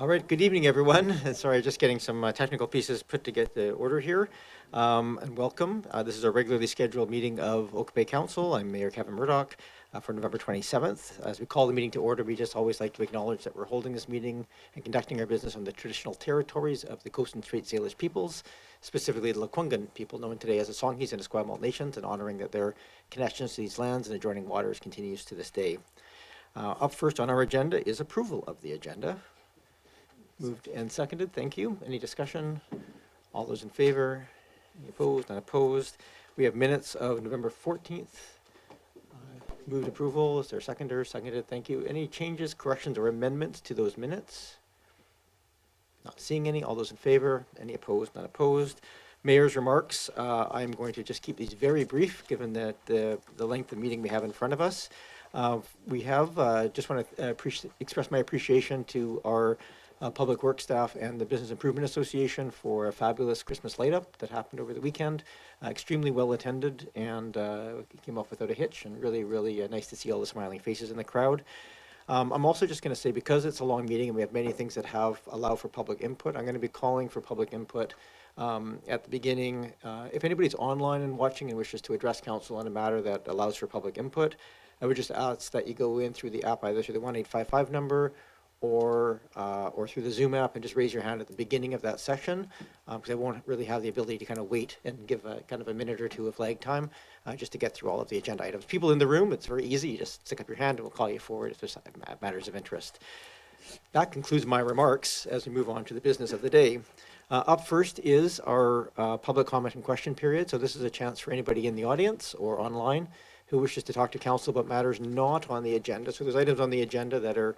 All right, good evening, everyone. Sorry, just getting some technical pieces put to get the order here. And welcome. This is our regularly scheduled meeting of Oak Bay Council. I'm Mayor Kevin Murdoch for November 27th. As we call the meeting to order, we just always like to acknowledge that we're holding this meeting and conducting our business on the traditional territories of the Coast and Straits Salish peoples, specifically the Lekwungen people known today as the Songhees and Esquimalt nations, and honoring that their connections to these lands and adjoining waters continues to this day. Up first on our agenda is approval of the agenda. Moved and seconded, thank you. Any discussion? All those in favor? Any opposed? None opposed. We have minutes of November 14th. Moved approval. Is there a seconder? Seconded, thank you. Any changes, corrections, or amendments to those minutes? Not seeing any. All those in favor? Any opposed? Not opposed. Mayor's remarks. I'm going to just keep these very brief, given that the length of meeting we have in front of us. We have, just want to express my appreciation to our Public Works staff and the Business Improvement Association for a fabulous Christmas light-up that happened over the weekend. Extremely well attended and came off without a hitch, and really, really nice to see all the smiling faces in the crowd. I'm also just going to say, because it's a long meeting and we have many things that allow for public input, I'm going to be calling for public input at the beginning. If anybody's online and watching and wishes to address council on a matter that allows for public input, I would just ask that you go in through the app, either through the 1-855 number or through the Zoom app, and just raise your hand at the beginning of that session, because I won't really have the ability to kind of wait and give kind of a minute or two of lag time just to get through all of the agenda items. People in the room, it's very easy. You just stick up your hand and we'll call you forward if there's matters of interest. That concludes my remarks as we move on to the business of the day. Up first is our public comment and question period. So this is a chance for anybody in the audience or online who wishes to talk to council about matters not on the agenda. So there's items on the agenda that are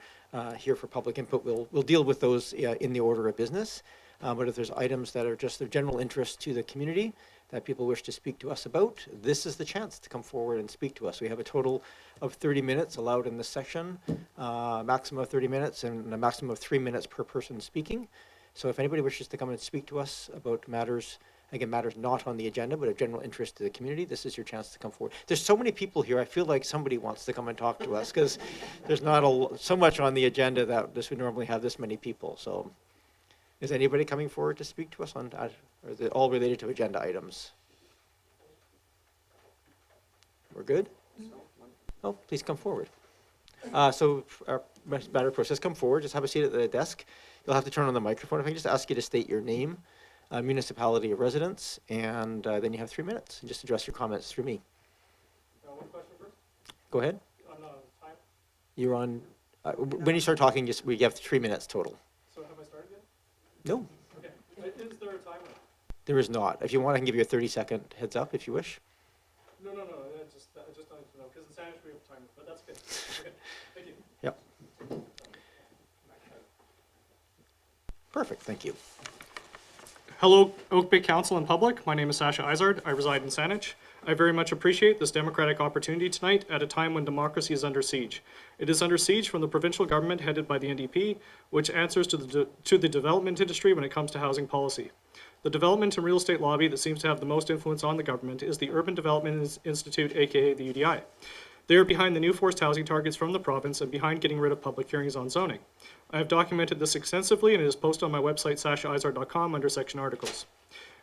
here for public input. We'll deal with those in the order of business. But if there's items that are just of general interest to the community that people wish to speak to us about, this is the chance to come forward and speak to us. We have a total of 30 minutes allowed in this session, maximum of 30 minutes and a maximum of 3 minutes per person speaking. So if anybody wishes to come and speak to us about matters, again, matters not on the agenda, but of general interest to the community, this is your chance to come forward. There's so many people here, I feel like somebody wants to come and talk to us, because there's not so much on the agenda that this would normally have this many people. So is anybody coming forward to speak to us on that, or is it all related to agenda items? We're good? Oh, please come forward. So our matter process, come forward, just have a seat at the desk. You'll have to turn on the microphone. If I can just ask you to state your name, municipality of residence, and then you have 3 minutes, and just address your comments through me. One question first. Go ahead. On time? You're on, when you start talking, we have 3 minutes total. So have I started yet? No. Okay. Is there a timer? There is not. If you want, I can give you a 30-second heads up if you wish. No. I just wanted to know, because in Saanich we have a timer, but that's good. Okay. Thank you. Yep. Perfect. Thank you. Hello, Oak Bay Council and public. My name is Sasha Izard. I reside in Saanich. I very much appreciate this democratic opportunity tonight at a time when democracy is under siege. It is under siege from the provincial government headed by the NDP, which answers to the development industry when it comes to housing policy. The development and real estate lobby that seems to have the most influence on the government is the Urban Development Institute, aka the UDI. They are behind the new forced housing targets from the province and behind getting rid of public hearings on zoning. I have documented this extensively, and it is posted on my website sashaizard.com under section articles.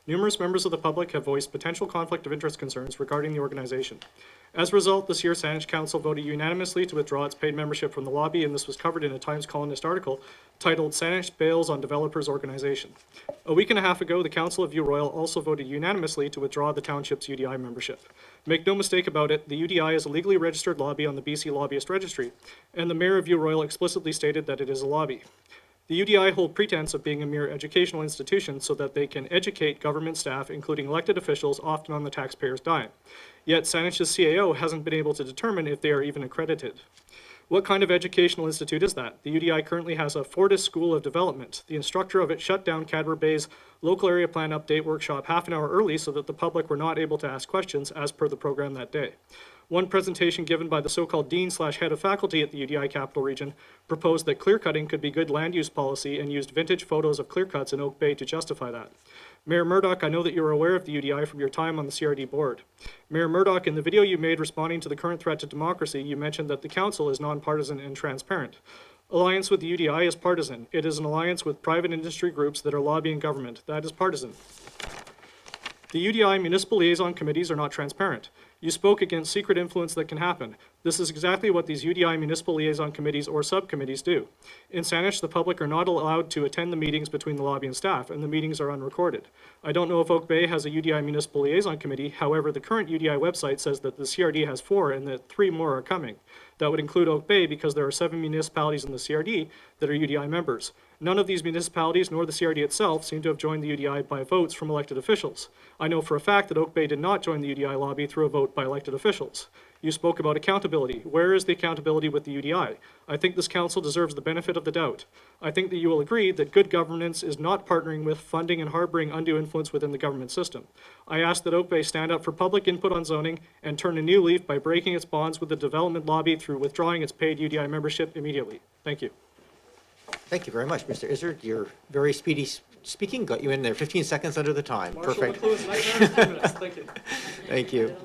Numerous members of the public have voiced potential conflict of interest concerns regarding the organization. As a result, this year Saanich Council voted unanimously to withdraw its paid membership from the lobby, and this was covered in a Times Colonist article titled Saanich Bails on Developers Organization. A week and a half ago, the Council of View Royal also voted unanimously to withdraw the township's UDI membership. Make no mistake about it, the UDI is a legally registered lobby on the BC Lobbyist Registry, and the Mayor of View Royal explicitly stated that it is a lobby. The UDI hold pretense of being a mere educational institution so that they can educate government staff, including elected officials, often on the taxpayer's dime. Yet Saanich's CAO hasn't been able to determine if they are even accredited. What kind of educational institute is that? The UDI currently has a Fortis School of Development. The instructor of it shut down Cadbury Bay's local area plan update workshop half an hour early so that the public were not able to ask questions as per the program that day. One presentation given by the so-called dean/head of faculty at the UDI Capital Region proposed that clear-cutting could be good land use policy and used vintage photos of clear-cuts in Oak Bay to justify that. Mayor Murdoch, I know that you are aware of the UDI from your time on the CRD board. Mayor Murdoch, in the video you made responding to the current threat to democracy, you mentioned that the council is nonpartisan and transparent. Alliance with the UDI is partisan. It is an alliance with private industry groups that are lobbying government. That is partisan. The UDI municipal liaison committees are not transparent. You spoke against secret influence that can happen. This is exactly what these UDI municipal liaison committees or subcommittees do. In Saanich, the public are not allowed to attend the meetings between the lobby and staff, and the meetings are unrecorded. I don't know if Oak Bay has a UDI municipal liaison committee. However, the current UDI website says that the CRD has 4 and that 3 more are coming. That would include Oak Bay because there are 7 municipalities in the CRD that are UDI members. None of these municipalities nor the CRD itself seem to have joined the UDI by votes from elected officials. I know for a fact that Oak Bay did not join the UDI lobby through a vote by elected officials. You spoke about accountability. Where is the accountability with the UDI? I think this council deserves the benefit of the doubt. I think that you will agree that good governance is not partnering with, funding, and harboring undue influence within the government system. I ask that Oak Bay stand up for public input on zoning and turn a new leaf by breaking its bonds with the development lobby through withdrawing its paid UDI membership immediately. Thank you. Thank you very much, Mr. Izard. Your very speedy speaking got you in there 15 seconds under the time. Perfect. Thank you. Thank you.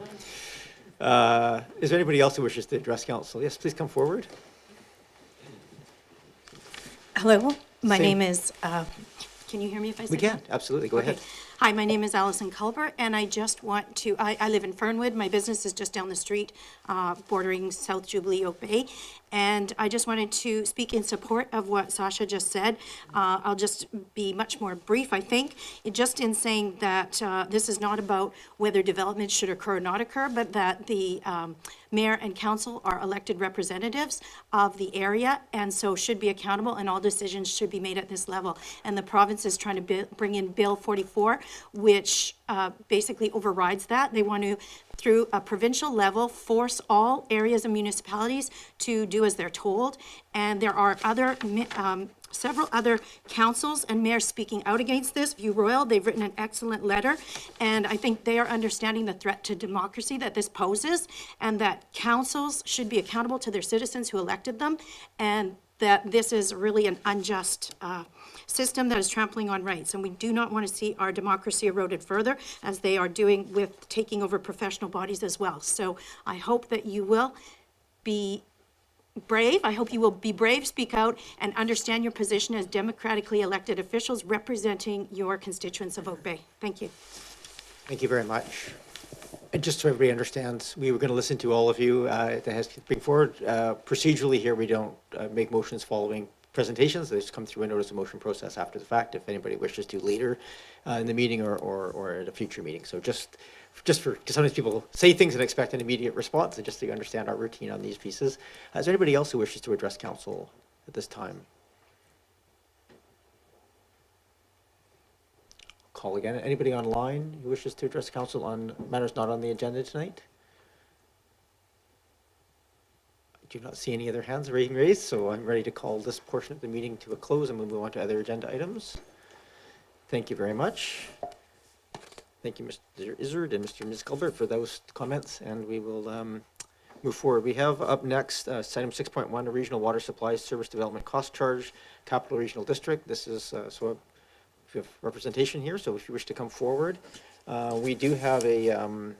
Is there anybody else who wishes to address council? Yes, please come forward. Hello, my Same. name is, can you hear me if I say We can, absolutely. Go ahead. Hi, my name is Alison Culber, and I just want to, I live in Fernwood. My business is just down the street, bordering South Jubilee, Oak Bay. And I just wanted to speak in support of what Sasha just said. I'll just be much more brief, I think. Just in saying that this is not about whether development should occur or not occur, but that the mayor and council are elected representatives of the area and so should be accountable, and all decisions should be made at this level. And the province is trying to bring in Bill 44, which basically overrides that. They want to, through a provincial level, force all areas and municipalities to do as they're told. And there are other several other councils and mayors speaking out against this. View Royal, they've written an excellent letter, and I think they are understanding the threat to democracy that this poses, and that councils should be accountable to their citizens who elected them, and that this is really an unjust system that is trampling on rights. And we do not want to see our democracy eroded further, as they are doing with taking over professional bodies as well. So I hope that you will be brave. I hope you will be brave, speak out, and understand your position as democratically elected officials representing your constituents of Oak Bay. Thank you. Thank you very much. And just so everybody understands, we were going to listen to all of you that has to bring forward. Procedurally here, we don't make motions following presentations. They just come through a notice of motion process after the fact if anybody wishes to later in the meeting or at a future meeting. So just for, because sometimes people say things and expect an immediate response, and just so you understand our routine on these pieces. Is there anybody else who wishes to address council at this time? Call again. Anybody online who wishes to address council on matters not on the agenda tonight? I do not see any other hands being raised, so I'm ready to call this portion of the meeting to a close, and we'll move on to other agenda items. Thank you very much. Thank you, Mr. Izard and Mr. and Ms. Gilbert, for those comments, and we will move forward. We have up next item 6.1, a regional water supply service development cost charge, Capital Regional District. This is so we have representation here, so if you wish to come forward. We do have a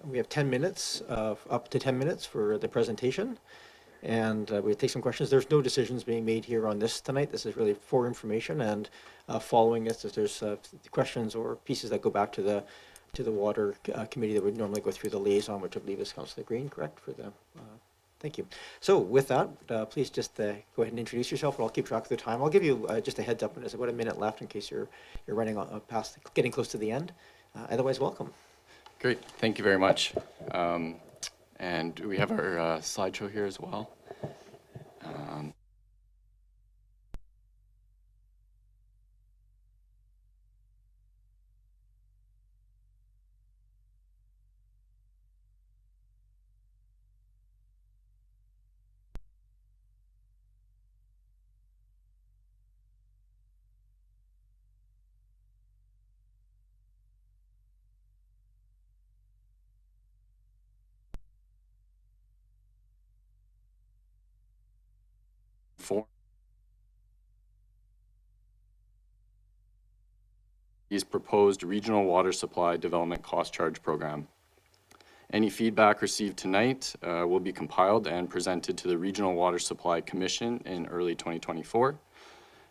we have 10 minutes, up to 10 minutes for the presentation, and we'll take some questions. There's no decisions being made here on this tonight. This is really for information, and following this, if there's questions or pieces that go back to the water committee that would normally go through the liaison, which I believe is Councillor Green, correct? For the thank you. So with that, please just go ahead and introduce yourself, and I'll keep track of the time. I'll give you just a heads up when there's about a minute left in case you're running past, getting close to the end. Otherwise, welcome. Great, thank you very much. And we have our slideshow here as well. Proposed regional water supply development cost charge program. Any feedback received tonight will be compiled and presented to the Regional Water Supply Commission in early 2024.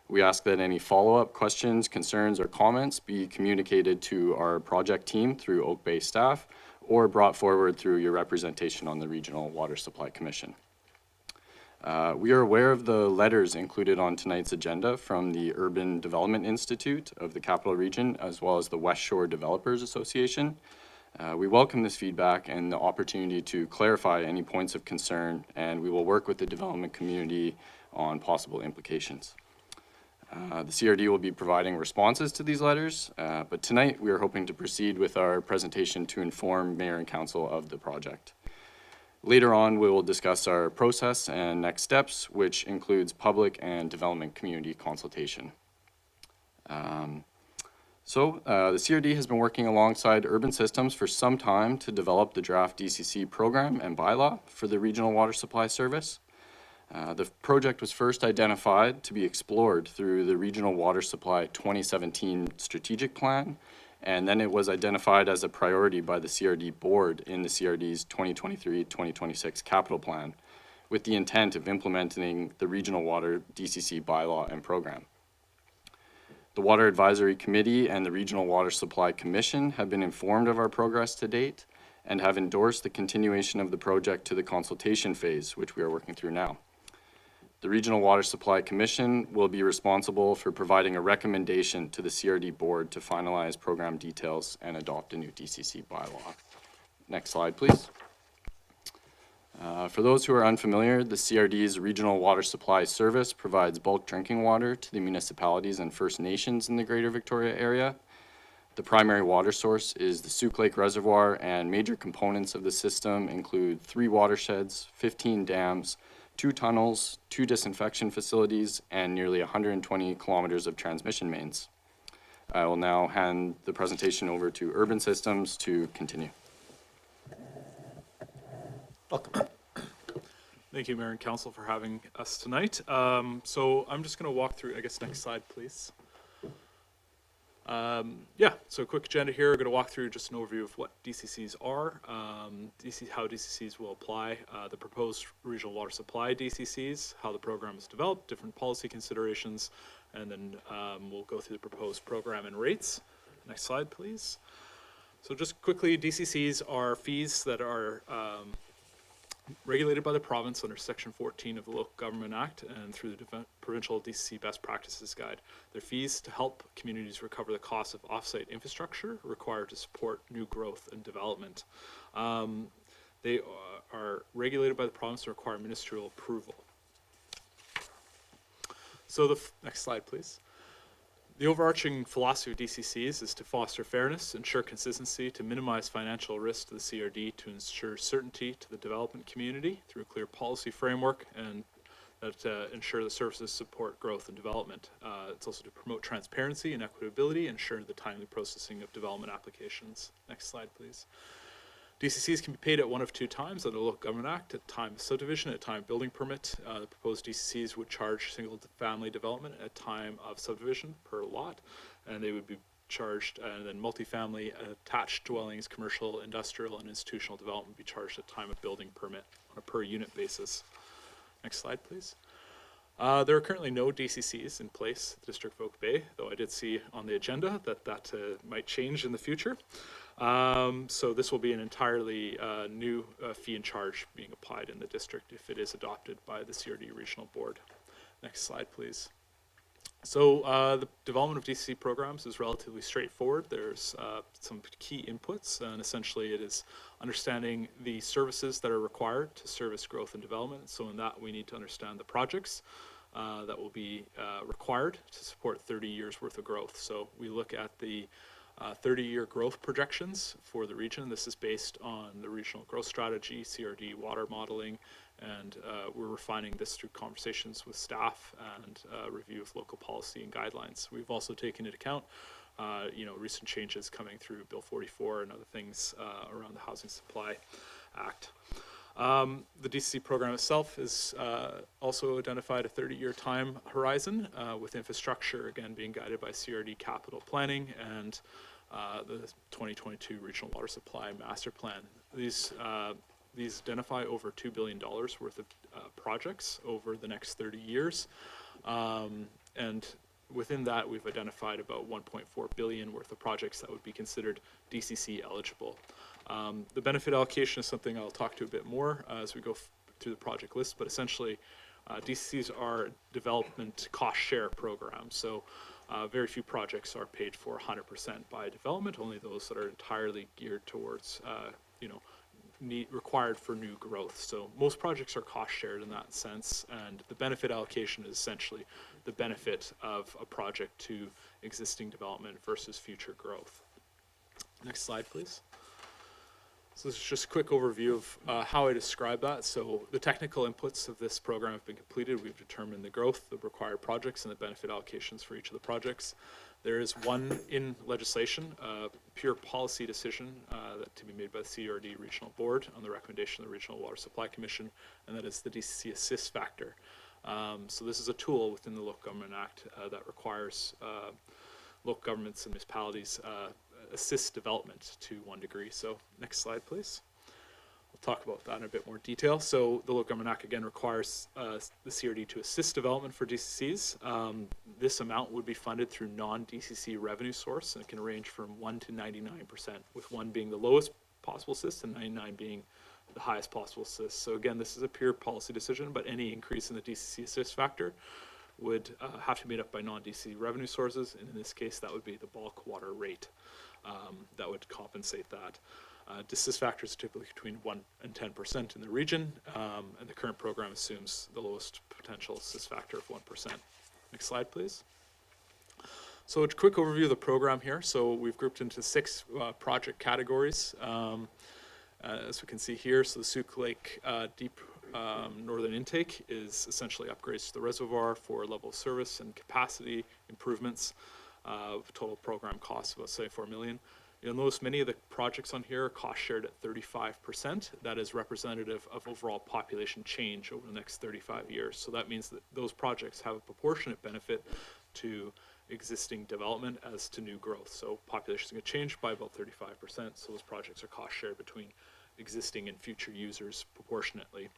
We ask that any follow-up questions, concerns, or comments be communicated to our project team through Oak Bay staff or brought forward through your representation on the Regional Water Supply Commission. We are aware of the letters included on tonight's agenda from the Urban Development Institute of the Capital Region, as well as the West Shore Developers Association. We welcome this feedback and the opportunity to clarify any points of concern, and we will work with the development community on possible implications. The CRD will be providing responses to these letters, but tonight we are hoping to proceed with our presentation to inform Mayor and Council of the project. Later on, we will discuss our process and next steps, which includes public and development community consultation. The CRD has been working alongside Urban Systems for some time to develop the draft DCC program and bylaw for the Regional Water Supply Service. The project was first identified to be explored through the Regional Water Supply 2017 Strategic Plan, and then it was identified as a priority by the CRD Board in the CRD's 2023-2026 Capital Plan, with the intent of implementing the Regional Water DCC bylaw and program. The Water Advisory Committee and the Regional Water Supply Commission have been informed of our progress to date and have endorsed the continuation of the project to the consultation phase, which we are working through now. The Regional Water Supply Commission will be responsible for providing a recommendation to the CRD Board to finalize program details and adopt a new DCC bylaw. Next slide, please. For those who are unfamiliar, the CRD's Regional Water Supply Service provides bulk drinking water to the municipalities and First Nations in the Greater Victoria area. The primary water source is the Souk Lake Reservoir, and major components of the system include 3 watersheds, 15 dams, 2 tunnels, 2 disinfection facilities, and nearly 120 kilometers of transmission mains. I will now hand the presentation over to Urban Systems to continue. Welcome. Thank you, Mayor and Council, for having us tonight. So I'm just going to walk through, I guess, next slide, please. So a quick agenda here. We're going to walk through just an overview of what DCCs are, how DCCs will apply, the proposed regional water supply DCCs, how the program is developed, different policy considerations, and then we'll go through the proposed program and rates. Next slide, please. So just quickly, DCCs are fees that are regulated by the province under Section 14 of the Local Government Act and through the Provincial DCC Best Practices Guide. They're fees to help communities recover the cost of off-site infrastructure required to support new growth and development. They are regulated by the province and require ministerial approval. So next slide, please. The overarching philosophy of DCCs is to foster fairness, ensure consistency, to minimize financial risk to the CRD, to ensure certainty to the development community through a clear policy framework, and that ensure the services support growth and development. It's also to promote transparency and equitability, ensure the timely processing of development applications. Next slide, please. DCCs can be paid at one of 2 times under the Local Government Act, at time of subdivision, at time of building permit. The proposed DCCs would charge single-family development at time of subdivision per lot, and they would be charged, and then multifamily attached dwellings, commercial, industrial, and institutional development would be charged at time of building permit on a per unit basis. Next slide, please. There are currently no DCCs in place at the District of Oak Bay, though I did see on the agenda that might change in the future. So this will be an entirely new fee and charge being applied in the district if it is adopted by the CRD Regional Board. Next slide, please. So the development of DCC programs is relatively straightforward. There's some key inputs, and essentially it is understanding the services that are required to service growth and development. So in that, we need to understand the projects that will be required to support 30 years worth of growth. So we look at the 30-year growth projections for the region. This is based on the regional growth strategy, CRD water modeling, and we're refining this through conversations with staff and review of local policy and guidelines. We've also taken into account recent changes coming through Bill 44 and other things around the Housing Supply Act. The DCC program itself is also identified a 30-year time horizon with infrastructure, again, being guided by CRD capital planning and the 2022 Regional Water Supply Master Plan. These identify over $2 billion worth of projects over the next 30 years. And within that, we've identified about 1.4 billion worth of projects that would be considered DCC eligible. The benefit allocation is something I'll talk to a bit more as we go through the project list, but essentially DCCs are development cost share programs. So very few projects are paid for 100% by development, only those that are entirely geared towards, required for new growth. So most projects are cost shared in that sense, and the benefit allocation is essentially the benefit of a project to existing development versus future growth. Next slide, please. So this is just a quick overview of how I describe that. So the technical inputs of this program have been completed. We've determined the growth, the required projects, and the benefit allocations for each of the projects. There is one in legislation, a pure policy decision that to be made by the CRD Regional Board on the recommendation of the Regional Water Supply Commission, and that is the DCC Assist Factor. So this is a tool within the Local Government Act that requires local governments and municipalities assist development to one degree. So next slide, please. We'll talk about that in a bit more detail. So the Local Government Act again requires the CRD to assist development for DCCs. This amount would be funded through non-DCC revenue source, and it can range from 1 to 99%, with 1 being the lowest possible assist and 99 being the highest possible assist. So again, this is a pure policy decision, but any increase in the DCC assist factor would have to be made up by non-DCC revenue sources, and in this case, that would be the bulk water rate that would compensate that. Assist factors are typically between 1 and 10% in the region, and the current program assumes the lowest potential assist factor of 1%. Next slide, please. So a quick overview of the program here. So we've grouped into 6 project categories. As we can see here, so the Souk Lake Deep Northern Intake is essentially upgrades to the reservoir for level of service and capacity improvements. Total program costs about $74 million. You'll notice many of the projects on here are cost shared at 35%. That is representative of overall population change over the next 35 years. So that means that those projects have a proportionate benefit to existing development as to new growth. So population is going to change by about 35%. So those projects are cost shared between existing and future users proportionately.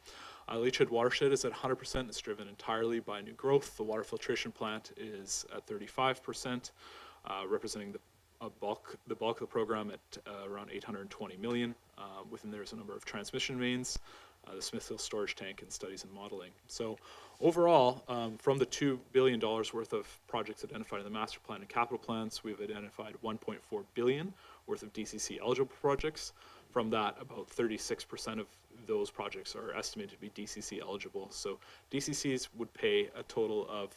Leachhead watershed is at 100%. It's driven entirely by new growth. The water filtration plant is at 35%, representing the bulk of the program at around 820 million. Within there is a number of transmission mains, the Smith Hill storage tank, and studies and modeling. So overall, from the $2 billion worth of projects identified in the master plan and capital plans, we've identified 1.4 billion worth of DCC eligible projects. From that, about 36% of those projects are estimated to be DCC eligible. So DCCs would pay a total of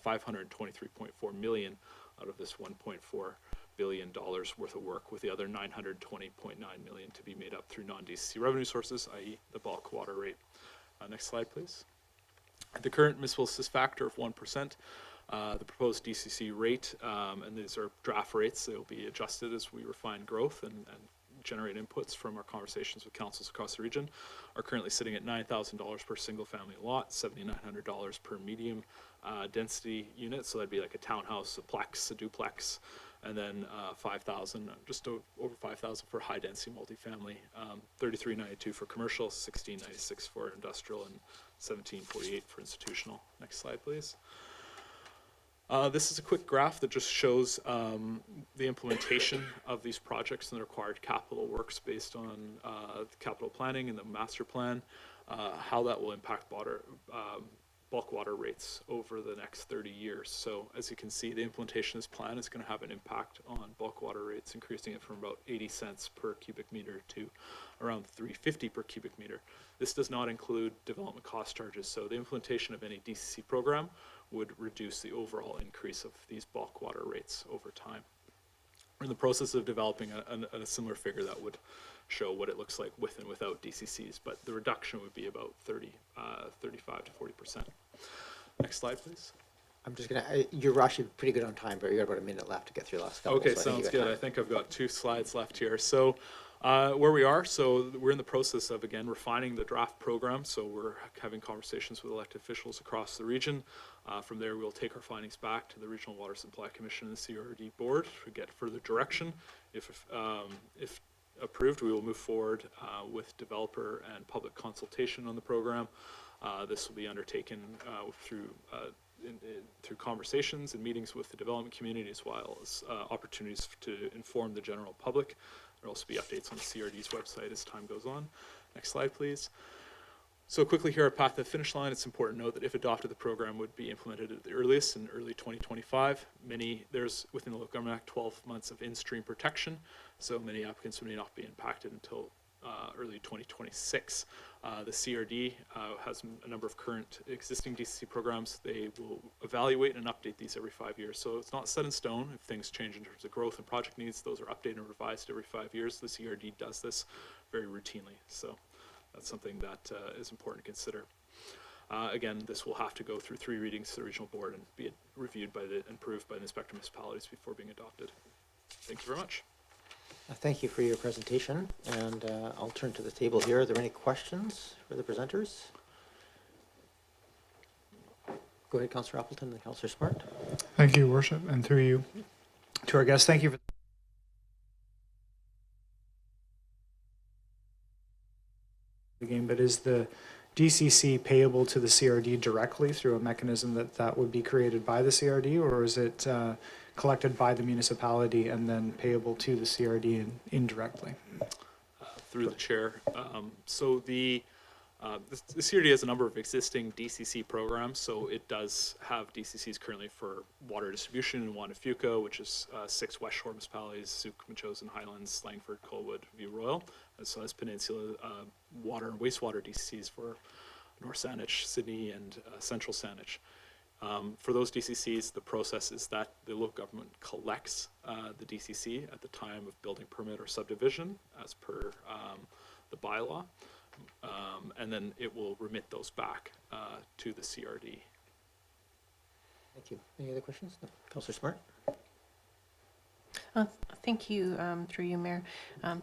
523.4 million out of this 1.4 billion dollars worth of work, with the other 920.9 million to be made up through non-DCC revenue sources, i.e. the bulk water rate. Next slide, please. The current municipal assist factor of 1%, the proposed DCC rate, and these are draft rates. They'll be adjusted as we refine growth and generate inputs from our conversations with councils across the region, are currently sitting at $9,000 per single family lot, $7,900 per medium density unit. So that'd be like a townhouse, a plex, a duplex, and then 5,000, just over 5,000 for high density multifamily, 33.92 for commercial, 16.96 for industrial, and 17.48 for institutional. Next slide, please. This is a quick graph that just shows the implementation of these projects and the required capital works based on capital planning and the master plan, how that will impact bulk water rates over the next 30 years. So as you can see, the implementation of this plan is going to have an impact on bulk water rates, increasing it from about 80 cents per cubic meter to around $3.50 per cubic meter. This does not include development cost charges. So the implementation of any DCC program would reduce the overall increase of these bulk water rates over time. We're in the process of developing a similar figure that would show what it looks like with and without DCCs, but the reduction would be about 35 to 40%. Next slide, please. I'm just gonna, you're actually pretty good on time, but you got about a minute left to get through the last couple. Okay, so I think you sounds got good. time. I think I've got 2 slides left here. So where we are, so we're in the process of, again, refining the draft program. So we're having conversations with elected officials across the region. From there, we'll take our findings back to the Regional Water Supply Commission and the CRD Board to get further direction. If approved, we will move forward with developer and public consultation on the program. This will be undertaken through conversations and meetings with the development community, as well as opportunities to inform the general public. There will also be updates on the CRD's website as time goes on. Next slide, please. So quickly here, our path to the finish line. It's important to note that if adopted, the program would be implemented at the earliest in early 2025. There's within the Local Government Act 12 months of in-stream protection, so many applicants may not be impacted until early 2026. The CRD has a number of current existing DCC programs. They will evaluate and update these every 5 years. So it's not set in stone. If things change in terms of growth and project needs, those are updated and revised every 5 years. The CRD does this very routinely. So that's something that is important to consider. Again, this will have to go through 3 readings to the regional board and be reviewed by and approved by the inspector municipalities before being adopted. Thank you very much. Thank you for your presentation, and I'll turn to the table here. Are there any questions for the presenters? Go ahead, Councillor Appleton and Councillor Smart. Thank you, Worship, and through you to our guests. Thank you for the game, but is the DCC payable to the CRD directly through a mechanism that would be created by the CRD, or is it collected by the municipality and then payable to the CRD indirectly? Through the chair. So the CRD has a number of existing DCC programs, so it does have DCCs currently for water distribution in Wanafuco, which is 6 West Shore municipalities: Souk, Machosen, Highlands, Langford, Colwood, View Royal, as well as Peninsula water and wastewater DCCs for North Saanich, Sydney, and Central Saanich. For those DCCs, the process is that the local government collects the DCC at the time of building permit or subdivision, as per the bylaw, and then it will remit those back to the CRD. Thank you. Any other questions? No. Councillor Smart? Thank you, through you, Mayor,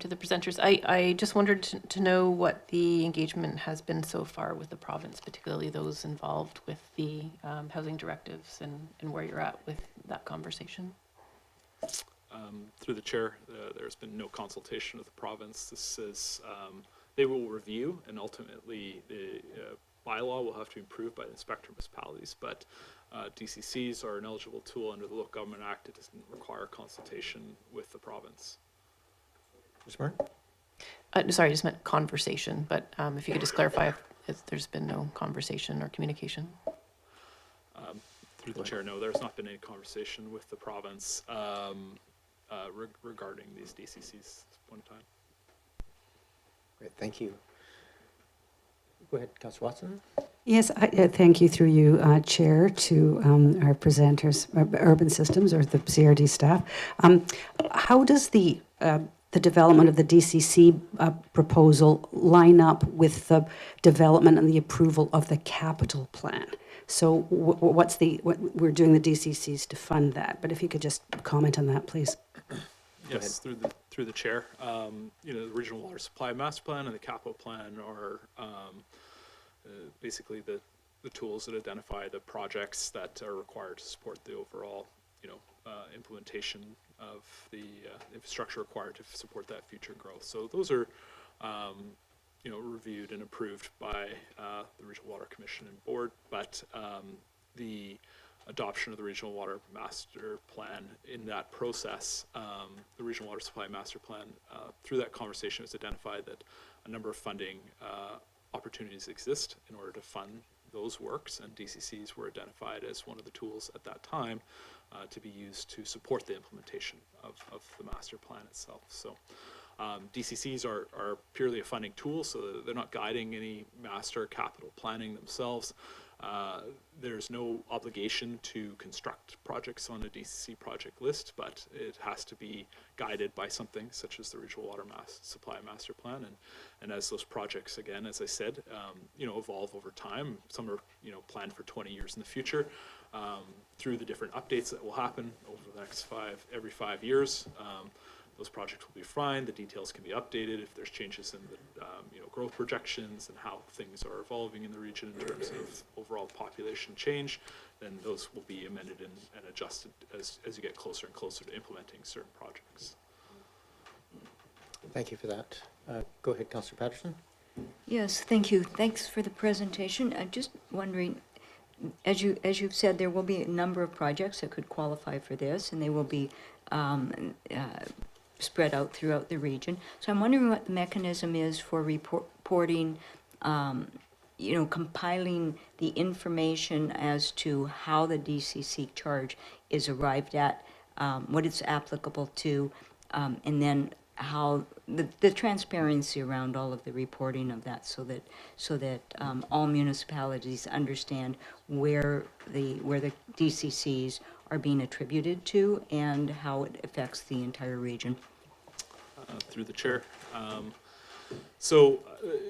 to the presenters. I just wondered to know what the engagement has been so far with the province, particularly those involved with the housing directives, and where you're at with that conversation. Through the chair, there's been no consultation with the province. This is, they will review, and ultimately the bylaw will have to be approved by the inspector municipalities, but DCCs are an eligible tool under the Local Government Act. It doesn't require consultation with the province. Smart? Sorry, I just meant conversation, but if you could just clarify if there's been no conversation or communication. Through the chair, no, there's not been any conversation with the province regarding these DCCs at this point in time. Great, thank you. Go ahead, Councillor Watson. Yes, thank you through you, Chair, to our presenters, Urban Systems, or the CRD staff. How does the development of the DCC proposal line up with the development and the approval of the capital plan? So we're doing the DCCs to fund that, but if you could just comment on that, please. Yes, through the chair. The Regional Water Supply Master Plan and the Capital Plan are basically the tools that identify the projects that are required to support the overall, implementation of the infrastructure required to support that future growth. So those are, reviewed and approved by the Regional Water Commission and Board, but the adoption of the Regional Water Master Plan, in that process, the Regional Water Supply Master Plan, through that conversation, was identified that a number of funding opportunities exist in order to fund those works, and DCCs were identified as one of the tools at that time to be used to support the implementation of the master plan itself. So DCCs are purely a funding tool, so they're not guiding any master capital planning themselves. There's no obligation to construct projects on a DCC project list, but it has to be guided by something such as the Regional Water Supply Master Plan. And as those projects, again, as I said, evolve over time, some are, planned for 20 years in the future, through the different updates that will happen over the next every 5 years. Those projects will be refined, the details can be updated if there's changes in the growth projections and how things are evolving in the region in terms of overall population change, then those will be amended and adjusted as you get closer and closer to implementing certain projects. Thank you for that. Go ahead, Councillor Patterson. Yes, thank you. Thanks for the presentation. I'm just wondering, as you've said, there will be a number of projects that could qualify for this, and they will be spread out throughout the region. So I'm wondering what the mechanism is for reporting, compiling the information as to how the DCC charge is arrived at, what it's applicable to, and then how the transparency around all of the reporting of that, so that all municipalities understand where the DCCs are being attributed to and how it affects the entire region. Through the chair. So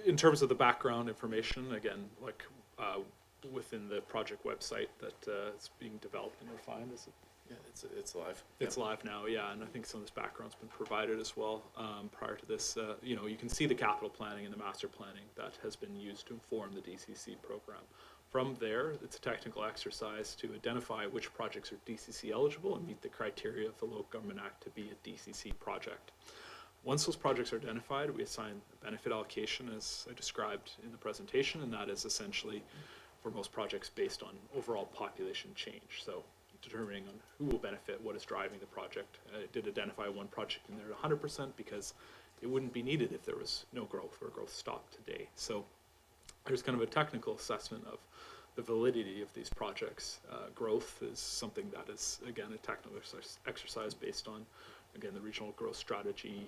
in terms of the background information, again, like within the project website that it's being developed and refined, is it? Yeah, it's live. It's live now, yeah, and I think some of this background's been provided as well prior to this. You can see the capital planning and the master planning that has been used to inform the DCC program. From there, it's a technical exercise to identify which projects are DCC eligible and meet the criteria of the Local Government Act to be a DCC project. Once those projects are identified, we assign benefit allocation as I described in the presentation, and that is essentially for most projects based on overall population change. So determining on who will benefit, what is driving the project. I did identify one project in there at 100% because it wouldn't be needed if there was no growth or growth stopped today. So there's kind of a technical assessment of the validity of these projects. Growth is something that is, again, a technical exercise based on, again, the regional growth strategy,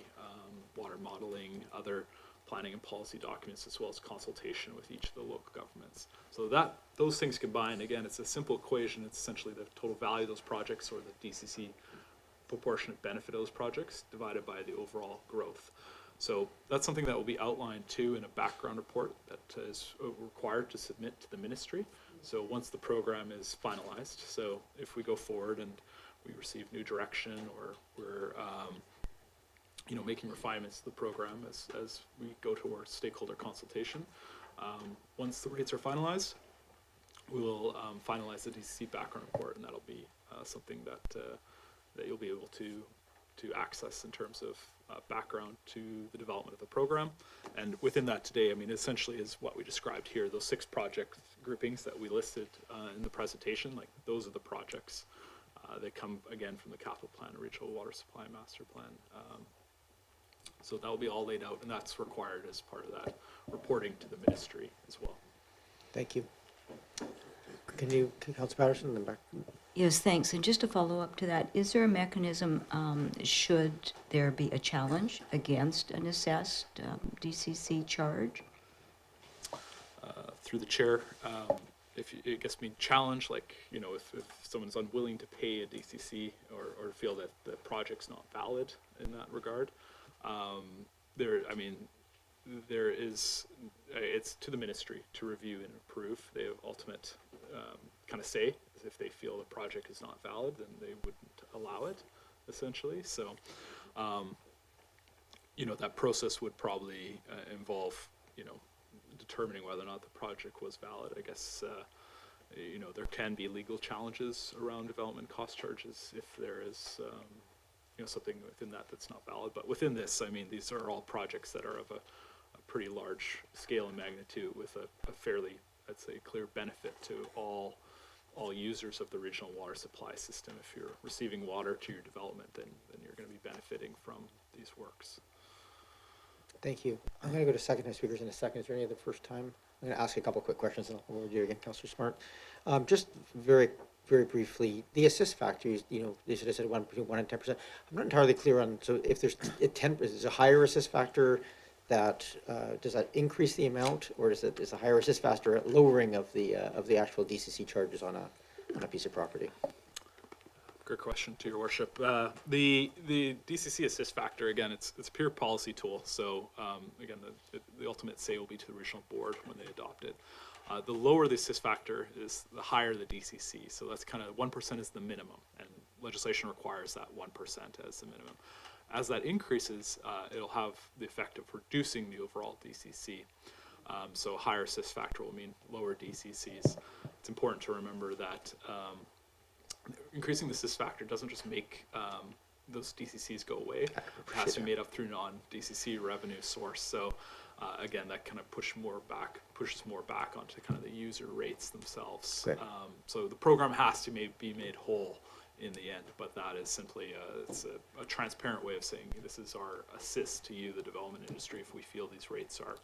water modeling, other planning and policy documents, as well as consultation with each of the local governments. So those things combined, again, it's a simple equation. It's essentially the total value of those projects or the DCC proportionate benefit of those projects divided by the overall growth. So that's something that will be outlined too in a background report that is required to submit to the ministry. So once the program is finalized, so if we go forward and we receive new direction or we're making refinements to the program as we go towards stakeholder consultation, once the rates are finalized, we will finalize the DCC background report, and that'll be something that you'll be able to access in terms of background to the development of the program. And within that today, I mean, essentially is what we described here, those 6 project groupings that we listed in the presentation, like those are the projects that come, again, from the capital plan, regional water supply master plan. So that will be all laid out, and that's required as part of that reporting to the ministry as well. Thank you. Councillor Patterson, then back. Yes, thanks. And just to follow up to that, is there a mechanism, should there be a challenge against an assessed DCC charge? Through the chair, if it gets me challenged, like, if someone's unwilling to pay a DCC or feel that the project's not valid in that regard, there is, it's to the ministry to review and approve. They have ultimate kind of say. If they feel the project is not valid, then they wouldn't allow it, essentially. So, that process would probably involve, determining whether or not the project was valid. I guess, there can be legal challenges around development cost charges if there is, something within that's not valid. But within this, I mean, these are all projects that are of a pretty large scale and magnitude with a fairly, I'd say, clear benefit to all users of the regional water supply system. If you're receiving water to your development, then you're going to be benefiting from these works. Thank you. I'm going to go to second speakers in a second. Is there any other first time? I'm going to ask you a couple quick questions, and I'll review again, Councillor Smart. Just very, very briefly, the assist factor, they should have said between 1 and 10%. I'm not entirely clear on, so if there's is a higher assist factor, that does that increase the amount, or is a higher assist factor a lowering of the actual DCC charges on a piece of property? Great question, to your worship. The DCC assist factor, again, it's a pure policy tool. So again, the ultimate say will be to the regional board when they adopt it. The lower the assist factor is, the higher the DCC. So that's kind of 1% is the minimum, and legislation requires that 1% as the minimum. As that increases, it'll have the effect of reducing the overall DCC. So higher assist factor will mean lower DCCs. It's important to remember that increasing the assist factor doesn't just make those DCCs go away. It has to be made up through non-DCC revenue source. So again, that kind of pushes more back onto kind of the user rates themselves. Great. So the program has to be made whole in the end, but that is simply it's a transparent way of saying this is our assist to you, the development industry, if we feel these rates are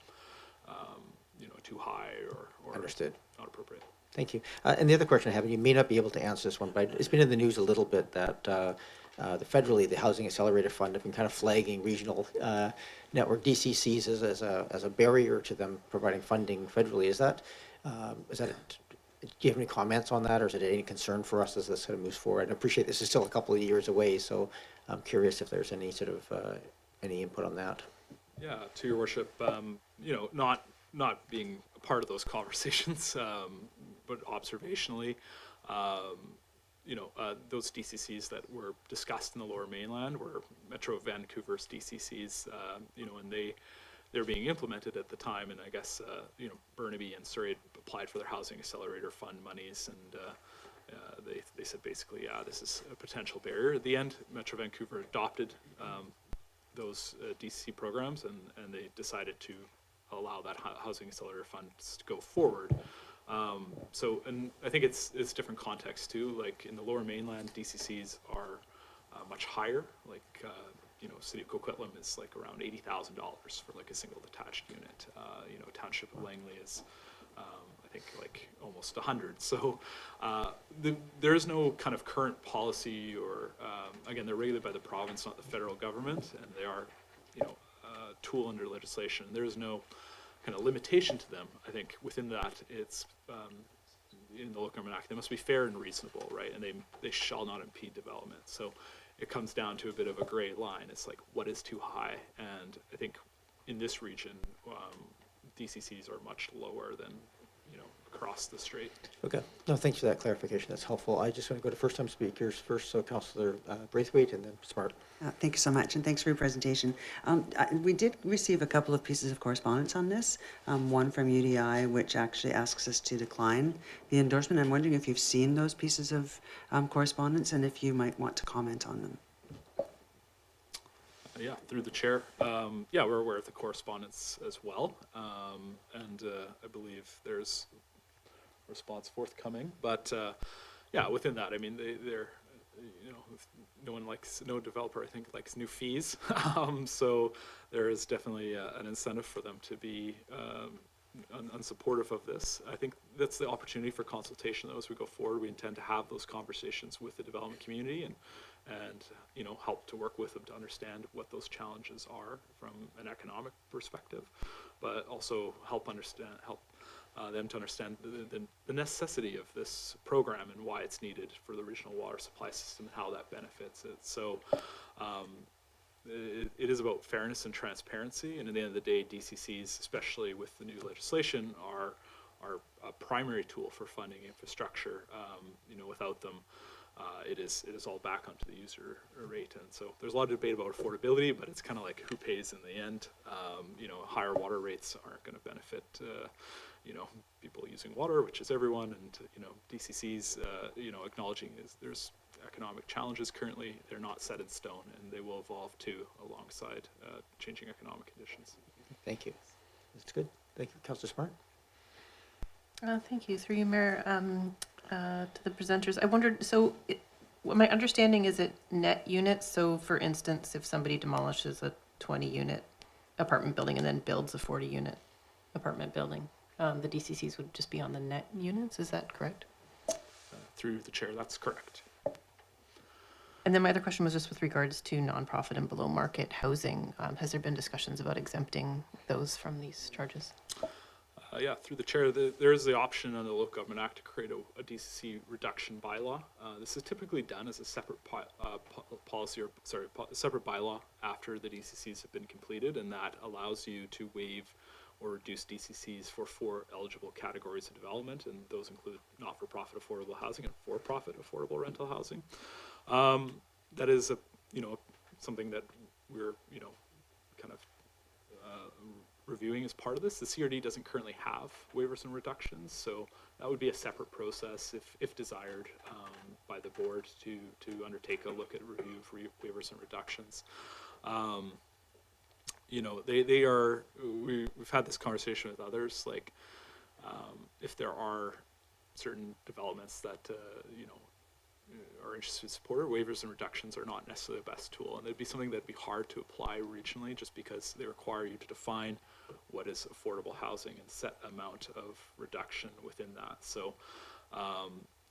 too high or Understood. not appropriate. Thank you. And the other question I have, and you may not be able to answer this one, but it's been in the news a little bit that federally, the Housing Accelerator Fund have been kind of flagging regional network DCCs as a barrier to them providing funding federally. Do you have any comments on that, or is it any concern for us as this kind of moves forward? I appreciate this is still a couple of years away, so I'm curious if there's any sort of any input on that. Yeah, to your worship, not being a part of those conversations, but observationally, those DCCs that were discussed in the Lower Mainland were Metro Vancouver's DCCs, and they're being implemented at the time, and I guess Burnaby and Surrey applied for their Housing Accelerator Fund monies, and they said basically, this is a potential barrier. At the end, Metro Vancouver adopted those DCC programs, and they decided to allow that Housing Accelerator Fund to go forward. And I think it's different contexts too. Like in the Lower Mainland, DCCs are much higher. Like City of Coquitlam is like around $80,000 for like a single detached unit. Township of Langley is I think like almost 100. So there is no kind of current policy or again, they're regulated by the province, not the federal government, and they are a tool under legislation. There is no kind of limitation to them. I think within that, it's in the Local Government Act, they must be fair and reasonable, right? And they shall not impede development. So it comes down to a bit of a gray line. It's like, what is too high? And I think in this region, DCCs are much lower than across the strait. Okay. No, thanks for that clarification. That's helpful. I just want to go to first-time speakers first. So Councillor Braithwaite and then Smart. Thank you so much, and thanks for your presentation. We did receive a couple of pieces of correspondence on this, one from UDI, which actually asks us to decline the endorsement. I'm wondering if you've seen those pieces of correspondence and if you might want to comment on them. Yeah, through the chair. We're aware of the correspondence as well, and I believe there's a response forthcoming. But within that, I mean, they're no developer I think likes new fees, so there is definitely an incentive for them to be unsupportive of this. I think that's the opportunity for consultation though as we go forward. We intend to have those conversations with the development community and help to work with them to understand what those challenges are from an economic perspective, but also help them to understand the necessity of this program and why it's needed for the regional water supply system and how that benefits it. So it is about fairness and transparency, and at the end of the day, DCCs, especially with the new legislation, are a primary tool for funding infrastructure. Without them, it is all back onto the user rate. And so there's a lot of debate about affordability, but it's kind of like who pays in the end. Higher water rates aren't going to benefit people using water, which is everyone, and DCCs acknowledging there's economic challenges currently. They're not set in stone, and they will evolve too alongside changing economic conditions. Thank you. That's good. Thank you, Councillor Smart. Thank you. Through you, Mayor, to the presenters. I wondered, so my understanding is it net units? So for instance, if somebody demolishes a 20-unit apartment building and then builds a 40-unit apartment building, the DCCs would just be on the net units, is that correct? Through the chair, that's correct. And then my other question was just with regards to nonprofit and below market housing. Has there been discussions about exempting those from these charges? Through the chair, there is the option under the Local Government Act to create a DCC reduction bylaw. This is typically done as a separate separate bylaw after the DCCs have been completed, and that allows you to waive or reduce DCCs for 4 eligible categories of development, and those include not-for-profit affordable housing and for-profit affordable rental housing. That is something that we're kind of reviewing as part of this. The CRD doesn't currently have waivers and reductions, so that would be a separate process if desired by the board to undertake a look at review of waivers and reductions. You know, we've had this conversation with others, like if there are certain developments that, you know, are interested in support, waivers and reductions are not necessarily the best tool. And it'd be something that'd be hard to apply regionally just because they require you to define what is affordable housing and set amount of reduction within that. So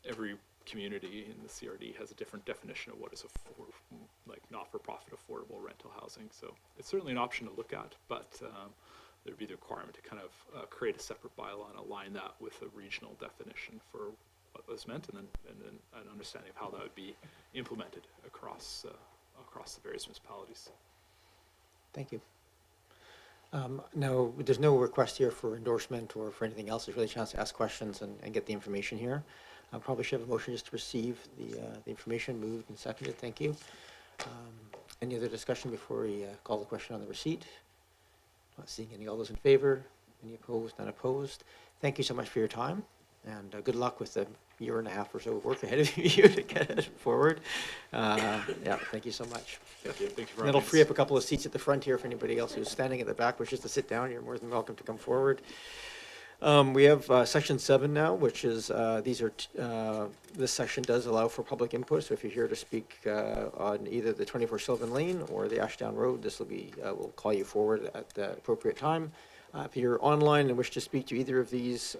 every community in the CRD has a different definition of what is like not-for-profit affordable rental housing. So it's certainly an option to look at, but there'd be the requirement to kind of create a separate bylaw and align that with a regional definition for what was meant, and then an understanding of how that would be implemented across the various municipalities. Thank you. No, there's no request here for endorsement or for anything else. There's really a chance to ask questions and get the information here. I probably should have a motion just to receive the information moved and seconded. Thank you. Any other discussion before we call the question on the receipt? Not seeing any. All those in favor? Any opposed? None opposed. Thank you so much for your time, and good luck with the year and a half or so of work ahead of you to get it forward. Yeah, thank you so much. Thank you for That'll having free us. up a couple of seats at the front here for anybody else who's standing at the back wishes to sit down. You're more than welcome to come forward. We have section 7 now, which is this section does allow for public input. So if you're here to speak on either the 24 Sylvan Lane or the Ashdowne Road, this will be we'll call you forward at the appropriate time. If you're online and wish to speak to either of these,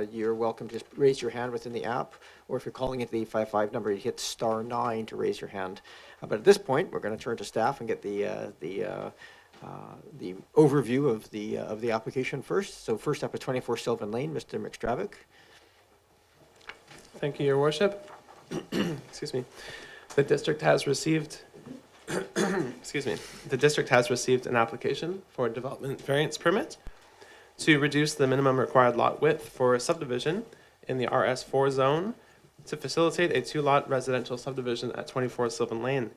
you're welcome to just raise your hand within the app, or if you're calling it the 855 number, you hit *9 to raise your hand. But at this point, we're going to turn to staff and get the overview of the application first. So first up is 24 Sylvan Lane, Mr. McStravick. Thank you, Your Worship. Excuse me. The district has received the district has received an application for a development variance permit to reduce the minimum required lot width for a subdivision in the RS4 zone to facilitate a 2-lot residential subdivision at 24 Sylvan Lane.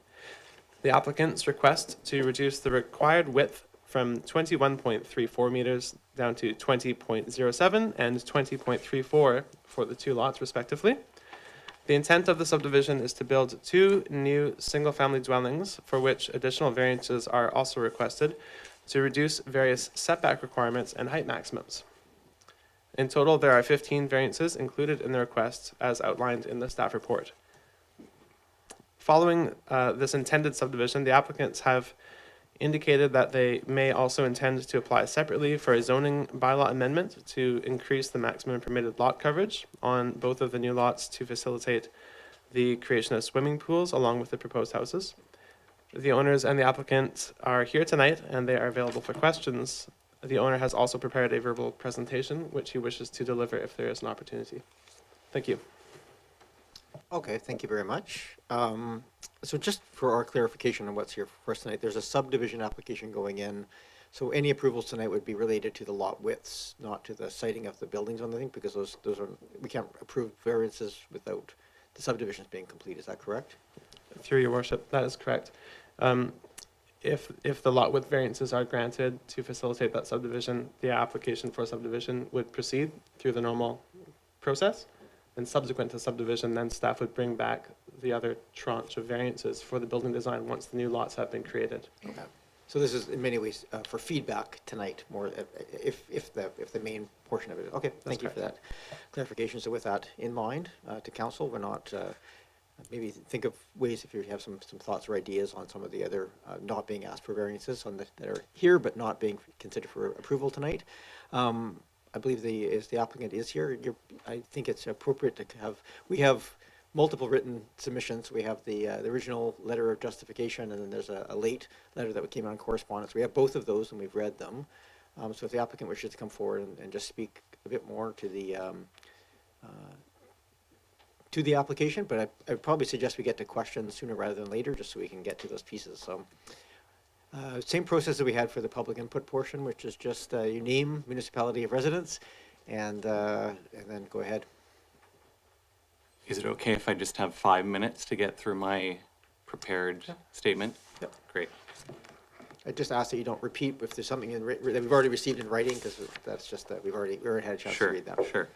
The applicants request to reduce the required width from 21.34 meters down to 20.07 and 20.34 for the 2 lots respectively. The intent of the subdivision is to build 2 new single-family dwellings for which additional variances are also requested to reduce various setback requirements and height maximums. In total, there are 15 variances included in the request as outlined in the staff report. Following this intended subdivision, the applicants have indicated that they may also intend to apply separately for a zoning bylaw amendment to increase the maximum permitted lot coverage on both of the new lots to facilitate the creation of swimming pools along with the proposed houses. The owners and the applicant are here tonight and they are available for questions. The owner has also prepared a verbal presentation which he wishes to deliver if there is an opportunity. Thank you. Okay, thank you very much. So just for our clarification on what's here for us tonight, there's a subdivision application going in. So any approvals tonight would be related to the lot widths, not to the siting of the buildings on the thing, because those are, we can't approve variances without the subdivisions being complete. Is that correct? Through your worship, that is correct. If the lot width variances are granted to facilitate that subdivision, the application for subdivision would proceed through the normal process. And subsequent to subdivision, then staff would bring back the other tranche of variances for the building design once the new lots have been created. Okay. So this is in many ways for feedback tonight, more if the main portion of it. Okay, thank you for that clarification. So with that in mind, to council, we're not maybe think of ways if you have some thoughts or ideas on some of the other not being asked for variances on that are here but not being considered for approval tonight. I believe the applicant is here. I think it's appropriate to have, we have multiple written submissions. We have the original letter of justification, and then there's a late letter that came on correspondence. We have both of those, and we've read them. So if the applicant wishes to come forward and just speak a bit more to the application, but I'd probably suggest we get to questions sooner rather than later, just so we can get to those pieces. So. Same process that we had for the public input portion, which is just you name municipality of residence, and then go ahead. Is it okay if I just have 5 minutes to get through my prepared statement? Yep. Great. I just ask that you don't repeat if there's something that we've already received in writing, because that's just that we already had a chance to read that. Sure.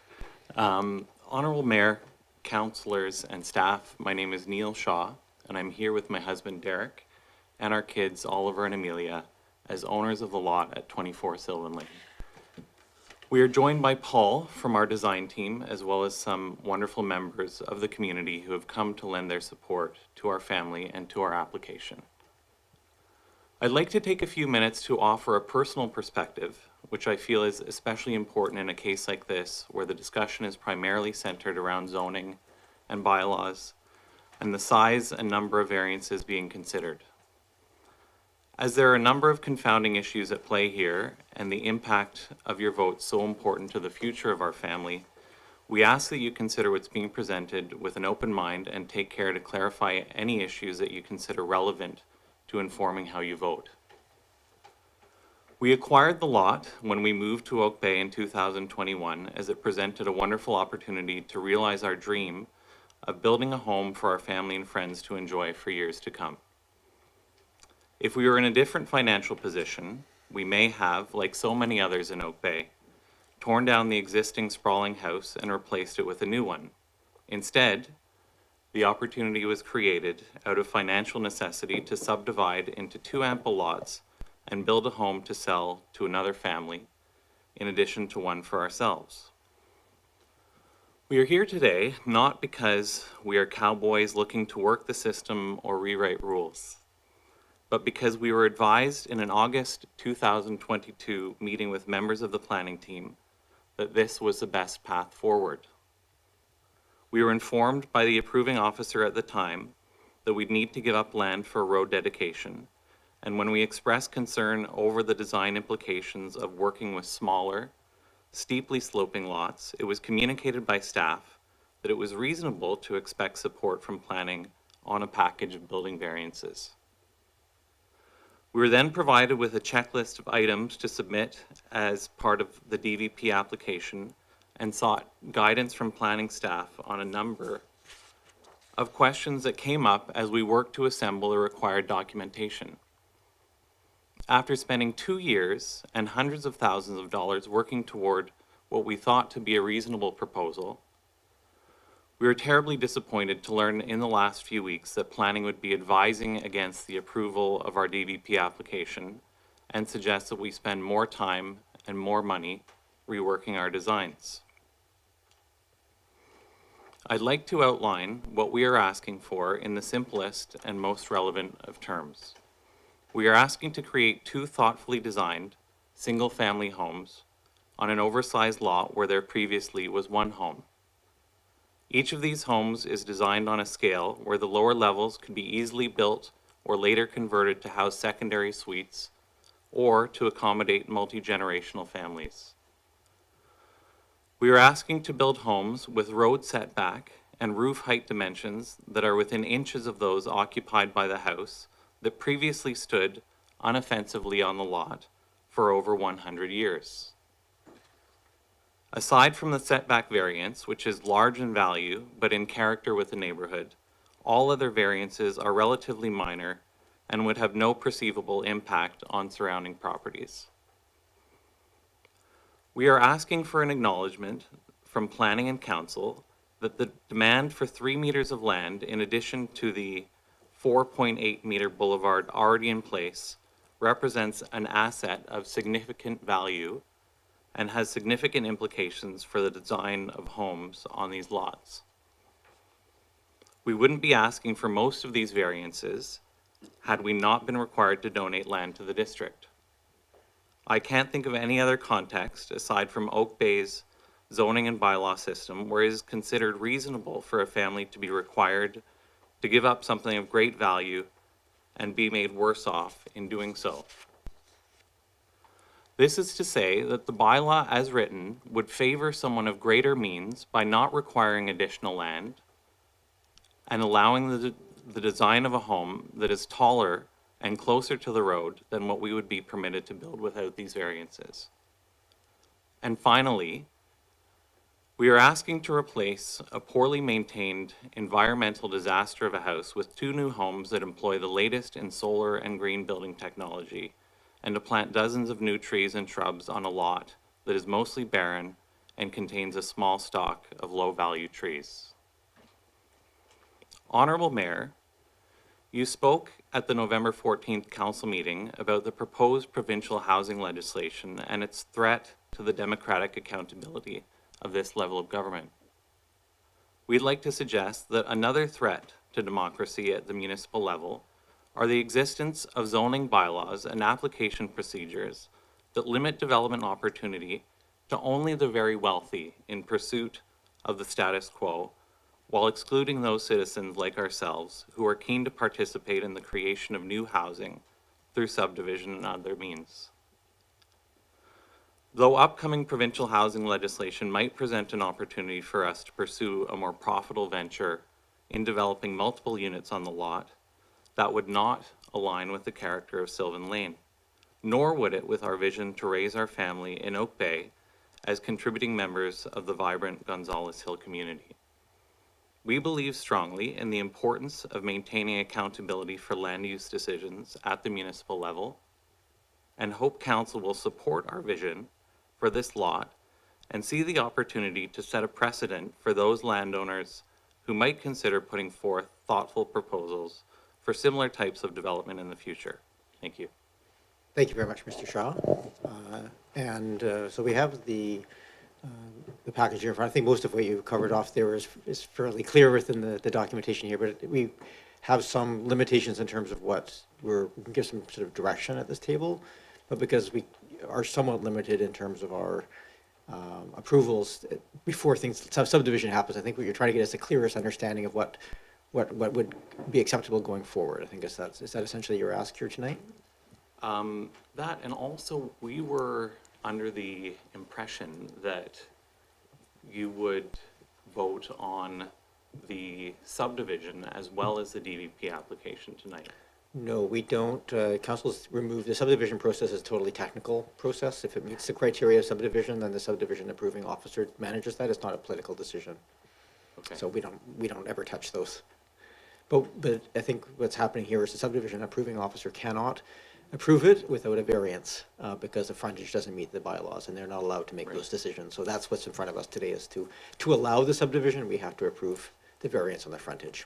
Honorable Mayor, counselors, and staff. My name is Neil Shaw, and I'm here with my husband Derek and our kids Oliver and Amelia as owners of the lot at 24 Sylvan Lane. We are joined by Paul from our design team, as well as some wonderful members of the community who have come to lend their support to our family and to our application. I'd like to take a few minutes to offer a personal perspective, which I feel is especially important in a case like this, where the discussion is primarily centered around zoning and bylaws, and the size and number of variances being considered. As there are a number of confounding issues at play here, and the impact of your vote so important to the future of our family, we ask that you consider what's being presented with an open mind and take care to clarify any issues that you consider relevant to informing how you vote. We acquired the lot when we moved to Oak Bay in 2021, as it presented a wonderful opportunity to realize our dream of building a home for our family and friends to enjoy for years to come. If we were in a different financial position, we may have, like so many others in Oak Bay, torn down the existing sprawling house and replaced it with a new one. Instead, the opportunity was created out of financial necessity to subdivide into 2 ample lots and build a home to sell to another family, in addition to one for ourselves. We are here today not because we are cowboys looking to work the system or rewrite rules, but because we were advised in an August 2022 meeting with members of the planning team that this was the best path forward. We were informed by the approving officer at the time that we'd need to give up land for a road dedication, and when we expressed concern over the design implications of working with smaller, steeply sloping lots, it was communicated by staff that it was reasonable to expect support from planning on a package of building variances. We were then provided with a checklist of items to submit as part of the DVP application and sought guidance from planning staff on a number of questions that came up as we worked to assemble the required documentation. After spending 2 years and hundreds of thousands of dollars working toward what we thought to be a reasonable proposal, we were terribly disappointed to learn in the last few weeks that planning would be advising against the approval of our DVP application and suggest that we spend more time and more money reworking our designs. I'd like to outline what we are asking for in the simplest and most relevant of terms. We are asking to create 2 thoughtfully designed single-family homes on an oversized lot where there previously was 1 home. Each of these homes is designed on a scale where the lower levels could be easily built or later converted to house secondary suites or to accommodate multi-generational families. We are asking to build homes with road setback and roof height dimensions that are within inches of those occupied by the house that previously stood unoffensively on the lot for over 100 years. Aside from the setback variance, which is large in value but in character with the neighborhood, all other variances are relatively minor and would have no perceivable impact on surrounding properties. We are asking for an acknowledgement from Planning and Council that the demand for 3 meters of land, in addition to the 4.8 meter boulevard already in place, represents an asset of significant value and has significant implications for the design of homes on these lots. We wouldn't be asking for most of these variances had we not been required to donate land to the district. I can't think of any other context aside from Oak Bay's zoning and bylaw system where it is considered reasonable for a family to be required to give up something of great value and be made worse off in doing so. This is to say that the bylaw as written would favor someone of greater means by not requiring additional land and allowing the design of a home that is taller and closer to the road than what we would be permitted to build without these variances. And finally, we are asking to replace a poorly maintained environmental disaster of a house with 2 new homes that employ the latest in solar and green building technology, and to plant dozens of new trees and shrubs on a lot that is mostly barren and contains a small stock of low-value trees. Honorable Mayor, you spoke at the November 14th council meeting about the proposed provincial housing legislation and its threat to the democratic accountability of this level of government. We'd like to suggest that another threat to democracy at the municipal level are the existence of zoning bylaws and application procedures that limit development opportunity to only the very wealthy in pursuit of the status quo, while excluding those citizens like ourselves who are keen to participate in the creation of new housing through subdivision and other means. Though upcoming provincial housing legislation might present an opportunity for us to pursue a more profitable venture in developing multiple units on the lot, that would not align with the character of Sylvan Lane, nor would it with our vision to raise our family in Oak Bay as contributing members of the vibrant Gonzales Hill community. We believe strongly in the importance of maintaining accountability for land use decisions at the municipal level, and hope Council will support our vision for this lot and see the opportunity to set a precedent for those landowners who might consider putting forth thoughtful proposals for similar types of development in the future. Thank you. Thank you very much, Mr. Shaw. So we have the package here in front. I think most of what you covered off there is fairly clear within the documentation here, but we have some limitations in terms of what we can give some sort of direction at this table, but because we are somewhat limited in terms of our approvals before subdivision happens, I think what you're trying to get is the clearest understanding of what would be acceptable going forward. I think is that essentially your ask here tonight? That, and also we were under the impression that you would vote on the subdivision as well as the DVP application tonight. No, we don't. Council's removed the subdivision process is a totally technical process. If it meets the criteria of subdivision, then the subdivision approving officer manages that. It's not a political decision. Okay. So we don't ever touch those. But I think what's happening here is the subdivision approving officer cannot approve it without a variance because the frontage doesn't meet the bylaws and they're not allowed to make those decisions. So that's what's in front of us today is to allow the subdivision, we have to approve the variance on the frontage.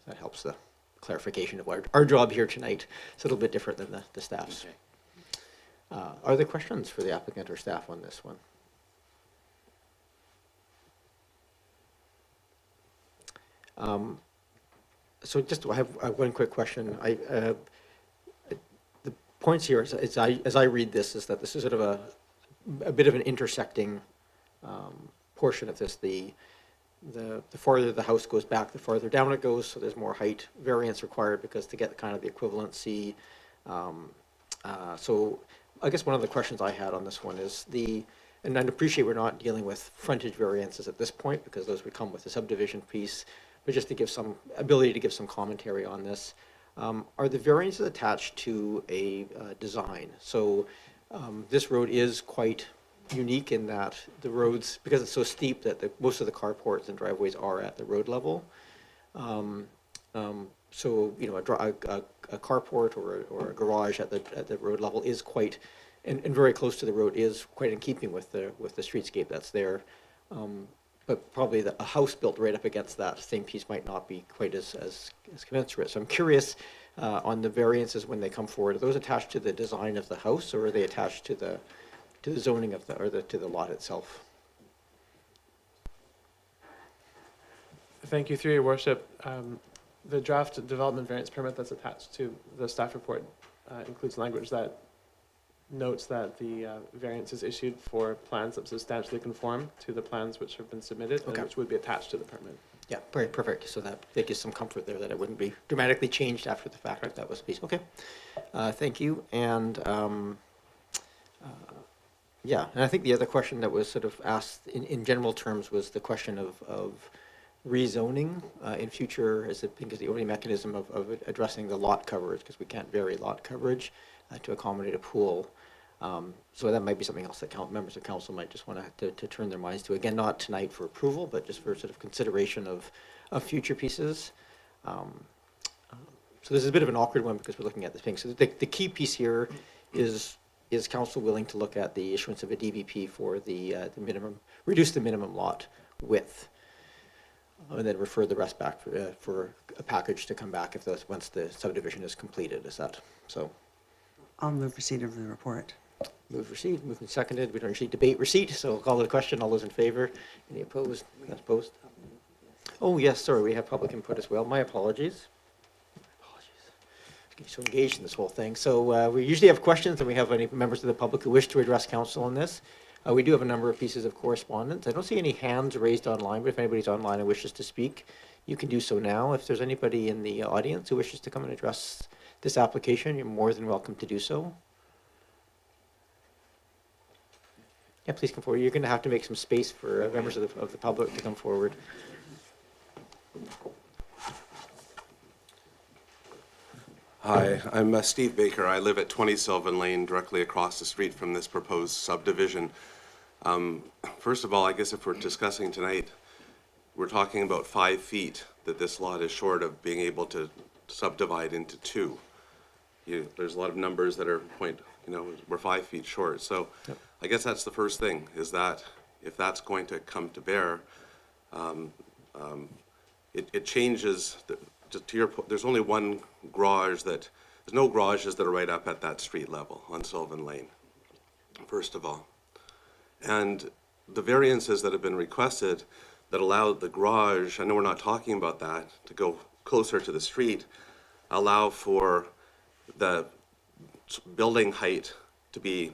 That helps the clarification of our job here tonight. It's a little bit different than the staff's. Okay. Are there questions for the applicant or staff on this one? So just I have one quick question. The points here, as I read this, is that this is sort of a bit of an intersecting portion of this. The farther the house goes back, the farther down it goes, so there's more height variance required because to get kind of the equivalency. So I guess one of the questions I had on this one is and I'd appreciate we're not dealing with frontage variances at this point because those would come with the subdivision piece, but just to give some ability to give some commentary on this. Are the variances attached to a design? So this road is quite unique in that the roads, because it's so steep that most of the carports and driveways are at the road level. So you know, a carport or a garage at the road level is quite, and very close to the road is quite in keeping with the streetscape that's there. But probably a house built right up against that same piece might not be quite as commensurate. So I'm curious on the variances when they come forward. Are those attached to the design of the house, or are they attached to the zoning of to the lot itself? Thank you. Through your worship, the draft development variance permit that's attached to the staff report includes language that notes that the variance is issued for plans that substantially conform to the plans which have been submitted and which would be attached to the permit. Yeah, very perfect. So that gives some comfort there that it wouldn't be dramatically changed after the fact. If that was the piece. Okay, thank you. And yeah, and I think the other question that was sort of asked in general terms was the question of rezoning in future as because the only mechanism of addressing the lot coverage, because we can't vary lot coverage to accommodate a pool. So that might be something else that members of council might just want to turn their minds to. Again, not tonight for approval, but just for sort of consideration of future pieces. So this is a bit of an awkward one because we're looking at this thing. So the key piece here is council willing to look at the issuance of a DVP for the minimum, reduce the minimum lot width. and then refer the rest back for a package to come back if once the subdivision is completed. Is that so? I'll move receipt of the report. Move receipt, moved and seconded. We don't usually debate receipt, so I'll call it a question. All those in favor? Any opposed? That's opposed. Oh, yes, sorry, we have public input as well. My apologies. Getting so engaged in this whole thing. So we usually have questions, and we have any members of the public who wish to address council on this. We do have a number of pieces of correspondence. I don't see any hands raised online, but if anybody's online and wishes to speak, you can do so now. If there's anybody in the audience who wishes to come and address this application, you're more than welcome to do so. Yeah, please come forward. You're going to have to make some space for members of the public to come forward. Hi, I'm Steve Baker. I live at 20 Sylvan Lane, directly across the street from this proposed subdivision. First of all, I guess if we're discussing tonight, we're talking about 5 feet that this lot is short of being able to subdivide into 2. There's a lot of numbers that are we're 5 feet short. So yep. I guess that's the first thing, is that if that's going to come to bear, it changes, to your point, there's only one garage there's no garages that are right up at that street level on Sylvan Lane, first of all. And the variances that have been requested that allow the garage, I know we're not talking about that, to go closer to the street, allow for the building height to be,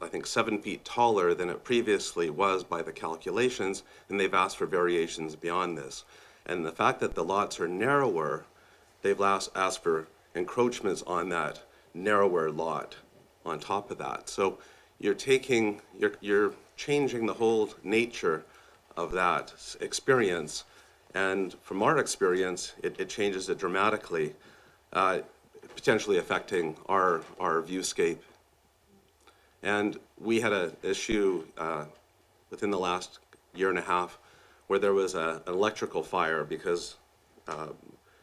I think, 7 feet taller than it previously was by the calculations, and they've asked for variations beyond this. And the fact that the lots are narrower, they've asked for encroachments on that narrower lot on top of that. So you're changing the whole nature of that experience. And from our experience, it changes it dramatically, potentially affecting our viewscape. And we had an issue within the last year and a half where there was an electrical fire because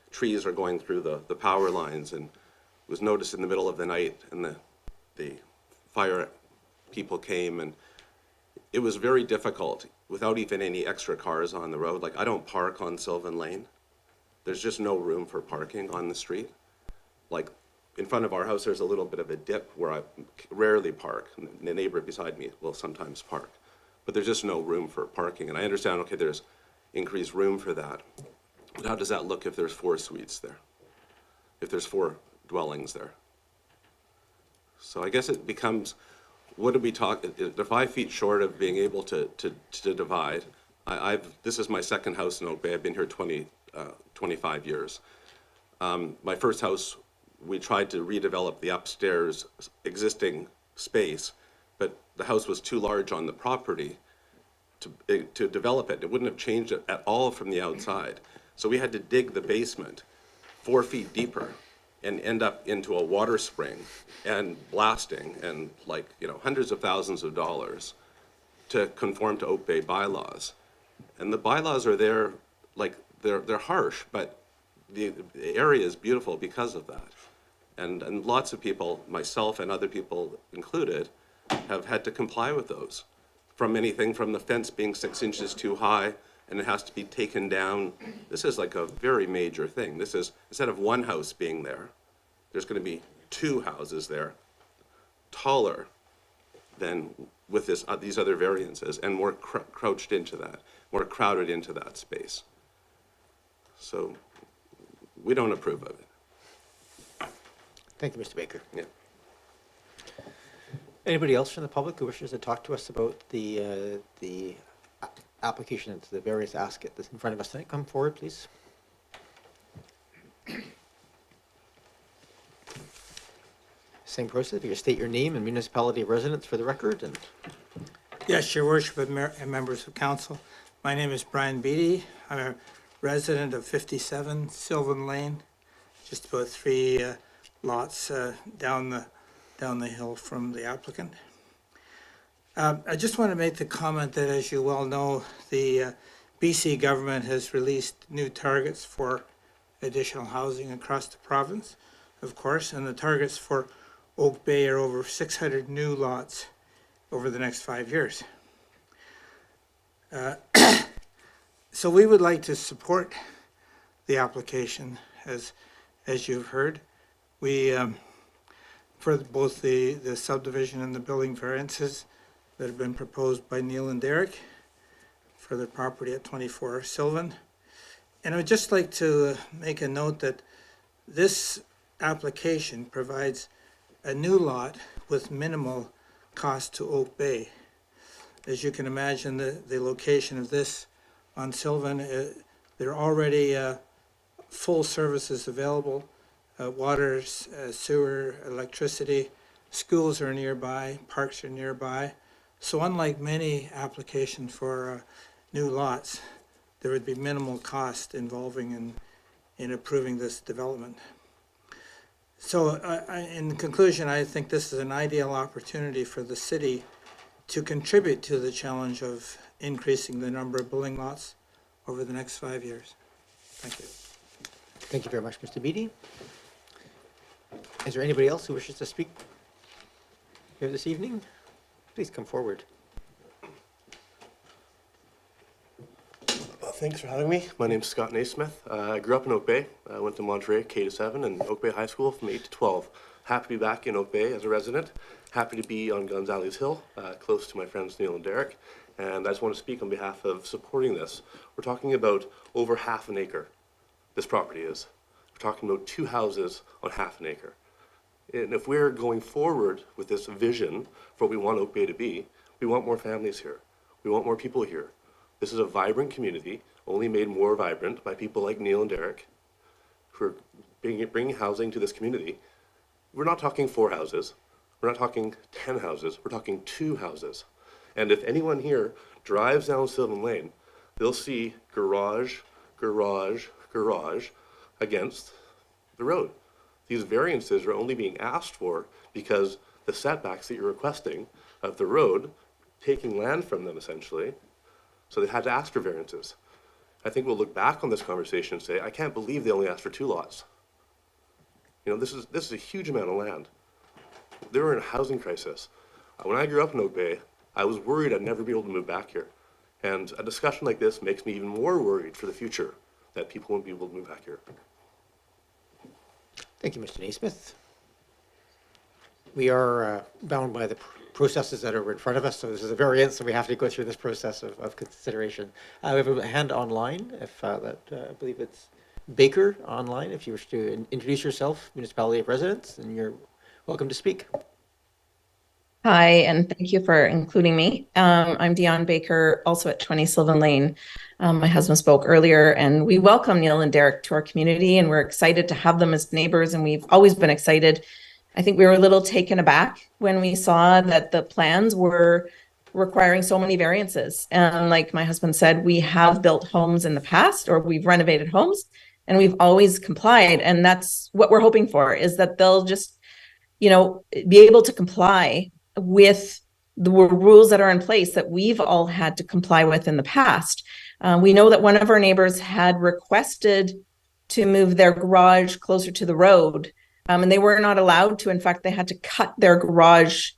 trees are going through the power lines, and it was noticed in the middle of the night, and the fire people came, and it was very difficult without even any extra cars on the road. Like, I don't park on Sylvan Lane. There's just no room for parking on the street. Like, in front of our house, there's a little bit of a dip where I rarely park. The neighbor beside me will sometimes park. But there's just no room for parking. And I understand, okay, there's increased room for that. But how does that look if there's 4 suites there? If there's 4 dwellings there? So I guess it becomes, what do we talk, they're 5 feet short of being able to divide. This is my second house in Oak Bay. I've been here 25 years. My first house, we tried to redevelop the upstairs existing space, but the house was too large on the property to develop it. It wouldn't have changed it at all from the outside. So we had to dig the basement 4 feet deeper and end up into a water spring and blasting and hundreds of thousands of dollars to conform to Oak Bay bylaws. And the bylaws are there, they're harsh, but the area is beautiful because of that. And lots of people, myself and other people included, have had to comply with those. From anything from the fence being 6 inches too high and it has to be taken down. This is like a very major thing. This is, instead of one house being there, there's going to be 2 houses there, taller than with these other variances, and more crouched into that, more crowded into that space. So we don't approve of it. Thank you, Mr. Baker. Yeah. Anybody else from the public who wishes to talk to us about the application and the various ask that's in front of us tonight? Come forward, please. Same process. You state your name and municipality of residence for the record. And yes, Your Worship and members of council. My name is Brian Beattie. I'm a resident of 57 Sylvan Lane, just about 3 lots down the hill from the applicant. I just want to make the comment that, as you well know, the BC government has released new targets for additional housing across the province, of course, and the targets for Oak Bay are over 600 new lots over the next 5 years. So we would like to support the application, as you've heard. We, for both the subdivision and the building variances that have been proposed by Neil and Derek for the property at 24 Sylvan. And I would just like to make a note that this application provides a new lot with minimal cost to Oak Bay. As you can imagine, the location of this on Sylvan, there are already full services available, water, sewer, electricity, schools are nearby, parks are nearby. So unlike many applications for new lots, there would be minimal cost involving in approving this development. So in conclusion, I think this is an ideal opportunity for the city to contribute to the challenge of increasing the number of building lots over the next 5 years. Thank you. Thank you very much, Mr. Beatty. Is there anybody else who wishes to speak here this evening? Please come forward. Thanks for having me. My name's Scott Naismith. I grew up in Oak Bay. I went to Monterey K-7 and Oak Bay High School from 8 to 12. Happy to be back in Oak Bay as a resident. Happy to be on Gonzales Hill, close to my friends Neil and Derek. And I just want to speak on behalf of supporting this. We're talking about over half an acre, this property is. We're talking about 2 houses on half an acre. And if we're going forward with this vision for what we want Oak Bay to be, we want more families here. We want more people here. This is a vibrant community, only made more vibrant by people like Neil and Derek, who are bringing housing to this community. We're not talking 4 houses. We're not talking 10 houses. We're talking 2 houses. And if anyone here drives down Sylvan Lane, they'll see garage, garage, garage against the road. These variances are only being asked for because the setbacks that you're requesting of the road, taking land from them essentially, so they had to ask for variances. I think we'll look back on this conversation and say, I can't believe they only asked for 2 lots. You know, this is a huge amount of land. They were in a housing crisis. When I grew up in Oak Bay, I was worried I'd never be able to move back here. And a discussion like this makes me even more worried for the future that people won't be able to move back here. Thank you, Mr. Naismith. We are bound by the processes that are in front of us, so this is a variance, so we have to go through this process of consideration. We have a hand online, if I believe it's Baker online, if you wish to introduce yourself, Municipality of Residence, and you're welcome to speak. Hi, and thank you for including me. I'm Dion Baker, also at 20 Sylvan Lane. My husband spoke earlier, and we welcome Neil and Derek to our community, and we're excited to have them as neighbors, and we've always been excited. I think we were a little taken aback when we saw that the plans were requiring so many variances. And like my husband said, we have built homes in the past, or we've renovated homes, and we've always complied. And that's what we're hoping for, is that they'll just, you know, be able to comply with the rules that are in place that we've all had to comply with in the past. We know that one of our neighbors had requested to move their garage closer to the road, and they were not allowed to. In fact, they had to cut their garage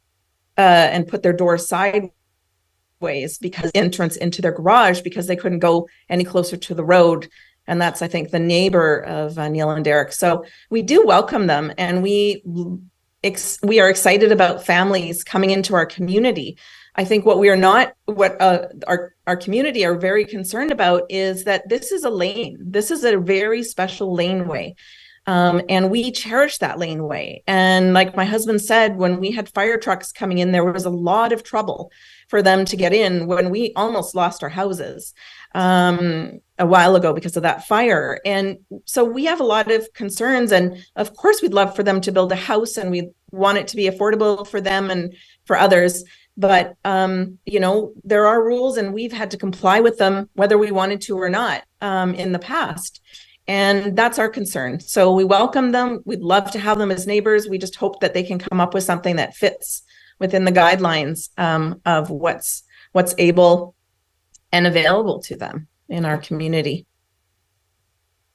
and put their door sideways because entrance into their garage, because they couldn't go any closer to the road. And that's, I think, the neighbor of Neil and Derek. So we do welcome them, and we are excited about families coming into our community. I think what our community are very concerned about is that this is a lane. This is a very special laneway. And we cherish that laneway. And like my husband said, when we had fire trucks coming in, there was a lot of trouble for them to get in when we almost lost our houses a while ago because of that fire. And so we have a lot of concerns. And of course, we'd love for them to build a house, and we want it to be affordable for them and for others. But, you know, there are rules, and we've had to comply with them, whether we wanted to or not, in the past. And that's our concern. So we welcome them. We'd love to have them as neighbors. We just hope that they can come up with something that fits within the guidelines of what's able and available to them in our community.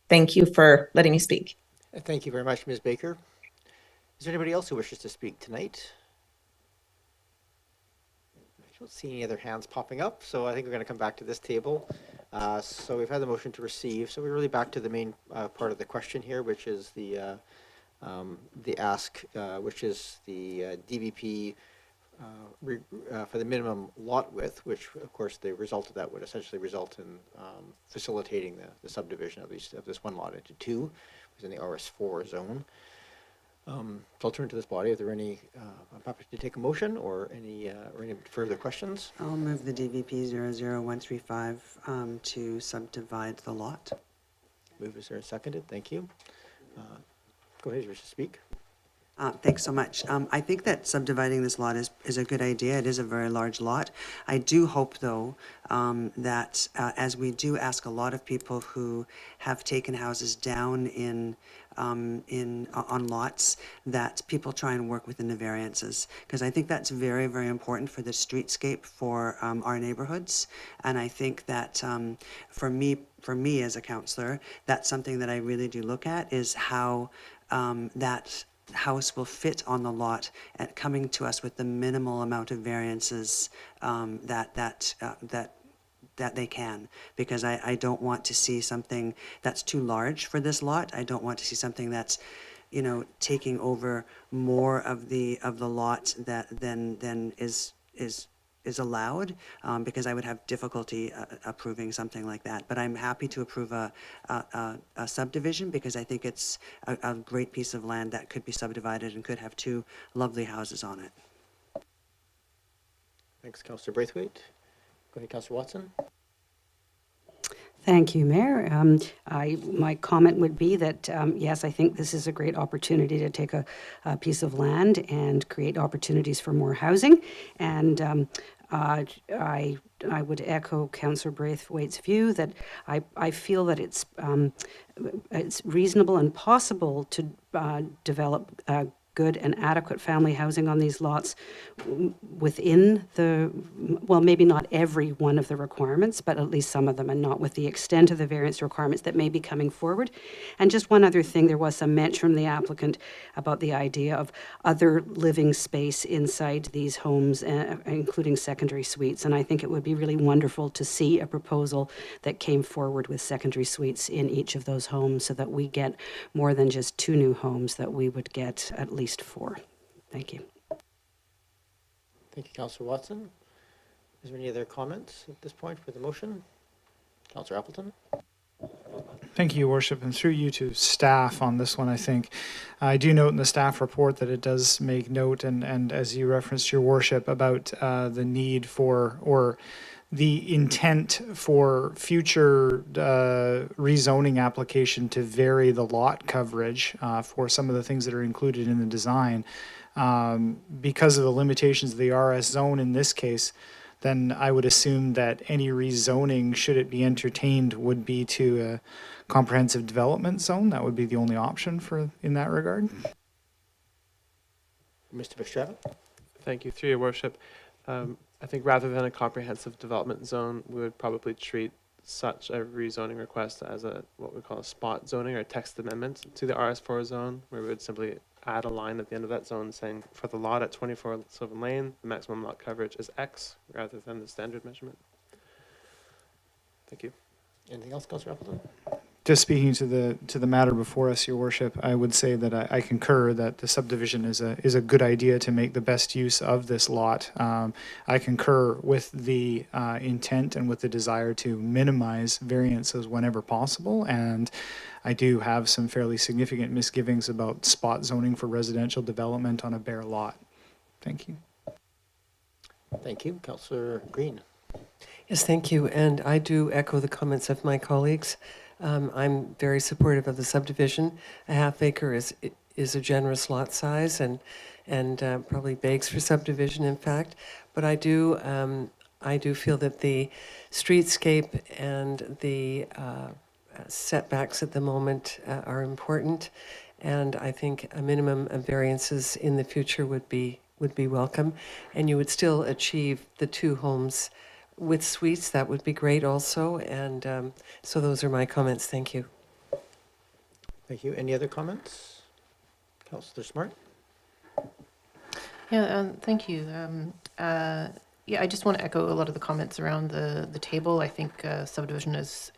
Thank you for letting me speak. Thank you very much, Ms. Baker. Is there anybody else who wishes to speak tonight? I don't see any other hands popping up, so I think we're going to come back to this table So we've had the motion to receive, so we're really back to the main part of the question here, which is the ask, which is the DVP for the minimum lot width, which of course the result of that would essentially result in facilitating the subdivision of this one lot into two, which is in the RS4 zone. So I'll turn to this body. Are there any, I'm happy to take a motion or any further questions? I'll move the DVP 00135 to subdivide the lot. Move, is there a seconded? Thank you. Go ahead, you wish to speak. Thanks so much. I think that subdividing this lot is a good idea. It is a very large lot. I do hope, though, that as we do ask a lot of people who have taken houses down on lots, that people try and work within the variances, because I think that's very, very important for the streetscape for our neighborhoods. And I think that for me as a councillor, that's something that I really do look at, is how that house will fit on the lot and coming to us with the minimal amount of variances that they can, because I don't want to see something that's too large for this lot. I don't want to see something that's, you know, taking over more of the lot than is allowed, because I would have difficulty approving something like that. But I'm happy to approve a subdivision, because I think it's a great piece of land that could be subdivided and could have two lovely houses on it. Thanks, Councillor Braithwaite. Go ahead, Councillor Watson. Thank you, Mayor. My comment would be that, yes, I think this is a great opportunity to take a piece of land and create opportunities for more housing. And I would echo Councillor Braithwaite's view that I feel that it's reasonable and possible to develop good and adequate family housing on these lots within the, well, maybe not every one of the requirements, but at least some of them, and not with the extent of the variance requirements that may be coming forward. And just one other thing, there was some mention from the applicant about the idea of other living space inside these homes, including secondary suites. And I think it would be really wonderful to see a proposal that came forward with secondary suites in each of those homes, so that we get more than just 2 new homes, that we would get at least 4. Thank you. Thank you, Councillor Watson. Is there any other comments at this point for the motion? Councillor Appleton. Thank you, Your Worship, and through you to staff on this one, I think. I do note in the staff report that it does make note, and as you referenced, Your Worship, about the need for, or the intent for future rezoning application to vary the lot coverage for some of the things that are included in the design. Because of the limitations of the RS zone in this case, then I would assume that any rezoning, should it be entertained, would be to a comprehensive development zone. That would be the only option for in that regard. Mr. Fitzgerald. Thank you, through your worship. I think rather than a comprehensive development zone, we would probably treat such a rezoning request as what we call a spot zoning or a text amendment to the RS4 zone, where we would simply add a line at the end of that zone saying, for the lot at 24 Sylvan Lane, the maximum lot coverage is X, rather than the standard measurement. Thank you. Anything else, Councillor Appleton? Just speaking to the matter before us, Your Worship, I would say that I concur that the subdivision is a good idea to make the best use of this lot. I concur with the intent and with the desire to minimize variances whenever possible, and I do have some fairly significant misgivings about spot zoning for residential development on a bare lot. Thank you. Thank you, Councillor Green. Yes, thank you, and I do echo the comments of my colleagues. I'm very supportive of the subdivision. A half acre is a generous lot size, and probably begs for subdivision, in fact. But I do feel that the streetscape and the setbacks at the moment are important, and I think a minimum of variances in the future would be welcome, and you would still achieve the 2 homes with suites. That would be great also, and so those are my comments. Thank you. Thank you. Any other comments? Councillor Smart. Yeah, thank you. Yeah, I just want to echo a lot of the comments around the table. I think subdivision is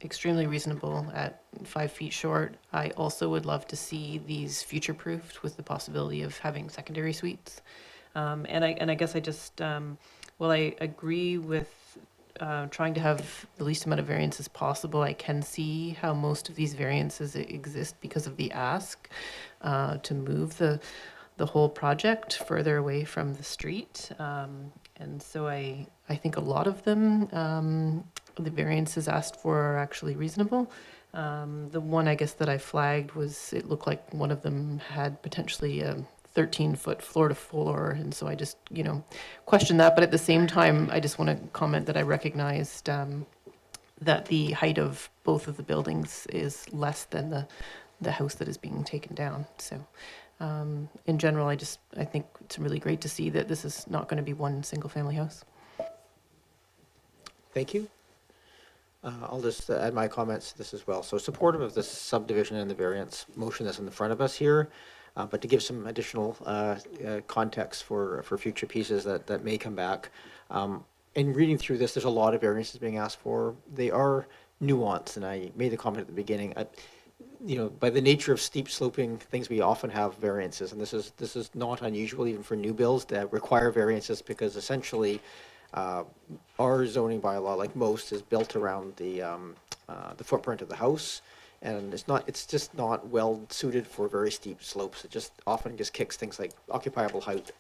extremely reasonable at 5 feet short. I also would love to see these future-proofed with the possibility of having secondary suites. And I guess I just, while I agree with trying to have the least amount of variance as possible, I can see how most of these variances exist because of the ask to move the whole project further away from the street. And so I think a lot of them, the variances asked for are actually reasonable. The one I guess that I flagged was, it looked like one of them had potentially a 13-foot floor to floor, and so I just, question that. But at the same time, I just want to comment that I recognized that the height of both of the buildings is less than the house that is being taken down. So in general, I think it's really great to see that this is not going to be one single-family house. Thank you. I'll just add my comments to this as well. So supportive of this subdivision and the variance motion that's in the front of us here, but to give some additional context for future pieces that may come back. In reading through this, there's a lot of variances being asked for. They are nuanced, and I made the comment at the beginning. By the nature of steep sloping things, we often have variances, and this is not unusual even for new builds that require variances, because essentially our zoning bylaw, like most, is built around the footprint of the house, and it's just not well suited for very steep slopes. It just often just kicks things like occupiable height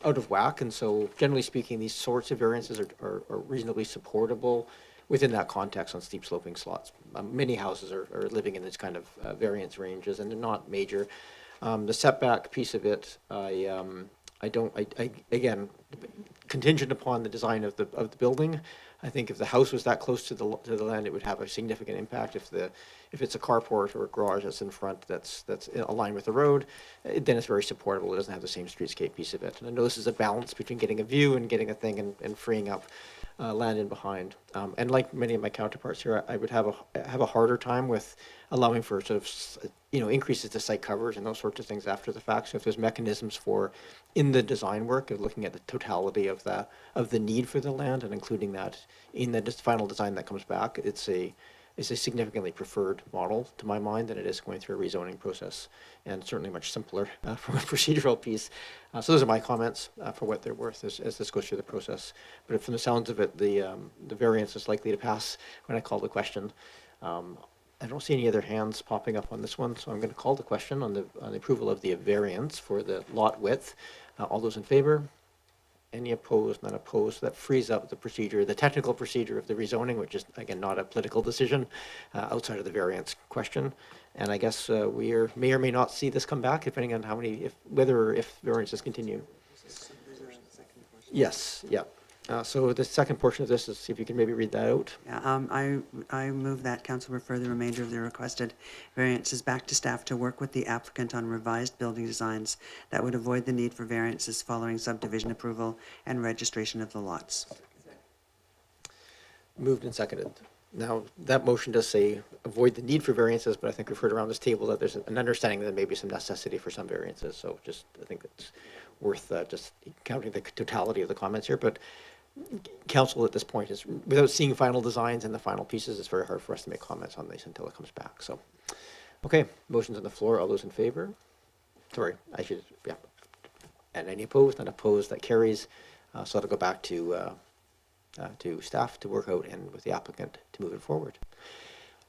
out of whack, and so generally speaking, these sorts of variances are reasonably supportable within that context on steep sloping slots. Many houses are living in this kind of variance ranges, and they're not major. The setback piece of it, again, contingent upon the design of the building. I think if the house was that close to the land, it would have a significant impact. If it's a carport or a garage that's in front, that's aligned with the road, then it's very supportable. It doesn't have the same streetscape piece of it. And I know this is a balance between getting a view and getting a thing and freeing up land in behind. And like many of my counterparts here, I would have a harder time with allowing for sort of increases to site coverage and those sorts of things after the fact. So if there's mechanisms for in the design work of looking at the totality of the need for the land and including that in the final design that comes back, it's a significantly preferred model to my mind than it is going through a rezoning process, and certainly much simpler from a procedural piece. So those are my comments for what they're worth as this goes through the process. But from the sounds of it, the variance is likely to pass when I call the question. I don't see any other hands popping up on this one, so I'm going to call the question on the approval of the variance for the lot width. All those in favor? Any opposed? None opposed. That frees up the procedure, the technical procedure of the rezoning, which is, again, not a political decision outside of the variance question. And I guess we may or may not see this come back, depending on whether if variances continue. Yes, yeah. So the second portion of this is, if you can maybe read that out. Yeah, I move that council refer the remainder of the requested variances back to staff to work with the applicant on revised building designs that would avoid the need for variances following subdivision approval and registration of the lots. Moved and seconded. Now, that motion does say avoid the need for variances, but I think we've heard around this table that there's an understanding that there may be some necessity for some variances. So I think it's worth just counting the totality of the comments here. But council at this point is, without seeing final designs and the final pieces, it's very hard for us to make comments on this until it comes back. So, okay, motion's on the floor. All those in favor? Sorry, yeah. And any opposed? None opposed. That carries. So it'll go back to staff to work out and with the applicant to move it forward.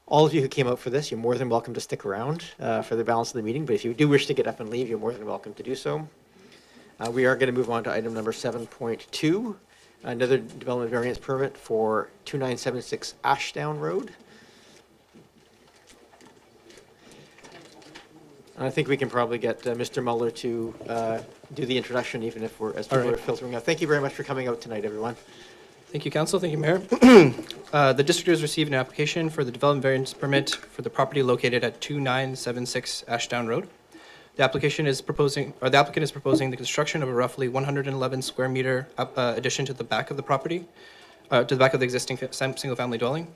All of you who came out for this, you're more than welcome to stick around for the balance of the meeting. But if you do wish to get up and leave, you're more than welcome to do so. We are going to move on to item number 7.2. Another development variance permit for 2976 Ashdowne Road. And I think we can probably get Mr. Muller to do the introduction, even if people are filtering out. Thank you very much for coming out tonight, everyone. Thank you, Council. Thank you, Mayor. The district has received an application for the development variance permit for the property located at 2976 Ashdowne Road. The applicant is proposing the construction of a roughly 111 square meter addition to the back of the property, to the back of the existing single-family dwelling.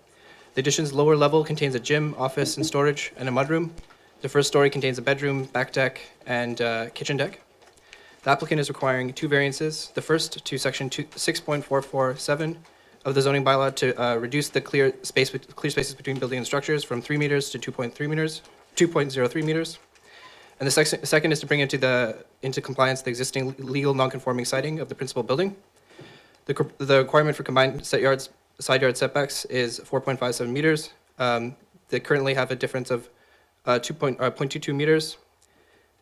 The addition's lower level contains a gym, office, and storage, and a mudroom. The first story contains a bedroom, back deck, and kitchen deck. The applicant is requiring 2 variances. The first to section 6.447 of the zoning bylaw to reduce the clear spaces between building and structures from 3 meters to 2.03 meters. And the second is to bring into compliance the existing legal non-conforming siding of the principal building. The requirement for combined side yard setbacks is 4.57 meters. They currently have a difference of 0.22 meters.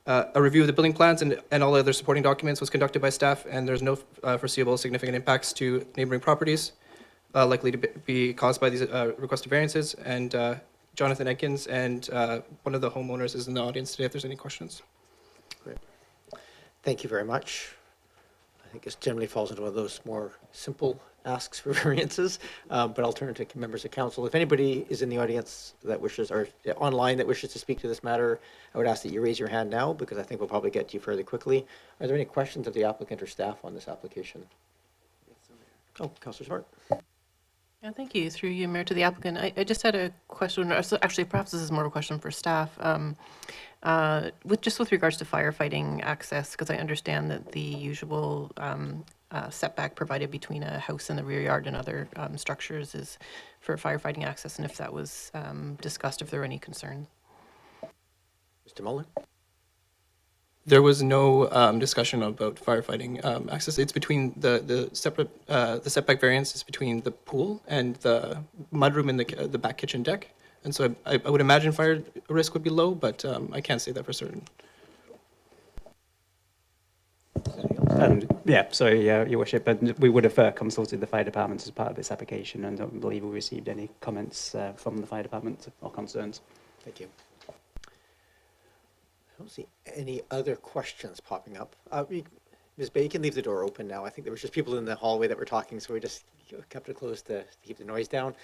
A review of the building plans and all other supporting documents was conducted by staff, and there's no foreseeable significant impacts to neighboring properties likely to be caused by these requested variances. And Jonathan Edkins and one of the homeowners is in the audience today if there's any questions. Great. Thank you very much. I think this generally falls into one of those more simple asks for variances, but I'll turn it to members of council. If anybody is in the audience that wishes, or online that wishes to speak to this matter, I would ask that you raise your hand now, because I think we'll probably get to you fairly quickly. Are there any questions of the applicant or staff on this application? Oh, Councillor Smart. Yeah, thank you. Through you, Mayor, to the applicant. I just had a question, or actually perhaps this is more of a question for staff. With regards to firefighting access, because I understand that the usual setback provided between a house and the rear yard and other structures is for firefighting access, and if that was discussed, if there were any concerns. Mr. Muller? There was no discussion about firefighting access. It's between the setback variance is between the pool and the mudroom in the back kitchen deck. And so I would imagine fire risk would be low, but I can't say that for certain. Your worship, but we would have consulted the fire department as part of this application, and don't believe we received any comments from the fire department or concerns. Thank you. I don't see any other questions popping up. Ms. Bay, you can leave the door open now. I think there was just people in the hallway that were talking, so we just kept it closed to keep the noise down.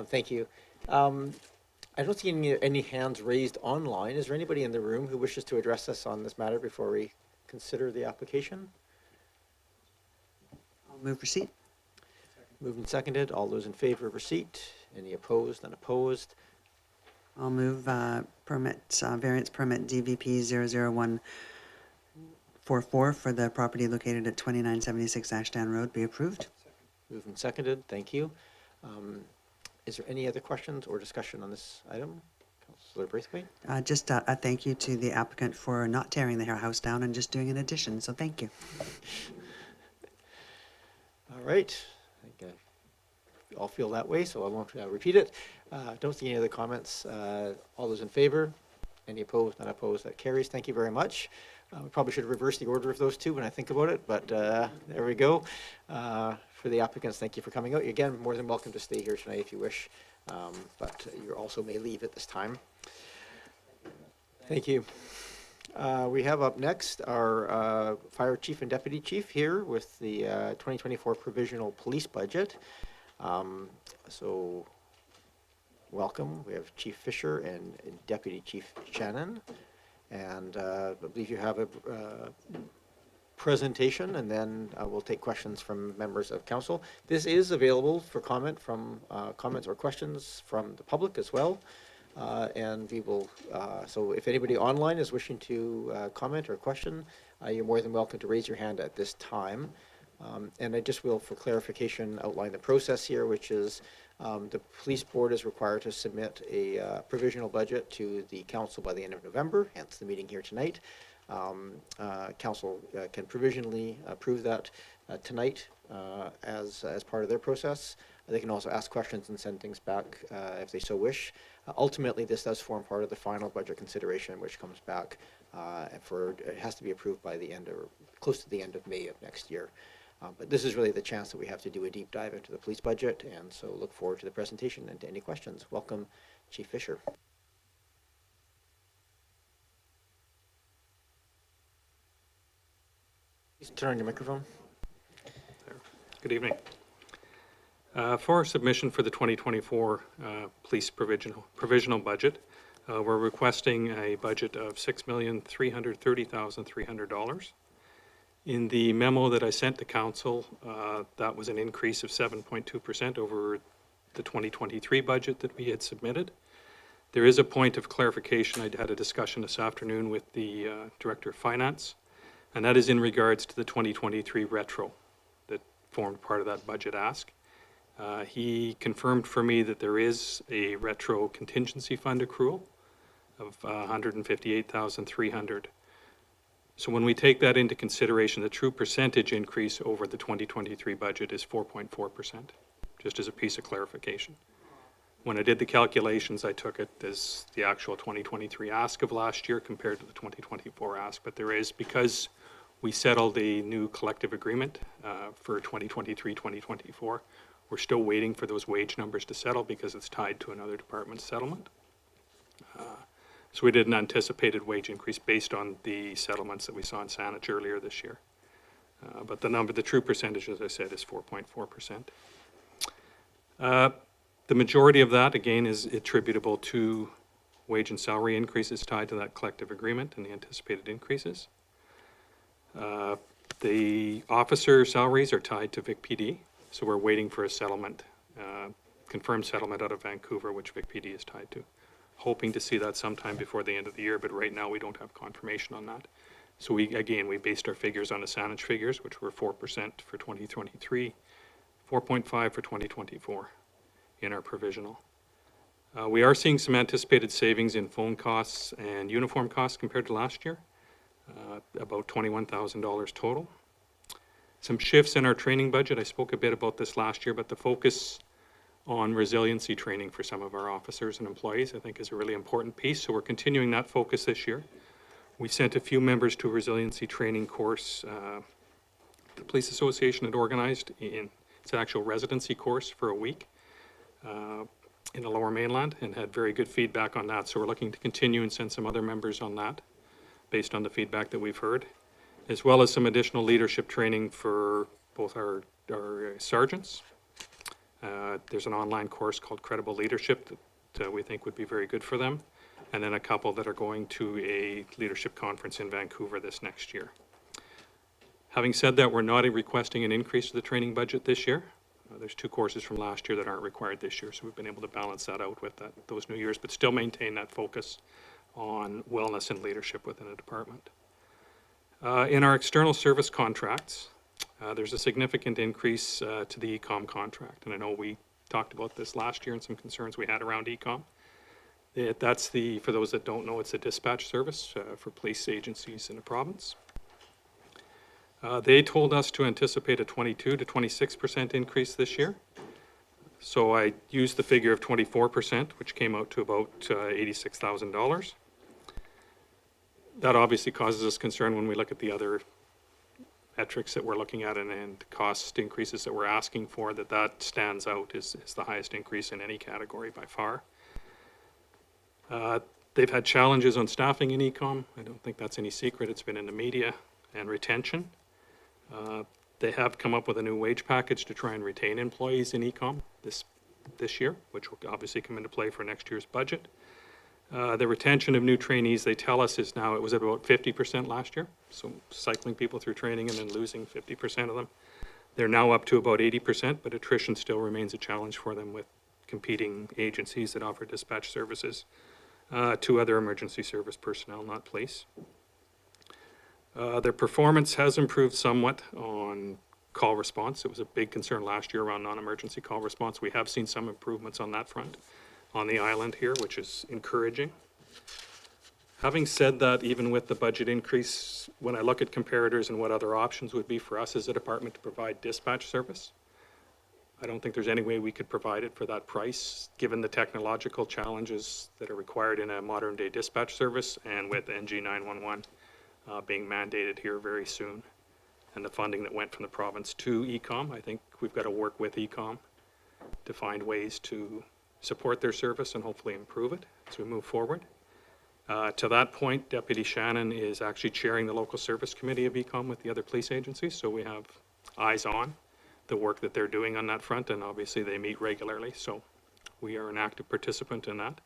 Thank you. I don't see any hands raised online. Is there anybody in the room who wishes to address us on this matter before we consider the application? I'll move receipt. Moved and seconded. All those in favor of receipt? Any opposed? Unopposed? I'll move variance permit DVP 00144 for the property located at 2976 Ashdowne Road be approved. Moved and seconded. Thank you. Is there any other questions or discussion on this item? Councillor Braithwaite? Just a thank you to the applicant for not tearing the house down and just doing an addition, so thank you. All right. I think we all feel that way, so I won't repeat it. Don't see any other comments. All those in favor? Any opposed? Not opposed? That carries. Thank you very much. We probably should reverse the order of those two when I think about it, but there we go. For the applicants, thank you for coming out. You're again, more than welcome to stay here tonight if you wish, but you also may leave at this time. Thank you. We have up next our Fire Chief and Deputy Chief here with the 2024 Provisional Police Budget. So welcome. We have Chief Fisher and Deputy Chief Shannon. And I believe you have a presentation, and then we'll take questions from members of council. This is available for comments or questions from the public as well. And we will, so if anybody online is wishing to comment or question, you're more than welcome to raise your hand at this time. And I just will, for clarification, outline the process here, which is the police board is required to submit a provisional budget to the council by the end of November, hence the meeting here tonight. Council can provisionally approve that tonight as part of their process. They can also ask questions and send things back if they so wish. Ultimately, this does form part of the final budget consideration, which comes back it has to be approved by the end or close to the end of May of next year. But this is really the chance that we have to do a deep dive into the police budget, and so look forward to the presentation and to any questions. Welcome, Chief Fisher. Please turn on your microphone. Good evening. For our submission for the 2024 police provisional budget, we're requesting a budget of $6,330,300. In the memo that I sent to council, that was an increase of 7.2% over the 2023 budget that we had submitted. There is a point of clarification. I had a discussion this afternoon with the Director of Finance, and that is in regards to the 2023 retro that formed part of that budget ask. He confirmed for me that there is a retro contingency fund accrual of $158,300. So when we take that into consideration, the true percentage increase over the 2023 budget is 4.4%, just as a piece of clarification. When I did the calculations, I took it as the actual 2023 ask of last year compared to the 2024 ask, but there is, because we settled a new collective agreement for 2023-2024, we're still waiting for those wage numbers to settle because it's tied to another department settlement. So we did an anticipated wage increase based on the settlements that we saw in Saanich earlier this year. But the true percentage, as I said, is 4.4%. The majority of that, again, is attributable to wage and salary increases tied to that collective agreement and the anticipated increases. The officer salaries are tied to Vic PD, so we're waiting for a settlement, confirmed settlement out of Vancouver, which Vic PD is tied to. Hoping to see that sometime before the end of the year, but right now we don't have confirmation on that. So we based our figures on the Saanich figures, which were 4% for 2023, 4.5 for 2024 in our provisional. We are seeing some anticipated savings in phone costs and uniform costs compared to last year, about $21,000 total. Some shifts in our training budget. I spoke a bit about this last year, but the focus on resiliency training for some of our officers and employees, I think, is a really important piece. So we're continuing that focus this year. We sent a few members to a resiliency training course the Police Association had organized. It's an actual residency course for a week in the Lower Mainland, and had very good feedback on that. So we're looking to continue and send some other members on that based on the feedback that we've heard, as well as some additional leadership training for both our sergeants. There's an online course called Credible Leadership that we think would be very good for them, and then a couple that are going to a leadership conference in Vancouver this next year. Having said that, we're not requesting an increase to the training budget this year. There's 2 courses from last year that aren't required this year, so we've been able to balance that out with those new years, but still maintain that focus on wellness and leadership within a department. In our external service contracts, there's a significant increase to the e-com contract, and I know we talked about this last year and some concerns we had around e-com. That's for those that don't know, it's a dispatch service for police agencies in the province. They told us to anticipate a 22 to 26% increase this year. So I used the figure of 24%, which came out to about $86,000. That obviously causes us concern when we look at the other metrics that we're looking at and cost increases that we're asking for, that stands out as the highest increase in any category by far. They've had challenges on staffing in e-com. I don't think that's any secret. It's been in the media, and retention. They have come up with a new wage package to try and retain employees in e-com this year, which will obviously come into play for next year's budget. The retention of new trainees, they tell us, it was at about 50% last year, so cycling people through training and then losing 50% of them. They're now up to about 80%, but attrition still remains a challenge for them with competing agencies that offer dispatch services to other emergency service personnel, not police. Their performance has improved somewhat on call response. It was a big concern last year around non-emergency call response. We have seen some improvements on that front on the island here, which is encouraging. Having said that, even with the budget increase, when I look at comparators and what other options would be for us as a department to provide dispatch service, I don't think there's any way we could provide it for that price, given the technological challenges that are required in a modern day dispatch service, and with NG 911 being mandated here very soon, and the funding that went from the province to e-com. I think we've got to work with e-com to find ways to support their service and hopefully improve it as we move forward. To that point, Deputy Shannon is actually chairing the local service committee of e-com with the other police agencies, so we have eyes on the work that they're doing on that front, and obviously they meet regularly, so we are an active participant in that.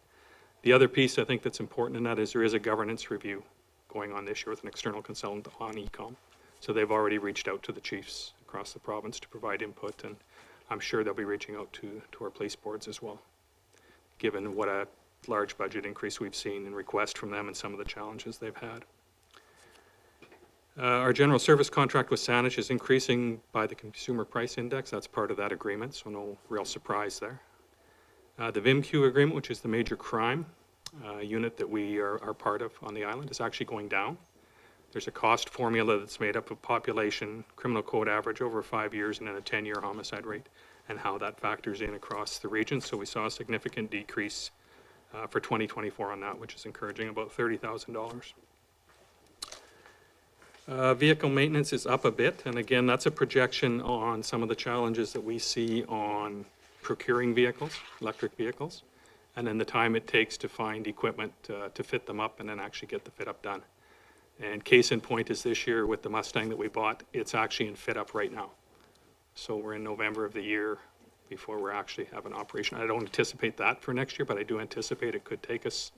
The other piece I think that's important in that is there is a governance review going on this year with an external consultant on e-com. So they've already reached out to the chiefs across the province to provide input, and I'm sure they'll be reaching out to our police boards as well, given what a large budget increase we've seen and request from them and some of the challenges they've had. Our general service contract with Saanich is increasing by the Consumer Price Index. That's part of that agreement, so no real surprise there. The VIMQ agreement, which is the major crime unit that we are part of on the island, is actually going down. There's a cost formula that's made up of population, criminal code average over 5 years, and then a 10-year homicide rate, and how that factors in across the region. So we saw a significant decrease for 2024 on that, which is encouraging, about $30,000. Vehicle maintenance is up a bit, and again, that's a projection on some of the challenges that we see on procuring vehicles, electric vehicles, and then the time it takes to find equipment to fit them up and then actually get the fit up done. And case in point is this year with the Mustang that we bought, it's actually in fit up right now. So we're in November of the year before we're actually have an operation. I don't anticipate that for next year, but I do anticipate it could take us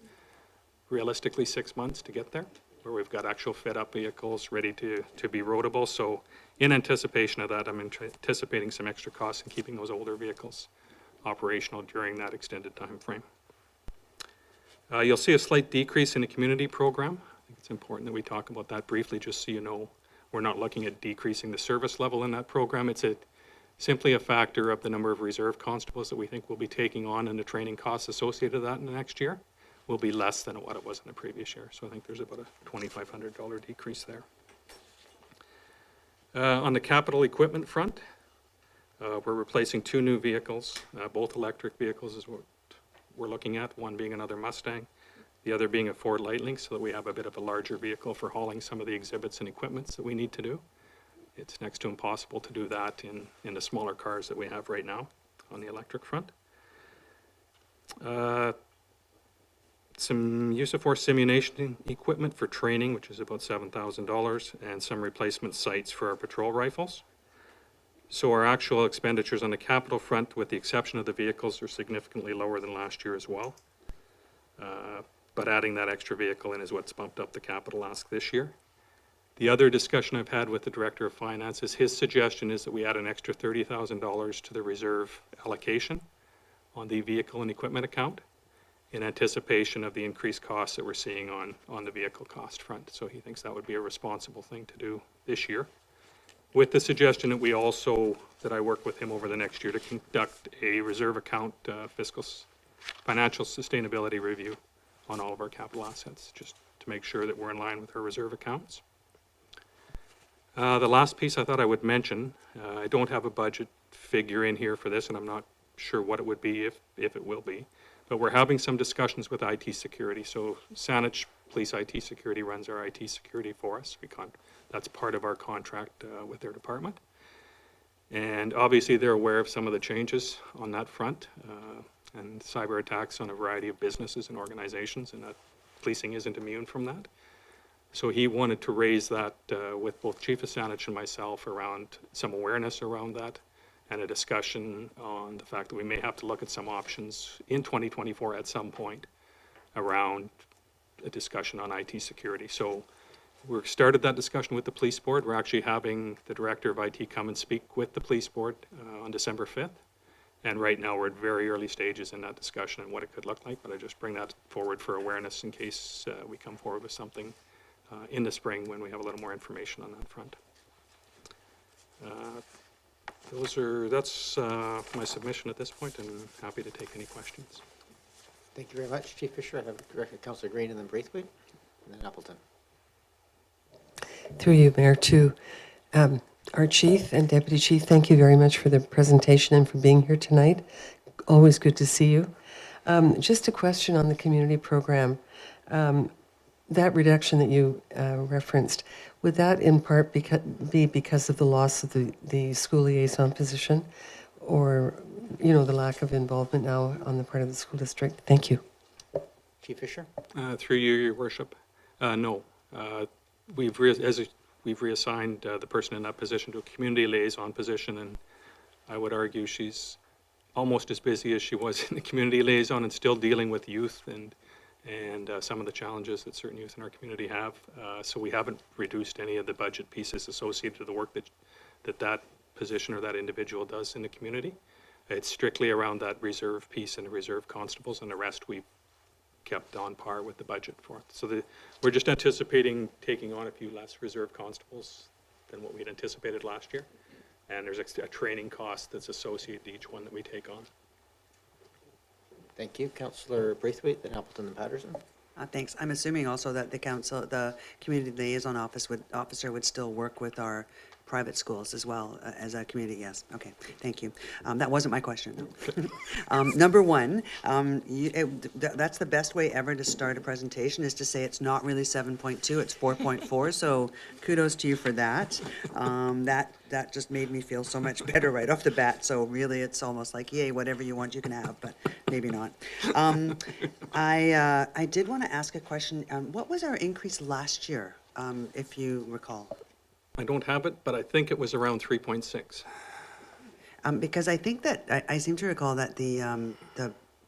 realistically 6 months to get there, where we've got actual fit up vehicles ready to be roadable. So in anticipation of that, I'm anticipating some extra costs in keeping those older vehicles operational during that extended time frame. You'll see a slight decrease in the community program. I think it's important that we talk about that briefly, just so you know we're not looking at decreasing the service level in that program. It's simply a factor of the number of reserve constables that we think we'll be taking on, and the training costs associated with that in the next year will be less than what it was in the previous year. So I think there's about a $2,500 decrease there. On the capital equipment front, we're replacing 2 new vehicles, both electric vehicles is what we're looking at, one being another Mustang, the other being a Ford Lightning, so that we have a bit of a larger vehicle for hauling some of the exhibits and equipments that we need to do. It's next to impossible to do that in the smaller cars that we have right now on the electric front. Some use of force simulation equipment for training, which is about $7,000, and some replacement sights for our patrol rifles. So our actual expenditures on the capital front, with the exception of the vehicles, are significantly lower than last year as well. But adding that extra vehicle in is what's bumped up the capital ask this year. The other discussion I've had with the Director of Finance is his suggestion is that we add an extra $30,000 to the reserve allocation on the vehicle and equipment account in anticipation of the increased costs that we're seeing on the vehicle cost front. So he thinks that would be a responsible thing to do this year, with the suggestion that we also, that I work with him over the next year to conduct a reserve account financial sustainability review on all of our capital assets, just to make sure that we're in line with our reserve accounts. The last piece I thought I would mention, I don't have a budget figure in here for this, and I'm not sure what it would be if it will be, but we're having some discussions with IT security. So Saanich Police IT Security runs our IT security for us. That's part of our contract with their department. And obviously they're aware of some of the changes on that front and cyber attacks on a variety of businesses and organizations, and that policing isn't immune from that. So he wanted to raise that with both Chief of Saanich and myself around some awareness around that, and a discussion on the fact that we may have to look at some options in 2024 at some point around a discussion on IT security. So we've started that discussion with the police board. We're actually having the Director of IT come and speak with the police board on December 5th. And right now we're at very early stages in that discussion and what it could look like, but I just bring that forward for awareness in case we come forward with something in the spring when we have a little more information on that front. That's my submission at this point, and I'm happy to take any questions. Thank you very much, Chief Fisher. I have Director Councillor Green, and then Braithwaite, and then Appleton. Through you, Mayor, to our Chief and Deputy Chief, thank you very much for the presentation and for being here tonight. Always good to see you. Just a question on the community program. That reduction that you referenced, would that in part be because of the loss of the school liaison position, or the lack of involvement now on the part of the school district? Thank you. Chief Fisher? Through you, Your Worship. No. We've reassigned the person in that position to a community liaison position, and I would argue she's almost as busy as she was in the community liaison and still dealing with youth and some of the challenges that certain youth in our community have. So we haven't reduced any of the budget pieces associated with the work that position or that individual does in the community. It's strictly around that reserve piece and the reserve constables, and the rest we've kept on par with the budget for it. So we're just anticipating taking on a few less reserve constables than what we had anticipated last year. And there's a training cost that's associated to each one that we take on. Thank you. Councillor Braithwaite, then Appleton and Patterson. Thanks. I'm assuming also that the community liaison officer would still work with our private schools as well as a community. Yes. Okay. Thank you. That wasn't my question, though. Number one, that's the best way ever to start a presentation, is to say it's not really 7.2, it's 4.4. So kudos to you for that. That just made me feel so much better right off the bat. So really, it's almost like, yay, whatever you want, you can have, but maybe not. I did want to ask a question. What was our increase last year, if you recall? I don't have it, but I think it was around 3.6. Because I think that, I seem to recall that the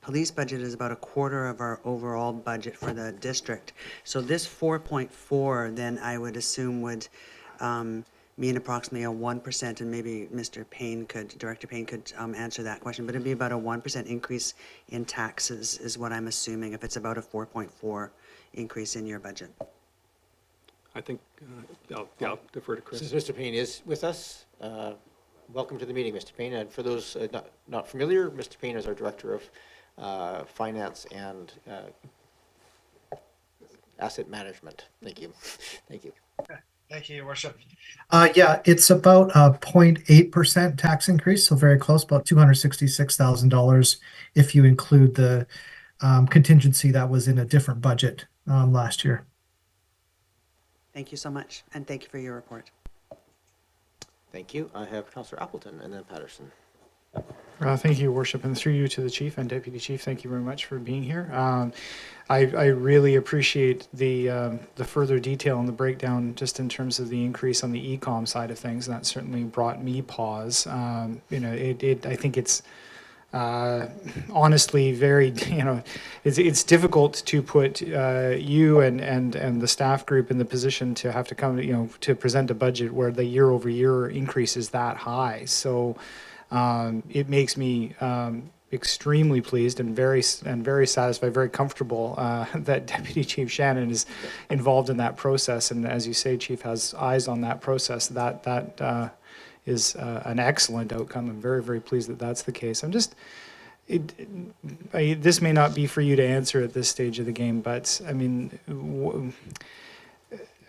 police budget is about a quarter of our overall budget for the district. So this 4.4, then I would assume would mean approximately a 1%, and maybe Director Payne could answer that question, but it'd be about a 1% increase in taxes is what I'm assuming, if it's about a 4.4 increase in your budget. I think I'll defer to Chris. Since Mr. Payne is with us, welcome to the meeting, Mr. Payne. And for those not familiar, Mr. Payne is our Director of Finance and Asset Management. Thank you. Thank you. Thank you, Your Worship. Yeah, it's about a 0.8% tax increase, so very close, about $266,000 if you include the contingency that was in a different budget last year. Thank you so much, and thank you for your report. Thank you. I have Councillor Appleton and then Patterson. Thank you, Your Worship, and through you to the Chief and Deputy Chief, thank you very much for being here. I really appreciate the further detail and the breakdown just in terms of the increase on the e-com side of things. That certainly brought me pause. I think it's honestly very, it's difficult to put you and the staff group in the position to have to come, to present a budget where the year-over-year increase is that high. So it makes me extremely pleased and very satisfied, very comfortable that Deputy Chief Shannon is involved in that process. And as you say, Chief has eyes on that process. That is an excellent outcome. I'm very, very pleased that that's the case. This may not be for you to answer at this stage of the game, but I mean,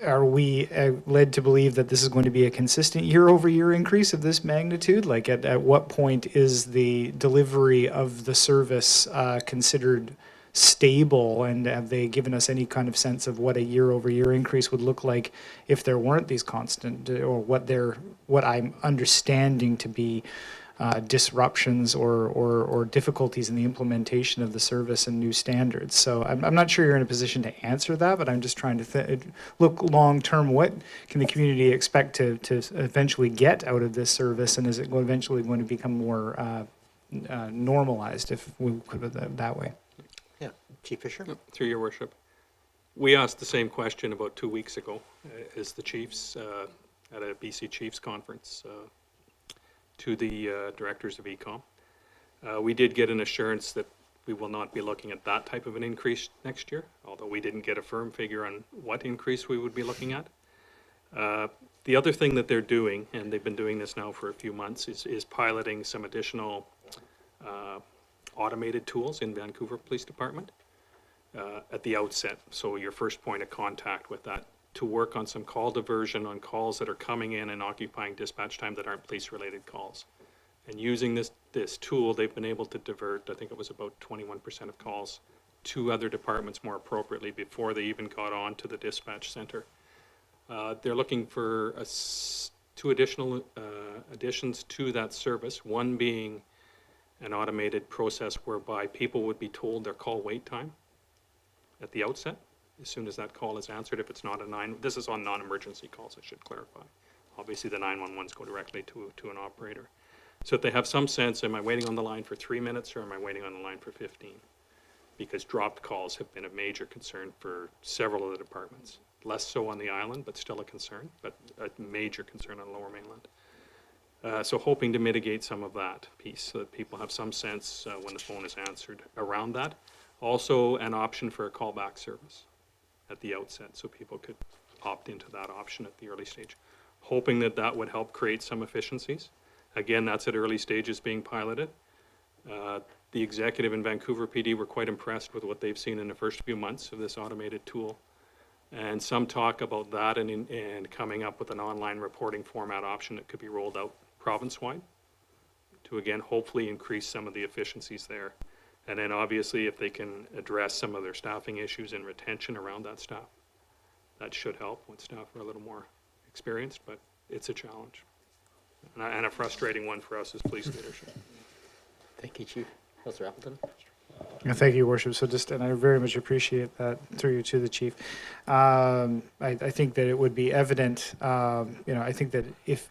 are we led to believe that this is going to be a consistent year-over-year increase of this magnitude? Like at what point is the delivery of the service considered stable, and have they given us any kind of sense of what a year-over-year increase would look like if there weren't these constant, or what I'm understanding to be disruptions or difficulties in the implementation of the service and new standards? So I'm not sure you're in a position to answer that, but I'm just trying to look long-term. What can the community expect to eventually get out of this service, and is it eventually going to become more normalized, if we put it that way? Yeah, Chief Fisher. Through Your Worship. We asked the same question about 2 weeks ago as the Chiefs at a BC Chiefs conference to the directors of ECOM. We did get an assurance that we will not be looking at that type of an increase next year, although we didn't get a firm figure on what increase we would be looking at. The other thing that they're doing, and they've been doing this now for a few months, is piloting some additional automated tools in Vancouver Police Department at the outset. So your first point of contact with that, to work on some call diversion on calls that are coming in and occupying dispatch time that aren't police-related calls. And using this tool, they've been able to divert, I think it was about 21% of calls, to other departments more appropriately before they even got on to the dispatch center. They're looking for two additional additions to that service, one being an automated process whereby people would be told their call wait time at the outset, as soon as that call is answered. If it's not this is on non-emergency calls, I should clarify. Obviously the 911s go directly to an operator. So if they have some sense, am I waiting on the line for 3 minutes or am I waiting on the line for 15? Because dropped calls have been a major concern for several of the departments. Less so on the island, but still a concern, but a major concern on Lower Mainland. So hoping to mitigate some of that piece so that people have some sense when the phone is answered around that. Also, an option for a callback service at the outset, so people could opt into that option at the early stage, hoping that that would help create some efficiencies. Again, that's at early stages being piloted. The executive in Vancouver PD were quite impressed with what they've seen in the first few months of this automated tool. And some talk about that and coming up with an online reporting format option that could be rolled out province-wide to, again, hopefully increase some of the efficiencies there. And then obviously if they can address some of their staffing issues and retention around that staff, that should help when staff are a little more experienced, but it's a challenge. And a frustrating one for us as police leadership. Thank you, Chief. Councillor Appleton. Yeah, thank you, Your Worship. So just, and I very much appreciate that, through you to the Chief. I think that it would be evident, I think that if,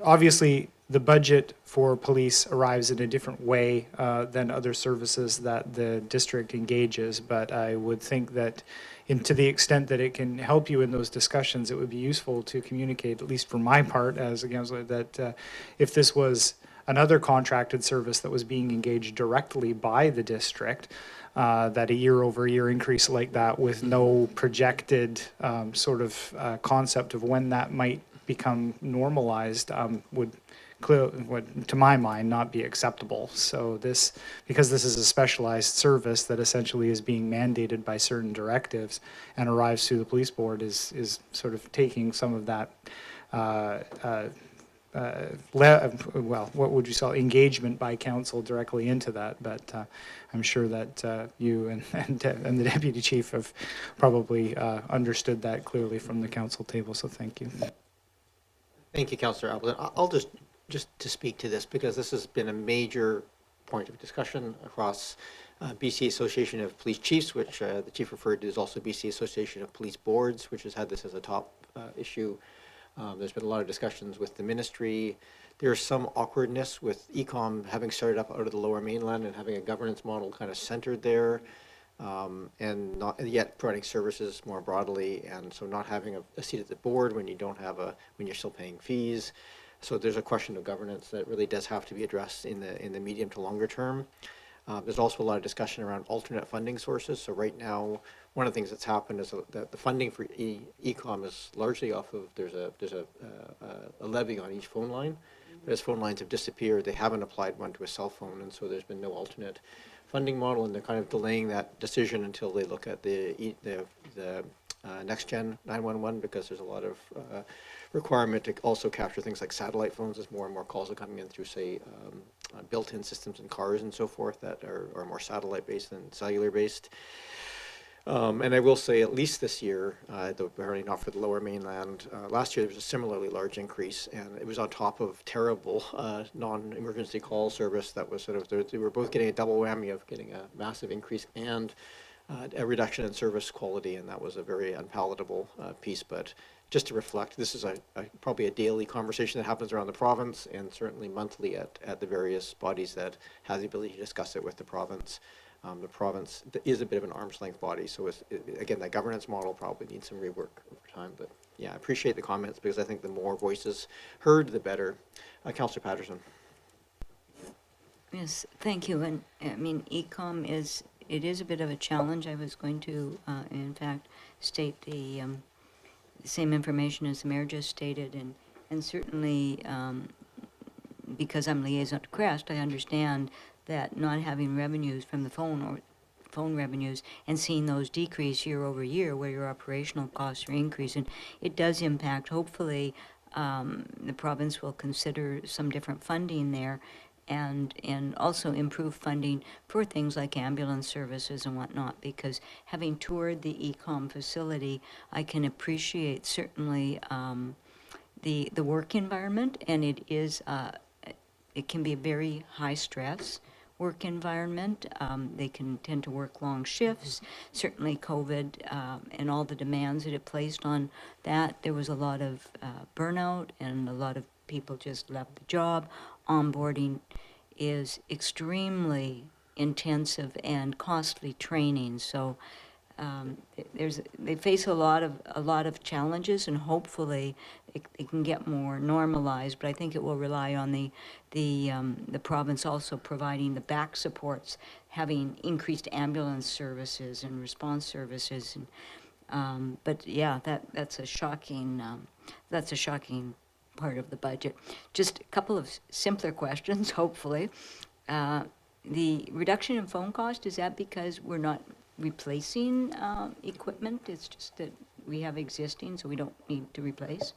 obviously, the budget for police arrives in a different way than other services that the district engages, but I would think that to the extent that it can help you in those discussions, it would be useful to communicate, at least for my part as a councillor, that if this was another contracted service that was being engaged directly by the district, that a year-over-year increase like that with no projected concept of when that might become normalized would to my mind, not be acceptable. So because this is a specialized service that essentially is being mandated by certain directives and arrives through the police board is sort of taking some of that what would you call engagement by council directly into that, but I'm sure that you and the deputy chief have probably understood that clearly from the council table, so thank you. Thank you, Councillor Appleton. I'll just to speak to this, because this has been a major point of discussion across BC Association of Police Chiefs, which the chief referred to, is also BC Association of Police Boards, which has had this as a top issue. There's been a lot of discussions with the ministry. There's some awkwardness with ECOM having started up out of the Lower Mainland and having a governance model kind of centered there, and not yet providing services more broadly, and so not having a seat at the board when you don't have when you're still paying fees. So there's a question of governance that really does have to be addressed in the medium to longer term. There's also a lot of discussion around alternate funding sources. So right now, one of the things that's happened is that the funding for ECOM is largely off of there's a levy on each phone line. But as phone lines have disappeared, they haven't applied one to a cell phone, and so there's been no alternate funding model, and they're kind of delaying that decision until they look at the next gen 911, because there's a lot of requirement to also capture things like satellite phones as more and more calls are coming in through, say, built-in systems in cars and so forth that are more satellite-based than cellular-based. And I will say, at least this year, though apparently not for the Lower Mainland, last year there was a similarly large increase, and it was on top of terrible non-emergency call service that was sort of, they were both getting a double whammy of getting a massive increase and a reduction in service quality, and that was a very unpalatable piece. But just to reflect, this is probably a daily conversation that happens around the province, and certainly monthly at the various bodies that have the ability to discuss it with the province. The province is a bit of an arm's length body, so again, that governance model probably needs some rework over time. But yeah, I appreciate the comments, because I think the more voices heard, the better. Councillor Patterson. Yes, thank you. And I mean, ECOM is a bit of a challenge. I was going to, in fact, state the same information as the mayor just stated, and certainly because I'm liaison to CREST, I understand that not having revenues from the phone revenues and seeing those decrease year over year, where your operational costs are increasing, it does impact. Hopefully, the province will consider some different funding there, and also improve funding for things like ambulance services and whatnot, because having toured the ECOM facility, I can appreciate certainly the work environment, and it can be a very high stress work environment. They can tend to work long shifts. Certainly COVID and all the demands that it placed on that, there was a lot of burnout, and a lot of people just left the job. Onboarding is extremely intensive and costly training. So they face a lot of challenges, and hopefully it can get more normalized. But I think it will rely on the province also providing the back supports, having increased ambulance services and response services. And, but yeah, that's a shocking part of the budget. Just a couple of simpler questions, hopefully. The reduction in phone cost, is that because we're not replacing equipment? It's just that we have existing, so we don't need to replace?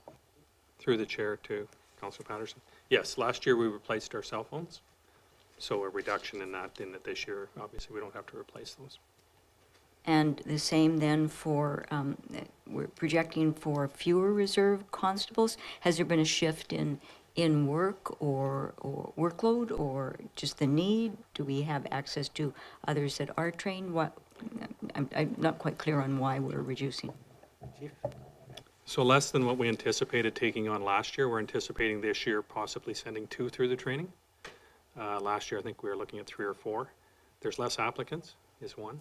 Through the chair to Councillor Patterson. Yes, last year we replaced our cell phones. So a reduction in that this year, obviously we don't have to replace those. And the same then for, we're projecting for fewer reserve constables. Has there been a shift in work or workload, or just the need? Do we have access to others that are trained? What, I'm not quite clear on why we're reducing. Chief? So less than what we anticipated taking on last year. We're anticipating this year possibly sending 2 through the training. Last year I think we were looking at 3 or 4. There's less applicants is one.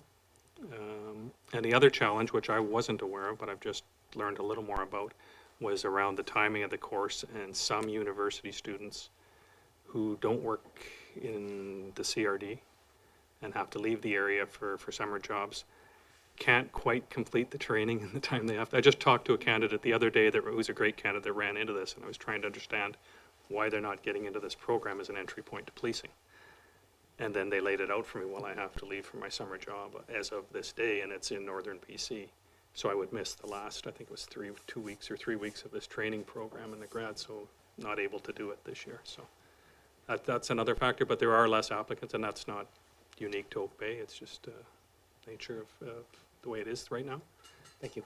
And the other challenge, which I wasn't aware of, but I've just learned a little more about, was around the timing of the course, and some university students who don't work in the CRD and have to leave the area for summer jobs can't quite complete the training in the time they have to. I just talked to a candidate the other day who was a great candidate that ran into this, and I was trying to understand why they're not getting into this program as an entry point to policing. And then they laid it out for me, well, I have to leave for my summer job as of this day, and it's in northern BC. So I would miss the last, I think it was 2 weeks or 3 weeks of this training program in the grad, so not able to do it this year. So that's another factor, but there are less applicants, and that's not unique to Oak Bay. It's just nature of the way it is right now. Thank you.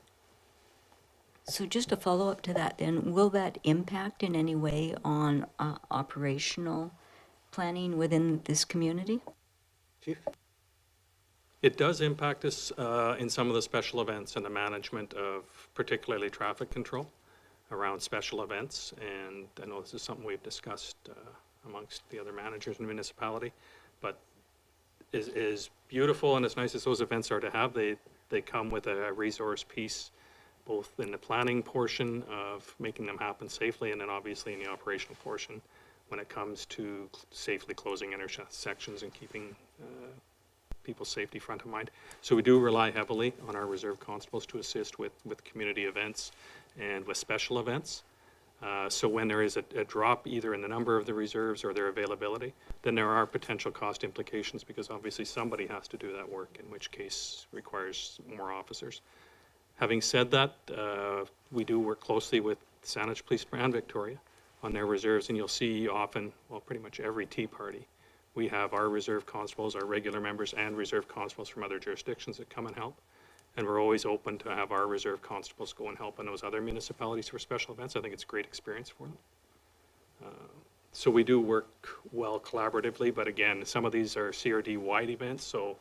So just a follow-up to that then, will that impact in any way on operational planning within this community? Chief? It does impact us in some of the special events and the management of particularly traffic control around special events. And I know this is something we've discussed amongst the other managers in the municipality, but is beautiful and as nice as those events are to have, they come with a resource piece, both in the planning portion of making them happen safely, and then obviously in the operational portion when it comes to safely closing intersections and keeping people's safety front of mind. So we do rely heavily on our reserve constables to assist with community events and with special events. So when there is a drop either in the number of the reserves or their availability, then there are potential cost implications, because obviously somebody has to do that work, in which case requires more officers. Having said that, we do work closely with Saanich Police and Victoria on their reserves, and you'll see often, well, pretty much every tea party, we have our reserve constables, our regular members, and reserve constables from other jurisdictions that come and help. And we're always open to have our reserve constables go and help in those other municipalities for special events. I think it's a great experience for them. So we do work well collaboratively, but again, some of these are CRD-wide events, so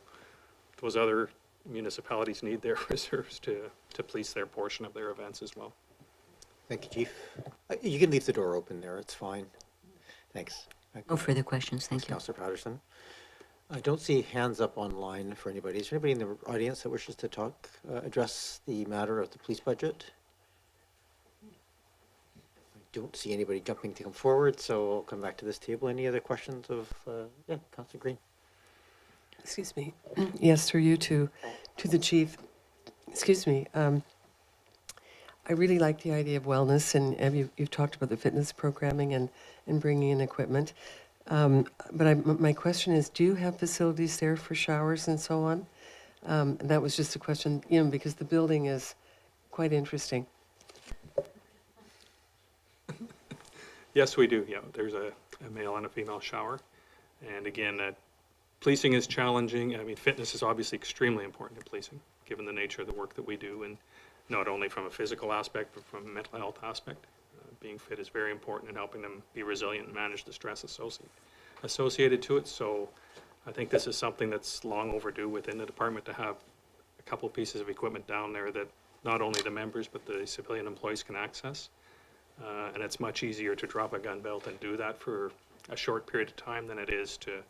those other municipalities need their reserves to police their portion of their events as well. Thank you, Chief. You can leave the door open there, it's fine. Thanks. No further questions, thank you. Councillor Patterson. I don't see hands up online for anybody. Is there anybody in the audience that wishes to talk, address the matter of the police budget? I don't see anybody jumping to come forward, so I'll come back to this table. Any other questions of, yeah, Councillor Green? Excuse me. Yes, through you to the chief. Excuse me. I really like the idea of wellness, and you've talked about the fitness programming and bringing in equipment. But my question is, do you have facilities there for showers and so on? That was just a question, because the building is quite interesting. Yes, we do. Yeah, there's a male and a female shower. And again, policing is challenging. I mean, fitness is obviously extremely important in policing, given the nature of the work that we do, and not only from a physical aspect, but from a mental health aspect. Being fit is very important in helping them be resilient and manage the stress associated to it. So I think this is something that's long overdue within the department, to have a couple pieces of equipment down there that not only the members but the civilian employees can access. And it's much easier to drop a gun belt and do that for a short period of time than it is to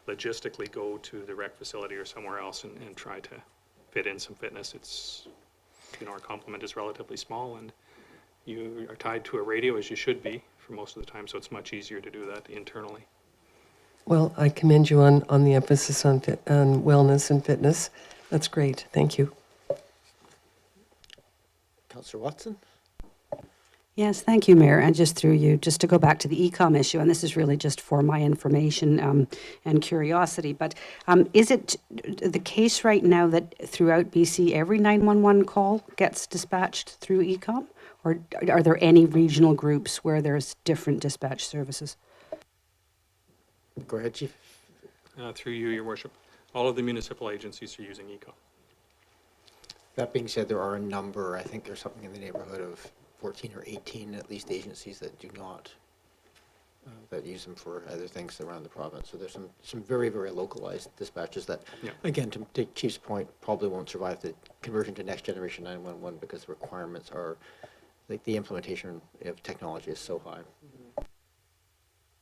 logistically go to the rec facility or somewhere else and try to fit in some fitness. It's, our complement is relatively small, and you are tied to a radio as you should be for most of the time, so it's much easier to do that internally. Well, I commend you on the emphasis on wellness and fitness. That's great. Thank you. Councillor Watson? Yes, thank you, Mayor. And just through you, just to go back to the e-com issue, and this is really just for my information and curiosity, but is it the case right now that throughout BC every 911 call gets dispatched through e-com? Or are there any regional groups where there's different dispatch services? Go ahead, Chief. Through you, Your Worship. All of the municipal agencies are using ECOM. That being said, there are a number, I think there's something in the neighborhood of 14 or 18 at least agencies that do not, that use them for other things around the province. So there's some very, very localized dispatches that, again, to take Chief's point, probably won't survive the conversion to next generation 911 because the requirements are, like the implementation of technology is so high.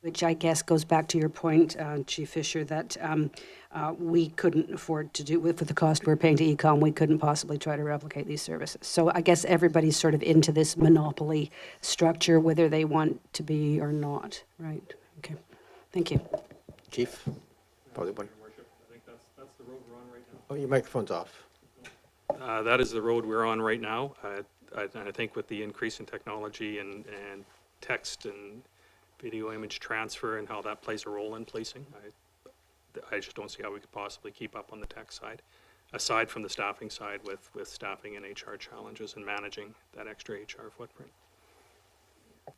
Which I guess goes back to your point, Chief Fisher, that we couldn't afford to do, with the cost we're paying to e-com, we couldn't possibly try to replicate these services. So I guess everybody's sort of into this monopoly structure, whether they want to be or not, right? Okay, thank you. Chief? Probably one. I think that's the road we're on right now. Oh, your microphone's off. That is the road we're on right now. I think with the increase in technology and text and video image transfer and how that plays a role in policing, I just don't see how we could possibly keep up on the tech side, aside from the staffing side with staffing and HR challenges and managing that extra HR footprint. I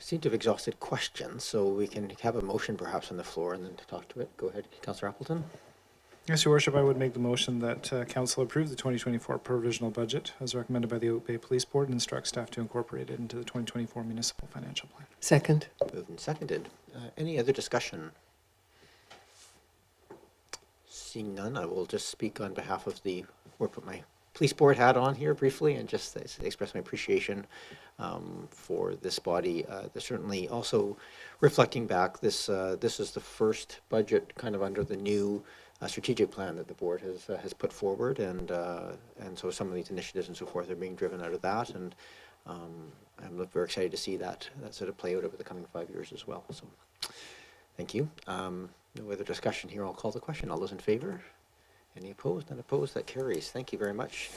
seem to have exhausted questions, so we can have a motion perhaps on the floor and then to talk to it. Go ahead, Councillor Appleton. Yes, Your Worship, I would make the motion that Council approve the 2024 provisional budget as recommended by the Oak Bay Police Board and instruct staff to incorporate it into the 2024 municipal financial plan. Second. Moved and seconded. Any other discussion? Seeing none, I will just speak on behalf of or put my police board hat on here briefly and just express my appreciation for this body. Certainly also reflecting back, this is the first budget kind of under the new strategic plan that the board has put forward, and so some of these initiatives and so forth are being driven out of that, and I'm very excited to see that sort of play out over the coming 5 years as well. So, thank you. No other discussion here. I'll call the question. All those in favor? Any opposed? None opposed. That carries. Thank you very much.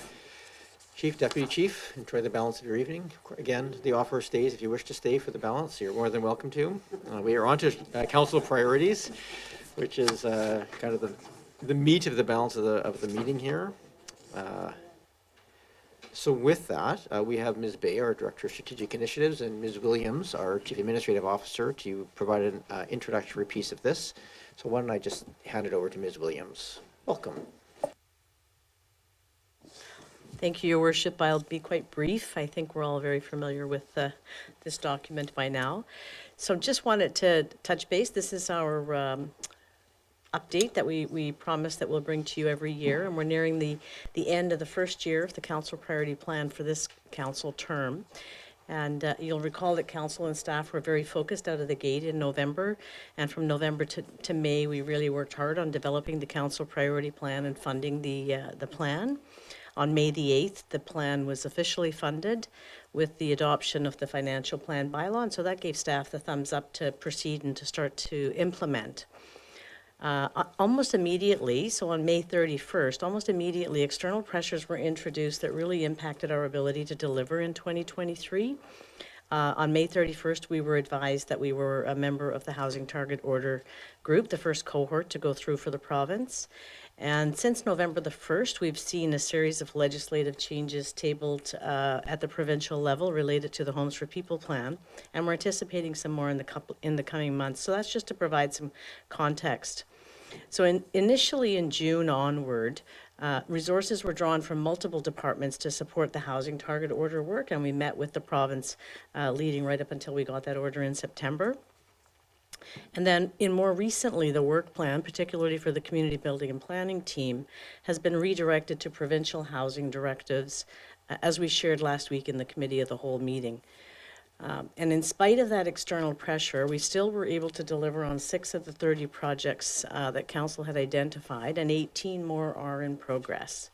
Chief, Deputy Chief, enjoy the balance of your evening. Again, the offer stays. If you wish to stay for the balance, you're more than welcome to. We are on to council priorities, which is kind of the meat of the balance of the meeting here. So with that, we have Ms. Bay, our Director of Strategic Initiatives, and Ms. Williams, our Chief Administrative Officer, to provide an introductory piece of this. So why don't I just hand it over to Ms. Williams. Welcome. Thank you, Your Worship. I'll be quite brief. I think we're all very familiar with this document by now. So just wanted to touch base. This is our update that we promise that we'll bring to you every year, and we're nearing the end of the first year of the council priority plan for this council term. And you'll recall that council and staff were very focused out of the gate in November, and from November to May we really worked hard on developing the council priority plan and funding the plan. On May the 8th, the plan was officially funded with the adoption of the financial plan bylaw, and so that gave staff the thumbs up to proceed and to start to implement. Almost immediately, so on May 31st, almost immediately, external pressures were introduced that really impacted our ability to deliver in 2023. On May 31st, we were advised that we were a member of the Housing Target Order group, the first cohort to go through for the province. And since November the 1st, we've seen a series of legislative changes tabled at the provincial level related to the Homes for People plan, and we're anticipating some more in the coming months. So that's just to provide some context. So initially in June onward, resources were drawn from multiple departments to support the Housing Target Order work, and we met with the province leading right up until we got that order in September. And then more recently, the work plan, particularly for the community building and planning team, has been redirected to provincial housing directives, as we shared last week in the committee of the whole meeting. And in spite of that external pressure, we still were able to deliver on 6 of the 30 projects that Council had identified, and 18 more are in progress.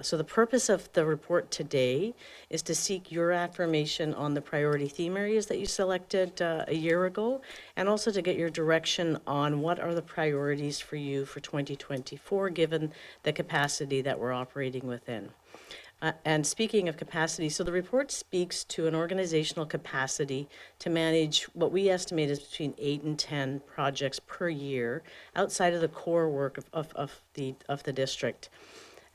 So the purpose of the report today is to seek your affirmation on the priority theme areas that you selected a year ago, and also to get your direction on what are the priorities for you for 2024, given the capacity that we're operating within. And speaking of capacity, so the report speaks to an organizational capacity to manage what we estimate is between 8 and 10 projects per year outside of the core work of the district.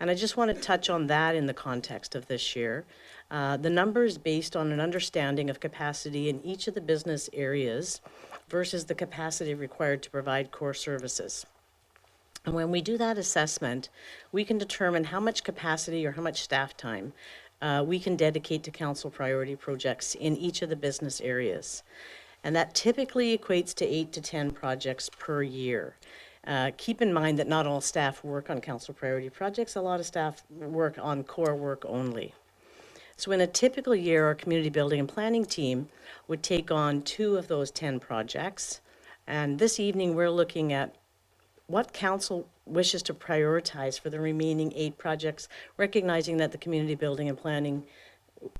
And I just want to touch on that in the context of this year. The number is based on an understanding of capacity in each of the business areas versus the capacity required to provide core services. And when we do that assessment, we can determine how much capacity or how much staff time we can dedicate to council priority projects in each of the business areas. And that typically equates to 8 to 10 projects per year. Keep in mind that not all staff work on council priority projects. A lot of staff work on core work only. So in a typical year, our community building and planning team would take on 2 of those 10 projects. And this evening, we're looking at what council wishes to prioritize for the remaining 8 projects, recognizing that the community building and planning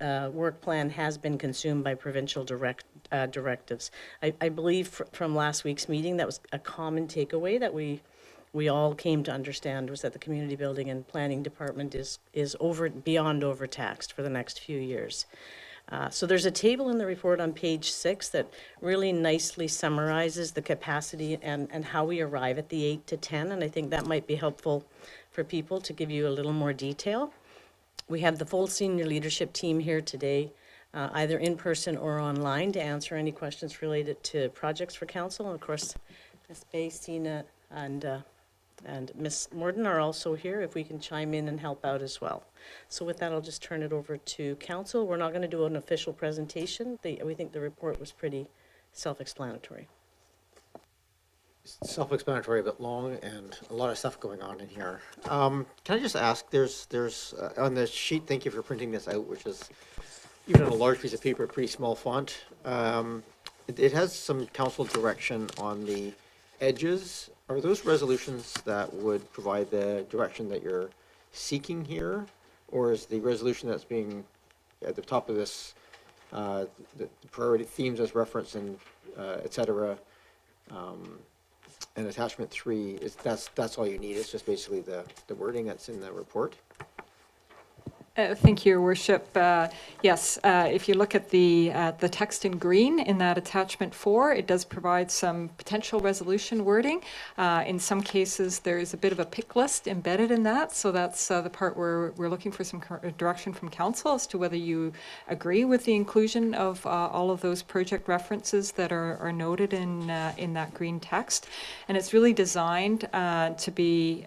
work plan has been consumed by provincial directives. I believe from last week's meeting, that was a common takeaway that we all came to understand, was that the community building and planning department is beyond overtaxed for the next few years. So there's a table in the report on page 6 that really nicely summarizes the capacity and how we arrive at the 8 to 10, and I think that might be helpful for people to give you a little more detail. We have the full senior leadership team here today, either in person or online, to answer any questions related to projects for council. And of course, Ms. Bay, Sina, and Ms. Morden are also here if we can chime in and help out as well. So with that, I'll just turn it over to council. We're not going to do an official presentation. We think the report was pretty self-explanatory. Self-explanatory, but long, and a lot of stuff going on in here. Can I just ask, there's on the sheet, thank you for printing this out, which is even on a large piece of paper, pretty small font. It has some council direction on the edges. Are those resolutions that would provide the direction that you're seeking here? Or is the resolution that's being at the top of this, the priority themes as referenced and et cetera, and attachment 3, that's all you need? It's just basically the wording that's in the report? Thank you, Your Worship. Yes, if you look at the text in green in that attachment 4, it does provide some potential resolution wording. In some cases, there is a bit of a pick list embedded in that, so that's the part where we're looking for some direction from council as to whether you agree with the inclusion of all of those project references that are noted in that green text. And it's really designed to be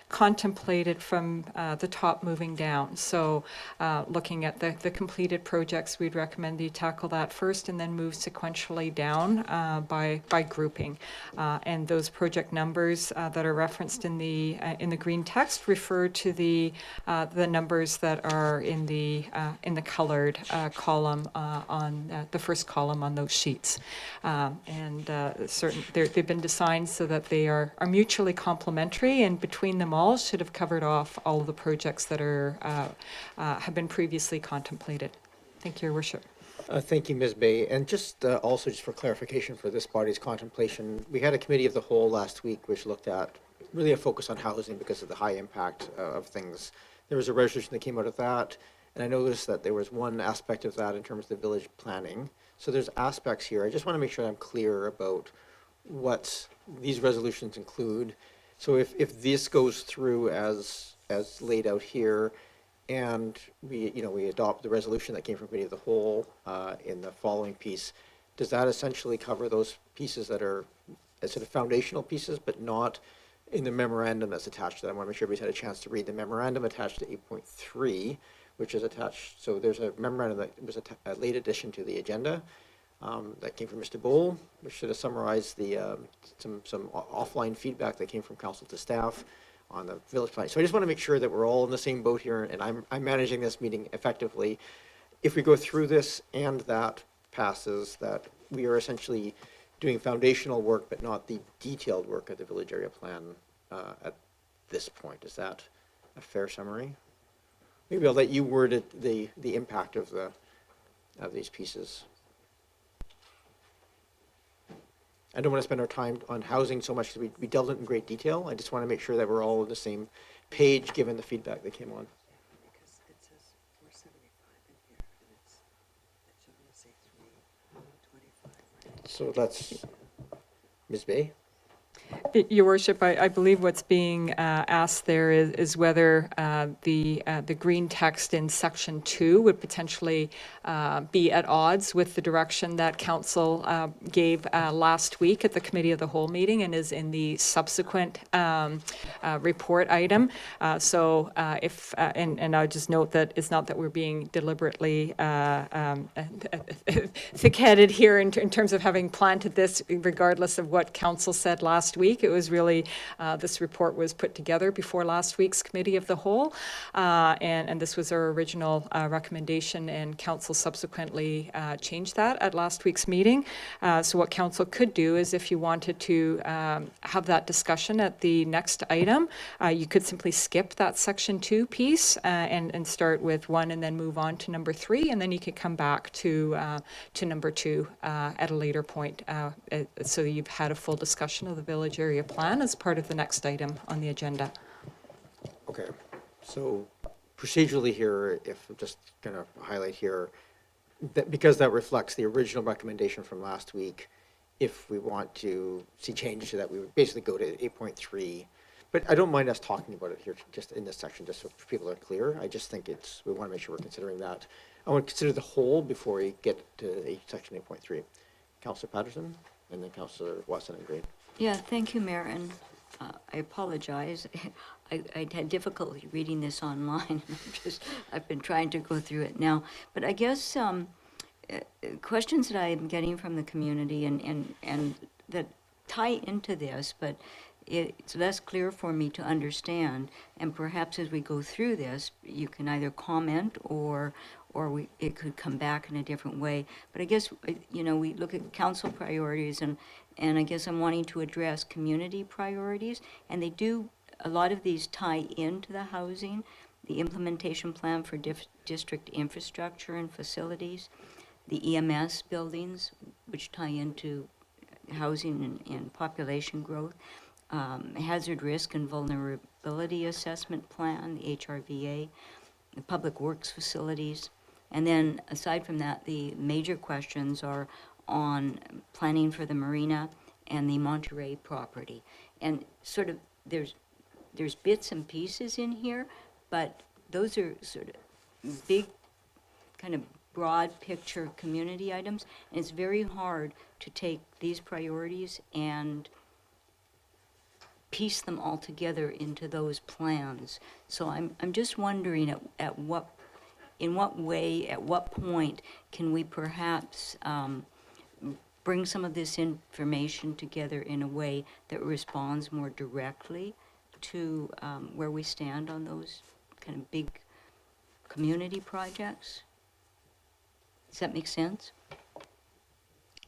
contemplated from the top moving down. So looking at the completed projects, we'd recommend you tackle that first and then move sequentially down by grouping. And those project numbers that are referenced in the green text refer to the numbers that are in the colored column on the first column on those sheets. They've been designed so that they are mutually complementary, and between them all should have covered off all of the projects that have been previously contemplated. Thank you, Your Worship. Thank you, Ms. Bay. And just also just for clarification for this body's contemplation, we had a committee of the whole last week which looked at really a focus on housing because of the high impact of things. There was a resolution that came out of that, and I noticed that there was one aspect of that in terms of the village planning. So there's aspects here. I just want to make sure I'm clear about what these resolutions include. So if this goes through as laid out here, and we adopt the resolution that came from committee of the whole in the following piece, does that essentially cover those pieces that are sort of foundational pieces, but not in the memorandum that's attached to that? I want to make sure everybody's had a chance to read the memorandum attached to 8.3, which is attached. So there's a memorandum that was a late addition to the agenda. That came from Mr. Bowl, which should have summarized the some offline feedback that came from council to staff on the village plan. So I just want to make sure that we're all in the same boat here, and I'm managing this meeting effectively. if we go through this and that passes, that we are essentially doing foundational work, but not the detailed work of the village area plan at this point. Is that a fair summary? Maybe I'll let you word it, the impact of these pieces. I don't want to spend our time on housing so much because we delved into in great detail. I just want to make sure that we're all on the same page given the feedback that came on. Because it says 475 in here, and it's only say 325. So that's Ms. Bay. Your Worship, I believe what's being asked there is whether the green text in section 2 would potentially be at odds with the direction that Council gave last week at the Committee of the Whole meeting and is in the subsequent report item. So if, and I'll just note that it's not that we're being deliberately thick-headed here in terms of having planted this regardless of what Council said last week. It was really, this report was put together before last week's Committee of the Whole, and this was our original recommendation, and Council subsequently changed that at last week's meeting. So what Council could do is if you wanted to have that discussion at the next item, you could simply skip that section 2 piece and start with 1 and then move on to number 3, and then you could come back to number 2 at a later point, so you've had a full discussion of the village area plan as part of the next item on the agenda. Okay, so procedurally here, if I'm just going to highlight here, that because that reflects the original recommendation from last week, if we want to see changes to that, we would basically go to 8.3. But I don't mind us talking about it here, just in this section, just so people are clear. I just think we want to make sure we're considering that. I want to consider the whole before we get to section 8.3. Councillor Patterson, and then Councillor Watson and Green. Yeah, thank you, Mayor, and I apologize. I had difficulty reading this online. I've been trying to go through it now. But I guess questions that I'm getting from the community and that tie into this, but it's less clear for me to understand. And perhaps as we go through this, you can either comment or it could come back in a different way. But I guess, we look at council priorities, and I guess I'm wanting to address community priorities, and a lot of these tie into the housing, the implementation plan for district infrastructure and facilities, the EMS buildings, which tie into housing and population growth, hazard risk and vulnerability assessment plan, the HRVA, the public works facilities. And then aside from that, the major questions are on planning for the marina and the Monterey property. And sort of there's bits and pieces in here, but those are sort of big, kind of broad picture community items. And it's very hard to take these priorities and piece them all together into those plans. So I'm just wondering in what way, at what point can we perhaps bring some of this information together in a way that responds more directly to where we stand on those kind of big community projects? Does that make sense?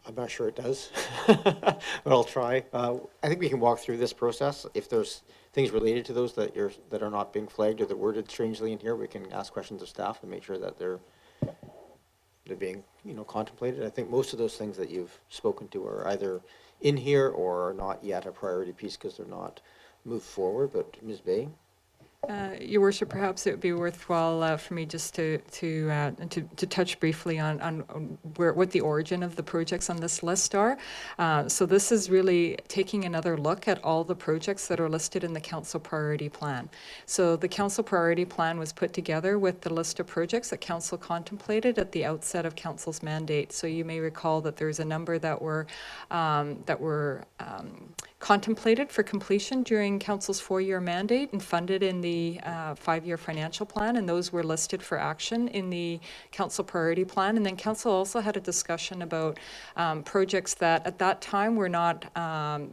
I'm not sure it does, but I'll try. I think we can walk through this process. If there's things related to those that are not being flagged or that worded strangely in here, we can ask questions of staff and make sure that they're being contemplated. I think most of those things that you've spoken to are either in here or are not yet a priority piece because they're not moved forward. But Ms. Bay. Your Worship, perhaps it would be worthwhile for me just to touch briefly on what the origin of the projects on this list are. So this is really taking another look at all the projects that are listed in the Council Priority Plan. So the Council Priority Plan was put together with the list of projects that Council contemplated at the outset of Council's mandate. So you may recall that there's a number that were contemplated for completion during Council's 4-year mandate and funded in the 5-year financial plan, and those were listed for action in the Council priority plan. And then Council also had a discussion about projects that at that time were not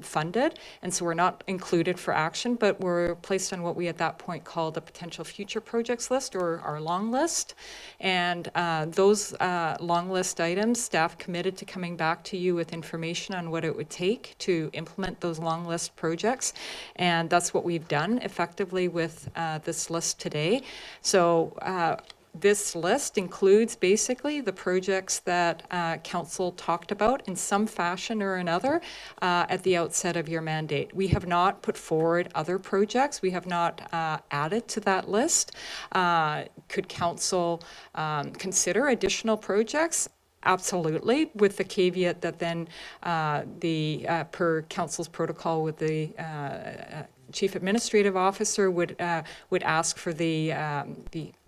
funded, and so were not included for action, but were placed on what we at that point called a potential future projects list, or our long list. And those long list items, staff committed to coming back to you with information on what it would take to implement those long list projects. And that's what we've done effectively with this list today. So this list includes basically the projects that Council talked about in some fashion or another at the outset of your mandate. We have not put forward other projects. We have not added to that list. Could Council consider additional projects? Absolutely, with the caveat that then per Council's protocol with the Chief Administrative Officer would ask for the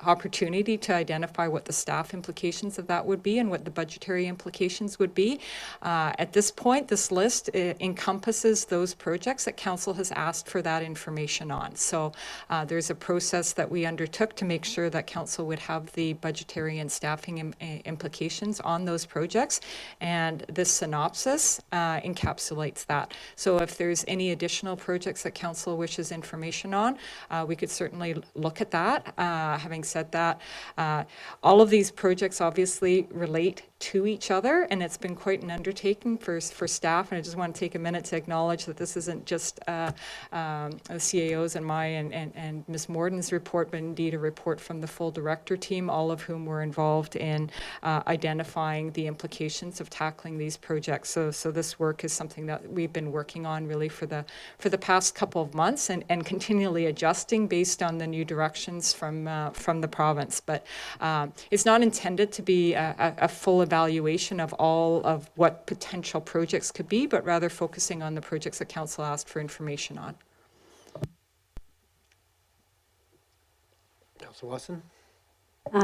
opportunity to identify what the staff implications of that would be and what the budgetary implications would be. At this point, this list encompasses those projects that Council has asked for that information on. So there's a process that we undertook to make sure that Council would have the budgetary and staffing implications on those projects, and this synopsis encapsulates that. So if there's any additional projects that Council wishes information on, we could certainly look at that. Having said that, all of these projects obviously relate to each other, and it's been quite an undertaking for staff. And I just want to take a minute to acknowledge that this isn't just the CAO's and my and Ms. Morden's report, but indeed a report from the full director team, all of whom were involved in identifying the implications of tackling these projects. So this work is something that we've been working on really for the past couple of months, and continually adjusting based on the new directions from the province. But it's not intended to be a full evaluation of all of what potential projects could be, but rather focusing on the projects that Council asked for information on. Councillor Watson?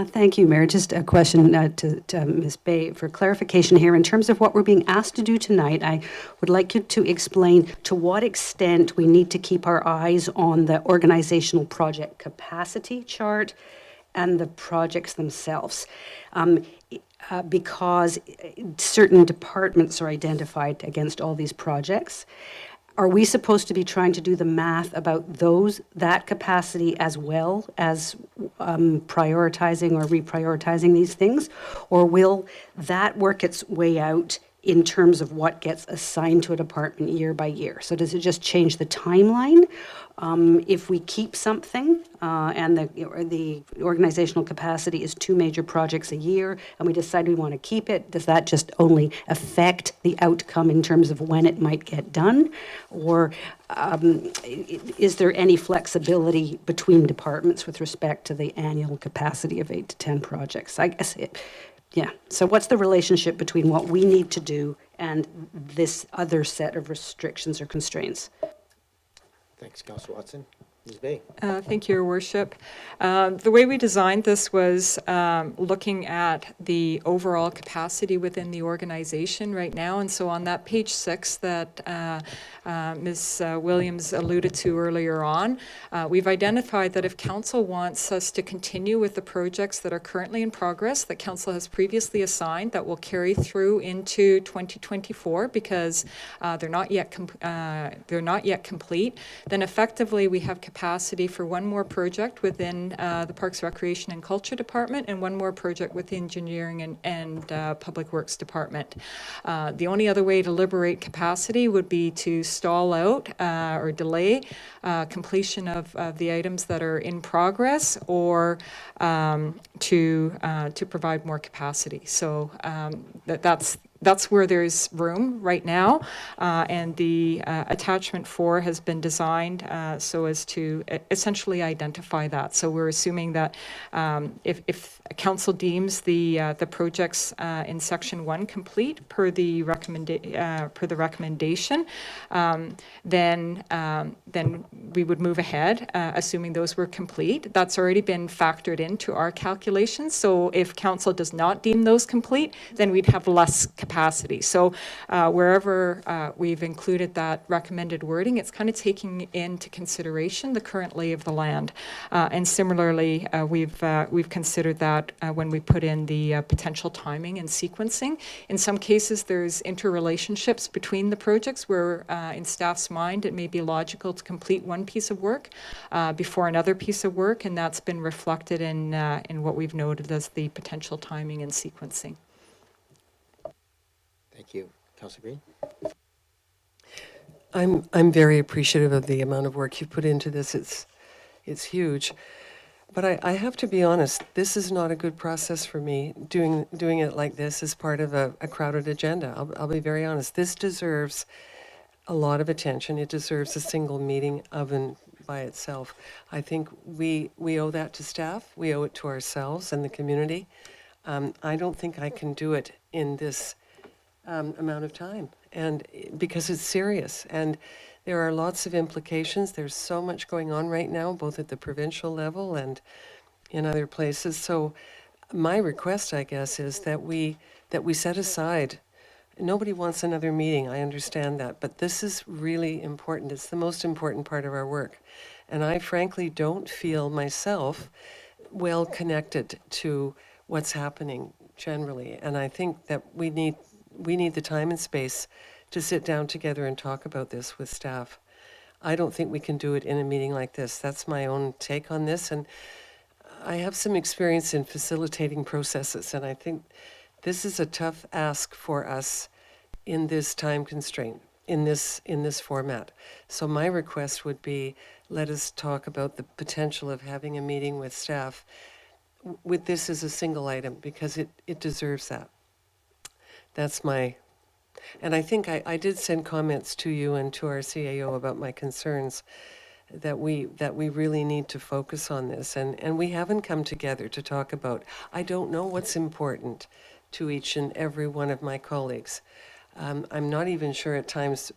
Thank you, Mayor. Just a question to Ms. Bay for clarification here. In terms of what we're being asked to do tonight, I would like you to explain to what extent we need to keep our eyes on the organizational project capacity chart and the projects themselves. Because certain departments are identified against all these projects. Are we supposed to be trying to do the math about that capacity as well as prioritizing or reprioritizing these things? Or will that work its way out in terms of what gets assigned to a department year by year? So does it just change the timeline? If we keep something and the organizational capacity is 2 major projects a year and we decide we want to keep it, does that just only affect the outcome in terms of when it might get done? Or is there any flexibility between departments with respect to the annual capacity of 8 to 10 projects? I guess yeah. So what's the relationship between what we need to do and this other set of restrictions or constraints? Thanks, Councillor Watson. Ms. Bay. Thank you, Your Worship. The way we designed this was looking at the overall capacity within the organization right now. And so on that page 6 that Ms. Williams alluded to earlier on, we've identified that if Council wants us to continue with the projects that are currently in progress, that Council has previously assigned, that will carry through into 2024 because they're not yet complete, then effectively we have capacity for one more project within the Parks, Recreation and Culture Department and one more project with the Engineering and Public Works Department. The only other way to liberate capacity would be to stall out or delay completion of the items that are in progress, or to provide more capacity. So that's where there's room right now, and the attachment 4 has been designed so as to essentially identify that. So we're assuming that if Council deems the projects in Section 1 complete per the recommendation, then we would move ahead, assuming those were complete. That's already been factored into our calculations. So if Council does not deem those complete, then we'd have less capacity capacity. So wherever we've included that recommended wording, it's kind of taking into consideration the current lay of the land. And similarly, we've considered that when we put in the potential timing and sequencing. In some cases, there's interrelationships between the projects where in staff's mind, it may be logical to complete one piece of work before another piece of work, and that's been reflected in what we've noted as the potential timing and sequencing. Thank you. Councillor Green? I'm very appreciative of the amount of work you put into this. It's huge. But I have to be honest, this is not a good process for me, doing it like this as part of a crowded agenda. I'll be very honest. This deserves a lot of attention. It deserves a single meeting of and by itself. I think we owe that to staff. We owe it to ourselves and the community. I don't think I can do it in this amount of time, and because it's serious and there are lots of implications. There's so much going on right now, both at the provincial level and in other places. So my request, I guess, is that we set aside. Nobody wants another meeting, I understand that, but this is really important. It's the most important part of our work. And I frankly don't feel myself well connected to what's happening generally. And I think that we need the time and space to sit down together and talk about this with staff. I don't think we can do it in a meeting like this. That's my own take on this. And I have some experience in facilitating processes, and I think this is a tough ask for us in this time constraint, in this format. So my request would be, let us talk about the potential of having a meeting with staff with this as a single item, because it deserves that. That's my, and I think I did send comments to you and to our CAO about my concerns that we really need to focus on this. And we haven't come together to talk about, I don't know what's important to each and every one of my colleagues. I'm not even sure at times,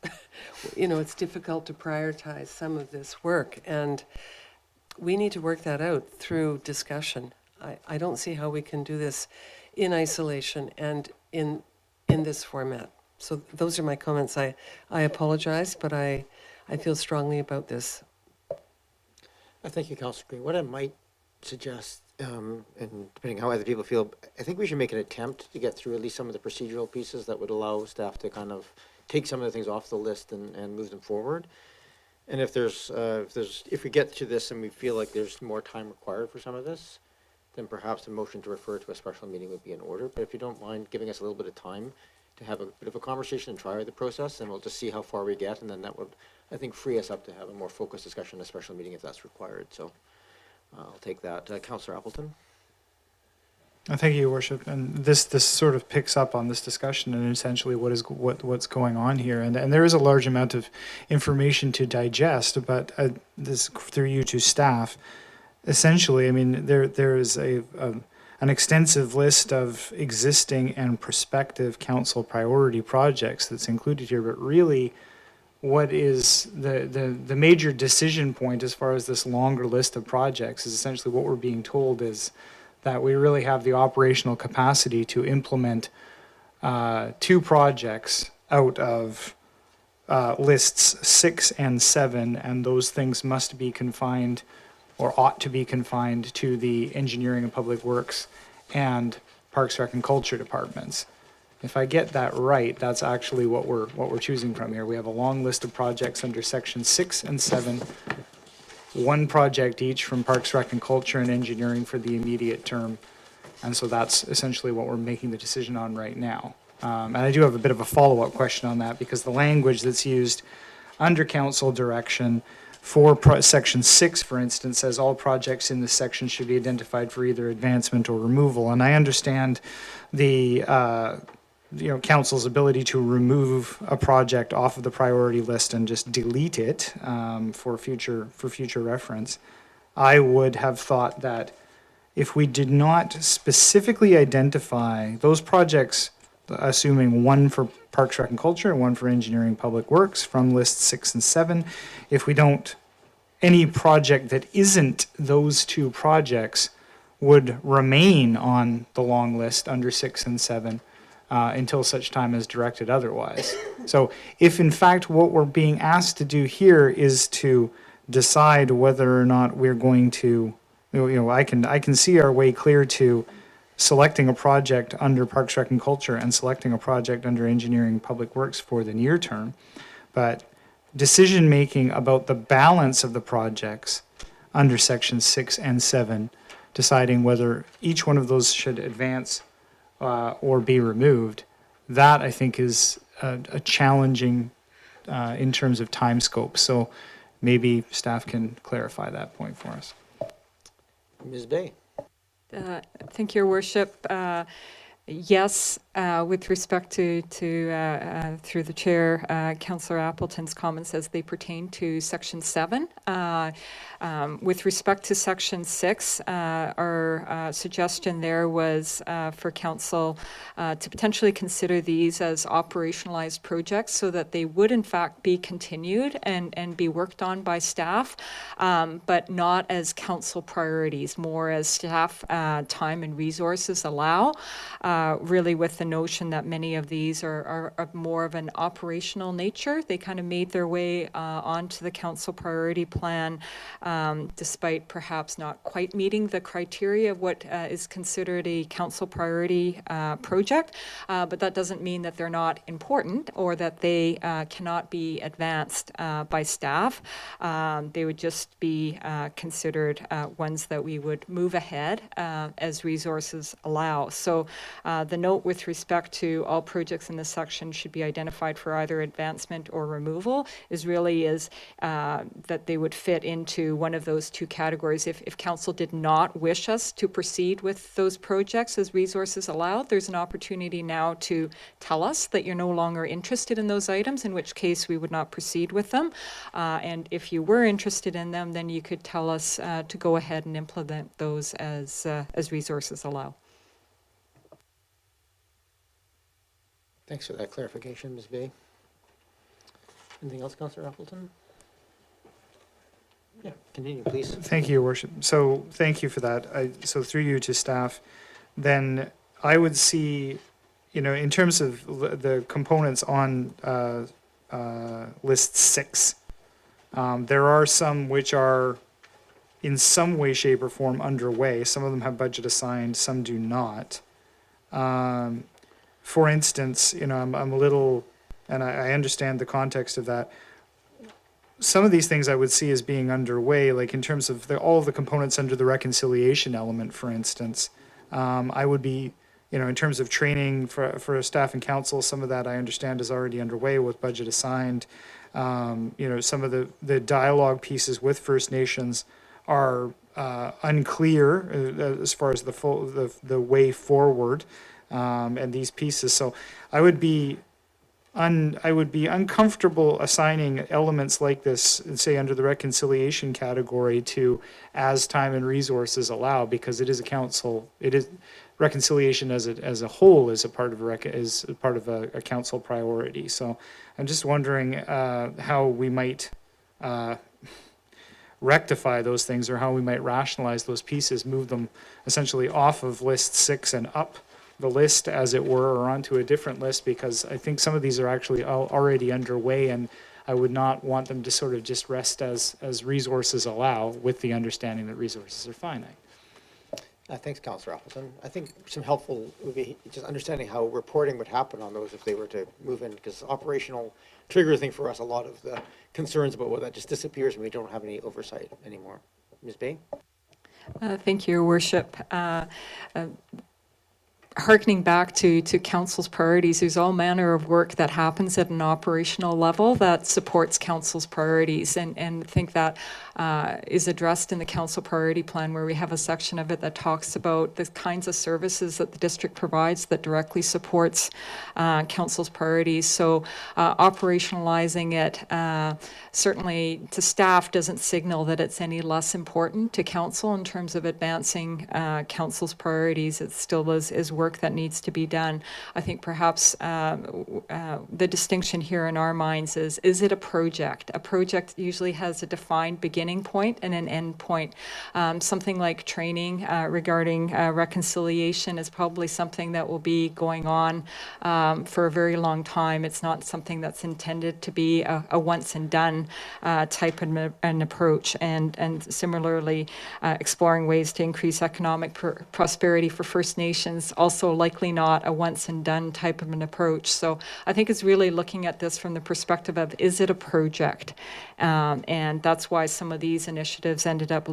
it's difficult to prioritize some of this work. And we need to work that out through discussion. I don't see how we can do this in isolation and in this format. So those are my comments. I apologize, but I feel strongly about this. Thank you, Councillor Green. What I might suggest, and depending how other people feel, I think we should make an attempt to get through at least some of the procedural pieces that would allow staff to kind of take some of the things off the list and move them forward. And if we get to this and we feel like there's more time required for some of this, then perhaps a motion to refer to a special meeting would be in order. But if you don't mind giving us a little bit of time to have a bit of a conversation and try the process, and we'll just see how far we get, and then that would, I think, free us up to have a more focused discussion in a special meeting if that's required. So I'll take that. Councillor Appleton? Thank you, Your Worship. And this sort of picks up on this discussion and essentially what's going on here. And there is a large amount of information to digest, but this through you to staff. Essentially, I mean, there is an extensive list of existing and prospective council priority projects that's included here, but really what is the major decision point as far as this longer list of projects is essentially what we're being told is that we really have the operational capacity to implement 2 projects out of lists 6 and 7, and those things must be confined or ought to be confined to the Engineering and Public Works and Parks, Rec, and Culture departments. If I get that right, that's actually what we're choosing from here. We have a long list of projects under Section 6 and 7, 1 project each from Parks, Rec, and Culture and Engineering for the immediate term. And so that's essentially what we're making the decision on right now. And I do have a bit of a follow-up question on that, because the language that's used under council direction for Section 6, for instance, says all projects in this section should be identified for either advancement or removal. And I understand the council's ability to remove a project off of the priority list and just delete it for future reference. I would have thought that if we did not specifically identify those projects, assuming 1 for Parks, Rec, and Culture and 1 for Engineering, Public Works from lists 6 and 7, if we don't, any project that isn't those 2 projects would remain on the long list under 6 and 7. until such time as directed otherwise. So if in fact what we're being asked to do here is to decide whether or not we're going to, I can see our way clear to selecting a project under Parks, Rec and Culture and selecting a project under Engineering Public Works for the near term. But decision making about the balance of the projects under sections 6 and 7, deciding whether each one of those should advance or be removed, that I think is a challenging in terms of time scope. So maybe staff can clarify that point for us. Ms. Bay. Thank you, Your Worship. Yes, with respect to through the chair, Councillor Appleton's comments as they pertain to Section 7. With respect to Section 6, our suggestion there was for Council to potentially consider these as operationalized projects so that they would in fact be continued and be worked on by staff, but not as Council priorities, more as staff time and resources allow. Really with the notion that many of these are more of an operational nature. They kind of made their way onto the Council priority plan despite perhaps not quite meeting the criteria of what is considered a Council priority project, but that doesn't mean that they're not important or that they cannot be advanced by staff. They would just be considered ones that we would move ahead as resources allow. So the note with respect to all projects in this section should be identified for either advancement or removal is really that they would fit into one of those two categories. If Council did not wish us to proceed with those projects as resources allowed, there's an opportunity now to tell us that you're no longer interested in those items, in which case we would not proceed with them. And if you were interested in them, then you could tell us to go ahead and implement those as resources allow. Thanks for that clarification, Ms. Bay. Anything else, Councillor Appleton? Yeah, continue, please. Thank you, Your Worship. So thank you for that. So through you to staff, then I would see, in terms of the components on list 6, there are some which are in some way, shape, or form underway. Some of them have budget assigned, some do not. For instance, I'm a little, and I understand the context of that. Some of these things I would see as being underway, like in terms of all of the components under the reconciliation element, for instance. I would be, in terms of training for staff and council, some of that I understand is already underway with budget assigned. Some of the dialogue pieces with First Nations are unclear as far as the way forward. And these pieces. So I would be uncomfortable assigning elements like this, say under the reconciliation category, to as time and resources allow, because it is a council. It is reconciliation as a whole is a part of a council priority. So I'm just wondering how we might rectify those things, or how we might rationalize those pieces, move them essentially off of list 6 and up the list, as it were, or onto a different list, because I think some of these are actually already underway, and I would not want them to sort of just rest as resources allow, with the understanding that resources are finite. Thanks, Councillor Appleton. I think some helpful would be just understanding how reporting would happen on those if they were to move in, because operational trigger thing for us, a lot of the concerns about whether that just disappears and we don't have any oversight anymore. Ms. Bay? Thank you, Your Worship. Harkening back to Council's priorities, there's all manner of work that happens at an operational level that supports Council's priorities, and I think that is addressed in the Council priority plan, where we have a section of it that talks about the kinds of services that the district provides that directly supports Council's priorities. So operationalizing it certainly to staff doesn't signal that it's any less important to Council in terms of advancing Council's priorities. It still is work work that needs to be done. I think perhaps the distinction here in our minds is it a project? A project usually has a defined beginning point and an end point. Something like training regarding reconciliation is probably something that will be going on for a very long time. It's not something that's intended to be a once and done type of an approach. And similarly, exploring ways to increase economic prosperity for First Nations, also likely not a once and done type of an approach. So I think it's really looking at this from the perspective of, is it a project? And that's why some of these initiatives ended up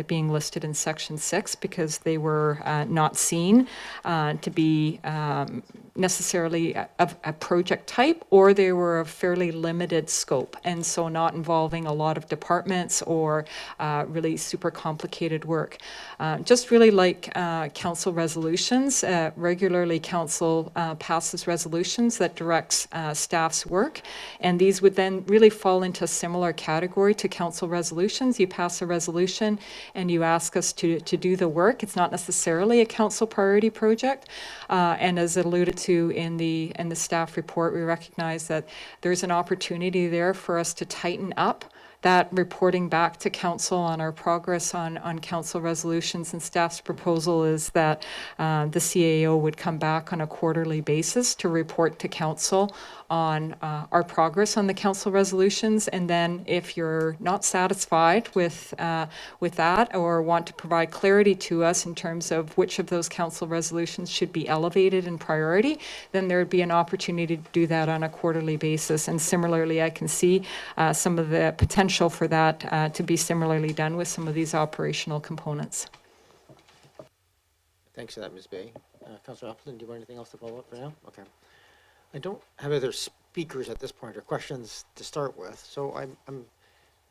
being listed in Section 6, because they were not seen to be necessarily a project type, or they were of fairly limited scope, and so not involving a lot of departments or really super complicated work. Just really like council resolutions, regularly council passes resolutions that directs staff's work, and these would then really fall into a similar category to council resolutions. You pass a resolution and you ask us to do the work. It's not necessarily a council priority project, and as alluded to in the staff report, we recognize that there's an opportunity there for us to tighten up that reporting back to council on our progress on council resolutions. And staff's proposal is that the CAO would come back on a quarterly basis to report to council on our progress on the council resolutions. And then if you're not satisfied with that, or want to provide clarity to us in terms of which of those council resolutions should be elevated in priority, then there would be an opportunity to do that on a quarterly basis. And similarly, I can see some of the potential for that to be similarly done with some of these operational components. Thanks for that, Ms. Bay. Councillor Appleton, do you want anything else to follow up for now? Okay. I don't have other speakers at this point or questions to start with, so I'm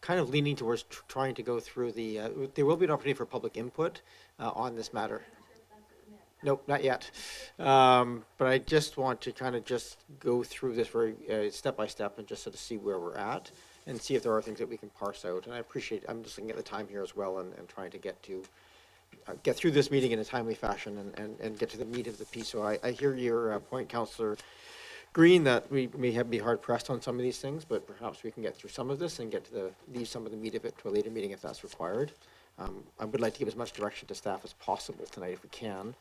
kind of leaning towards trying to go through the, there will be an opportunity for public input on this matter. Nope, not yet. But I just want to kind of just go through this very step by step and just sort of see where we're at and see if there are things that we can parse out. And I appreciate, I'm just looking at the time here as well and trying to get through this meeting in a timely fashion and get to the meat of the piece. So I hear your point, Councillor Green, that we may be hard pressed on some of these things, but perhaps we can get through some of this and get to leave some of the meat of it to a later meeting if that's required. I would like to give as much direction to staff as possible tonight if we can.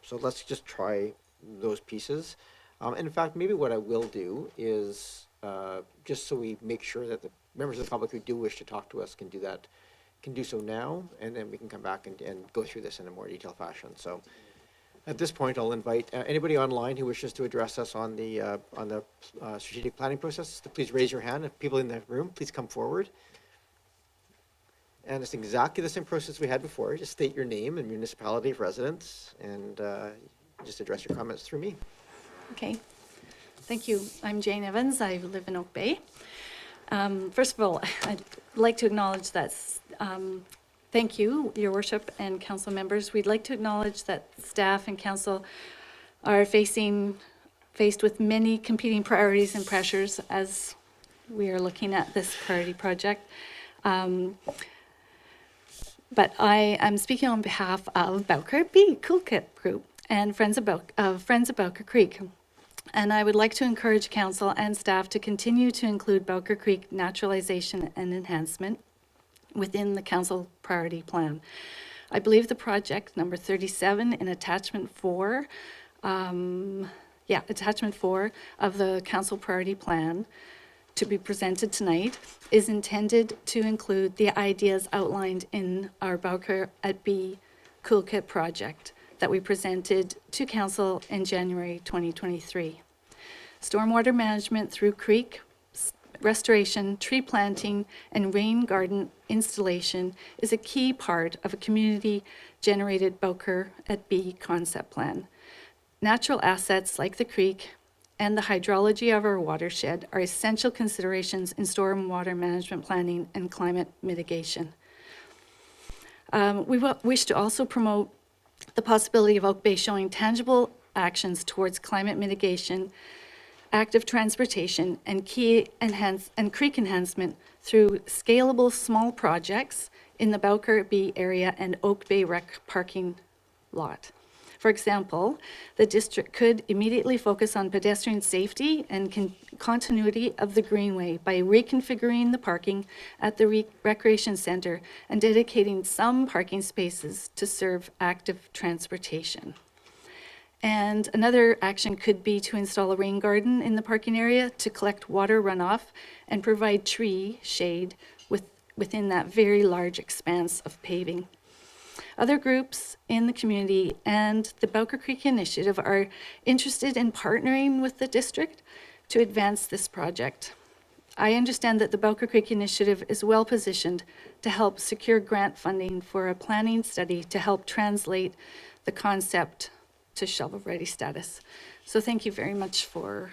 So let's just try those pieces. And in fact, maybe what I will do is, just so we make sure that the members of the public who do wish to talk to us can do so now, and then we can come back and go through this in a more detailed fashion. So at this point, I'll invite anybody online who wishes to address us on the strategic planning process to please raise your hand. If people in the room, please come forward. And it's exactly the same process we had before. Just state your name and municipality of residence, and just address your comments through me. Okay. Thank you. I'm Jane Evans. I live in Oak Bay. First of all, I'd like to acknowledge that, thank you, Your Worship and council members. We'd like to acknowledge that staff and council are faced with many competing priorities and pressures as we are looking at this priority project. But I am speaking on behalf of Bowker B Coolkit Group and Friends of Bowker Creek. And I would like to encourage council and staff to continue to include Bowker Creek naturalization and enhancement within the council priority plan. I believe the project number 37 in attachment 4, attachment 4 of the council priority plan to be presented tonight is intended to include the ideas outlined in our Bowker at B Coolkit project that we presented to council in January 2023. Stormwater management through creek restoration, tree planting, and rain garden installation is a key part of a community-generated Bowker at B concept plan. Natural assets like the creek and the hydrology of our watershed are essential considerations in stormwater management planning and climate mitigation. We wish to also promote the possibility of Oak Bay showing tangible actions towards climate mitigation, active transportation, and creek enhancement through scalable small projects in the Bowker B area and Oak Bay Rec parking lot. For example, the district could immediately focus on pedestrian safety and continuity of the greenway by reconfiguring the parking at the recreation center and dedicating some parking spaces to serve active transportation. And another action could be to install a rain garden in the parking area to collect water runoff and provide tree shade within that very large expanse of paving. Other groups in the community and the Bowker Creek Initiative are interested in partnering with the district to advance this project. I understand that the Bowker Creek Initiative is well positioned to help secure grant funding for a planning study to help translate the concept to shovel-ready status. So thank you very much for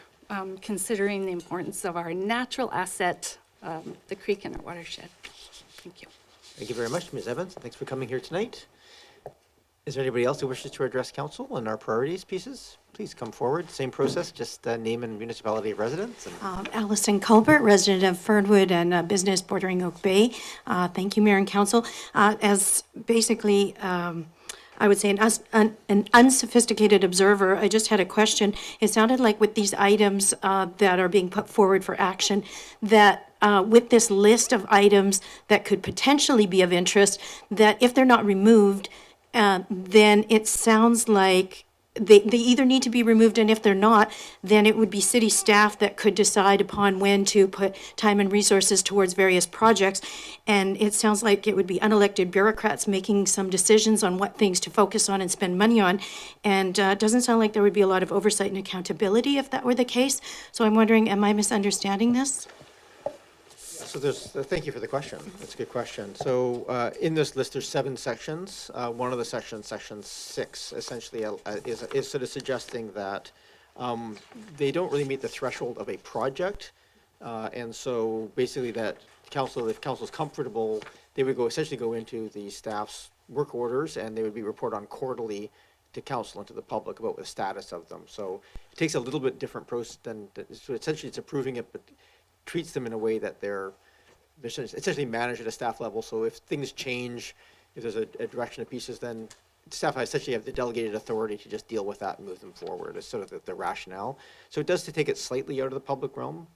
considering the importance of our natural asset, the creek in our watershed. Thank you. Thank you very much, Ms. Evans. Thanks for coming here tonight. Is there anybody else who wishes to address council on our priorities pieces? Please come forward. Same process, just name and municipality of residence. And Alison Culbert, resident of Fernwood and business bordering Oak Bay. Thank you, Mayor and Council. As basically, I would say an unsophisticated observer, I just had a question. It sounded like with these items that are being put forward for action, that with this list of items that could potentially be of interest, that if they're not removed, then it sounds like they either need to be removed, and if they're not, then it would be city staff that could decide upon when to put time and resources towards various projects. And it sounds like it would be unelected bureaucrats making some decisions on what things to focus on and spend money on. And it doesn't sound like there would be a lot of oversight and accountability if that were the case. So I'm wondering, am I misunderstanding this? So thank you for the question. That's a good question. So in this list, there's 7 sections. One of the sections, section 6, essentially is sort of suggesting that they don't really meet the threshold of a project. And so basically that if council's comfortable, they would essentially go into the staff's work orders, and they would be reported on quarterly to council and to the public about the status of them. So it takes a little bit different process so essentially it's approving it, but treats them in a way that they're essentially managed at a staff level. So if things change, if there's a direction of pieces, then staff essentially have the delegated authority to just deal with that and move them forward. It's sort of the rationale. So it does to take it slightly out of the public realm,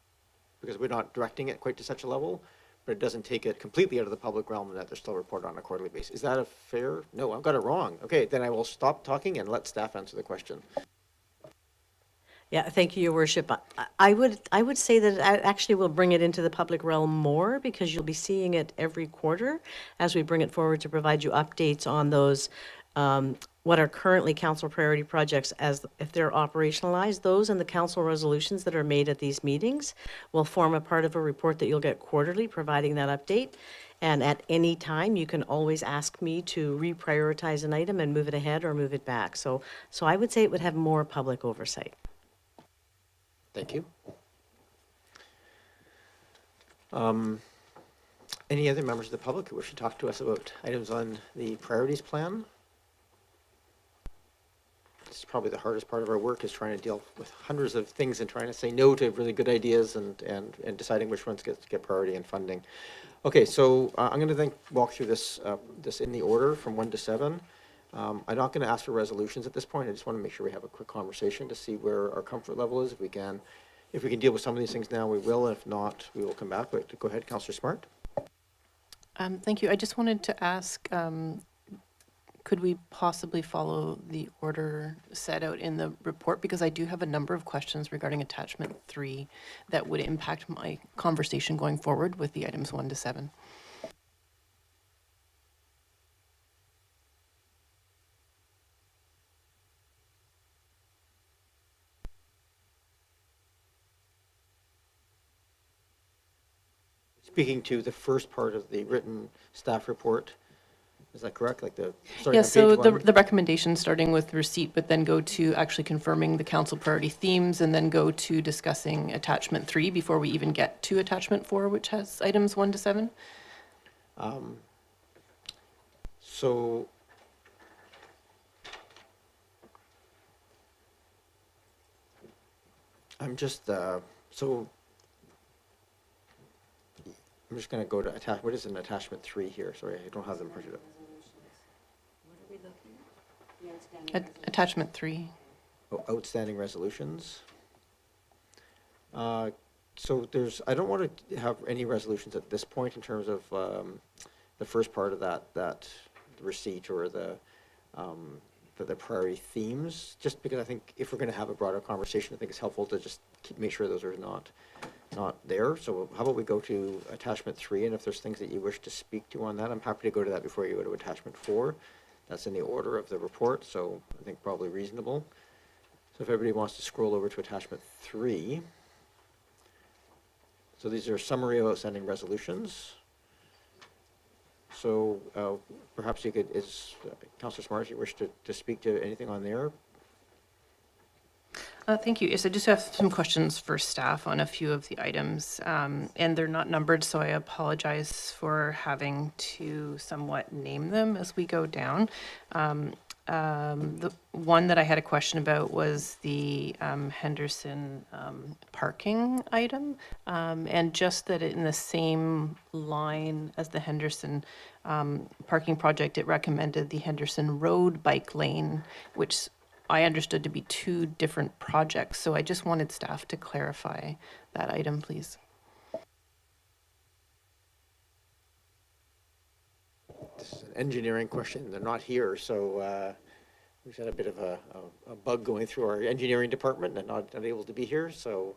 because we're not directing it quite to such a level, but it doesn't take it completely out of the public realm and that they're still reported on a quarterly basis. Is that a fair? No, I've got it wrong. Okay, then I will stop talking and let staff answer the question. Yeah, thank you, Your Worship. I would say that I actually will bring it into the public realm more, because you'll be seeing it every quarter as we bring it forward to provide you updates on those, what are currently council priority projects, as if they're operationalized. Those and the council resolutions that are made at these meetings will form a part of a report that you'll get quarterly, providing that update. And at any time, you can always ask me to reprioritize an item and move it ahead or move it back. So I would say it would have more public oversight. Thank you. Any other members of the public who wish to talk to us about items on the priorities plan? This is probably the hardest part of our work, is trying to deal with hundreds of things and trying to say no to really good ideas and deciding which ones get priority and funding. Okay, so I'm going to then walk through this in the order from 1 to 7. I'm not going to ask for resolutions at this point. I just want to make sure we have a quick conversation to see where our comfort level is. If we can deal with some of these things now, we will. If not, we will come back. But go ahead, Councillor Smart. Thank you. I just wanted to ask, could we possibly follow the order set out in the report? Because I do have a number of questions regarding attachment 3 that would impact my conversation going forward with the items 1 to 7. Speaking to the first part of the written staff report, is that correct? Like So the recommendation starting with receipt, but then go to actually confirming the council priority themes, and then go to discussing attachment 3 before we even get to attachment 4, which has items 1 to 7. So I'm just I'm just going to go to what is an attachment 3 here? Sorry, I don't have them printed up. What are we looking at? Yeah, Attachment 3. Oh, outstanding resolutions. So I don't want to have any resolutions at this point in terms of the first part of that receipt or the priority themes, just because I think if we're going to have a broader conversation, I think it's helpful to just make sure those are not there. So how about we go to attachment 3, and if there's things that you wish to speak to on that, I'm happy to go to that before you go to attachment 4. That's in the order of the report, so I think probably reasonable. So if everybody wants to scroll over to attachment 3. So these are summary of outstanding resolutions. So perhaps you could, Councillor Smart, you wish to speak to anything on there? Thank you. Yes, I just have some questions for staff on a few of the items, and they're not numbered, so I apologize for having to somewhat name them as we go down. The one that I had a question about was the Henderson parking item, and just that in the same line as the Henderson parking project, it recommended the Henderson Road bike lane, which I understood to be 2 different projects. So I just wanted staff to clarify that item, please. This is an engineering question. They're not here, so we've had a bit of a bug going through our engineering department and not able to be here. So,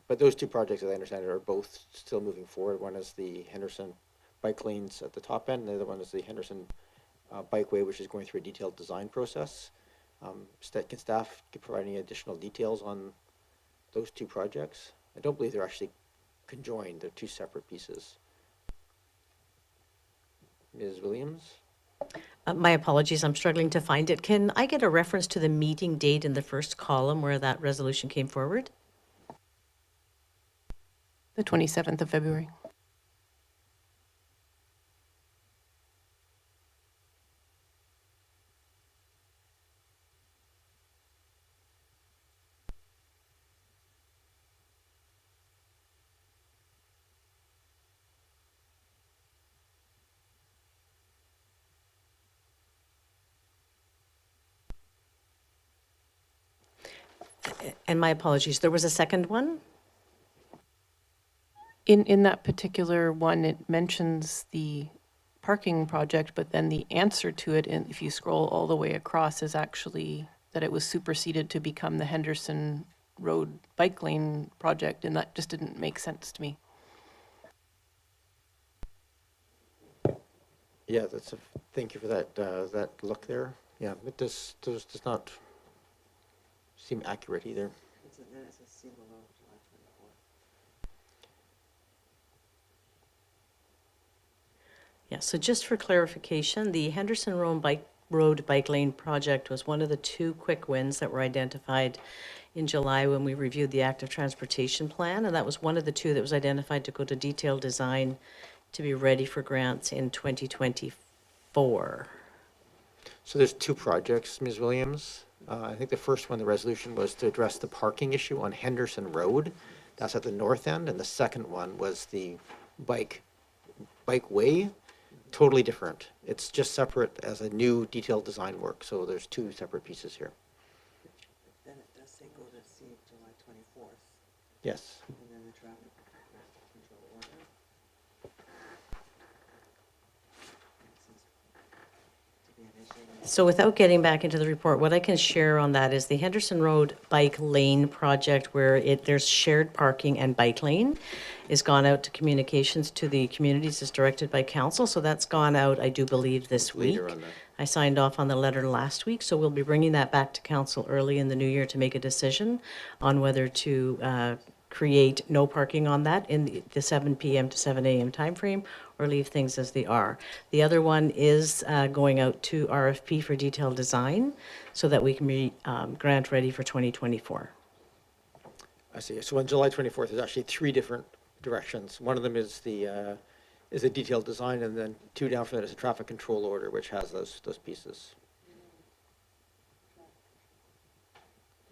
but those 2 projects, as I understand it, are both still moving forward. One is the Henderson bike lanes at the top end, and the other one is the Henderson bikeway, which is going through a detailed design process. Can staff provide any additional details on those 2 projects? I don't believe they're actually conjoined. They're 2 separate pieces. Ms. Williams? My apologies, I'm struggling to find it. Can I get a reference to the meeting date in the first column where that resolution came forward? The 27th of February. And my apologies, there was a second one? In that particular one, it mentions the parking project, but then the answer to it, if you scroll all the way across, is actually that it was superseded to become the Henderson Road bike lane project, and that just didn't make sense to me. Yeah, thank you for that look there. Yeah, it does not seem accurate either. Yeah, so just for clarification, the Henderson Road bike lane project was one of the 2 quick wins that were identified in July when we reviewed the active transportation plan, and that was one of the 2 that was identified to go to detailed design to be ready for grants in 2024. So there's 2 projects, Ms. Williams. I think the first one, the resolution, was to address the parking issue on Henderson Road. That's at the north end, and the second one was the bikeway. Totally different. It's just separate as a new detailed design work. So there's 2 separate pieces here. Then it does say go to see July 24th. Yes. And then the traffic control order. So without getting back into the report, what I can share on that is the Henderson Road bike lane project where there's shared parking and bike lane is gone out to communications to the communities as directed by council. So that's gone out, I do believe, this week. Later on that. I signed off on the letter last week, so we'll be bringing that back to council early in the new year to make a decision on whether to create no parking on that in the 7 p.m. to 7 a.m. timeframe or leave things as they are. The other one is going out to RFP for detailed design so that we can be grant ready for 2024. I see. So on July 24th, there's actually 3 different directions. One of them is the detailed design, and then 2 down from that is a traffic control order, which has those pieces.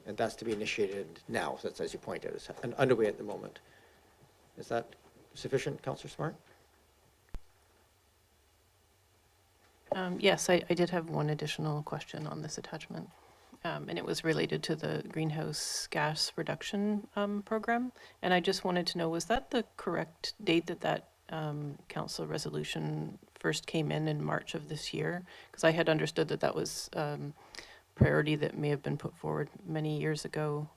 And that's to be initiated now. So that's, as you point out, is underway at the moment. Is that sufficient, Councillor Smart? Yes, I did have one additional question on this attachment, and it was related to the greenhouse gas reduction program. And I just wanted to know, was that the correct date that council resolution first came in March of this year? Because I had understood that was priority that may have been put forward many years ago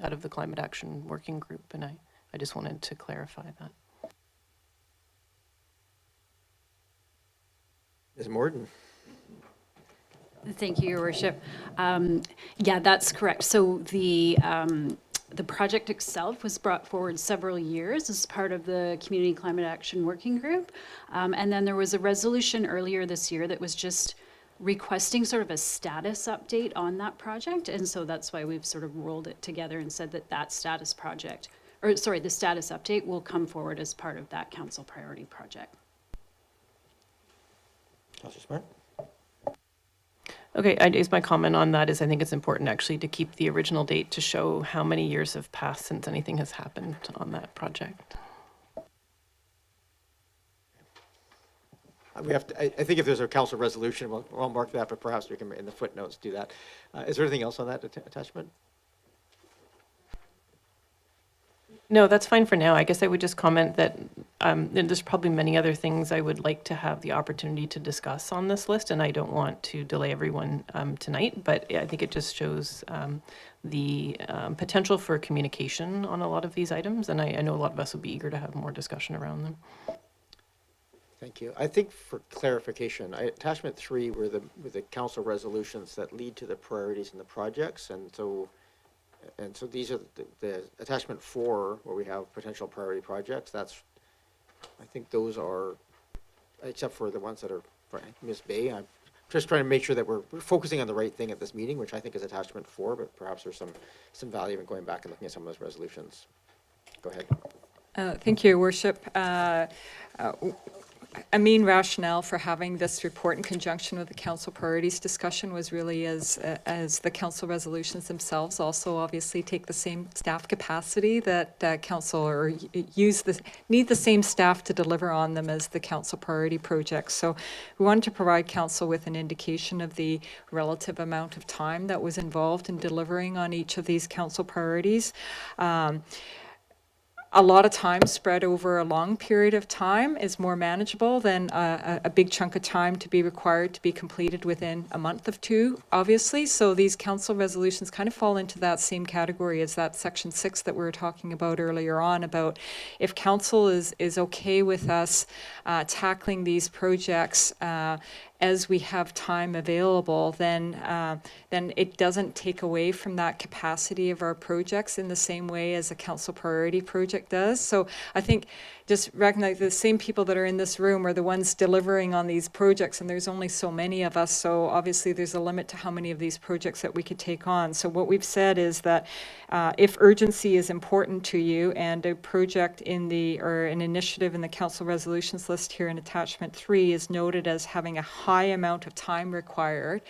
out of the Climate Action Working Group, and I just wanted to clarify that. Ms. Morden. Thank you, Your Worship. Yeah, that's correct. So the project itself was brought forward several years as part of the Community Climate Action Working Group. And then there was a resolution earlier this year that was just requesting sort of a status update on that project. And so that's why we've sort of rolled it together and said that status project, or sorry, the status update will come forward as part of that council priority project. Councillor Smart. Okay, I guess my comment on that is I think it's important actually to keep the original date to show how many years have passed since anything has happened on that project. We have to, I think if there's a council resolution, we'll mark that, but perhaps we can, in the footnotes, do that. Is there anything else on that attachment? No, that's fine for now. I guess I would just comment that there's probably many other things I would like to have the opportunity to discuss on this list, and I don't want to delay everyone tonight, but I think it just shows the potential for communication on a lot of these items, and I know a lot of us would be eager to have more discussion around them. Thank you. I think for clarification, attachment 3 were the council resolutions that lead to the priorities in the projects, and so these are the attachment 4 where we have potential priority projects. I think those are, except for the ones that are for Ms. Bay. I'm just trying to make sure that we're focusing on the right thing at this meeting, which I think is attachment 4, but perhaps there's some value in going back and looking at some of those resolutions. Go ahead. Thank you, Your Worship. A main rationale for having this report in conjunction with the council priorities discussion was really as the council resolutions themselves also obviously take the same staff capacity that council or need the same staff to deliver on them as the council priority projects. So we wanted to provide council with an indication of the relative amount of time that was involved in delivering on each of these council priorities. A lot of time spread over a long period of time is more manageable than a big chunk of time to be required to be completed within a month of 2, obviously. So these council resolutions kind of fall into that same category as that section 6 that we were talking about earlier on, about if council is okay with us tackling these projects as we have time available, then it doesn't take away from that capacity of our projects in the same way as a council priority project does. So I think just recognize the same people that are in this room are the ones delivering on these projects, and there's only so many of us, so obviously there's a limit to how many of these projects that we could take on. So what we've said is that if urgency is important to you and a project or an initiative in the council resolutions list here in attachment 3 is noted as having a high amount of time required,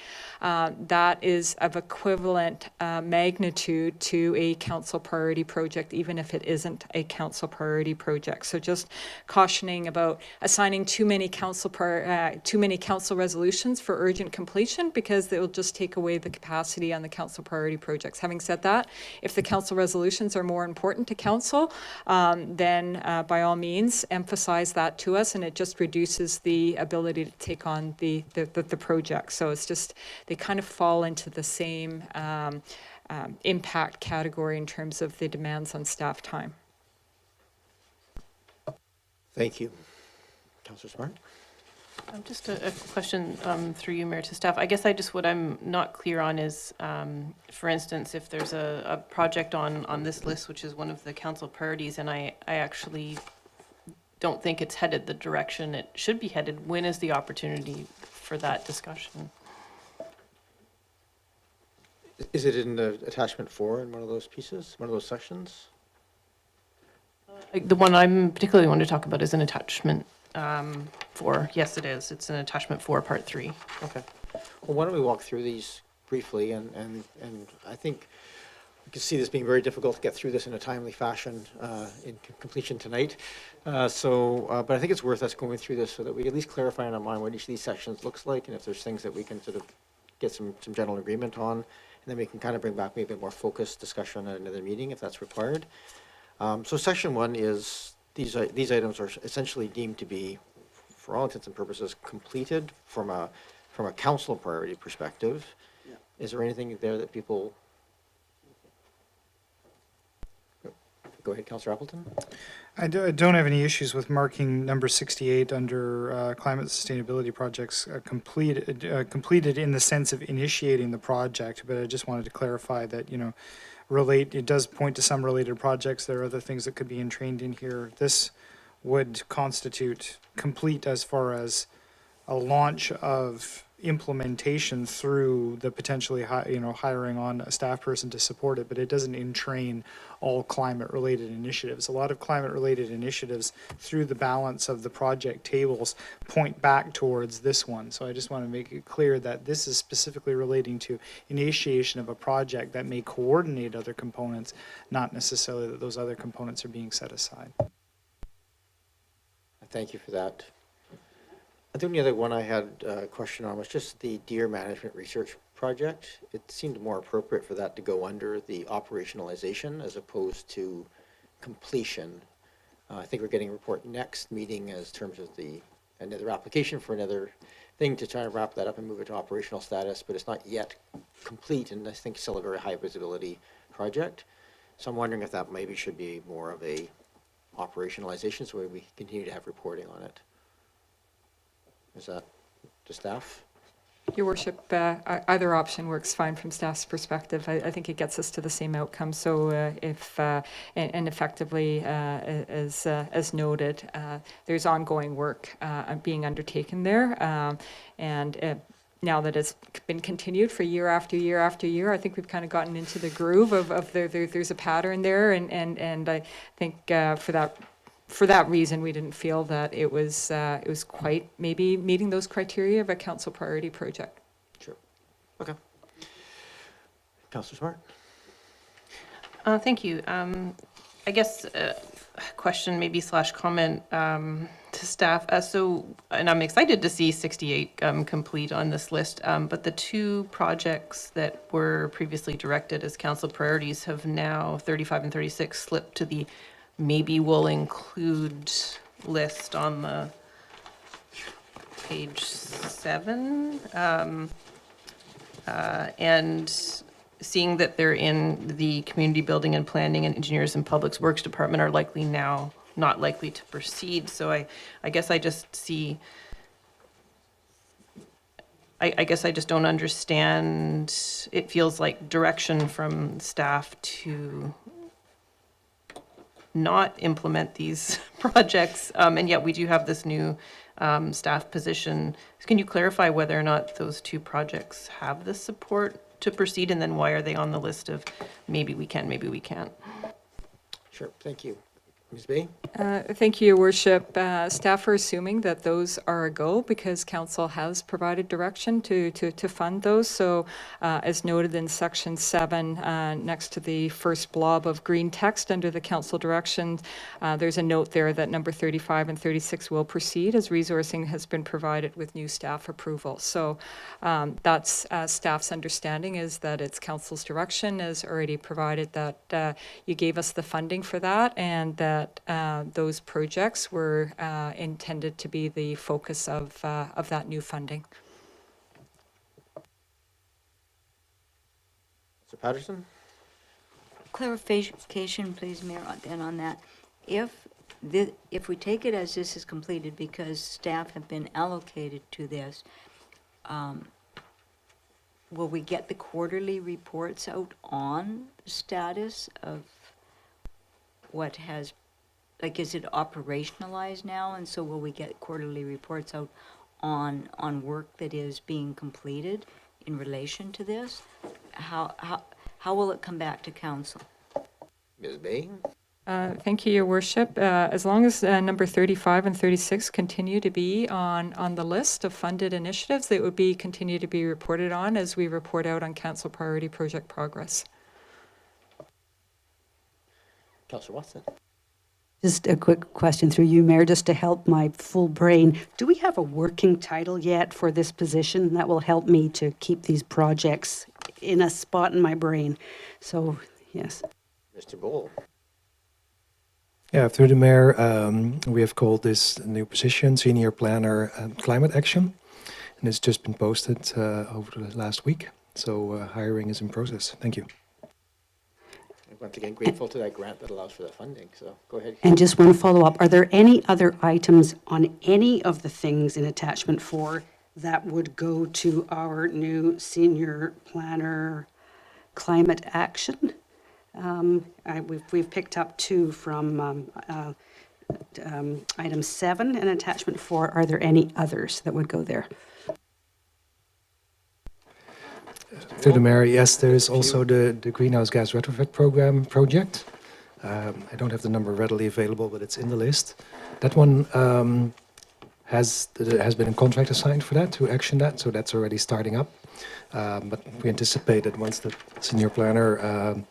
that is of equivalent magnitude to a council priority project, even if it isn't a council priority project. So just cautioning about assigning too many council resolutions for urgent completion, because it will just take away the capacity on the council priority projects. Having said that, if the council resolutions are more important to council, then by all means emphasize that to us, and it just reduces the ability to take on the project. So it's just, they kind of fall into the same impact category in terms of the demands on staff time. Thank you. Councillor Smart. Just a question through you, Mayor, to staff. I guess what I'm not clear on is, for instance, if there's a project on this list, which is one of the council priorities, and I actually don't think it's headed the direction it should be headed, when is the opportunity for that discussion? Is it in the attachment 4 in one of those pieces, one of those sections? The one I'm particularly want to talk about is an attachment 4. Yes, it is. It's an attachment 4, part 3. Okay. Well, why don't we walk through these briefly, and I think I can see this being very difficult to get through this in a timely fashion in completion tonight. But I think it's worth us going through this so that we at least clarify in our mind what each of these sections looks like, and if there's things that we can sort of get some general agreement on, and then we can kind of bring back maybe a more focused discussion at another meeting if that's required. So section 1 is, these items are essentially deemed to be, for all intents and purposes, completed from a council priority perspective. Yeah. Is there anything there that people... Go ahead, Councillor Appleton. I don't have any issues with marking number 68 under climate sustainability projects completed in the sense of initiating the project, but I just wanted to clarify that, it does point to some related projects. There are other things that could be entrained in here. This would constitute complete as far as a launch of implementation through the potentially hiring on a staff person to support it, but it doesn't entrain all climate related initiatives. A lot of climate related initiatives through the balance of the project tables point back towards this one. So I just want to make it clear that this is specifically relating to initiation of a project that may coordinate other components, not necessarily that those other components are being set aside. Thank you for that. The only other one I had a question on was just the deer management research project. It seemed more appropriate for that to go under the operationalization as opposed to completion. I think we're getting a report next meeting as terms of another application for another thing to try to wrap that up and move it to operational status, but it's not yet complete, and I think still a very high visibility project. So I'm wondering if that maybe should be more of a operationalization so we continue to have reporting on it. Is that to staff? Your Worship, either option works fine from staff's perspective. I think it gets us to the same outcome. So and effectively, as noted, there's ongoing work being undertaken there. Now that it's been continued for year after year after year, I think we've kind of gotten into the groove of there's a pattern there. And I think for that reason, we didn't feel that it was quite maybe meeting those criteria of a council priority project. Sure. Okay. Councillor Smart. Thank you. I guess a question maybe / comment to staff. And I'm excited to see 68 complete on this list, but the 2 projects that were previously directed as council priorities have now, 35 and 36, slipped to the maybe we'll include list on the page 7. And seeing that they're in the community building and planning and engineers and public works department are likely now not likely to proceed. So I guess I just see, I guess I just don't understand. It feels like direction from staff to not implement these projects, and yet we do have this new staff position. Can you clarify whether or not those 2 projects have the support to proceed, and then why are they on the list of maybe we can, maybe we can't? Sure, thank you. Ms. Bay? Thank you, Your Worship. Staff are assuming that those are a go because council has provided direction to fund those. So as noted in section 7, next to the first blob of green text under the council direction, there's a note there that number 35 and 36 will proceed as resourcing has been provided with new staff approval. So that's staff's understanding is that it's council's direction as already provided that you gave us the funding for that and that those projects were intended to be the focus of that new funding. Mr. Patterson? Clarification, please, Mayor, then on that. If we take it as this is completed because staff have been allocated to this, will we get the quarterly reports out on the status of what has, like, is it operationalized now? And so will we get quarterly reports out on work that is being completed in relation to this? How will it come back to council? Ms. Bay? Thank you, Your Worship. As long as number 35 and 36 continue to be on the list of funded initiatives, they would continue to be reported on as we report out on council priority project progress. Councillor Watson. Just a quick question through you, Mayor, just to help my full brain. Do we have a working title yet for this position? That will help me to keep these projects in a spot in my brain. So, yes. Mr. Bowl. Yeah, through the mayor, we have called this new position Senior Planner Climate Action, and it's just been posted over the last week. So hiring is in process. Thank you. Once again, grateful to that grant that allows for that funding. So go ahead. And just one follow-up. Are there any other items on any of the things in attachment 4 that would go to our new Senior Planner Climate Action? We've picked up 2 from item 7 and attachment 4. Are there any others that would go there? Through the mayor, yes, there is also the greenhouse gas retrofit project. I don't have the number readily available, but it's in the list. That one has been a contract assigned for that, to action that, so that's already starting up. But we anticipate that once the senior planner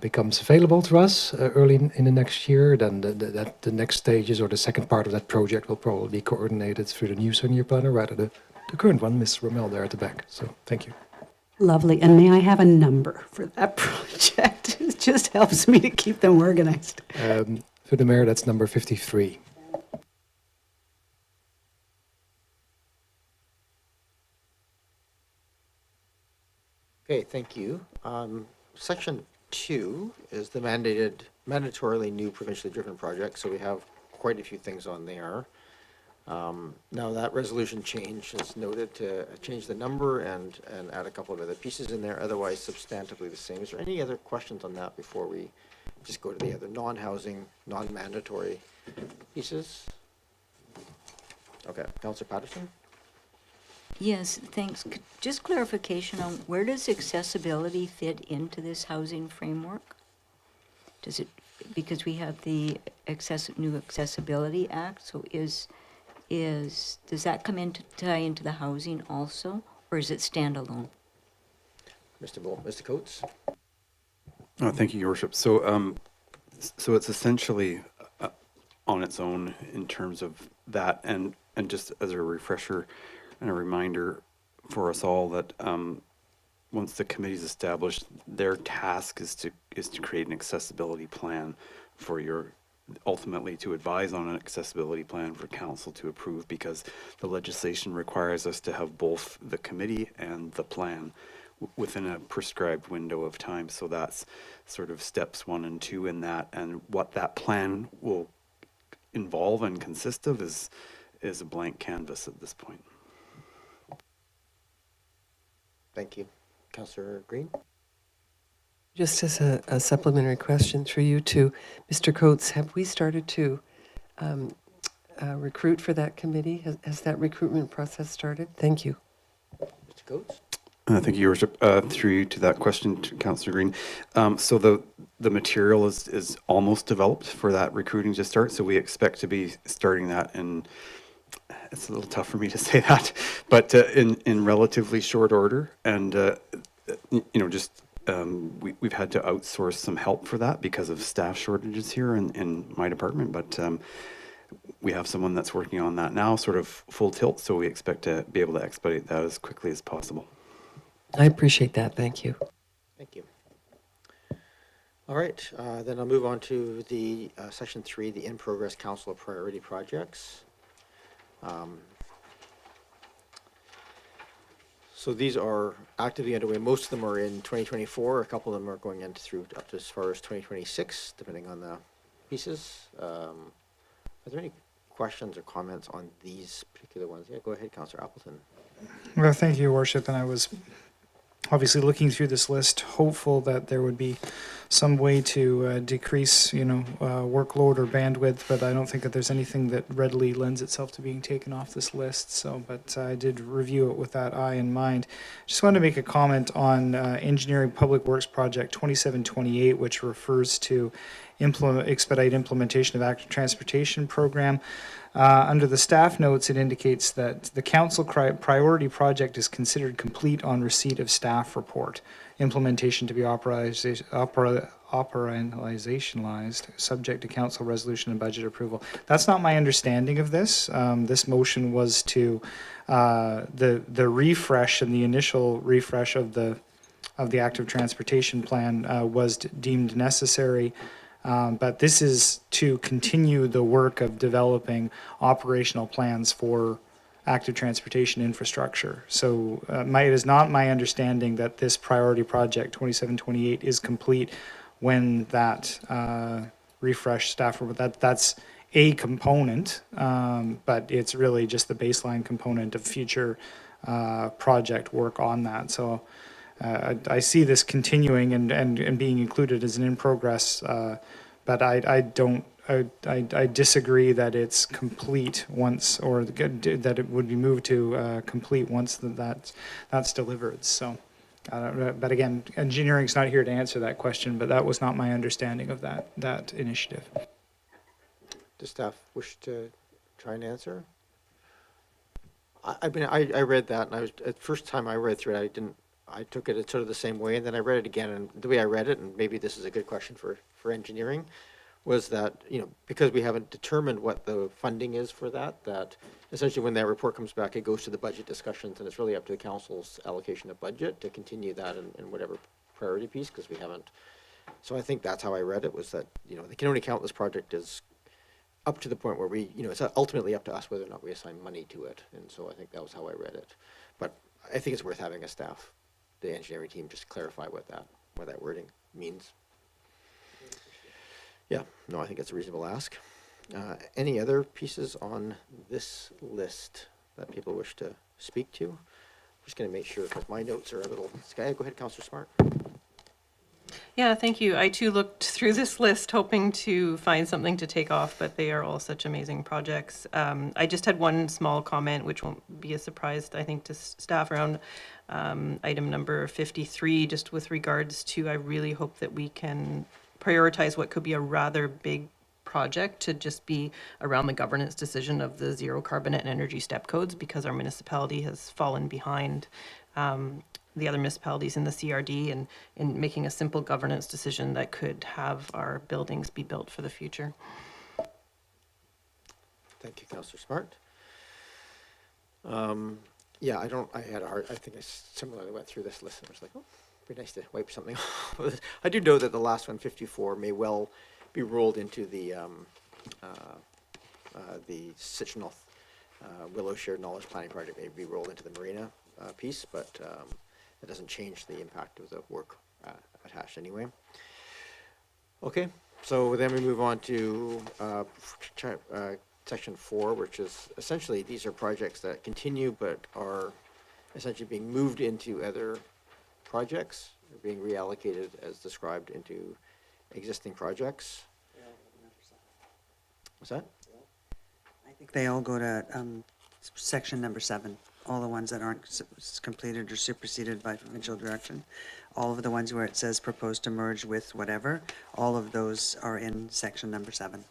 becomes available to us early in the next year, then the next stages or the second part of that project will probably be coordinated through the new senior planner rather than the current one, Ms. Rommel there at the back. So thank you. Lovely. And may I have a number for that project? It just helps me to keep them organized. Through the mayor, that's number 53. Okay, thank you. Section 2 is the mandatorily new provincially driven project, so we have quite a few things on there. Now that resolution change is noted to change the number and add a couple of other pieces in there, otherwise substantively the same. Is there any other questions on that before we just go to the other non-housing, non-mandatory pieces? Okay, Councillor Patterson? Yes, thanks. Just clarification on where does accessibility fit into this housing framework? Does it, because we have the new Accessibility Act, so does that come into tie into the housing also, or is it standalone? Mr. Bull, Mr. Coates? Oh, thank you, Your Worship. So, so it's essentially on its own in terms of that, and just as a refresher and a reminder for us all that once the committee is established, their task is to create an accessibility plan for your, ultimately to advise on an accessibility plan for council to approve, because the legislation requires us to have both the committee and the plan within a prescribed window of time. So that's sort of steps 1 and 2 in that, and what that plan will involve and consist of is a blank canvas at this point. Thank you. Councillor Green? Just as a supplementary question through you to Mr. Coates, have we started to recruit for that committee? Has that recruitment process started? Thank you. Mr. Coates? Thank you, Your Worship. Through you to that question, to Councillor Green. So the material is almost developed for that recruiting to start. So we expect to be starting that in, it's a little tough for me to say that, but in relatively short order. And, you know, just we've had to outsource some help for that because of staff shortages here in my department. But we have someone that's working on that now, sort of full tilt. So we expect to be able to expedite that as quickly as possible. I appreciate that. Thank you. Thank you. All right, then I'll move on to the section 3, the in-progress council priority projects. So these are actively underway. Most of them are in 2024. A couple of them are going into through up to as far as 2026, depending on the pieces. Are there any questions or comments on these particular ones? Yeah, go ahead, Councillor Appleton. Well, thank you, Your Worship. And I was obviously looking through this list, hopeful that there would be some way to decrease, workload or bandwidth, but I don't think that there's anything that readily lends itself to being taken off this list. So, but I did review it with that eye in mind. Just wanted to make a comment on Engineering Public Works Project 2728, which refers to expedite implementation of active transportation program. Under the staff notes, it indicates that the council priority project is considered complete on receipt of staff report. Implementation to be operationalized, subject to council resolution and budget approval. That's not my understanding of this. This motion was to the refresh and the initial refresh of the active transportation plan was deemed necessary. But this is to continue the work of developing operational plans for active transportation infrastructure. So it is not my understanding that this priority project 2728 is complete when that refresh staff report, that's a component, but it's really just the baseline component of future project work on that. So I see this continuing and being included as an in progress, but I disagree that it's complete once, or that it would be moved to complete once that's delivered. So, but again, engineering's not here to answer that question, but that was not my understanding of that initiative. Does staff wish to try and answer? I read that, and I was, at first time I read through it, I took it sort of the same way, and then I read it again, and the way I read it, and maybe this is a good question for engineering, was that, because we haven't determined what the funding is for that essentially when that report comes back, it goes to the budget discussions, and it's really up to the council's allocation of budget to continue that in whatever priority piece, because we haven't. So I think that's how I read it, was that, they can only count this project as up to the point where we, it's ultimately up to us whether or not we assign money to it. And so I think that was how I read it. But I think it's worth having a staff, the engineering team, just clarify what that wording means. Yeah, no, I think it's a reasonable ask. Any other pieces on this list that people wish to speak to? I'm just going to make sure, because my notes are a little... Go ahead, Councillor Smart. Yeah, thank you. I too looked through this list hoping to find something to take off, but they are all such amazing projects. I just had one small comment, which won't be a surprise, I think, to staff around item number 53, just with regards to, I really hope that we can prioritize what could be a rather big project to just be around the governance decision of the zero carbon and energy step codes, because our municipality has fallen behind the other municipalities in the CRD and in making a simple governance decision that could have our buildings be built for the future. Thank you, Councillor Smart. Yeah, I think I similarly went through this list and was like, oh, pretty nice to wipe something off. I do know that the last one, 54, may well be rolled into the Sitchin Willow Shared Knowledge Planning Project, may be rolled into the Marina piece, but it doesn't change the impact of the work attached anyway. Okay, so then we move on to section 4, which is essentially, these are projects that continue but are essentially being moved into other projects, or being reallocated as described into existing projects. What's that? I think they all go to section number 7. All the ones that aren't completed or superseded by provincial direction. All of the ones where it says proposed to merge with whatever, all of those are in section number 7.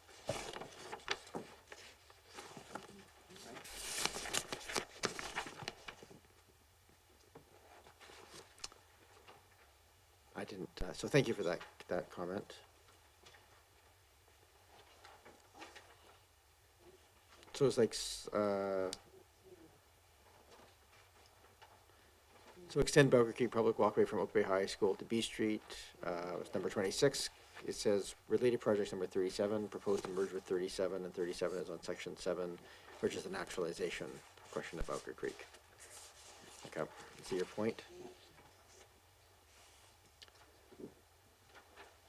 I didn't, so thank you for that comment. So it's like, so extend Bowker Creek Public Walkway from Oak Bay High School to B Street, it's number 26. It says related projects number 37, proposed to merge with 37, and 37 is on section 7, which is the naturalization question of Bowker Creek. Okay, see your point?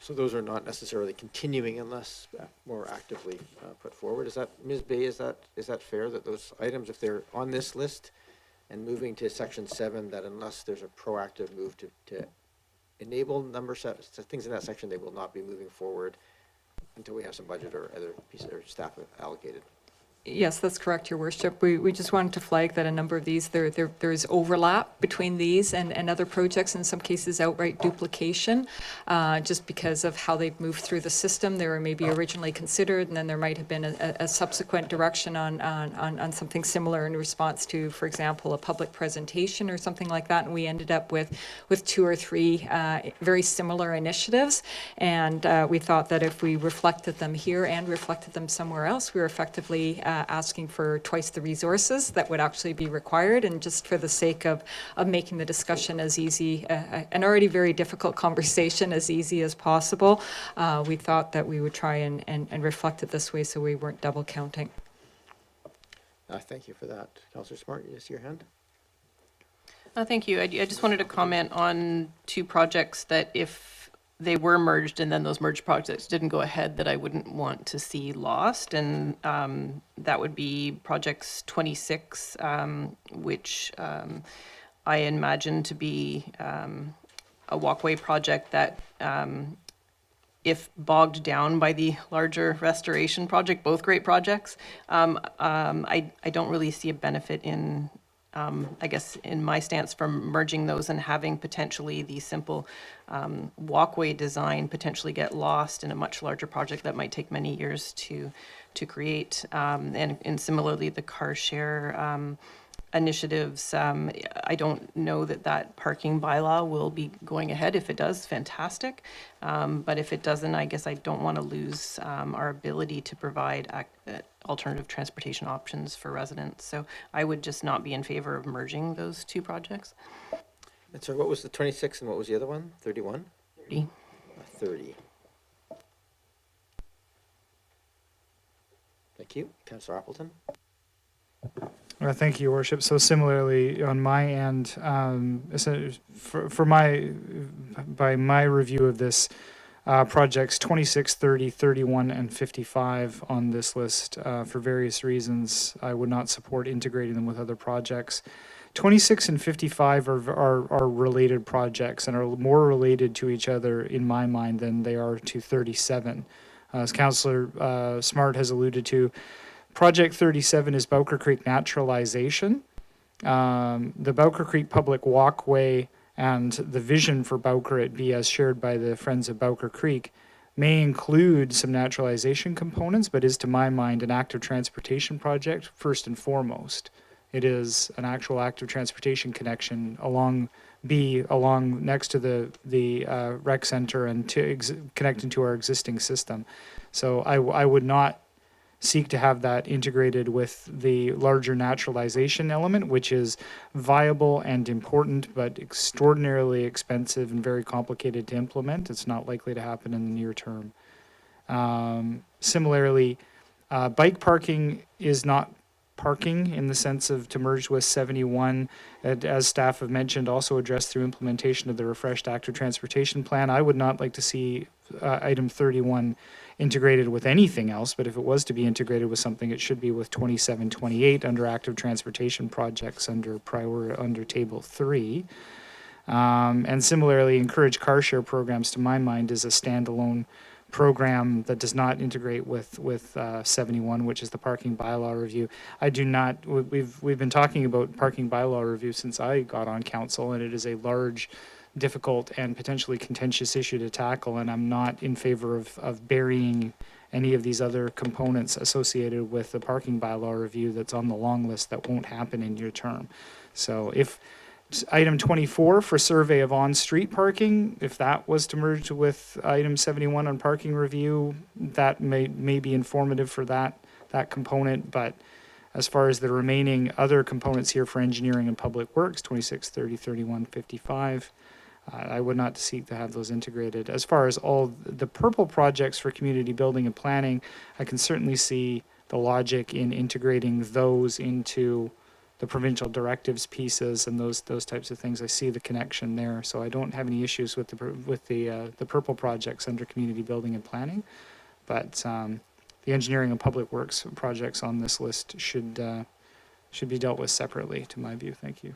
So those are not necessarily continuing unless more actively put forward. Is that, Ms. Bay, is that fair, that those items, if they're on this list and moving to section 7, that unless there's a proactive move to enable things in that section, they will not be moving forward until we have some budget or other pieces or staff allocated? Yes, that's correct, Your Worship. We just wanted to flag that a number of these, there is overlap between these and other projects, in some cases outright duplication, just because of how they've moved through the system. They were maybe originally considered, and then there might have been a subsequent direction on something similar in response to, for example, a public presentation or something like that, and we ended up with 2 or 3 very similar initiatives, and we thought that if we reflected them here and reflected them somewhere else, we were effectively asking for twice the resources that would actually be required, and just for the sake of making the discussion as easy, an already very difficult conversation, as easy as possible, we thought that we would try and reflect it this way so we weren't double counting. Thank you for that. Councillor Smart, you see your hand? Thank you. I just wanted to comment on 2 projects that if they were merged and then those merged projects didn't go ahead, that I wouldn't want to see lost. And that would be projects 26, which I imagine to be a walkway project that if bogged down by the larger restoration project, both great projects, I don't really see a benefit in I guess in my stance from merging those and having potentially the simple walkway design potentially get lost in a much larger project that might take many years to create. And similarly, the car share initiatives, I don't know that parking bylaw will be going ahead. If it does, fantastic. But if it doesn't, I guess I don't want to lose our ability to provide alternative transportation options for residents. So I would just not be in favor of merging those 2 projects. And so what was the 26 and what was the other one? 31? 30. 30. Thank you. Councillor Appleton. Thank you, Your Worship. So similarly, on my end, by my review of this, projects 26, 30, 31, and 55 on this list, for various reasons, I would not support integrating them with other projects. 26 and 55 are related projects and are more related to each other in my mind than they are to 37. As Councillor Smart has alluded to, Project 37 is Bowker Creek Naturalization. The Bowker Creek Public Walkway and the vision for Bowker it be as shared by the Friends of Bowker Creek may include some naturalization components, but is to my mind an active transportation project first and foremost. It is an actual active transportation connection along next to the rec center and connecting to our existing system. So I would not seek to have that integrated with the larger naturalization element, which is viable and important, but extraordinarily expensive and very complicated to implement. It's not likely to happen in the near term. Similarly, bike parking is not parking in the sense of to merge with 71, as staff have mentioned, also addressed through implementation of the refreshed active transportation plan. I would not like to see item 31 integrated with anything else, but if it was to be integrated with something, it should be with 27, 28 under active transportation projects under table 3. And similarly, encourage car share programs, to my mind, is a standalone program that does not integrate with 71, which is the parking bylaw review. I do not. We've been talking about parking bylaw review since I got on council, and it is a large, difficult, and potentially contentious issue to tackle, and I'm not in favor of burying any of these other components associated with the parking bylaw review that's on the long list that won't happen in your term. So if item 24 for survey of on-street parking, if that was to merge with item 71 on parking review, that may be informative for that component. But as far as the remaining other components here for engineering and public works, 26, 30, 31, 55, I would not seek to have those integrated. As far as all the purple projects for community building and planning, I can certainly see the logic in integrating those into the provincial directives pieces and those types of things. I see the connection there, so I don't have any issues with the purple projects under community building and planning. But the engineering and public works projects on this list should be dealt with separately, to my view. Thank you.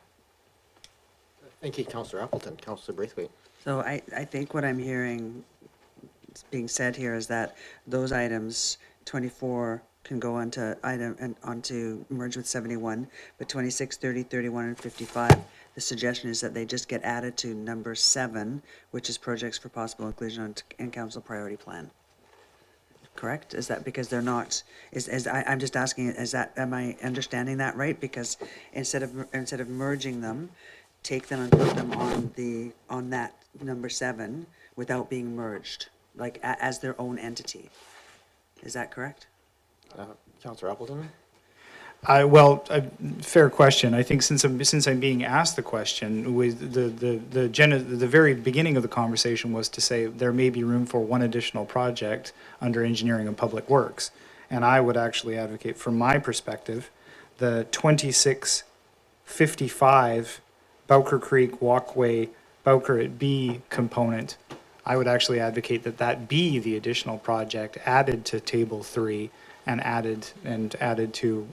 Thank you, Councillor Appleton. Councillor Braithwaite. So I think what I'm hearing being said here is that those items 24, can go onto item and onto merge with 71, but 26, 30, 31, and 55, the suggestion is that they just get added to number 7, which is projects for possible inclusion in council priority plan. Correct? Is that because they're not, I'm just asking, is that, am I understanding that right? Because instead of merging them, take them and put them on that number 7 without being merged, like as their own entity. Is that correct? Councillor Appleton? Fair question. I think since I'm being asked the question, with the very beginning of the conversation was to say there may be room for one additional project under engineering and public works, and I would actually advocate, from my perspective, the 2655 Bowker Creek Walkway Bowker at B component. I would actually advocate that be the additional project added to Table 3 and added to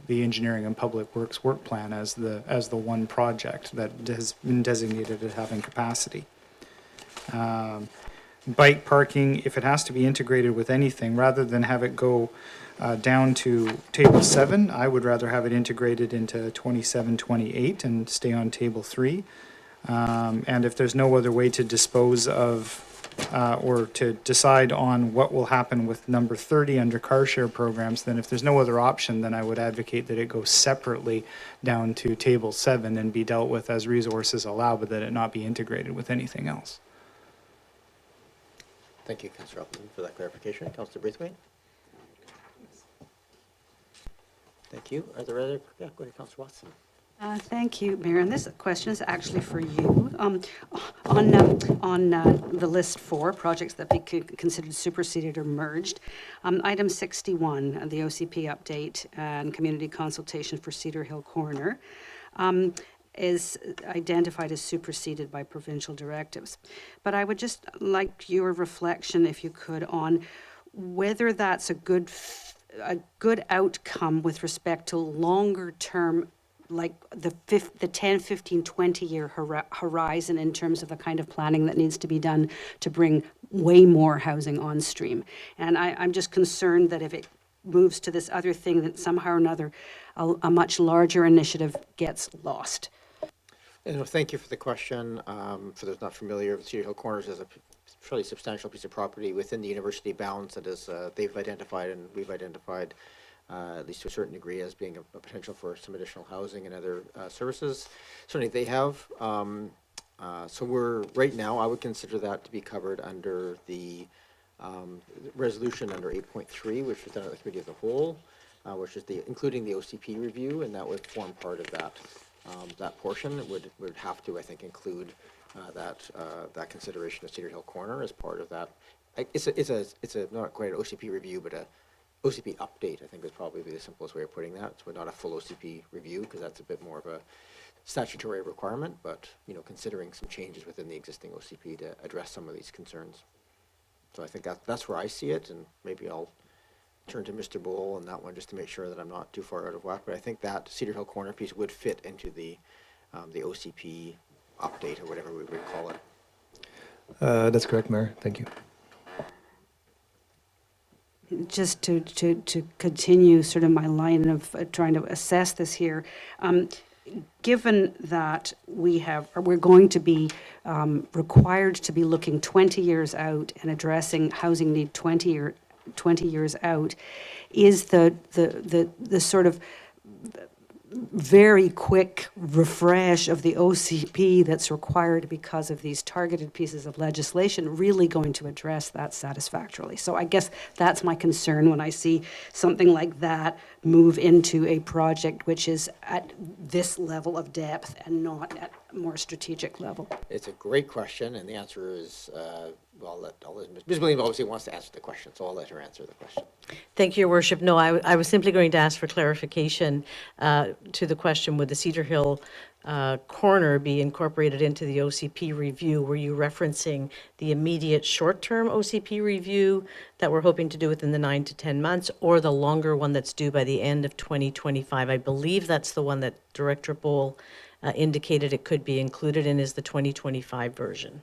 the engineering and public works work plan as the one project that has been designated as having capacity. Bike parking, if it has to be integrated with anything, rather than have it go down to Table 7, I would rather have it integrated into 27, 28 and stay on Table 3. And if there's no other way to dispose of or to decide on what will happen with number 30 under car share programs, then if there's no other option, then I would advocate that it go separately down to Table 7 and be dealt with as resources allow, but that it not be integrated with anything else. Thank you, Councillor Appleton, for that clarification. Councillor Braithwaite? Thank you. Are there other? Yeah, go ahead, Councillor Watson. Thank you, Mayor. And this question is actually for you. On the list 4, projects that be considered superseded or merged, item 61, the OCP update and community consultation for Cedar Hill Corner, is identified as superseded by provincial directives. But I would just like your reflection, if you could, on whether that's a good outcome with respect to longer term, like the 10, 15, 20-year horizon in terms of the kind of planning that needs to be done to bring way more housing on stream. And I'm just concerned that if it moves to this other thing, that somehow or another a much larger initiative gets lost. Thank you for the question. For those not familiar, Cedar Hill Corners is a fairly substantial piece of property within the university bounds that is they've identified and we've identified at least to a certain degree as being a potential for some additional housing and other services. Certainly they have. So we're right now, I would consider that to be covered under the resolution under 8.3, which was done at the Committee of the Whole, which is including the OCP review, and that would form part of that. That portion would have to, I think, include that consideration of Cedar Hill Corner as part of that. It's a not quite an OCP review, but a OCP update, I think, is probably the simplest way of putting that. So not a full OCP review, because that's a bit more of a statutory requirement, but considering some changes within the existing OCP to address some of these concerns. So I think that's where I see it, and maybe I'll turn to Mr. Bowl on that one just to make sure that I'm not too far out of whack. But I think that Cedar Hill Corner piece would fit into the OCP update or whatever we would call it. That's correct, Mayor. Thank you. Just to continue sort of my line of trying to assess this here, given that we're going to be required to be looking 20 years out and addressing housing need 20 years out, is the sort of very quick refresh of the OCP that's required because of these targeted pieces of legislation really going to address that satisfactorily? So I guess that's my concern when I see something like that move into a project which is at this level of depth and not at a more strategic level. It's a great question, and the answer is, I'll let Ms. Williams obviously wants to answer the question, so I'll let her answer the question. Thank you, Your Worship. No, I was simply going to ask for clarification to the question, would the Cedar Hill corner be incorporated into the OCP review? Were you referencing the immediate short-term OCP review that we're hoping to do within the 9 to 10 months, or the longer one that's due by the end of 2025? I believe that's the one that Director Bowl indicated it could be included in, is the 2025 version.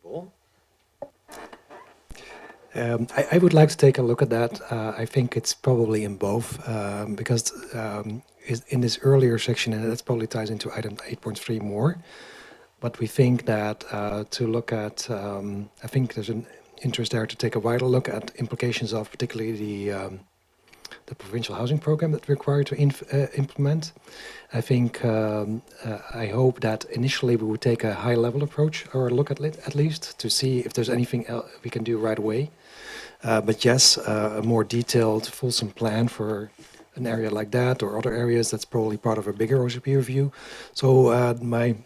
Bowl? I would like to take a look at that. I think it's probably in both because in this earlier section, and that probably ties into item 8.3 more. But we think that to look at, I think there's an interest there to take a wider look at implications of particularly the provincial housing program that we're required to implement. I think, I hope that initially we would take a high-level approach or look at least to see if there's anything else we can do right away. But yes, a more detailed, fulsome plan for an area like that or other areas, that's probably part of a bigger OCP review. So my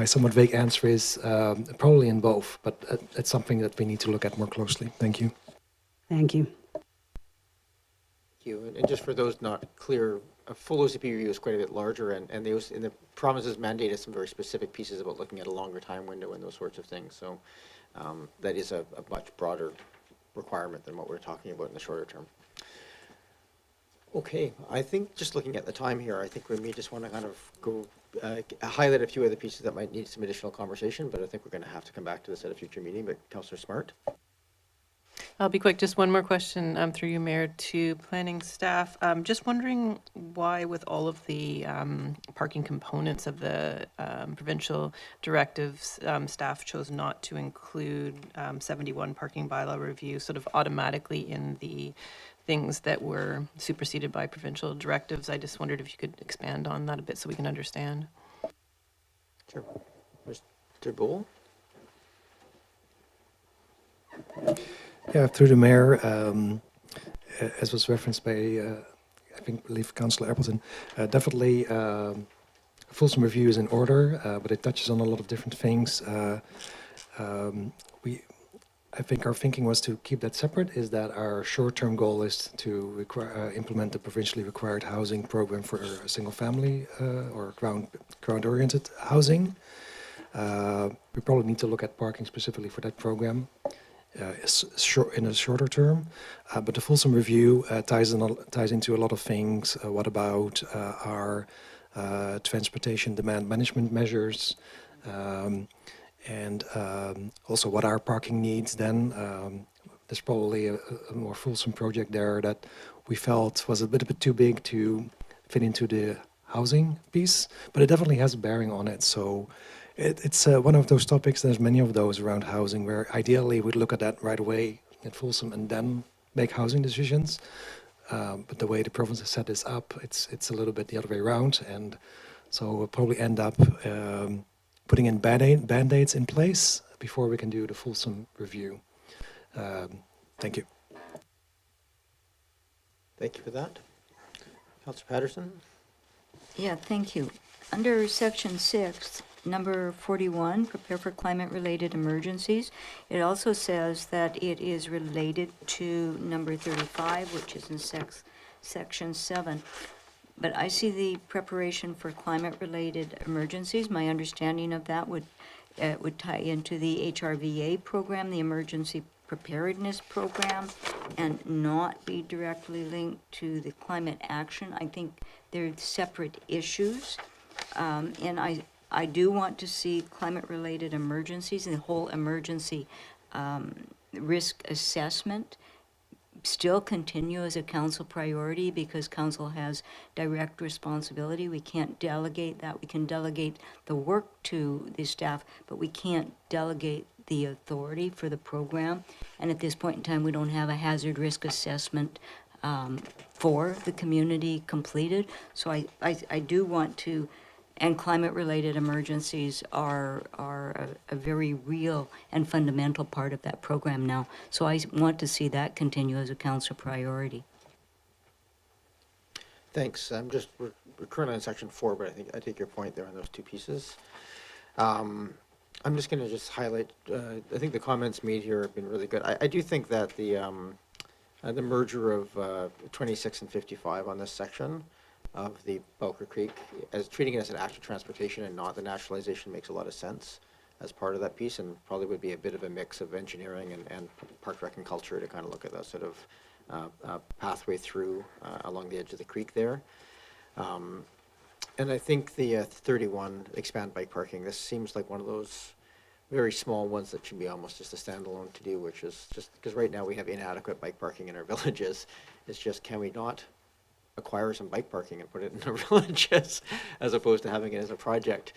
somewhat vague answer is probably in both, but it's something that we need to look at more closely. Thank you. Thank you. And just for those not clear, a full OCP review is quite a bit larger, and the province's mandate has some very specific pieces about looking at a longer time window and those sorts of things. So that is a much broader requirement than what we're talking about in the shorter term. Okay, I think just looking at the time here, I think we may just want to kind of go highlight a few other pieces that might need some additional conversation, but I think we're going to have to come back to this at a future meeting. But Councillor Smart. I'll be quick. Just one more question through you, Mayor, to planning staff. Just wondering why, with all of the parking components of the provincial directives, staff chose not to include 71 parking bylaw review sort of automatically in the things that were superseded by provincial directives. I just wondered if you could expand on that a bit so we can understand. Sure. Mr. Bull? Yeah, through the mayor, as was referenced by, I believe Councillor Appleton, definitely fulsome review is in order, but it touches on a lot of different things. I think our thinking was to keep that separate, is that our short-term goal is to implement the provincially required housing program for a single family or ground-oriented housing. We probably need to look at parking specifically for that program. In a shorter term, but the fulsome review ties into a lot of things. What about our transportation demand management measures, and also what are parking needs then? There's probably a more fulsome project there that we felt was a bit too big to fit into the housing piece, but it definitely has a bearing on it. So it's one of those topics, there's many of those around housing, where ideally we'd look at that right away at fulsome and then make housing decisions. But the way the province has set this up, it's a little bit the other way around. And so we'll probably end up putting in band-aids in place before we can do the fulsome review. Thank you. Thank you for that. Councillor Patterson? Yeah, thank you. Under section 6, number 41, prepare for climate-related emergencies. It also says that it is related to number 35, which is in section 7. But I see the preparation for climate-related emergencies. My understanding of that would tie into the HRVA program, the Emergency Preparedness Program, and not be directly linked to the climate action. I think they're separate issues. And I do want to see climate-related emergencies and the whole emergency risk assessment still continue as a council priority, because council has direct responsibility. We can't delegate that. We can delegate the work to the staff, but we can't delegate the authority for the program. And at this point in time, we don't have a hazard risk assessment for the community completed. So I do want to, and climate-related emergencies are a very real and fundamental part of that program now. So I want to see that continue as a council priority. Thanks. We're currently on section 4, but I take your point there on those two pieces. I'm just going to just highlight, I think the comments made here have been really good. I do think that the merger of 26 and 55 on this section of the Bowker Creek, as treating it as an active transportation and not the nationalization, makes a lot of sense as part of that piece, and probably would be a bit of a mix of engineering and park rec and culture to kind of look at that sort of pathway through along the edge of the creek there. And I think the 31 expand bike parking, this seems like one of those very small ones that should be almost just a standalone to do, which is just, because right now we have inadequate bike parking in our villages. It's just, can we not acquire some bike parking and put it in our villages as opposed to having it as a project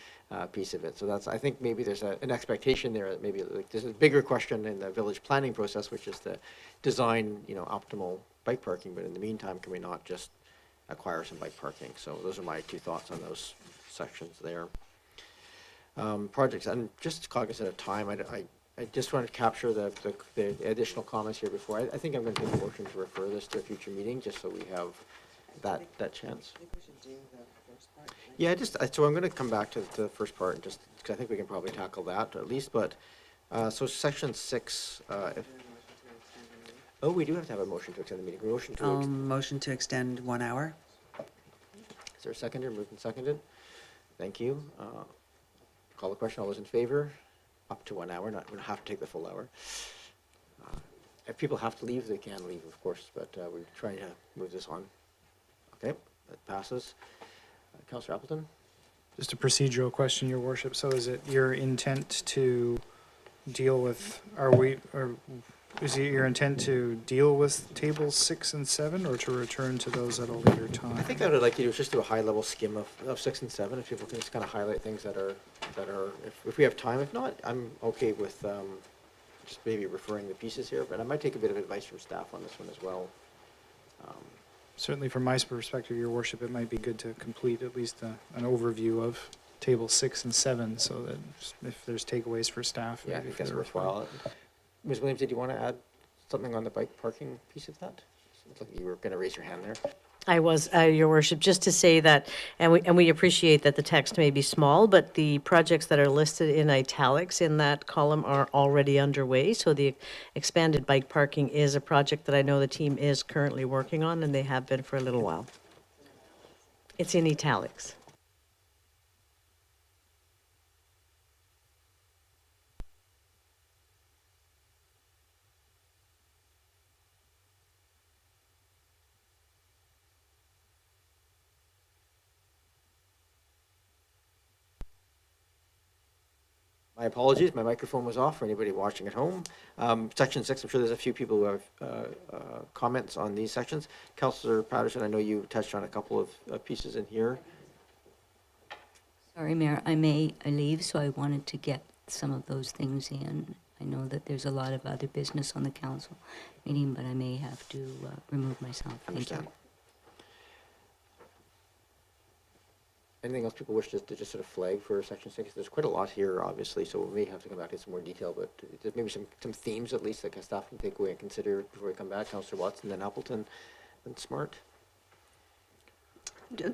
piece of it? So that's, I think maybe there's an expectation there that maybe like, there's a bigger question in the village planning process, which is to design, optimal bike parking. But in the meantime, can we not just acquire some bike parking? So those are my 2 thoughts on those sections there. Projects, I'm just cognizant of time. I just want to capture the additional comments here before. I think I'm going to take a motion to refer this to a future meeting, just so we have that chance. Yeah, so I'm going to come back to the first part, and just because I think we can probably tackle that at least. But so section 6. We do have to have a motion to extend the meeting. Motion to extend 1 hour. Is there a seconder? Moved and seconded. Thank you. Call the question. All those in favor? Up to 1 hour. We don't have to take the full hour. If people have to leave, they can leave, of course. But we're trying to move this on. Okay, that passes. Councillor Appleton? Just a procedural question, Your Worship. So is it your intent to deal with, is it your intent to deal with tables 6 and 7, or to return to those at a later time? I think what I'd like to do is just do a high-level skim of 6 and 7, if people can just kind of highlight things that are if we have time. If not, I'm okay with just maybe referring the pieces here, but I might take a bit of advice from staff on this one as well. Certainly from my perspective, Your Worship, it might be good to complete at least an overview of table 6 and 7, so that if there's takeaways for staff. Yeah, I think that's worthwhile. Ms. Williams, did you want to add something on the bike parking piece of that? It's like you were going to raise your hand there. I was, Your Worship, just to say that, and we appreciate that the text may be small, but the projects that are listed in italics in that column are already underway. So the expanded bike parking is a project that I know the team is currently working on, and they have been for a little while. It's in italics. My apologies, my microphone was off for anybody watching at home. Section 6, I'm sure there's a few people who have comments on these sections. Councillor Patterson, I know you touched on a couple of pieces in here. Sorry, Mayor, I leave, so I wanted to get some of those things in. I know that there's a lot of other business on the council meeting, but I may have to remove myself. Thank you. Anything else people wish to just sort of flag for section 6? There's quite a lot here, obviously, so we may have to come back to some more detail, but there's maybe some themes at least that staff can take away and consider before we come back. Councillor Watson, then Appleton, then Smart.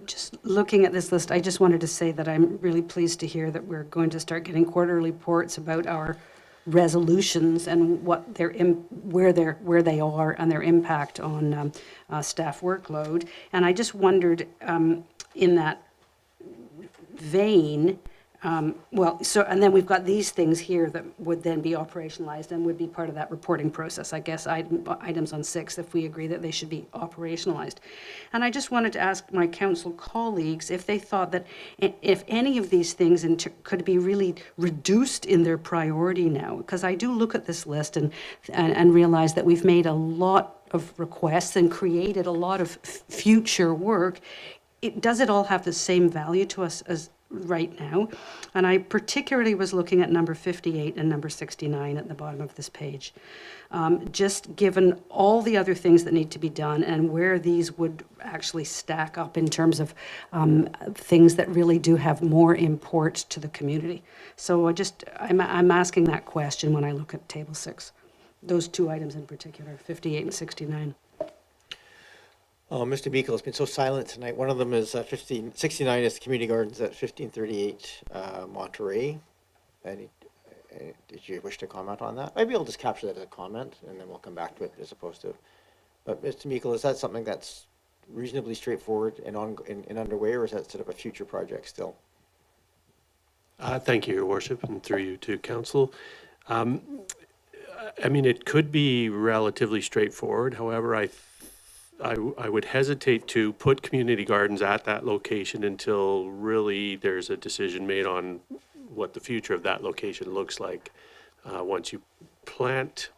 Just looking at this list, I just wanted to say that I'm really pleased to hear that we're going to start getting quarterly reports about our resolutions and what where they are and their impact on staff workload. And I just wondered, in that vein, and then we've got these things here that would then be operationalized and would be part of that reporting process, I guess, items on 6, if we agree that they should be operationalized. And I just wanted to ask my council colleagues if they thought that if any of these things could be really reduced in their priority now, because I do look at this list and realize that we've made a lot of requests and created a lot of future work. Does it all have the same value to us as right now? And I particularly was looking at number 58 and number 69 at the bottom of this page. Just given all the other things that need to be done and where these would actually stack up in terms of things that really do have more import to the community. So I'm asking that question when I look at table 6. Those 2 items in particular, 58 and 69. Oh, Mr. Meikle has been so silent tonight. One of them is 69 is the community gardens at 1538 Monterey. Did you wish to comment on that? Maybe I'll just capture that as a comment and then we'll come back to it as opposed to. But Mr. Meikle, is that something that's reasonably straightforward and underway, or is that sort of a future project still? Thank you, Your Worship, and through you to Council. I mean, it could be relatively straightforward. However, I would hesitate to put community gardens at that location until really there's a decision made on what the future of that location looks like. Once you plant,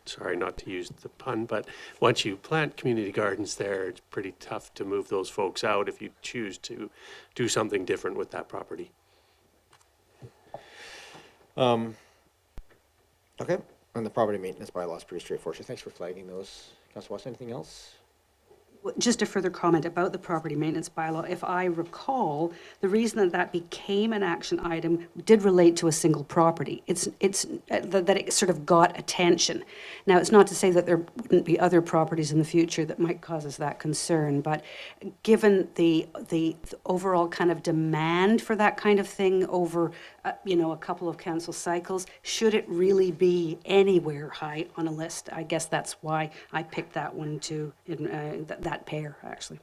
sorry not to use the pun, but once you plant community gardens there, it's pretty tough to move those folks out if you choose to do something different with that property. Okay, and the property maintenance bylaw is pretty straightforward, so thanks for flagging those. Councillor Watson, anything else? Just a further comment about the property maintenance bylaw. If I recall, the reason that that became an action item did relate to a single property. It's that it sort of got attention. Now, it's not to say that there wouldn't be other properties in the future that might cause us that concern, but given the overall kind of demand for that kind of thing over a couple of council cycles, should it really be anywhere high on a list? I guess that's why I picked that one too, that pair, actually.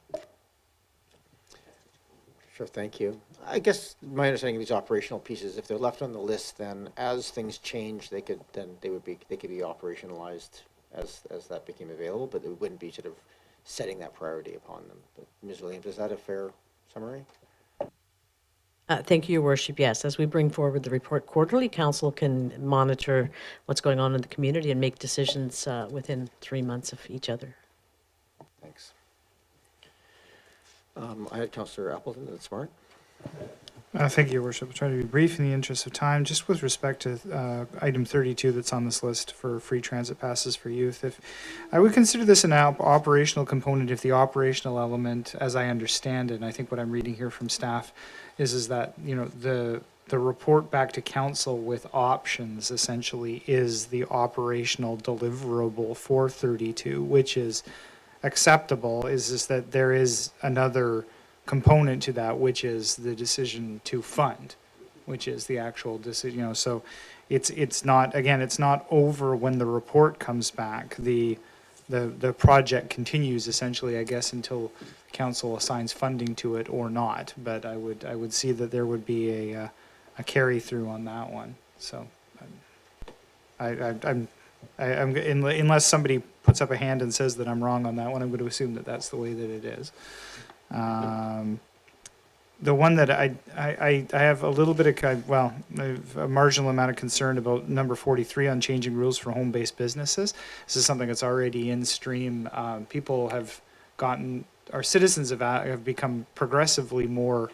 Sure, thank you. I guess my understanding of these operational pieces, if they're left on the list, then as things change, they could be operationalized as that became available, but it wouldn't be sort of setting that priority upon them. But Ms. Williams, is that a fair summary? Thank you, Your Worship. Yes, as we bring forward the report quarterly, Council can monitor what's going on in the community and make decisions within 3 months of each other. Thanks. I had Councillor Appleton, that's smart. Thank you, Your Worship. I'll try to be brief in the interest of time. Just with respect to item 32 that's on this list for free transit passes for youth, if I would consider this an operational component if the operational element, as I understand it, and I think what I'm reading here from staff is that, the report back to council with options essentially is the operational deliverable for 32, which is acceptable, is just that there is another component to that, which is the decision to fund, which is the actual decision. So it's not over when the report comes back. The project continues essentially, I guess, until council assigns funding to it or not. But I would see that there would be a carry through on that one. So I'm unless somebody puts up a hand and says that I'm wrong on that one, I'm going to assume that that's the way that it is. The one that I have a little bit of, I have a marginal amount of concern about number 43 on changing rules for home-based businesses. This is something that's already in stream. People have our citizens have become progressively more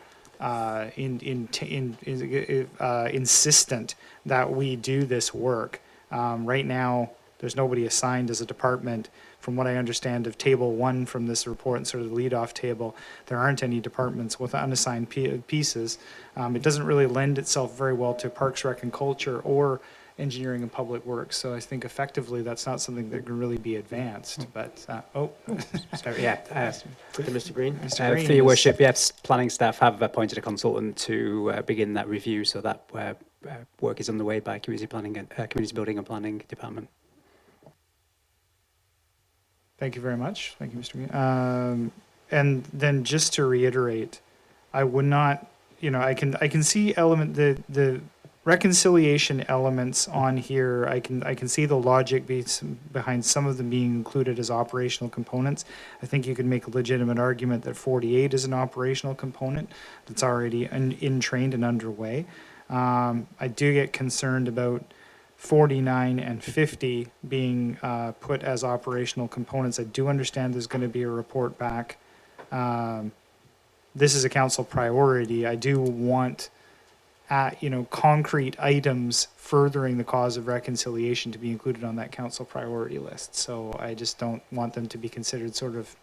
insistent that we do this work. Right now, there's nobody assigned as a department. From what I understand of table 1 from this report and sort of the lead-off table, there aren't any departments with unassigned pieces. It doesn't really lend itself very well to Parks, Rec and Culture or Engineering and Public Works. So I think effectively that's not something that can really be advanced. But, Sorry, yeah. Mr. Green? For Your Worship, yes, planning staff have appointed a consultant to begin that review, so that work is underway by Community Building and Planning Department. Thank you very much. Thank you, Mr. Green. And then just to reiterate, I would not, I can see the reconciliation elements on here. I can see the logic behind some of them being included as operational components. I think you could make a legitimate argument that 48 is an operational component that's already in trained and underway. I do get concerned about 49 and 50 being put as operational components. I do understand there's going to be a report back. This is a council priority. I do want concrete items furthering the cause of reconciliation to be included on that council priority list. So I just don't want them to be considered sort of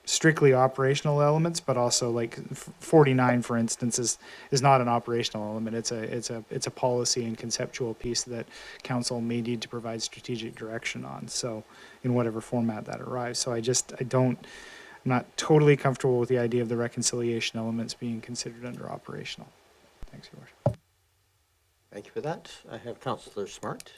strictly operational elements, but also like 49, for instance, is not an operational element. It's a policy and conceptual piece that council may need to provide strategic direction on. So in whatever format that arrives. So I'm not totally comfortable with the idea of the reconciliation elements being considered under operational. Thanks, Your Worship. Thank you for that. I have Councillor Smart.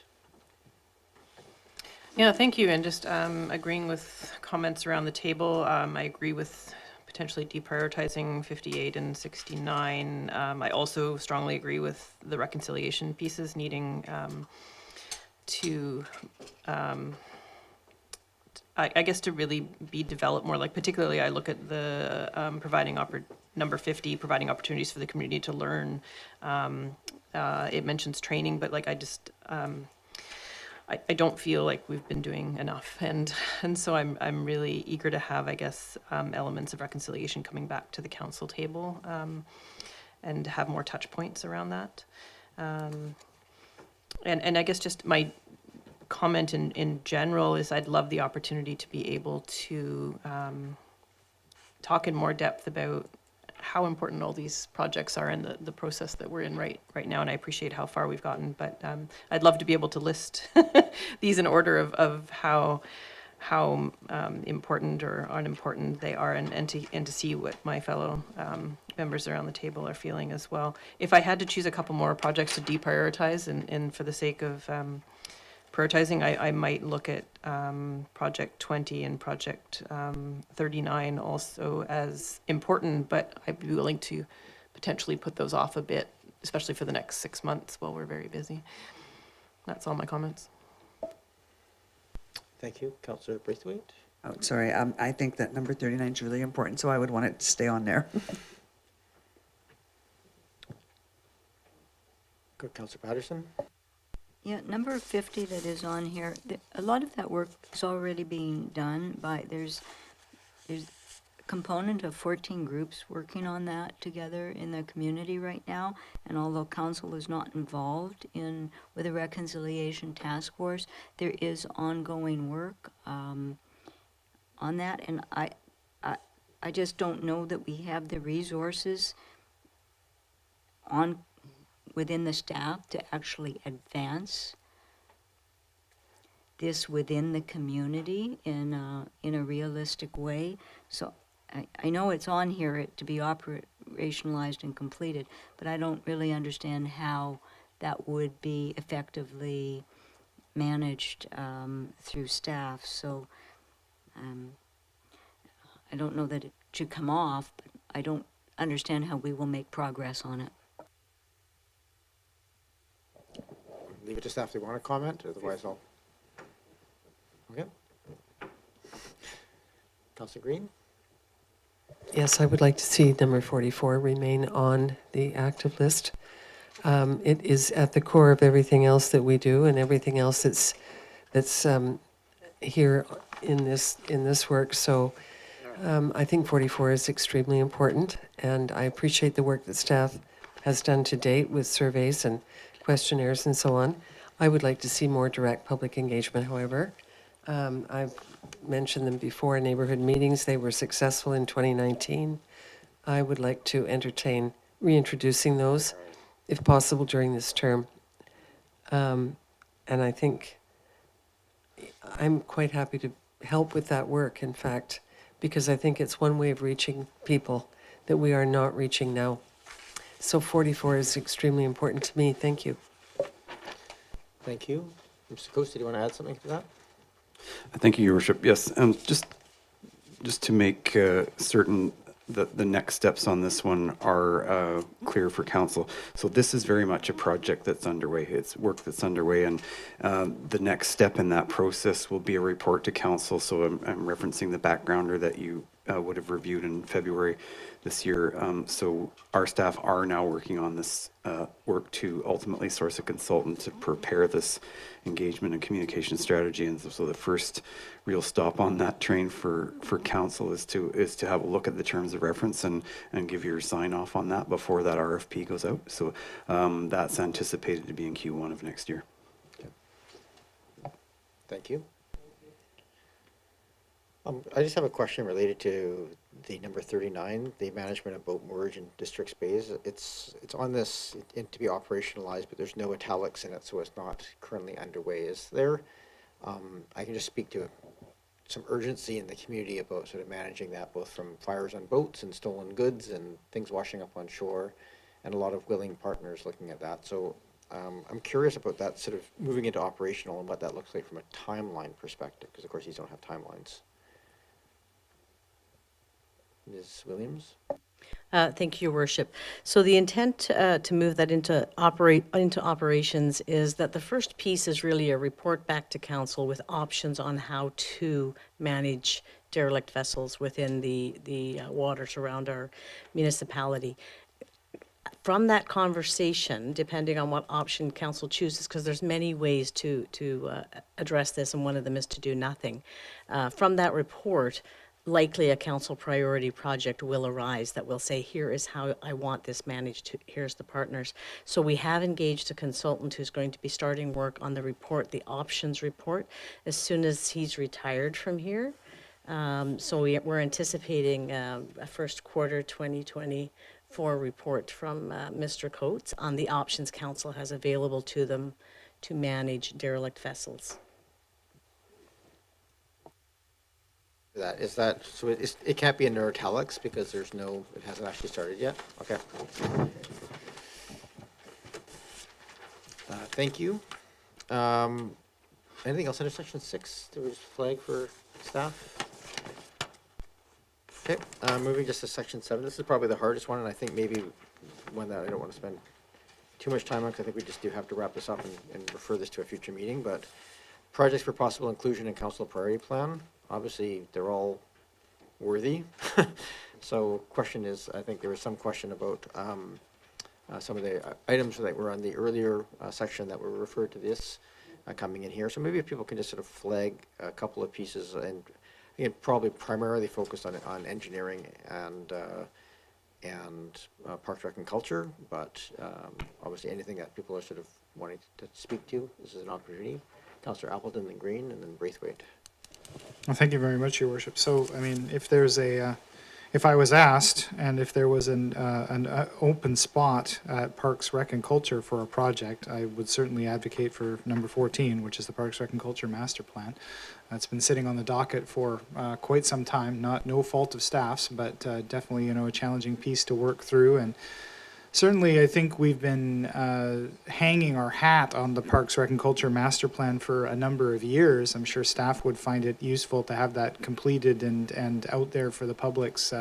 Yeah, thank you. And just agreeing with comments around the table, I agree with potentially deprioritizing 58 and 69. I also strongly agree with the reconciliation pieces needing to I guess to really be developed more, like particularly I look at the providing number 50, providing opportunities for the community to learn. It mentions training, but like I just, I don't feel like we've been doing enough. And so I'm really eager to have, I guess, elements of reconciliation coming back to the council table and have more touch points around that. And I guess just my comment in general is I'd love the opportunity to be able to talk in more depth about how important all these projects are in the process that we're in right now, and I appreciate how far we've gotten, but I'd love to be able to list these in order of how important or unimportant they are, and to see what my fellow members around the table are feeling as well. If I had to choose a couple more projects to deprioritize, and for the sake of prioritizing, I might look at Project 20 and Project 39 also as important, but I'd be willing to potentially put those off a bit, especially for the next 6 months while we're very busy. That's all my comments. Thank you. Councillor Braithwaite? Oh, sorry, I think that number 39 is really important, so I would want it to stay on there. Good. Councillor Patterson? Yeah, number 50 that is on here, a lot of that work is already being done by, there's a component of 14 groups working on that together in the community right now, and although council is not involved with a reconciliation task force, there is ongoing work on that, and I just don't know that we have the resources within the staff to actually advance this within the community in a realistic way. So I know it's on here to be operationalized and completed, but I don't really understand how that would be effectively managed through staff. So I don't know that it should come off, but I don't understand how we will make progress on it. Leave it to staff if they want to comment, otherwise I'll... Okay. Councillor Green? Yes, I would like to see number 44 remain on the active list. It is at the core of everything else that we do and everything else that's here in this work. So I think 44 is extremely important, and I appreciate the work that staff has done to date with surveys and questionnaires and so on. I would like to see more direct public engagement, however. I've mentioned them before in neighborhood meetings. They were successful in 2019. I would like to entertain reintroducing those, if possible, during this term. And I think I'm quite happy to help with that work, in fact, because I think it's one way of reaching people that we are not reaching now. So 44 is extremely important to me. Thank you. Thank you. Mr. Costa, do you want to add something to that? Thank you, Your Worship. Yes, just to make certain that the next steps on this one are clear for council. So this is very much a project that's underway. It's work that's underway, and the next step in that process will be a report to council. So I'm referencing the backgrounder that you would have reviewed in February this year. So our staff are now working on this work to ultimately source a consultant to prepare this engagement and communication strategy. And so the first real stop on that train for council is to have a look at the terms of reference and give your sign off on that before that RFP goes out. So that's anticipated to be in Q1 of next year. Okay. Thank you. I just have a question related to the number 39, the management of boat moorage and districts bays. It's on this to be operationalized, but there's no italics in it, so it's not currently underway. Is there? I can just speak to some urgency in the community about sort of managing that, both from fires on boats and stolen goods and things washing up on shore, and a lot of willing partners looking at that. So I'm curious about that sort of moving into operational and what that looks like from a timeline perspective, because of course these don't have timelines. Ms. Williams? Thank you, Your Worship. So the intent to move that into operations is that the first piece is really a report back to council with options on how to manage derelict vessels within the waters around our municipality. From that conversation, depending on what option council chooses, because there's many ways to address this, and one of them is to do nothing. From that report, likely a council priority project will arise that will say, here is how I want this managed, here's the partners. So we have engaged a consultant who's going to be starting work on the report, the options report, as soon as he's retired from here. So we're anticipating a first quarter 2024 report from Mr. Coates on the options council has available to them to manage derelict vessels. So it can't be in italics because it hasn't actually started yet? Okay. Thank you. Anything else under section 6 that was flagged for staff? Okay, moving just to section 7. This is probably the hardest one, and I think maybe one that I don't want to spend too much time on, because I think we just do have to wrap this up and refer this to a future meeting, but projects for possible inclusion in council priority plan. Obviously, they're all worthy. So question is, I think there was some question about some of the items that were on the earlier section that were referred to this coming in here. So maybe if people can just sort of flag a couple of pieces, and again, probably primarily focused on engineering and Parks, Rec, and Culture, but obviously anything that people are sort of wanting to speak to, this is an opportunity. Councillor Appleton, then Green, and then Braithwaite. Well, thank you very much, Your Worship. So, I mean, if there's if I was asked, and if there was an open spot at Parks, Rec, and Culture for a project, I would certainly advocate for number 14, which is the Parks, Rec, and Culture Master Plan. It's been sitting on the docket for quite some time, no fault of staff's, but definitely, a challenging piece to work through. And certainly, I think we've been hanging our hat on the Parks, Rec, and Culture Master Plan for a number of years. I'm sure staff would find it useful to have that completed and out there for the public's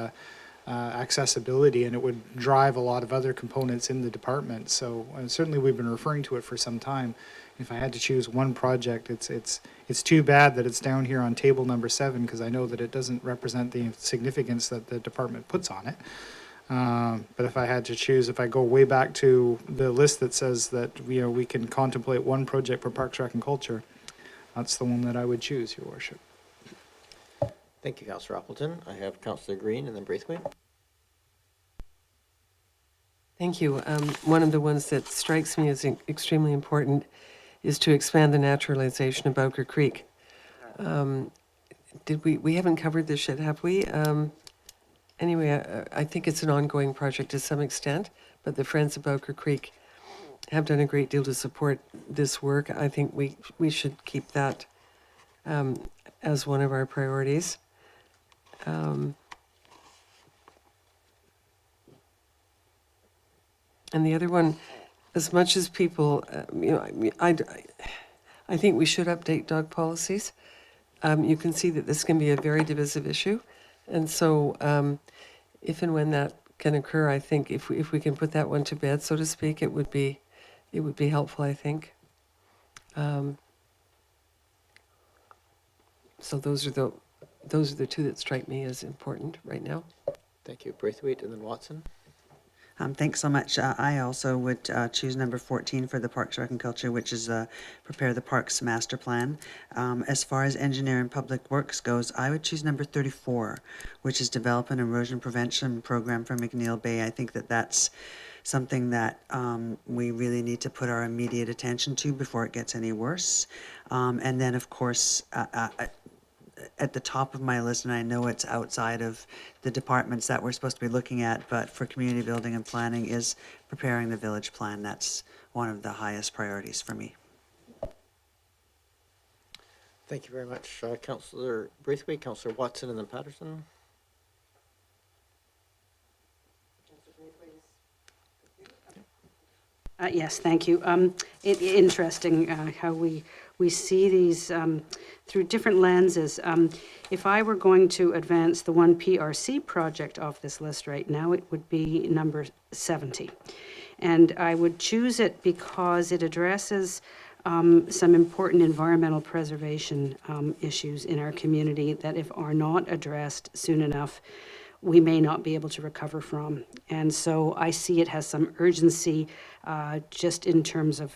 accessibility, and it would drive a lot of other components in the department. So certainly, we've been referring to it for some time. If I had to choose one project, it's too bad that it's down here on table number 7, because I know that it doesn't represent the significance that the department puts on it. But if I had to choose, if I go way back to the list that says that we can contemplate one project for Parks, Rec, and Culture, that's the one that I would choose, Your Worship. Thank you, Councillor Appleton. I have Councillor Green and then Braithwaite. Thank you. One of the ones that strikes me as extremely important is to expand the naturalization of Bowker Creek. We haven't covered this yet, have we? Anyway, I think it's an ongoing project to some extent, but the Friends of Bowker Creek have done a great deal to support this work. I think we should keep that as one of our priorities. And the other one, as much as people, I think we should update dog policies. You can see that this can be a very divisive issue. And so if and when that can occur, I think if we can put that one to bed, so to speak, it would be helpful, I think. So those are the two that strike me as important right now. Thank you. Braithwaite and then Watson. Thanks so much. I also would choose number 14 for the Parks, Rec, and Culture, which is prepare the Parks Master Plan. As far as engineering public works goes, I would choose number 34, which is develop an erosion prevention program for McNeil Bay. I think that that's something that we really need to put our immediate attention to before it gets any worse. And then, of course, at the top of my list, and I know it's outside of the departments that we're supposed to be looking at, but for community building and planning is preparing the village plan. That's one of the highest priorities for me. Thank you very much, Councillor Braithwaite, Councillor Watson, and then Patterson. Yes, thank you. Interesting how we we see these through different lenses. If I were going to advance the one PRC project off this list right now, it would be number 70. And I would choose it because it addresses some important environmental preservation issues in our community that, if are not addressed soon enough, we may not be able to recover from. And so I see it has some urgency just in terms of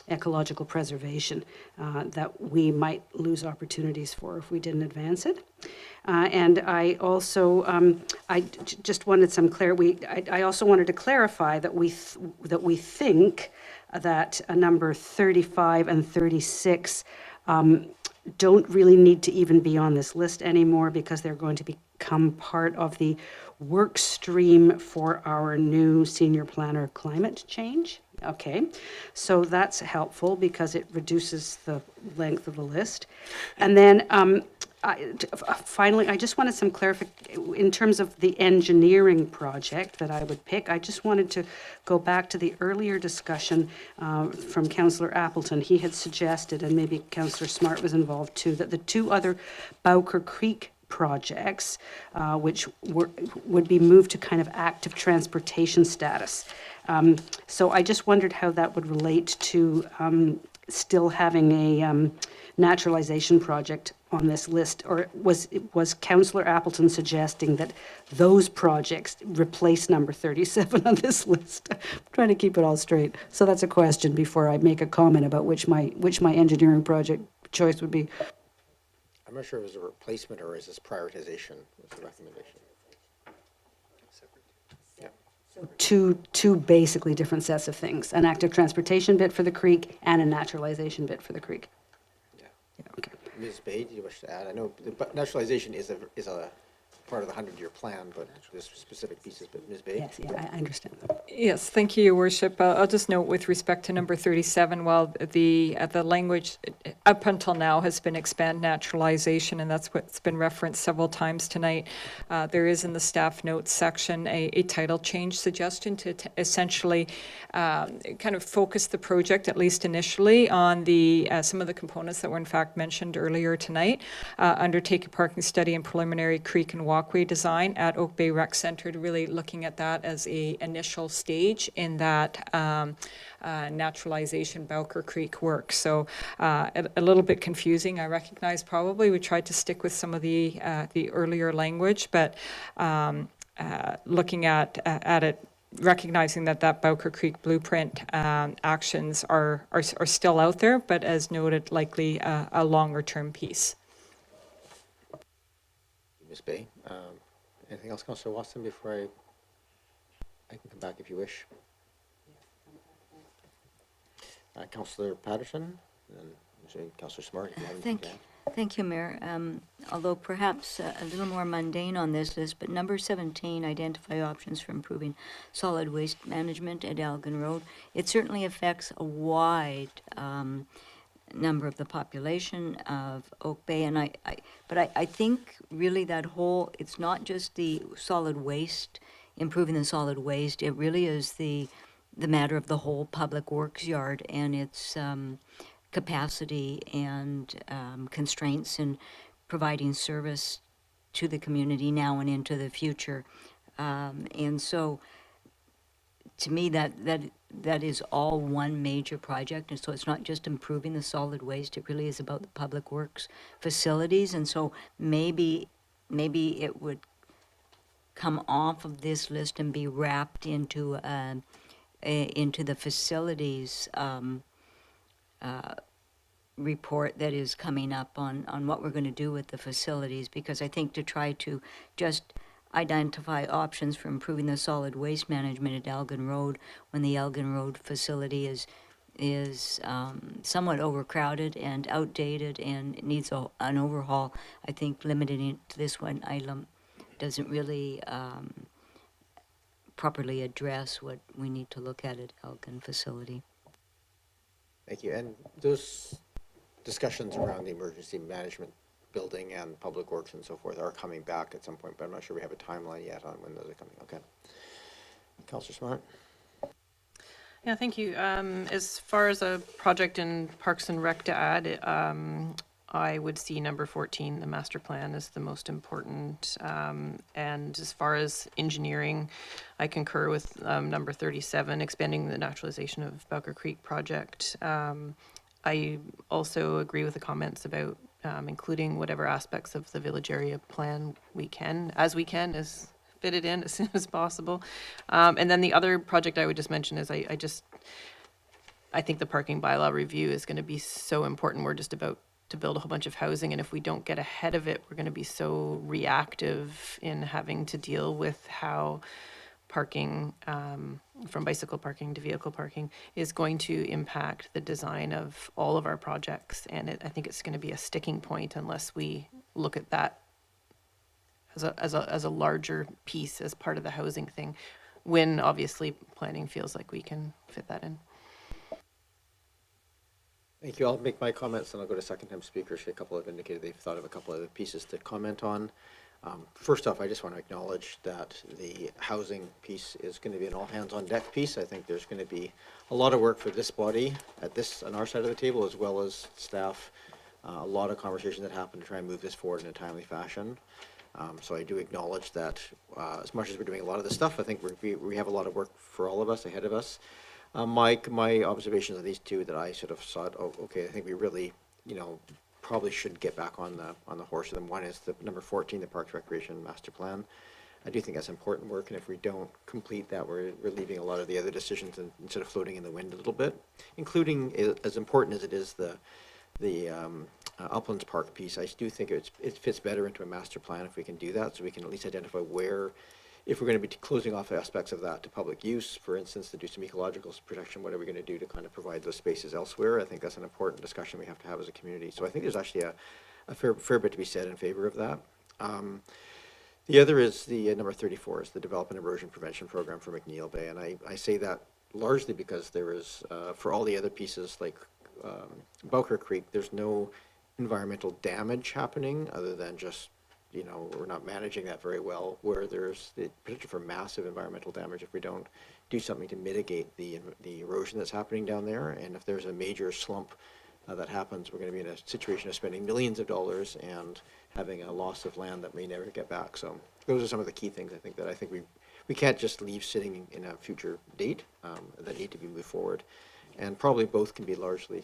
ecological preservation that we might lose opportunities for if we didn't advance it. And I also, just wanted some clarity. I also wanted to clarify that we think that number 35 and 36 don't really need to even be on this list anymore because they're going to become part of the work stream for our new senior planner climate change. Okay, so that's helpful because it reduces the length of the list. And then finally, I just wanted some clarification in terms of the engineering project that I would pick. I just wanted to go back to the earlier discussion from Councillor Appleton. He had suggested, and maybe Councillor Smart was involved too, that the two other Bowker Creek projects, which would be moved to kind of active transportation status. So I just wondered how that would relate to still having a naturalization project on this list, or was Councillor Appleton suggesting that those projects replace number 37 on this list? I'm trying to keep it all straight. So that's a question before I make a comment about which my engineering project choice would be. I'm not sure if it was a replacement or is this prioritization was the recommendation. Two basically different sets of things: an active transportation bit for the creek and a naturalization bit for the creek. Yeah. Okay. Ms. Bay, do you wish to add? I know the naturalization is a part of the 100-year plan, but there's specific pieces. But Ms. Bay? Yes, yeah, I understand. Yes, thank you, Your Worship. I'll just note with respect to number 37, while the language up until now has been expand naturalization, and that's what's been referenced several times tonight, there is in the staff notes section a title change suggestion to essentially kind of focus the project, at least initially, on the some of the components that were in fact mentioned earlier tonight. Undertake a parking study and preliminary creek and walkway design at Oak Bay Rec Centre, to really looking at that as a initial stage in that naturalization Bowker Creek work. So a little bit confusing, I recognize. Probably we tried to stick with some of the earlier language, but looking at it, recognizing that Bowker Creek blueprint actions are still out there, but as noted, likely a longer term piece. Ms. Bay, anything else, Councillor Watson, before I can come back if you wish? Councillor Patterson, and Councillor Smart, if you have anything to add. Thank you, Mayor. Although perhaps a little more mundane on this list, but number 17, identify options for improving solid waste management at Elgin Road. It certainly affects a wide number of the population of Oak Bay, and I think really that whole, it's not just the solid waste, improving the solid waste, it really is the matter of the whole public works yard and its capacity and constraints in providing service to the community now and into the future. And so to me that is all one major project, and so it's not just improving the solid waste, it really is about the public works facilities. And so maybe it would come off of this list and be wrapped into the facilities report that is coming up on what we're going to do with the facilities, because I think to try to just identify options for improving the solid waste management at Elgin Road when the Elgin Road facility is somewhat overcrowded and outdated and needs an overhaul. I think limiting it to this one item doesn't really properly address what we need to look at Elgin facility. Thank you. And those discussions around the emergency management building and public works and so forth are coming back at some point, but I'm not sure we have a timeline yet on when those are coming. Okay. Councillor Smart. Yeah, thank you. As far as a project in Parks and Rec to add, I would see number 14, the master plan, as the most important. And as far as engineering, I concur with number 37, expanding the naturalization of Bowker Creek project. I also agree with the comments about including whatever aspects of the village area plan we can, as fit it in as soon as possible. And then the other project I would just mention is I think the parking bylaw review is going to be so important. We're just about to build a whole bunch of housing, and if we don't get ahead of it, we're going to be so reactive in having to deal with how parking, from bicycle parking to vehicle parking, is going to impact the design of all of our projects. And I think it's going to be a sticking point unless we look at that as a larger piece as part of the housing thing, when obviously planning feels like we can fit that in. Thank you. I'll make my comments and I'll go to second-time speakers. A couple have indicated they've thought of a couple of pieces to comment on. First off, I just want to acknowledge that the housing piece is going to be an all-hands-on-deck piece. I think there's going to be a lot of work for this body on our side of the table, as well as staff. A lot of conversation that happened to try and move this forward in a timely fashion. So I do acknowledge that as much as we're doing a lot of this stuff, I think we have a lot of work for all of us ahead of us. My observations of these two that I sort of saw, okay, I think we really, probably should get back on the horse of them. One is the number 14, the Parks Recreation Master Plan. I do think that's important work, and if we don't complete that, we're leaving a lot of the other decisions and sort of floating in the wind a little bit, including, as important as it is, the Uplands Park piece. I do think it fits better into a master plan if we can do that, so we can at least identify where, if we're going to be closing off aspects of that to public use, for instance, to do some ecological protection, what are we going to do to kind of provide those spaces elsewhere? I think that's an important discussion we have to have as a community. So I think there's actually a fair bit to be said in favor of that. The other is the number 34, is the Development Erosion Prevention Program for McNeil Bay. And I say that largely because there is, for all the other pieces like Bowker Creek, there's no environmental damage happening other than just, we're not managing that very well, where there's the potential for massive environmental damage if we don't do something to mitigate the erosion that's happening down there. And if there's a major slump that happens, we're going to be in a situation of spending millions of dollars and having a loss of land that may never get back. So those are some of the key things I think we can't just leave sitting in a future date that need to be moved forward. And probably both can be largely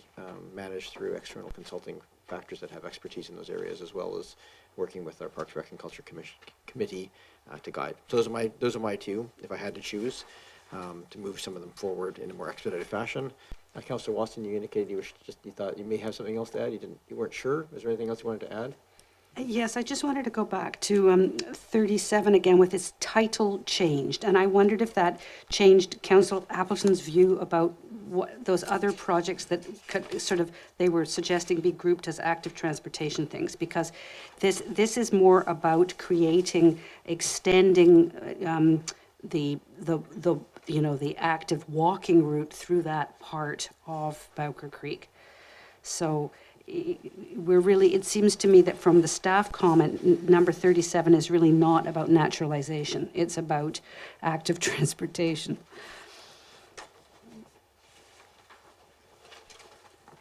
managed through external consulting factors that have expertise in those areas, as well as working with our Parks, Rec and Culture Committee to guide. So those are my two, if I had to choose, to move some of them forward in a more expedited fashion. Councillor Watson, you indicated you thought you may have something else to add. You weren't sure. Is there anything else you wanted to add? Yes, I just wanted to go back to 37 again with its title changed. And I wondered if that changed Councillor Appleton's view about what those other projects that could sort of, they were suggesting be grouped as active transportation things, because this is more about extending the active walking route through that part of Bowker Creek. So it seems to me that from the staff comment, number 37 is really not about naturalization. It's about active transportation.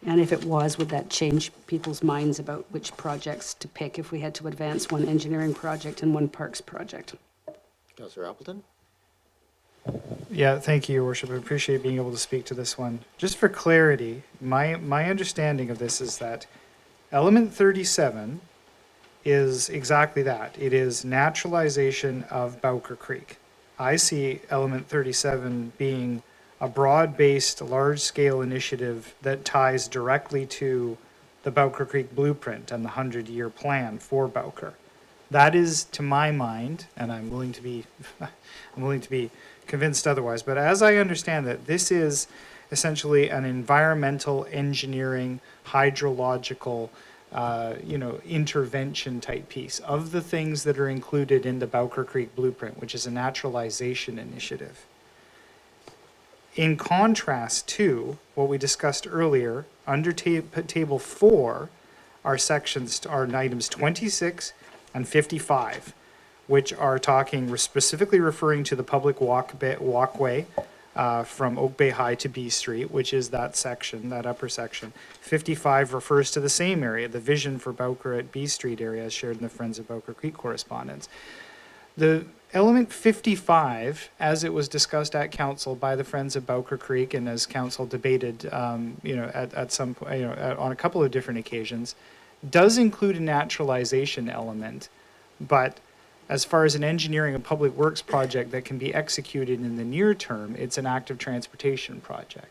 And if it was, would that change people's minds about which projects to pick if we had to advance one engineering project and one parks project? Councillor Appleton? Yeah, thank you, Your Worship. I appreciate being able to speak to this one. Just for clarity, my understanding of this is that element 37 is exactly that. It is naturalization of Bowker Creek. I see element 37 being a broad-based, large-scale initiative that ties directly to the Bowker Creek blueprint and the 100-year plan for Bowker. That is, to my mind, and I'm willing to be convinced otherwise, but as I understand it, this is essentially an environmental engineering, hydrological, intervention type piece of the things that are included in the Bowker Creek blueprint, which is a naturalization initiative. In contrast to what we discussed earlier, under table 4 are items 26 and 55, which are specifically referring to the public walkway from Oak Bay High to B Street, which is that section, that upper section. 55 refers to the same area, the vision for Bowker at B Street area as shared in the Friends of Bowker Creek correspondence. The element 55, as it was discussed at council by the Friends of Bowker Creek and as council debated, at some point, on a couple of different occasions, does include a naturalization element, but as far as an engineering and public works project that can be executed in the near term, it's an active transportation project.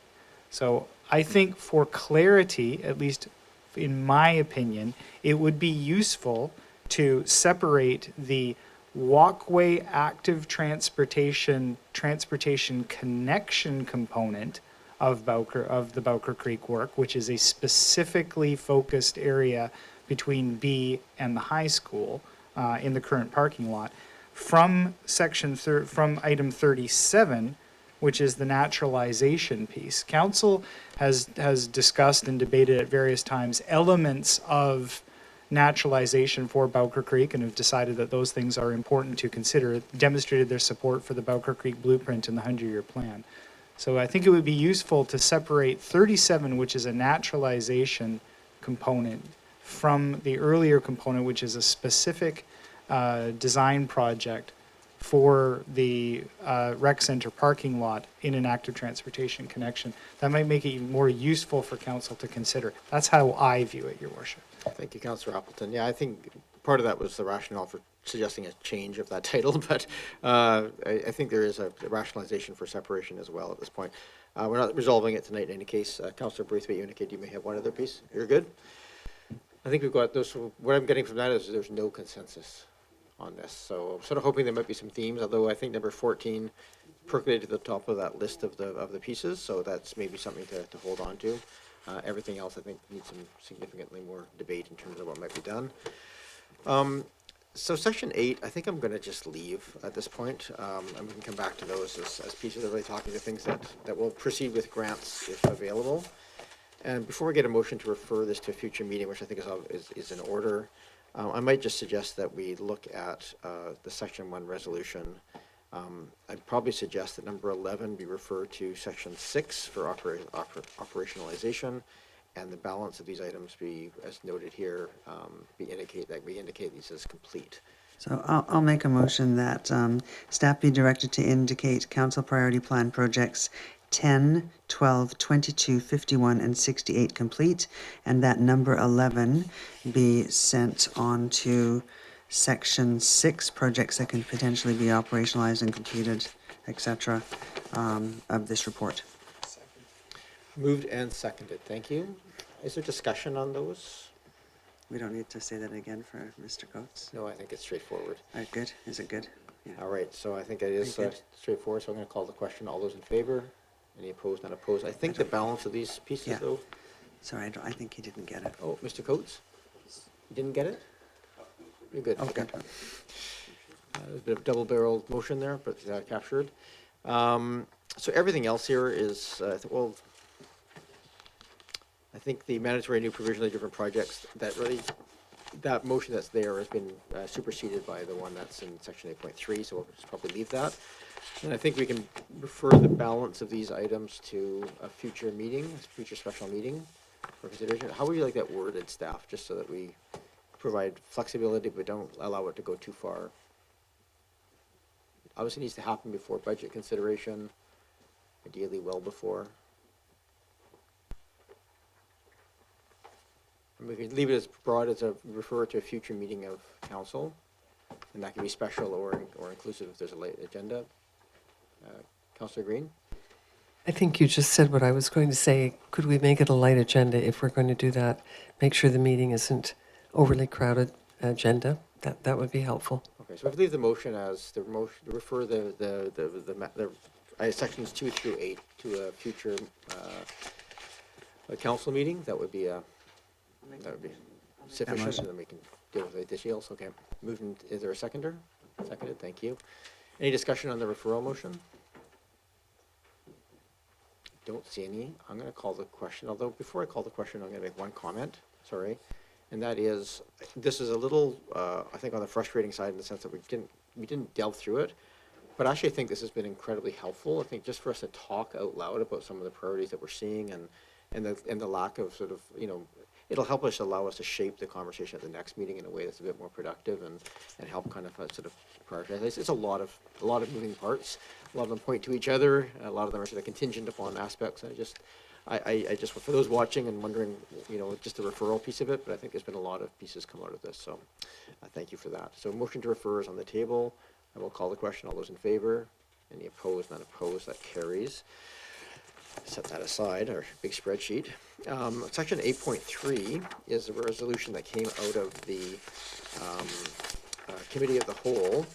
So I think for clarity, at least in my opinion, it would be useful to separate the walkway active transportation connection component of the Bowker Creek work, which is a specifically focused area between B and the high school in the current parking lot, from from item 37, which is the naturalization piece. Council has discussed and debated at various times elements of naturalization for Bowker Creek and have decided that those things are important to consider, demonstrated their support for the Bowker Creek blueprint and the 100-year plan. So I think it would be useful to separate 37, which is a naturalization component, from the earlier component, which is a specific design project for the rec center parking lot in an active transportation connection. That might make it more useful for council to consider. That's how I view it, Your Worship. Thank you, Councillor Appleton. Yeah, I think part of that was the rationale for suggesting a change of that title, but I think there is a rationalization for separation as well at this point. We're not resolving it tonight in any case. Councillor Braithwaite, you indicated you may have one other piece. You're good? I think we've got those. What I'm getting from that is there's no consensus on this. So I'm sort of hoping there might be some themes, although I think number 14 percolated to the top of that list of the pieces, so that's maybe something to hold on to. Everything else, I think, needs some significantly more debate in terms of what might be done. So section 8, I think I'm going to just leave at this point, and we can come back to those as pieces of really talking to things that will proceed with grants if available. And before we get a motion to refer this to a future meeting, which I think is in order, I might just suggest that we look at the section 1 resolution. I'd probably suggest that number 11 be referred to section 6 for operationalization, and the balance of these items be, as noted here, we indicate these as complete. So I'll make a motion that staff be directed to indicate council priority plan projects 10, 12, 22, 51, and 68 complete, and that number 11 be sent on to section 6, projects that can potentially be operationalized and completed, etc., of this report. Moved and seconded. Thank you. Is there discussion on those? We don't need to say that again for Mr. Coates? No, I think it's straightforward. All right, good. Is it good? Yeah. All right, so I think it is straightforward, so I'm going to call the question. All those in favor? Any opposed, not opposed? I think the balance of these pieces, though. Sorry, I think he didn't get it. Oh, Mr. Coates? You didn't get it? You're good. Okay. There's a bit of double-barreled motion there, but captured. So everything else here is, well, I think the mandatory new provisionally different projects, that motion that's there has been superseded by the one that's in section 8.3, so we'll just probably leave that. And I think we can refer the balance of these items to a future meeting, a future special meeting for consideration. How would you like that worded, staff, just so that we provide flexibility but don't allow it to go too far? Obviously needs to happen before budget consideration, ideally well before. And we can leave it as broad as a refer to a future meeting of council, and that can be special or inclusive if there's a late agenda. Councillor Green? I think you just said what I was going to say. Could we make it a light agenda if we're going to do that? Make sure the meeting isn't overly crowded agenda. That would be helpful. Okay, so if we leave the motion as the motion to refer the sections 2 through 8 to a future council meeting, that would be sufficient, and then we can deal with the details. Okay, moving. Is there a seconder? Seconded. Thank you. Any discussion on the referral motion? Don't see any. I'm going to call the question, although before I call the question, I'm going to make one comment, sorry, and that is, this is a little, I think, on the frustrating side in the sense that we didn't delve through it, But I actually think this has been incredibly helpful. I think just for us to talk out loud about some of the priorities that we're seeing and the lack of sort of, it'll help us allow us to shape the conversation at the next meeting in a way that's a bit more productive and help kind of sort of prioritize. It's a lot of moving parts. A lot of them point to each other. A lot of them are sort of contingent upon aspects. I just, for those watching and wondering, just the referral piece of it, but I think there's been a lot of pieces come out of this. So thank you for that. So motion to refer is on the table. I will call the question. All those in favor? Any opposed? None opposed. That carries. Set that aside, our big spreadsheet. Section 8.3 is a resolution that came out of the Committee of the Whole.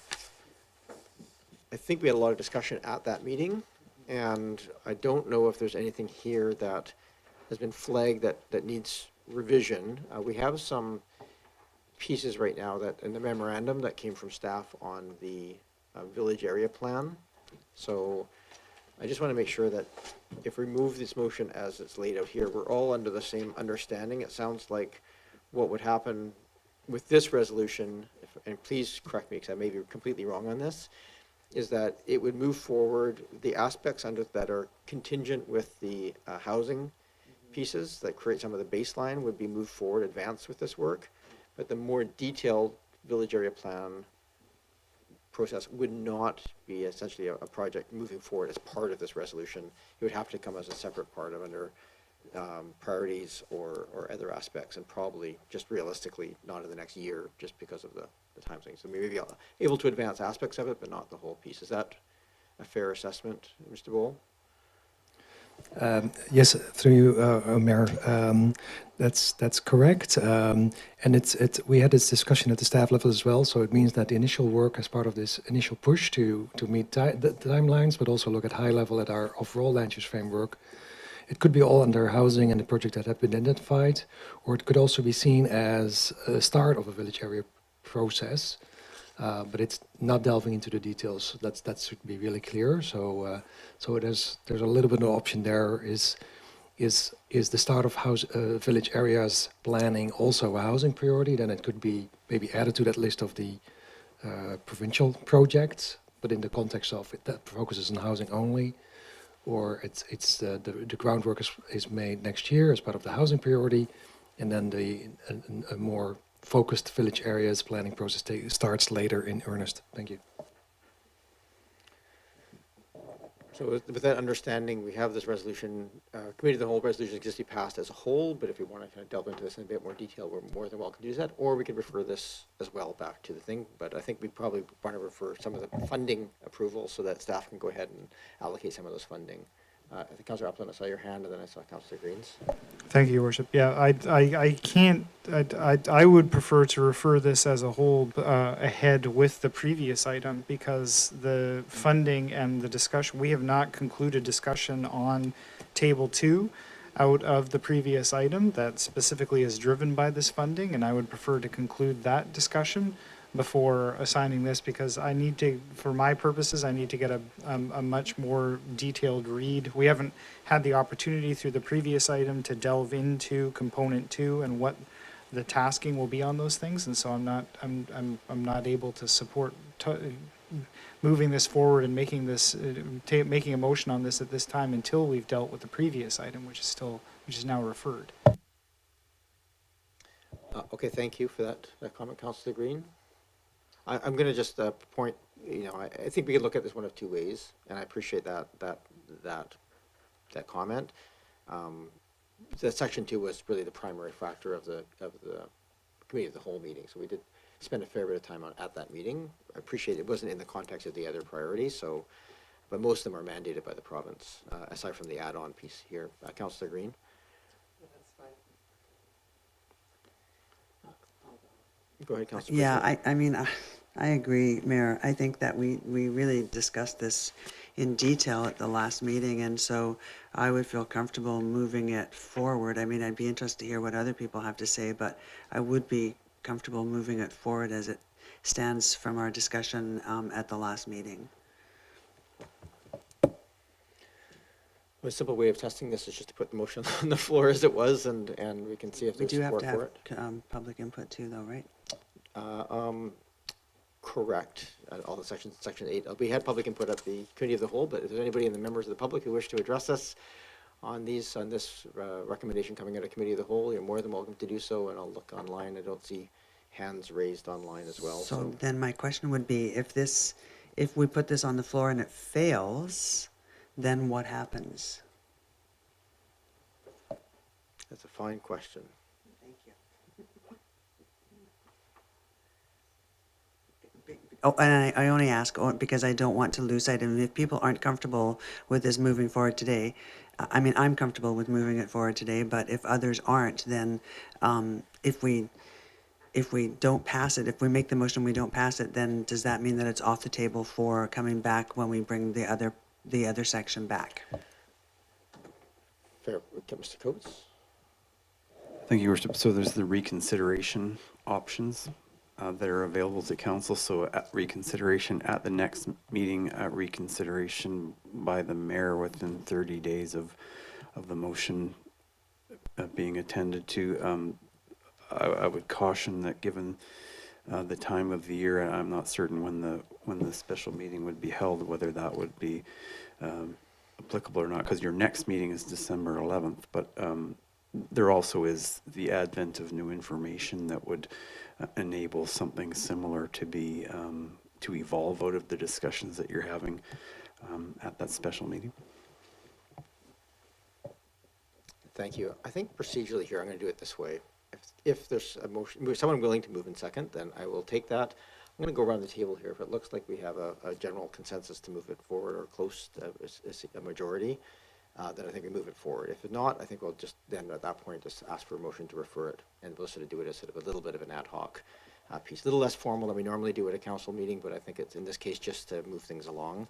I think we had a lot of discussion at that meeting, and I don't know if there's anything here that has been flagged that needs revision. We have some pieces right now that in the memorandum that came from staff on the village area plan. So I just want to make sure that if we move this motion as it's laid out here, we're all under the same understanding. It sounds like what would happen with this resolution, and please correct me because I may be completely wrong on this, is that it would move forward the aspects under that are contingent with the housing pieces that create some of the baseline would be moved forward, advanced with this work. But the more detailed village area plan process would not be essentially a project moving forward as part of this resolution. It would have to come as a separate part of under priorities or other aspects, and probably just realistically not in the next year just because of the time thing. So maybe able to advance aspects of it, but not the whole piece. Is that a fair assessment, Mr. Bowl? Yes, through you, Mayor. That's correct. And we had this discussion at the staff level as well. So it means that the initial work as part of this initial push to meet the timelines, but also look at high level at our overall land use framework. It could be all under housing and the project that have been identified, or it could also be seen as a start of a village area process. But it's not delving into the details. That should be really clear. So there's a little bit of option there. Is the start of village areas planning also a housing priority? Then it could be maybe added to that list of the provincial projects, but in the context of it that focuses on housing only, or the groundwork is made next year as part of the housing priority, and then a more focused village areas planning process starts later in earnest. Thank you. So with that understanding, we have this resolution, Committee of the Whole resolution existing passed as a whole, but if we want to kind of delve into this in a bit more detail, we're more than welcome to do that, or we could refer this as well back to the thing. But I think we probably want to refer some of the funding approvals so that staff can go ahead and allocate some of those funding. I think Councillor Upland, I saw your hand, and then I saw Councillor Greens. Thank you, Your Worship. Yeah, I would prefer to refer this as a whole ahead with the previous item, because the funding and the discussion, we have not concluded discussion on table 2 out of the previous item that specifically is driven by this funding, and I would prefer to conclude that discussion before assigning this, because I need to, for my purposes, I need to get a much more detailed read. We haven't had the opportunity through the previous item to delve into component 2 and what the tasking will be on those things, and so I'm not able to support moving this forward and making this making a motion on this at this time until we've dealt with the previous item, which is now referred. Okay, thank you for that comment, Councillor Green. I'm going to just point, I think we could look at this one of two ways, and I appreciate that comment. That section 2 was really the primary factor of the Committee of the Whole meeting, so we did spend a fair bit of time at that meeting. I appreciate it wasn't in the context of the other priorities, but most of them are mandated by the province, aside from the add-on piece here. Councillor Green. Go ahead, Councillor. Yeah, I mean, I agree, Mayor. I think that we really discussed this in detail at the last meeting, and so I would feel comfortable moving it forward. I mean, I'd be interested to hear what other people have to say, but I would be comfortable moving it forward as it stands from our discussion at the last meeting. A simple way of testing this is just to put the motion on the floor as it was, and we can see if there's support for it. We do have to have public input too, though, right? correct, all the sections, section 8. We had public input at the committee of the whole, but if there's anybody in the members of the public who wish to address us on this recommendation coming out of committee of the whole, you're more than welcome to do so, and I'll look online. I don't see hands raised online as well. So then my question would be, if we put this on the floor and it fails, then what happens? That's a fine question. Thank you. Oh, and I only ask because I don't want to lose sight. And if people aren't comfortable with this moving forward today, I mean, I'm comfortable with moving it forward today, but if others aren't, then if we don't pass it, if we make the motion, we don't pass it, then does that mean that it's off the table for coming back when we bring the other section back? Fair. Okay, Mr. Coates? Thank you, Your Worship. So there's the reconsideration options that are available to council. So at reconsideration at the next meeting, reconsideration by the mayor within 30 days of the motion being attended to. I would caution that given the time of the year, I'm not certain when the special meeting would be held, whether that would be applicable or not, because your next meeting is December 11th. But there also is the advent of new information that would enable something similar to be to evolve out of the discussions that you're having at that special meeting. Thank you. I think procedurally here, I'm going to do it this way. If there's a motion, someone willing to move in second, then I will take that. I'm going to go around the table here. If it looks like we have a general consensus to move it forward or close to a majority, then I think we move it forward. If not, I think we'll just then at that point just ask for a motion to refer it, and we'll sort of do it as sort of a little bit of an ad hoc piece, a little less formal than we normally do at a council meeting, but I think it's in this case just to move things along.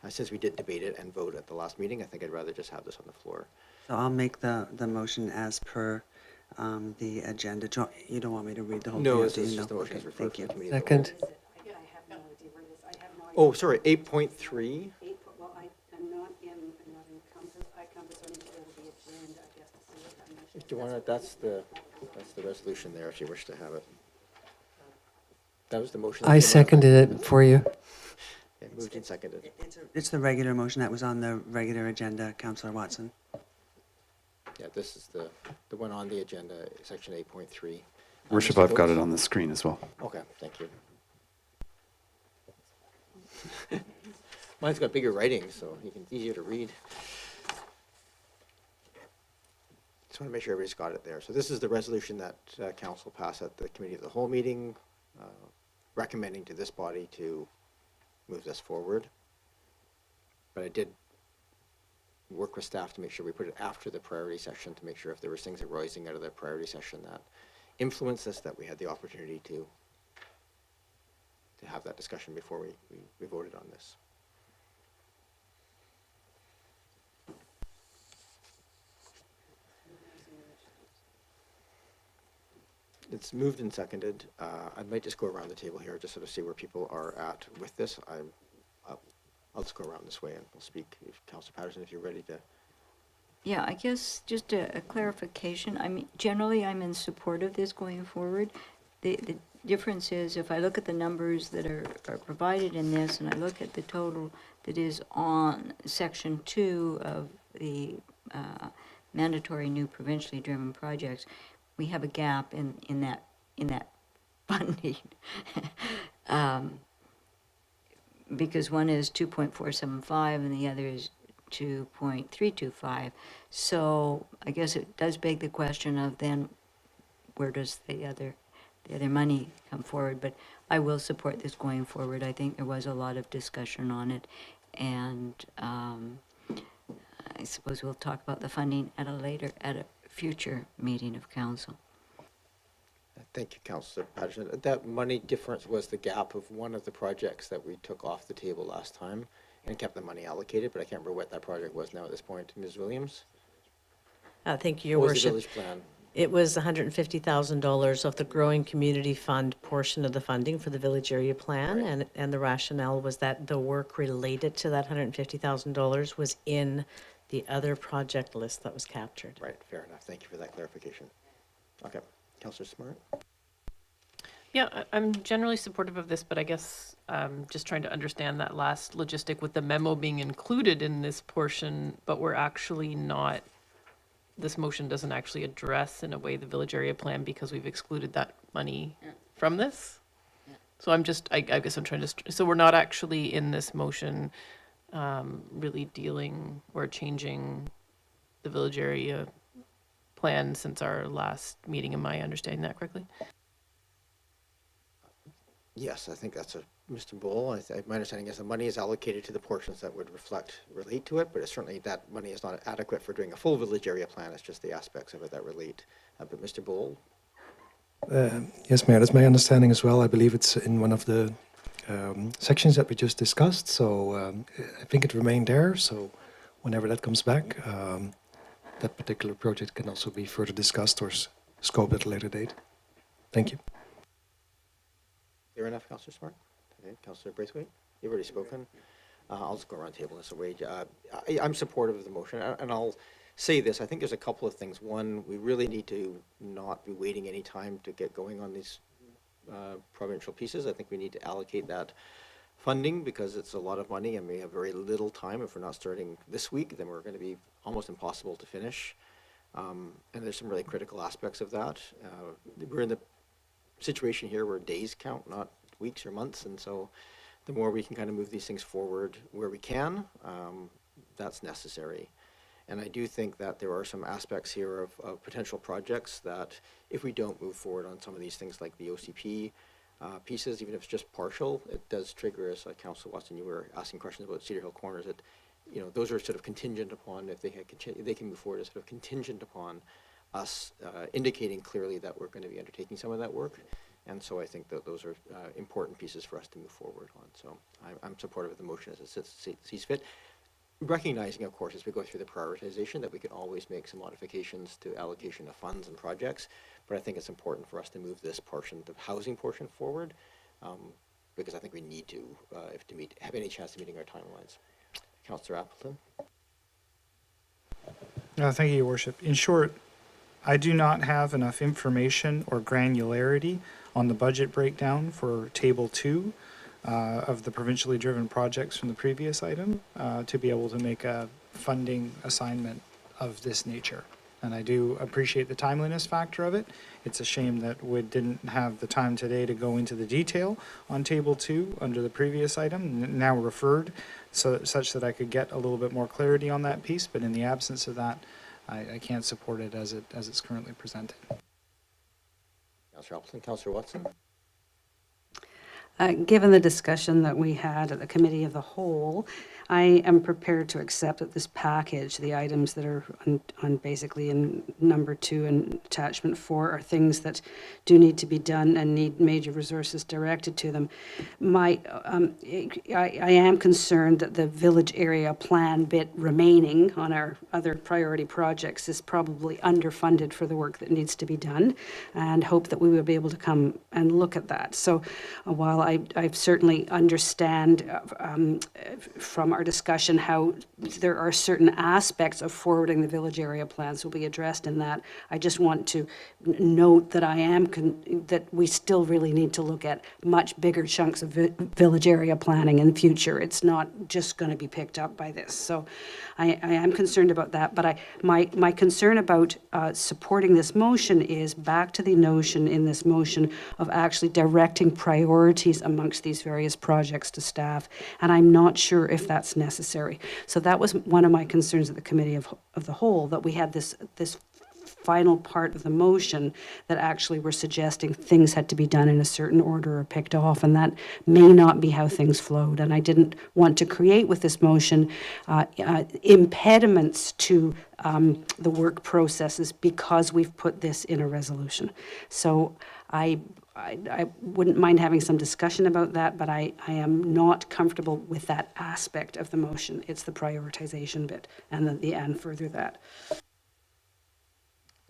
Since we did debate it and vote at the last meeting, I think I'd rather just have this on the floor. So I'll make the motion as per the agenda. You don't want me to read the whole thing? No, out, do it's you? just the motion is referred to the committee. Second. Oh, sorry, 8.3. Well, I'm not in Compass. I Compass only to go to the agenda, I guess, to see what that motion is. Do you want it? That's the resolution there if you wish to have it. That was the motion. I seconded it for you. Yeah, moved and seconded. It's the regular motion that was on the regular agenda, Councillor Watson. Yeah, this is the one on the agenda, section 8.3. Worship, Mr. I've got Coates? it on the screen as well. Okay, thank you. Mine's got bigger writing, so easier to read. Just want to make sure everybody's got it there. So this is the resolution that council passed at the committee of the whole meeting, recommending to this body to move this forward. But I did work with staff to make sure we put it after the priority session to make sure if there were things arising out of the priority session that influenced us, that we had the opportunity to have that discussion before we voted on this. It's moved and seconded. I might just go around the table here, just sort of see where people are at with this. I'll just go around this way and we'll speak. If Councillor Patterson, if you're ready to. Yeah, I guess just a clarification. I mean, generally, I'm in support of this going forward. The difference is if I look at the numbers that are provided in this and I look at the total that is on section 2 of the mandatory new provincially driven projects, we have a gap in that funding. Because one is 2.475 and the other is 2.325. So I guess it does beg the question of then where does the other money come forward? But I will support this going forward. I think there was a lot of discussion on it, and I suppose we'll talk about the funding at a future meeting of council. Thank you, Councillor Patterson. That money difference was the gap of one of the projects that we took off the table last time and kept the money allocated, but I can't remember what that project was now at this point. Ms. Williams? Thank you, Your What was the Worship. village plan? It was $150,000 of the Growing Community Fund portion of the funding for the village area plan, Right. and the rationale was that the work related to that $150,000 was in the other project list that was captured. Right, fair enough. Thank you for that clarification. Okay, Councillor Smart? Yeah, I'm generally supportive of this, but I guess just trying to understand that last logistic with the memo being included in this portion, but we're actually not, this motion doesn't actually address in a way the village area plan because we've excluded that money from this. So I'm just, I guess I'm trying to, so we're not actually in this motion really dealing or changing the village area plan since our last meeting. Am I understanding that correctly? Yes, I think that's Mr. Bull. My understanding is the money is allocated to the portions that would relate to it, but it's certainly that money is not adequate for doing a full village area plan. It's just the aspects of it that relate. But Mr. Bull? Yes, Mayor, that's my understanding as well. I believe it's in one of the sections that we just discussed, so I think it remained there. So whenever that comes back, that particular project can also be further discussed or scoped at a later date. Thank you. Fair enough, Councillor Smart. Okay, Councillor Braithwaite, you've already spoken. I'll just go around the table this way. I'm supportive of the motion, and I'll say this. I think there's a couple of things. One, we really need to not be waiting any time to get going on these provincial pieces. I think we need to allocate that funding because it's a lot of money and we have very little time. If we're not starting this week, then we're going to be almost impossible to finish. And there's some really critical aspects of that. We're in the situation here where days count, not weeks or months, and so the more we can kind of move these things forward where we can, that's necessary. And I do think that there are some aspects here of potential projects that if we don't move forward on some of these things like the OCP pieces, even if it's just partial, it does trigger, as Councillor Watson, you were asking questions about Cedar Hill Corners, that those are sort of contingent upon, if they can move forward, it's sort of contingent upon us indicating clearly that we're going to be undertaking some of that work. And so I think that those are important pieces for us to move forward on. So I'm supportive of the motion as it sees fit. Recognizing, of course, as we go through the prioritization that we can always make some modifications to allocation of funds and projects. But I think it's important for us to move this portion, the housing portion, forward because I think we need to, if to have any chance of meeting our timelines. Councillor Appleton. Thank you, Your Worship. In short, I do not have enough information or granularity on the budget breakdown for Table 2 of the provincially driven projects from the previous item to be able to make a funding assignment of this nature. And I do appreciate the timeliness factor of it. It's a shame that we didn't have the time today to go into the detail on Table 2 under the previous item, now referred, such that I could get a little bit more clarity on that piece. But in the absence of that, I can't support it as it's currently presented. Councillor Appleton. Councillor Watson. Given the discussion that we had at the Committee of the Whole, I am prepared to accept that this package, the items that are on basically in number 2 and attachment 4, are things that do need to be done and need major resources directed to them. I am concerned that the village area plan bit remaining on our other priority projects is probably underfunded for the work that needs to be done, and hope that we will be able to come and look at that. So while I certainly understand from our discussion how there are certain aspects of forwarding the village area plans will be addressed in that, I just want to note that that we still really need to look at much bigger chunks of village area planning in the future. It's not just going to be picked up by this. So I am concerned about that, but my concern about supporting this motion is back to the notion in this motion of actually directing priorities amongst these various projects to staff, and I'm not sure if that's necessary. So that was one of my concerns at the Committee of the Whole, that we had this final part of the motion that actually were suggesting things had to be done in a certain order or picked off, and that may not be how things flowed. And I didn't want to create with this motion impediments to the work processes because we've put this in a resolution. So I wouldn't mind having some discussion about that, but I am not comfortable with that aspect of the motion. It's the prioritization bit and the and further that.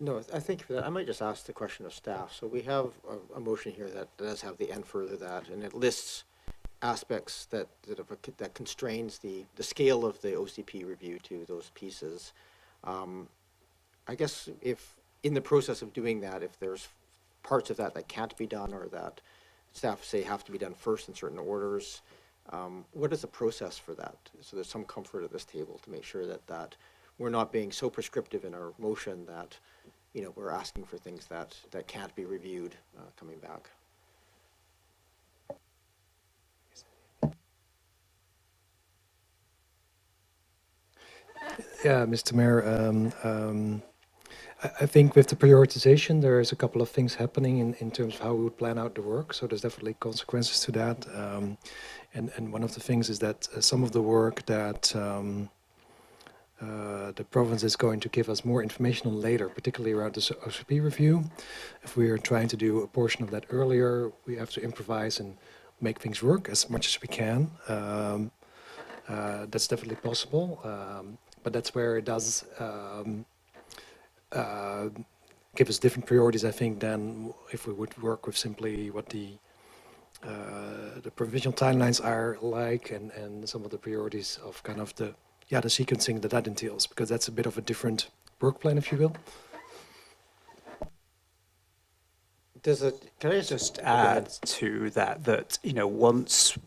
No, I think for that, I might just ask the question of staff. So we have a motion here that does have the and further that, and it lists aspects that constrains the scale of the OCP review to those pieces. I guess if in the process of doing that, if there's parts of that can't be done or that staff say have to be done first in certain orders. What is the process for that? So there's some comfort at this table to make sure that we're not being so prescriptive in our motion that, you know, we're asking for things that can't be reviewed coming back. Yeah, Mr. Mayor, I think with the prioritization, there's a couple of things happening in terms of how we would plan out the work. So there's definitely consequences to that. And one of the things is that some of the work that the province is going to give us more information on later, particularly around the OCP review. If we are trying to do a portion of that earlier, we have to improvise and make things work as much as we can. That's definitely possible. But that's where it does give us different priorities, I think, than if we would work with simply what the provisional timelines are like and some of the priorities of kind of the sequencing that entails, because that's a bit of a different work plan, if you will. Can I just add to that, you know, once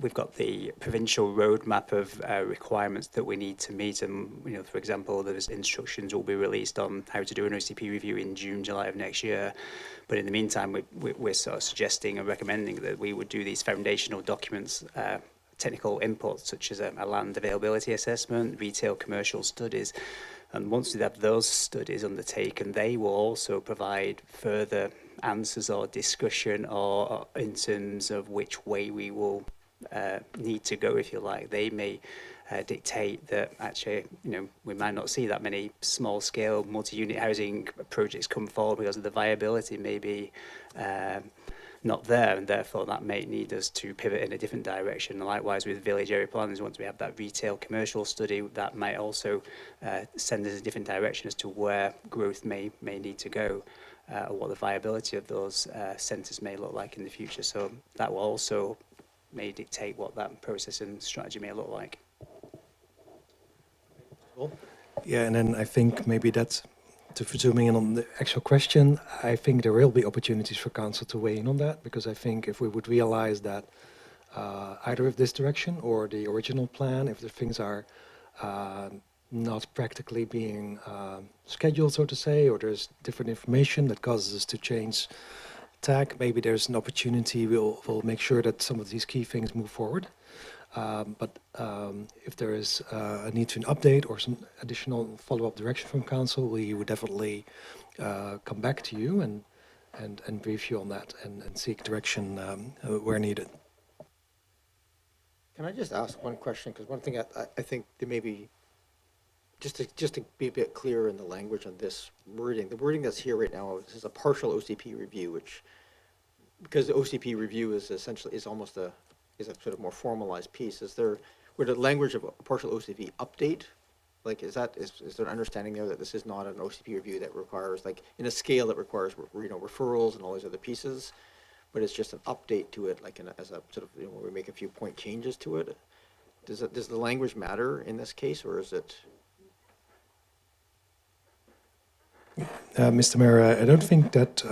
we've got the provincial roadmap of requirements that we need to meet, and, you know, for example, those instructions will be released on how to do an OCP review in June, July of next year. But in the meantime, we're sort of suggesting and recommending that we would do these foundational documents, technical inputs such as a land availability assessment, retail commercial studies. And once we have those studies undertaken, they will also provide further answers or discussion or in terms of which way we will need to go, if you like. They may dictate that actually, you know, we might not see that many small-scale multi-unit housing projects come forward because of the viability may be not there, and therefore that may need us to pivot in a different direction. Likewise with village area plans, once we have that retail commercial study, that might also send us a different direction as to where growth may need to go, or what the viability of those centres may look like in the future. So that will also may dictate what that process and strategy may look like. Yeah, and then I think maybe that's, to zooming in on the actual question, I think there will be opportunities for council to weigh in on that, because I think if we would realize that either of this direction or the original plan, if the things are not practically being scheduled, so to say, or there's different information that causes us to change tack, maybe there's an opportunity, we'll make sure that some of these key things move forward. But if there is a need to an update or some additional follow-up direction from council, we would definitely come back to you and brief you on that and seek direction where needed. Can I just ask one question? Because one thing I think there may be, just to be a bit clearer in the language on this wording, the wording that's here right now is a partial OCP review, which, because the OCP review is essentially, is almost a sort of more formalized piece. Is there, with the language of a partial OCP update, like is there an understanding there that this is not an OCP review that requires, like in a scale that requires, you know, referrals and all these other pieces, but it's just an update to it, like as a sort of, you know, where we make a few point changes to it? Does the language matter in this case, or is it? Mr. Mayor, I don't think that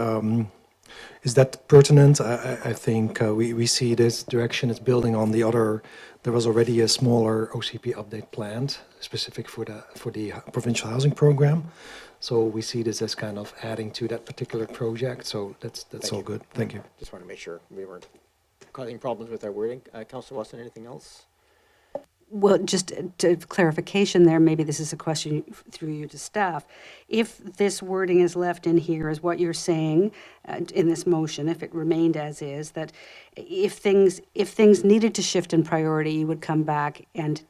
is that pertinent. I think we see this direction is building on the other. There was already a smaller OCP update planned, specific for the provincial housing program. So we see this as kind of adding to that particular project. So that's all good. Thank you. Just want to make sure we weren't causing problems with our wording. Councillor Watson, anything else? Well, just to clarification there, maybe this is a question through you to staff. If this wording is left in here as what you're saying in this motion, if it remained as is, that if things needed to shift in priority, you would come back and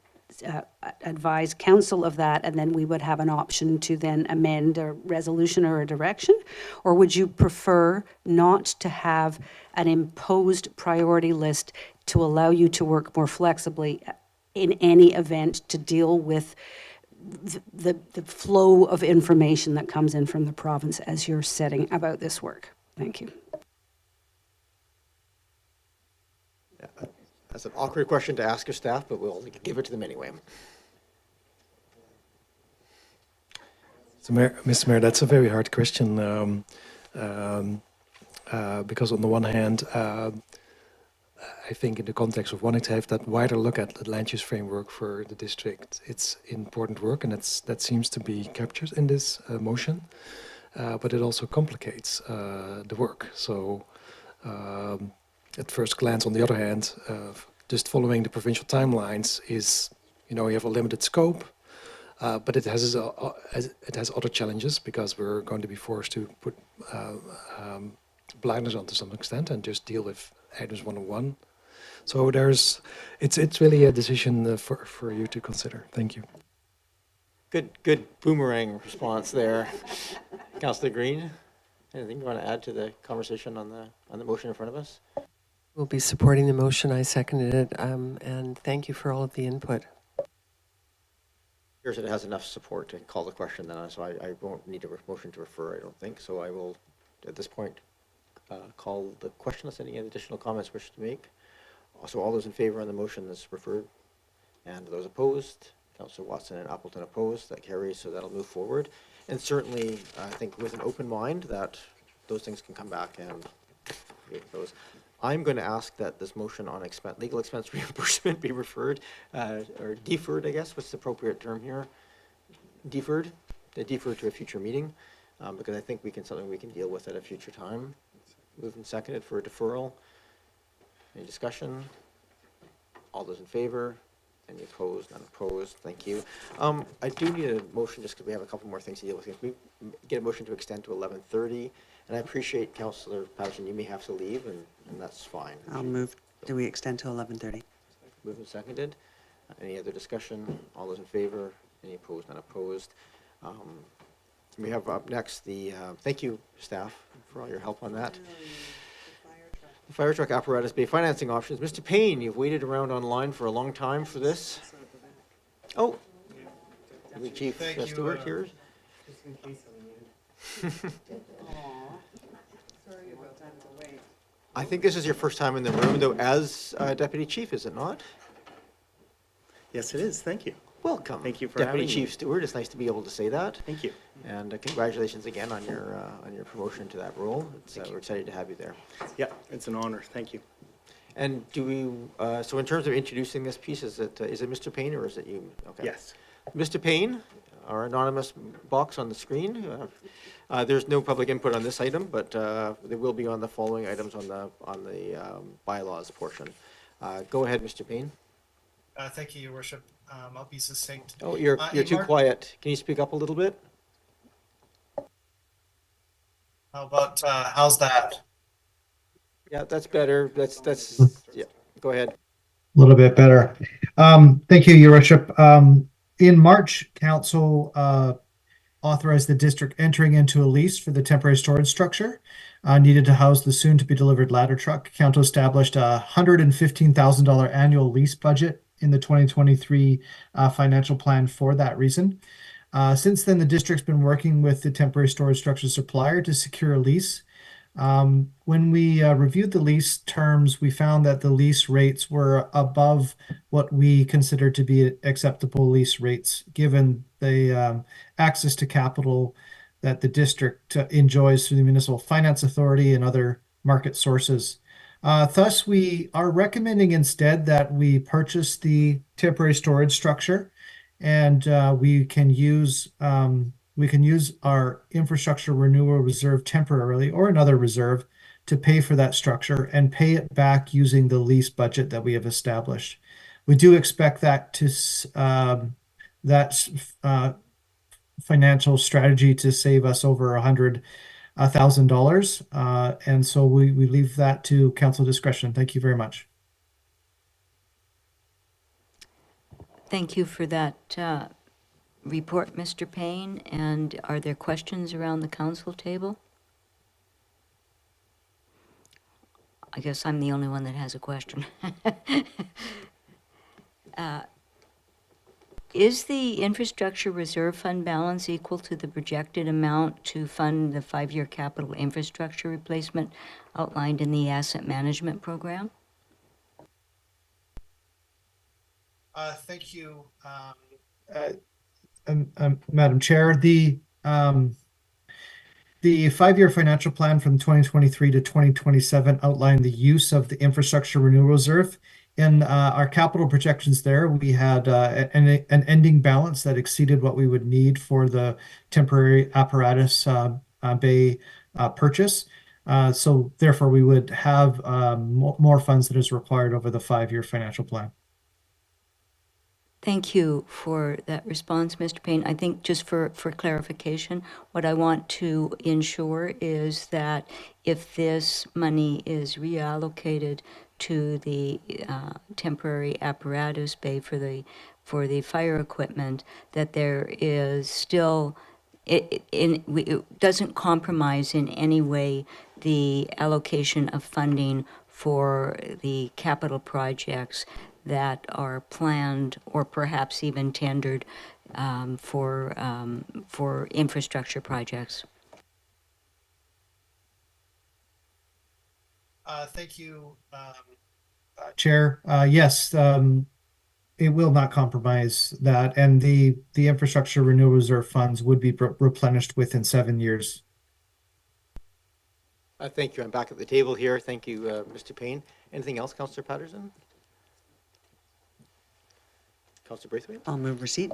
advise council of that, and then we would have an option to then amend a resolution or a direction? Or would you prefer not to have an imposed priority list to allow you to work more flexibly in any event to deal with the flow of information that comes in from the province as you're setting about this work? Thank you. Yeah, that's an awkward question to ask your staff, but we'll give it to them anyway. So, Mr. Mayor, that's a very hard question. because on the one hand, I think in the context of wanting to have that wider look at the land use framework for the district, it's important work, and that seems to be captured in this motion. But it also complicates the work. So at first glance, on the other hand, just following the provincial timelines is, you have a limited scope, but it has other challenges because we're going to be forced to put blinders on to some extent and just deal with items one-on-one. So it's really a decision for you to consider. Thank you. Good boomerang response there. Councillor Green, anything you want to add to the conversation on the motion in front of us? We'll be supporting the motion. I seconded it, and thank you for all of the input. Here's it has enough support to call the question then, so I won't need a motion to refer, I don't think. So I will, at this point, call the question unless any additional comments wish to make. Also, all those in favor on the motion that's referred, and those opposed, Councillor Watson and Appleton opposed, that carries, so that'll move forward. And certainly, I think with an open mind that those things can come back and those. I'm going to ask that this motion on legal expense reimbursement be referred, or deferred, I guess, what's the appropriate term here? Deferred to a future meeting, because I think something we can deal with at a future time. Moved and seconded for a deferral. Any discussion? All those in favor? Any opposed? None opposed. Thank you. I do need a motion just because we have a couple more things to deal with. If we get a motion to extend to 11:30, and I appreciate Councillor Patterson, you may have to leave, and that's fine. I'll move. Do we extend to 11:30? Moved and seconded. Any other discussion? All those in favor? Any opposed? None opposed. We have up next the, thank you, staff, for all your help on that. The fire truck apparatus bay financing options. Mr. Payne, you've waited around online for a long time for this. Oh, Chief Stewart here. Just in case I needed. Sorry about that delay. I think this is your first time in the room, though, as Deputy Chief, is it not? Yes, it is. Thank you. Welcome. Thank you for Deputy having Chief me. Stewart. It's nice to be able to say that. Thank you. And congratulations again on your promotion to that role. We're excited to have you there. Yeah, it's an honor. Thank you. And do we? So in terms of introducing this piece, is it Mr. Payne or is it you? Okay. Yes. Mr. Payne, our anonymous box on the screen. There's no public input on this item, but there will be on the following items on the bylaws portion. Go ahead, Mr. Payne. Thank you, Your Worship. I'll be succinct. Oh, you're too quiet. Can you speak up a little bit? How about, how's that? Yeah, that's better. That's yeah. Go ahead. A little bit better. Thank you, Your Worship. In March, Council authorized the district entering into a lease for the temporary storage structure needed to house the soon-to-be-delivered ladder truck. Council established a $115,000 annual lease budget in the 2023 financial plan for that reason. Since then, the district's been working with the temporary storage structure supplier to secure a lease. When we reviewed the lease terms, we found that the lease rates were above what we consider to be acceptable lease rates, given the access to capital that the district enjoys through the Municipal Finance Authority and other market sources. Thus, we are recommending instead that we purchase the temporary storage structure, and we can use our infrastructure renewal reserve temporarily or another reserve to pay for that structure and pay it back using the lease budget that we have established. We do expect that financial strategy to save us over $100,000, and so we leave that to council discretion. Thank you very much. Thank you for that report, Mr. Payne. And are there questions around the council table? I guess I'm the only one that has a question. Is the infrastructure reserve fund balance equal to the projected amount to fund the 5-year capital infrastructure replacement outlined in the asset management program? Thank you, Madam Chair. The The five-year financial plan from 2023 to 2027 outlined the use of the infrastructure renewal reserve. In our capital projections there, we had an ending balance that exceeded what we would need for the temporary apparatus bay purchase. So therefore, we would have more funds that is required over the five-year financial plan. Thank you for that response, Mr. Payne. I think just for clarification, what I want to ensure is that if this money is reallocated to the temporary apparatus bay for the fire equipment, that there is still, it doesn't compromise in any way the allocation of funding for the capital projects that are planned or perhaps even tendered for infrastructure projects. Thank you, Chair. Yes, it will not compromise that, and the infrastructure renewal reserve funds would be replenished within 7 years. Thank you. I'm back at the table here. Thank you, Mr. Payne. Anything else, Councillor Patterson? Councillor Braithwaite? I'll move receipt.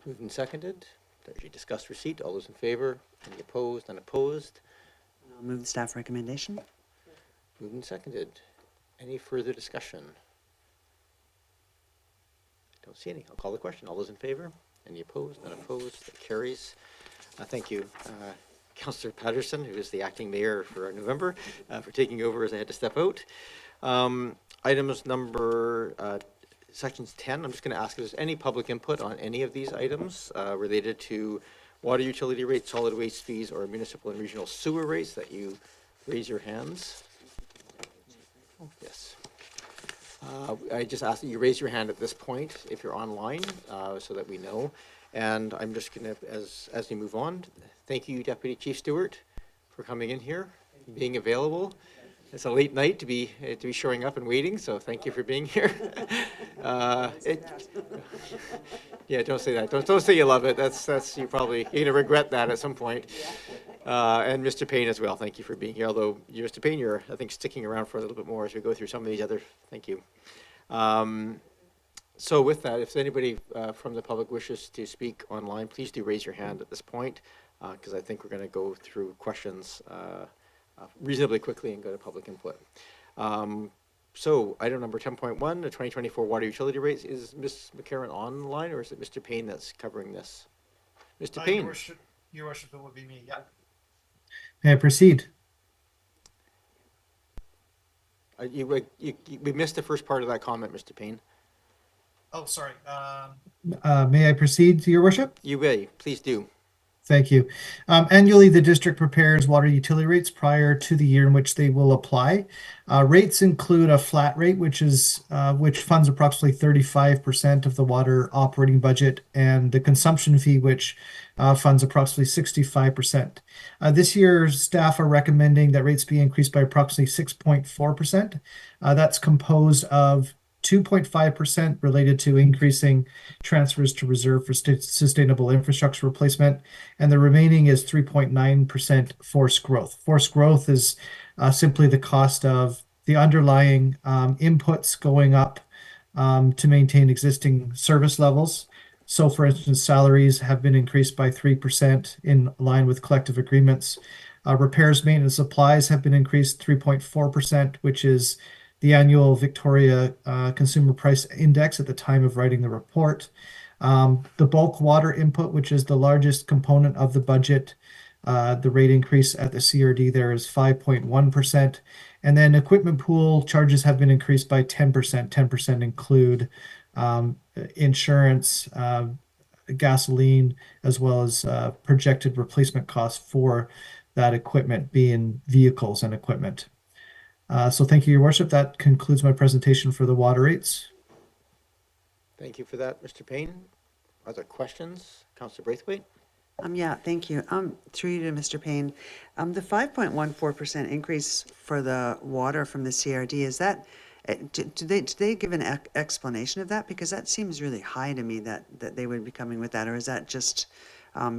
Moved and seconded. As you discussed receipt, all those in favor? Any opposed? Unopposed? I'll move the staff recommendation. Moved and seconded. Any further discussion? Don't see any. I'll call the question. All those in favor? Any opposed? Unopposed? That carries. Thank you, Councillor Patterson, who is the acting mayor for November, for taking over as I had to step out. Items number Sections 10, I'm just going to ask if there's any public input on any of these items related to water utility rates, solid waste fees, or municipal and regional sewer rates, that you raise your hands. Yes. I just ask that you raise your hand at this point if you're online, so that we know. And I'm just going to, as we move on, thank you, Deputy Chief Stewart, for coming in here, being available. It's a late night to be showing up and waiting, so thank you for being here. Yeah, don't say that. Don't say you love it. That's you're gonna regret that at some point. And Mr. Payne as well. Thank you for being here. Although Mr. Payne, you're I think sticking around for a little bit more as we go through some of these other. Thank you. So with that, if anybody from the public wishes to speak online, please do raise your hand at this point, because I think we're going to go through questions reasonably quickly and go to public input. So item number 10.1, the 2024 water utility rates. Is Ms. McCarron online, or is it Mr. Payne that's covering this? Mr. Payne. Your worship, it would be me, yeah. May I proceed? We missed the first part of that comment, Mr. Payne. Oh, sorry. May I proceed, Your Worship? You may. Please do. Thank you. Annually, the district prepares water utility rates prior to the year in which they will apply. Rates include a flat rate, which funds approximately 35% of the water operating budget, and the consumption fee, which funds approximately 65%. This year, staff are recommending that rates be increased by approximately 6.4%. That's composed of 2.5% related to increasing transfers to reserve for sustainable infrastructure replacement, and the remaining is 3.9% forced growth. Forced growth is simply the cost of the underlying inputs going up to maintain existing service levels. So, for instance, salaries have been increased by 3% in line with collective agreements. Repairs, maintenance, supplies have been increased 3.4%, which is the annual Victoria Consumer Price Index at the time of writing the report. The bulk water input, which is the largest component of the budget, the rate increase at the CRD there is 5.1%. And then equipment pool charges have been increased by 10%. 10% include insurance, gasoline, as well as projected replacement costs for that equipment, being vehicles and equipment. So thank you, Your Worship. That concludes my presentation for the water rates. Thank you for that, Mr. Payne. Are there questions? Councillor Braithwaite? Yeah, thank you. Through you to Mr. Payne. The 5.14% increase for the water from the CRD, is that, do they give an explanation of that? Because that seems really high to me that they would be coming with that, or is that just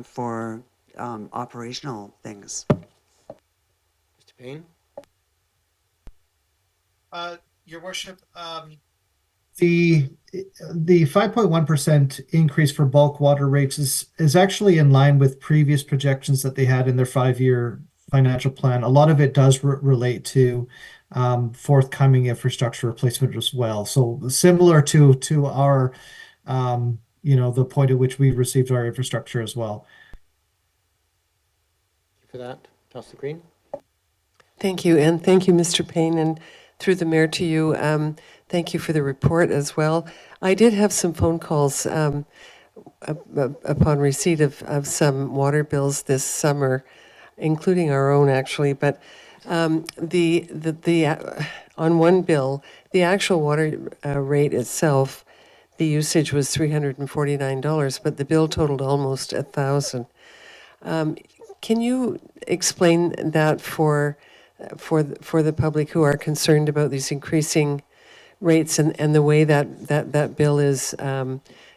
for operational things. Mr. Payne? Your Worship, the 5.1% increase for bulk water rates is actually in line with previous projections that they had in their 5-year financial plan. A lot of it does relate to forthcoming infrastructure replacement as well. So similar to our, the point at which we received our infrastructure as well. Thank you for that. Councillor Green? Thank you, and thank you, Mr. Payne, and through the mayor to you. Thank you for the report as well. I did have some phone calls upon receipt of some water bills this summer, including our own actually. But on one bill, the actual water rate itself, the usage was $349, but the bill totaled almost $1,000. Can you explain that for the public who are concerned about these increasing rates and the way that bill is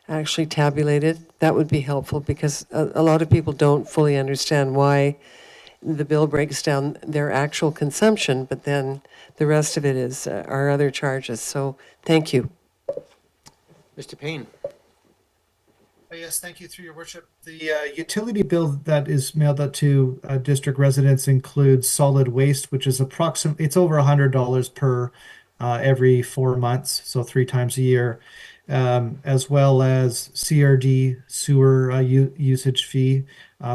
actually tabulated? That would be helpful because a lot of people don't fully understand why the bill breaks down their actual consumption, but then the rest of it is our other charges. So thank you. Mr. Payne? Yes, thank you, through your worship. The utility bill that is mailed out to district residents includes solid waste, which is it's over $100 per every 4 months, so 3 times a year, as well as CRD sewer usage fee,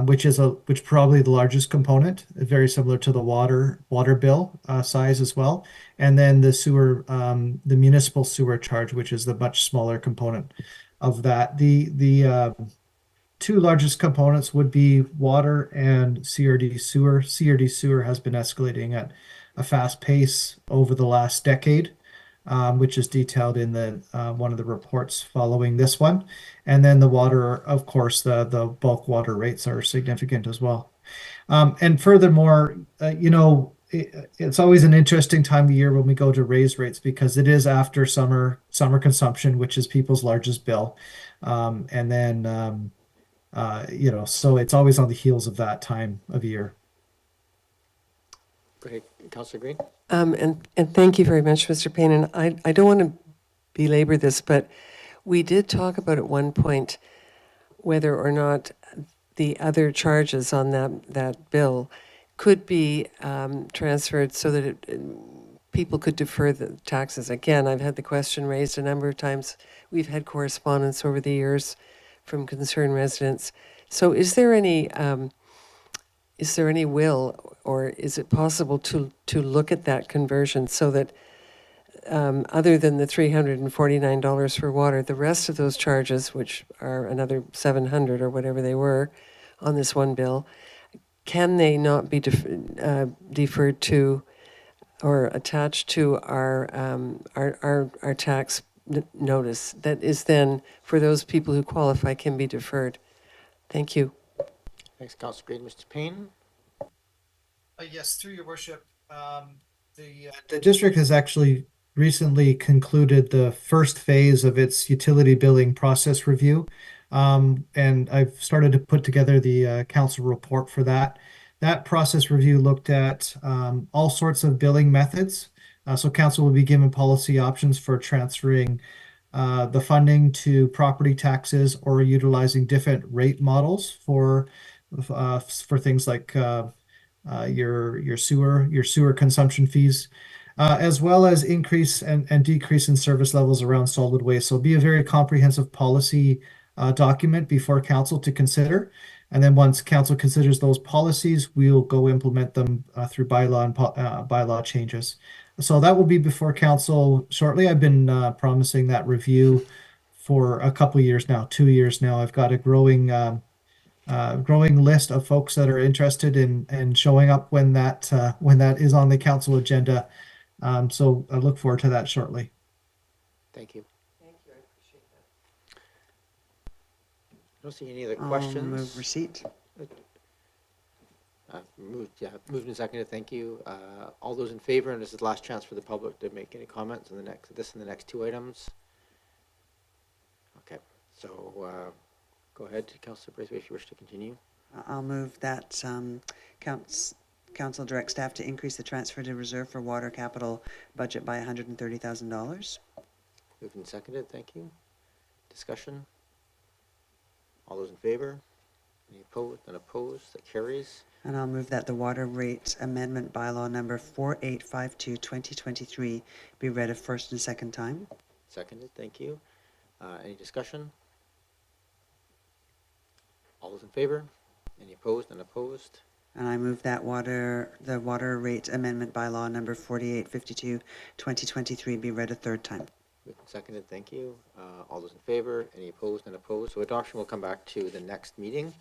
which probably the largest component, very similar to the water bill size as well, and then the municipal sewer charge, which is the much smaller component of that. The 2 largest components would be water and CRD sewer. CRD sewer has been escalating at a fast pace over the last decade, which is detailed in the one of the reports following this one. And then the water, of course, the bulk water rates are significant as well. And furthermore, it's always an interesting time of year when we go to raise rates because it is after summer consumption, which is people's largest bill. And then, so it's always on the heels of that time of year. Great. Councillor Green? And thank you very much, Mr. Payne. And I don't want to belabor this, but we did talk about at one point whether or not the other charges on that bill could be transferred so that people could defer the taxes. Again, I've had the question raised a number of times. We've had correspondence over the years from concerned residents. So is there any will, or is it possible to look at that conversion so that other than the $349 for water, the rest of those charges, which are another $700 or whatever they were on this one bill, can they not be deferred to or attached to our tax notice that is then, for those people who qualify, can be deferred? Thank you. Thanks, Councillor Green. Mr. Payne? Yes, through your worship. The district has actually recently concluded the first phase of its utility billing process review. And I've started to put together the council report for that. That process review looked at all sorts of billing methods. So council will be given policy options for transferring the funding to property taxes or utilizing different rate models for things like your sewer consumption fees, as well as increase and decrease in service levels around solid waste. So it'll be a very comprehensive policy document before council to consider. And then once council considers those policies, we'll go implement them through bylaw and bylaw changes. So that will be before council shortly. I've been promising that review for a couple of years now, 2 years now. I've got a growing list of folks that are interested in showing up when that is on the council agenda. So I look forward to that shortly. Thank you. Thank you. I appreciate that. I don't see any other questions. Move receipt. Moved and seconded. Thank you. All those in favor, and this is the last chance for the public to make any comments on the next 2 items. Okay, so go ahead, Councillor Braithwaite, if you wish to continue. I'll move that council direct staff to increase the transfer to reserve for water capital budget by $130,000. Moved and seconded, thank you. Discussion? All those in favor? Any opposed? None opposed, that carries. And I'll move that the water rate amendment bylaw number 4852/2023 be read a first and second time. Seconded, thank you. Any discussion? All those in favor? Any opposed? None opposed? And I move that the water rate amendment bylaw number 4852/2023 be read a third time. Moved and seconded, thank you. All those in favor? Any opposed? None opposed? So adoption will come back to the next meeting.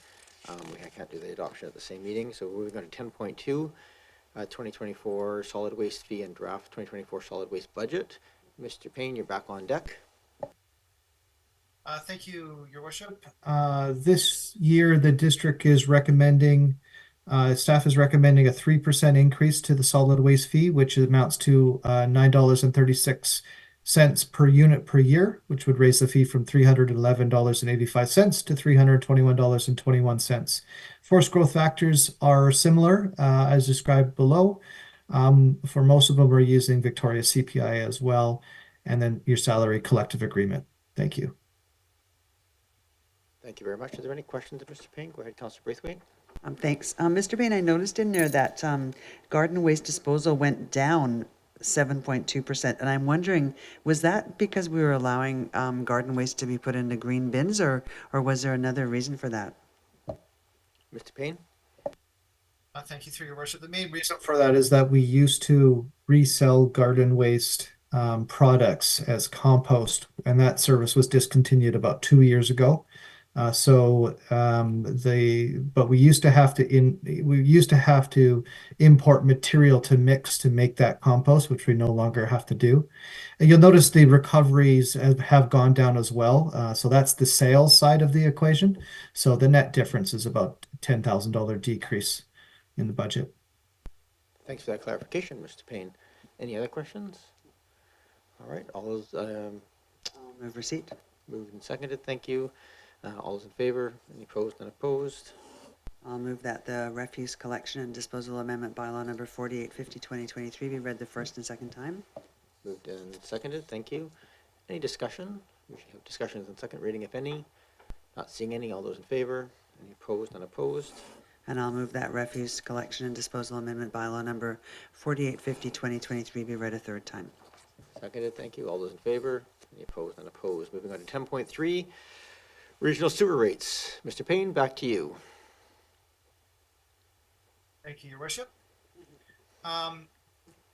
I can't do the adoption at the same meeting, so we're going to 10.2, 2024 solid waste fee and draft 2024 solid waste budget. Mr. Payne, you're back on deck. Thank you, Your Worship. This year, the district is recommending, staff is recommending a 3% increase to the solid waste fee, which amounts to $9.36 per unit per year, which would raise the fee from $311.85 to $321.21. Forced growth factors are similar, as described below. For most of them, we're using Victoria CPI as well, and then your salary collective agreement. Thank you. Thank you very much. Are there any questions of Mr. Payne? Go ahead, Councillor Braithwaite. Thanks. Mr. Payne, I noticed in there that garden waste disposal went down 7.2%, and I'm wondering, was that because we were allowing garden waste to be put into green bins, or was there another reason for that? Mr. Payne? Thank you, through Your Worship. The main reason for that is that we used to resell garden waste products as compost, and that service was discontinued about 2 years ago. But we used to have to import material to mix to make that compost, which we no longer have to do. And you'll notice the recoveries have gone down as well. So that's the sales side of the equation. So the net difference is about $10,000 decrease in the budget. Thanks for that clarification, Mr. Payne. Any other questions? All right, all those Move receipt. moved and seconded, thank you. All those in favor? Any opposed? None opposed? I'll move that the refuse collection and disposal amendment bylaw number 4850/2023 be read the first and second time. Moved and seconded, thank you. Any discussion? We should have discussions on second reading, if any. Not seeing any. All those in favor? Any opposed? None opposed? And I'll move that refuse collection and disposal amendment bylaw number 4850/2023 be read a third time. Seconded, thank you. All those in favor? Any opposed? None opposed? Moving on to 10.3, regional sewer rates. Mr. Payne, back to you. Thank you, Your Worship.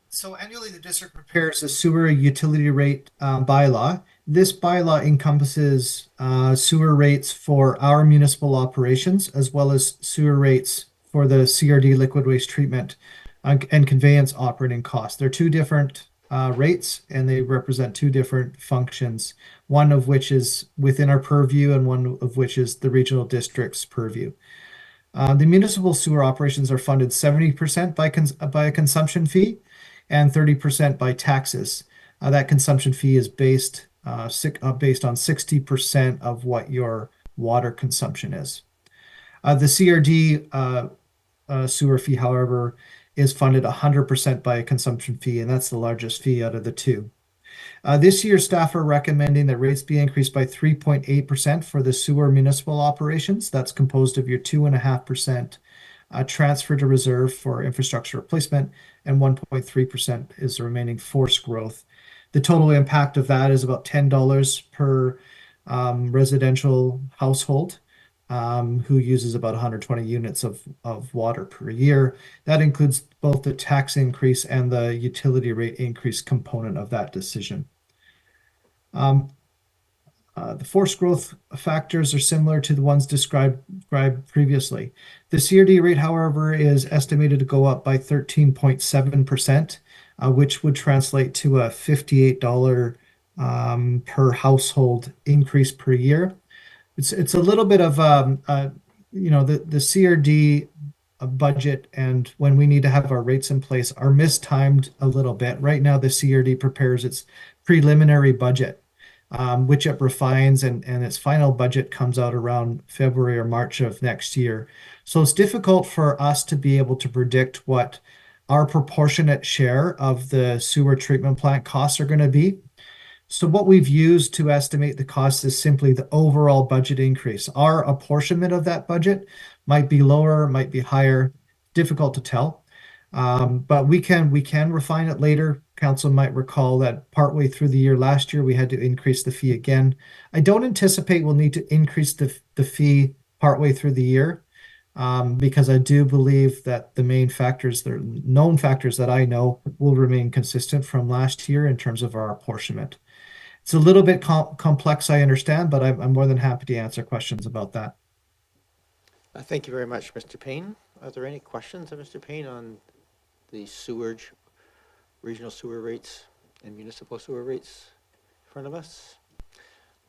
So annually, the district prepares a sewer utility rate bylaw. This bylaw encompasses sewer rates for our municipal operations, as well as sewer rates for the CRD liquid waste treatment and conveyance operating costs. They're two different rates, and they represent two different functions, one of which is within our purview and one of which is the regional district's purview. The municipal sewer operations are funded 70% by a consumption fee and 30% by taxes. That consumption fee is based on 60% of what your water consumption is. The CRD sewer fee, however, is funded 100% by a consumption fee, and that's the largest fee out of the two. This year, staff are recommending that rates be increased by 3.8% for the sewer municipal operations. That's composed of your 2.5% transfer to reserve for infrastructure replacement, and 1.3% is the remaining forced growth. The total impact of that is about $10 per residential household who uses about 120 units of water per year. That includes both the tax increase and the utility rate increase component of that decision. The forced growth factors are similar to the ones described previously. The CRD rate, however, is estimated to go up by 13.7%, which would translate to a $58 per household increase per year. It's a little bit of the CRD budget, and when we need to have our rates in place are mistimed a little bit. Right now, the CRD prepares its preliminary budget. which it refines, and its final budget comes out around February or March of next year. So it's difficult for us to be able to predict what our proportionate share of the sewer treatment plant costs are going to be. So what we've used to estimate the cost is simply the overall budget increase. Our apportionment of that budget might be lower, might be higher, difficult to tell. But we can refine it later. Council might recall that partway through the year last year, we had to increase the fee again. I don't anticipate we'll need to increase the fee partway through the year, because I do believe that the main factors, the known factors that I know, will remain consistent from last year in terms of our apportionment. It's a little bit complex, I understand, but I'm more than happy to answer questions about that. Thank you very much, Mr. Payne. Are there any questions of Mr. Payne on the sewerage, regional sewer rates and municipal sewer rates in front of us?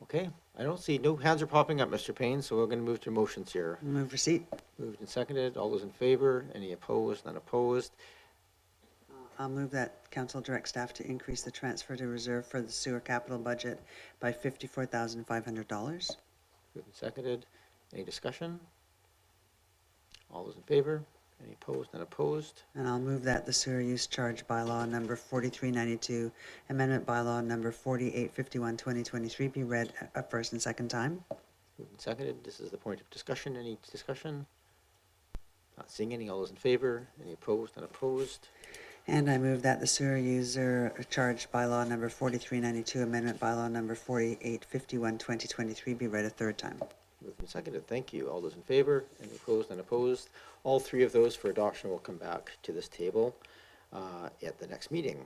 Okay, I don't see, no hands are popping up, Mr. Payne, so we're going to move to motions here. Move receipt. Moved and seconded. All those in favor? Any opposed? None opposed. I'll move that council direct staff to increase the transfer to reserve for the sewer capital budget by $54,500. Moved and seconded. Any discussion? All those in favor? Any opposed? None opposed. And I'll move that the sewer use charge bylaw number 4392, amendment bylaw number 4851/2023 be read a first and second time. Moved and seconded. This is the point of discussion. Any discussion? Not seeing any. All those in favor? Any opposed? None opposed. And I move that the sewer user charge bylaw number 4392, amendment bylaw number 4851/2023 be read a third time. Moved and seconded. Thank you. All those in favor? Any opposed? None opposed. All three of those for adoption will come back to this table at the next meeting.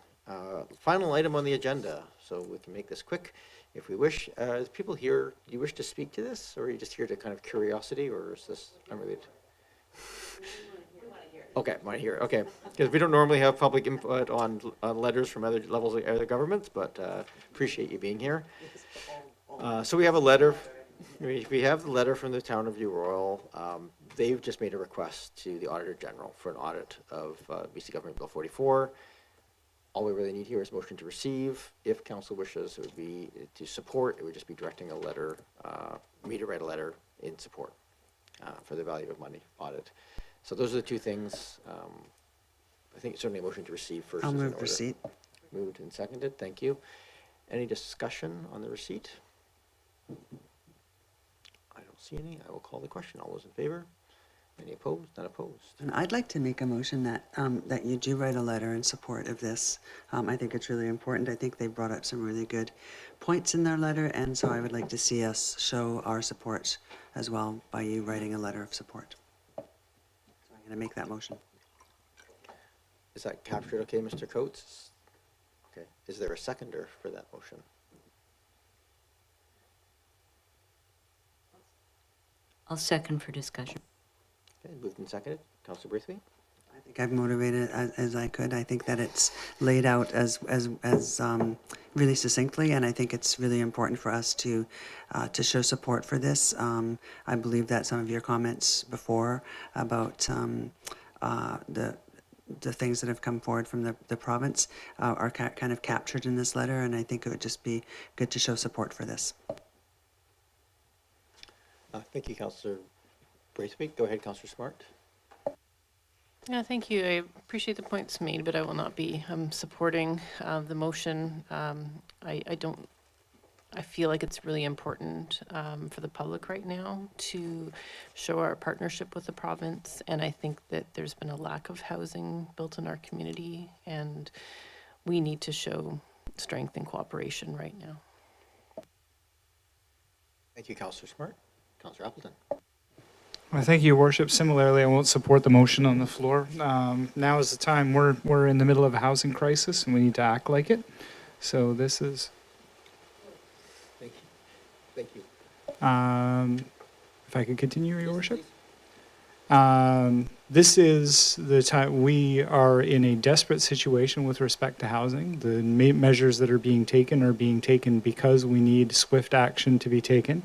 Final item on the agenda, so we can make this quick if we wish. Is people here, do you wish to speak to this, or are you just here to kind of curiosity, or is this unrelated? Okay, want to hear it. Okay, because we don't normally have public input on letters from other levels of other governments, but appreciate you being here. So we have a letter. We have the letter from the town of View Royal. They've just made a request to the Auditor General for an audit of BC Government Bill 44. All we really need here is motion to receive. If council wishes, it would be to support. It would just be directing a letter, me to write a letter in support for the value of money audit. So those are the two things. I think certainly a motion to receive first. I'll is in move order. receipt. Moved and seconded. Thank you. Any discussion on the receipt? I don't see any. I will call the question. All those in favor? Any opposed? None opposed. And I'd like to make a motion that that you do write a letter in support of this. I think it's really important. I think they brought up some really good points in their letter, and so I would like to see us show our support as well by you writing a letter of support. So I'm going to make that motion. Is that captured okay, Mr. Coates? Okay. Is there a seconder for that motion? I'll second for discussion. Okay, moved and seconded. Councillor Braithwaite? I think I've motivated it as I could. I think that it's laid out as really succinctly, and I think it's really important for us to show support for this. I believe that some of your comments before about the things that have come forward from the province are kind of captured in this letter, and I think it would just be good to show support for this. Thank you, Councillor Braithwaite. Go ahead, Councillor Smart. Yeah, thank you. I appreciate the points made, but I will not be supporting the motion. I feel like it's really important for the public right now to show our partnership with the province, and I think that there's been a lack of housing built in our community, and we need to show strength and cooperation right now. Thank you, Councillor Smart. Councillor Appleton. Well, thank you, Your Worship. Similarly, I won't support the motion on the floor. Now is the time. We're in the middle of a housing crisis, and we need to act like it. So this is. Thank you. Thank you. If I could continue, Your Worship. This is the time. We are in a desperate situation with respect to housing. The measures that are being taken because we need swift action to be taken.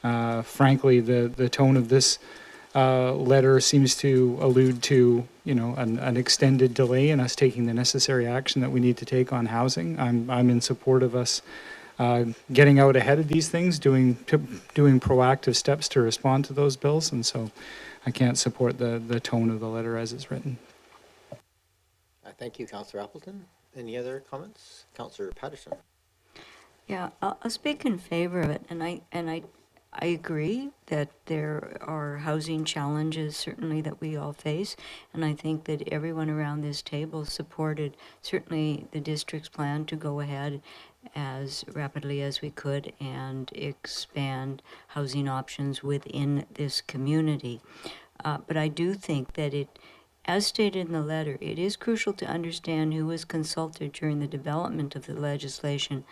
Frankly, the tone of this letter seems to allude to, an extended delay in us taking the necessary action that we need to take on housing. I'm in support of us getting out ahead of these things, doing proactive steps to respond to those bills, and so I can't support the tone of the letter as it's written. Thank you, Councillor Appleton. Any other comments? Councillor Patterson. Yeah, I'll speak in favor of it, and I agree that there are housing challenges certainly that we all face, and I think that everyone around this table supported certainly the district's plan to go ahead as rapidly as we could and expand housing options within this community. But I do think that as stated in the letter, it is crucial to understand who was consulted during the development of the legislation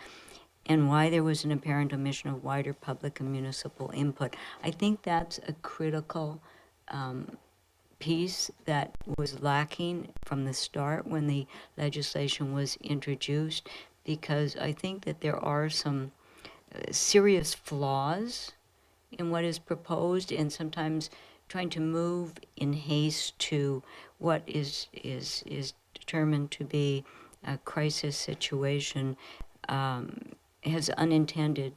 and why there was an apparent omission of wider public and municipal input. I think that's a critical piece that was lacking from the start when the legislation was introduced, because I think that there are some serious flaws in what is proposed, and sometimes trying to move in haste to what is determined to be a crisis situation has unintended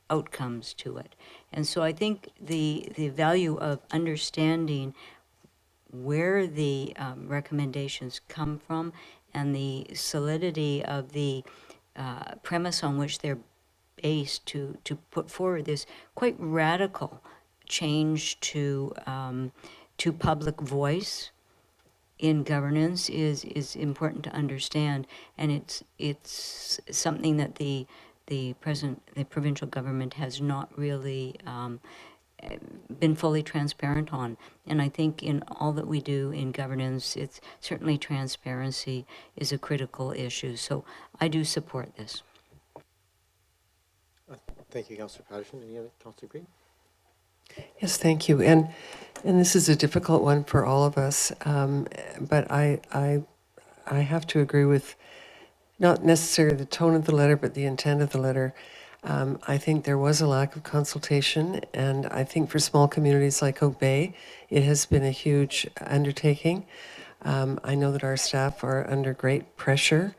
outcomes to it. And so I think the value of understanding where the recommendations come from and the solidity of the premise on which they're based to put forward this quite radical change to public voice in governance is important to understand, and it's something that the provincial government has not really been fully transparent on. And I think in all that we do in governance, it's certainly transparency is a critical issue. So I do support this. Thank you, Councillor Patterson. Any other? Councillor Green? Yes, thank you. And this is a difficult one for all of us, but I have to agree with not necessarily the tone of the letter, but the intent of the letter. I think there was a lack of consultation, and I think for small communities like Oak Bay, it has been a huge undertaking. I know that our staff are under great pressure.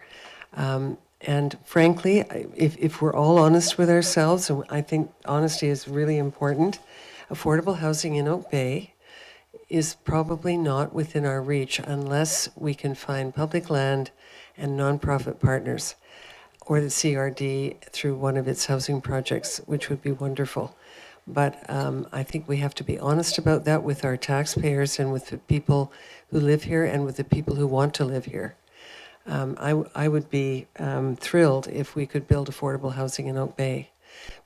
And frankly, if we're all honest with ourselves, and I think honesty is really important, affordable housing in Oak Bay is probably not within our reach unless we can find public land and nonprofit partners, or the CRD through one of its housing projects, which would be wonderful. But I think we have to be honest about that with our taxpayers and with the people who live here and with the people who want to live here. I would be thrilled if we could build affordable housing in Oak Bay.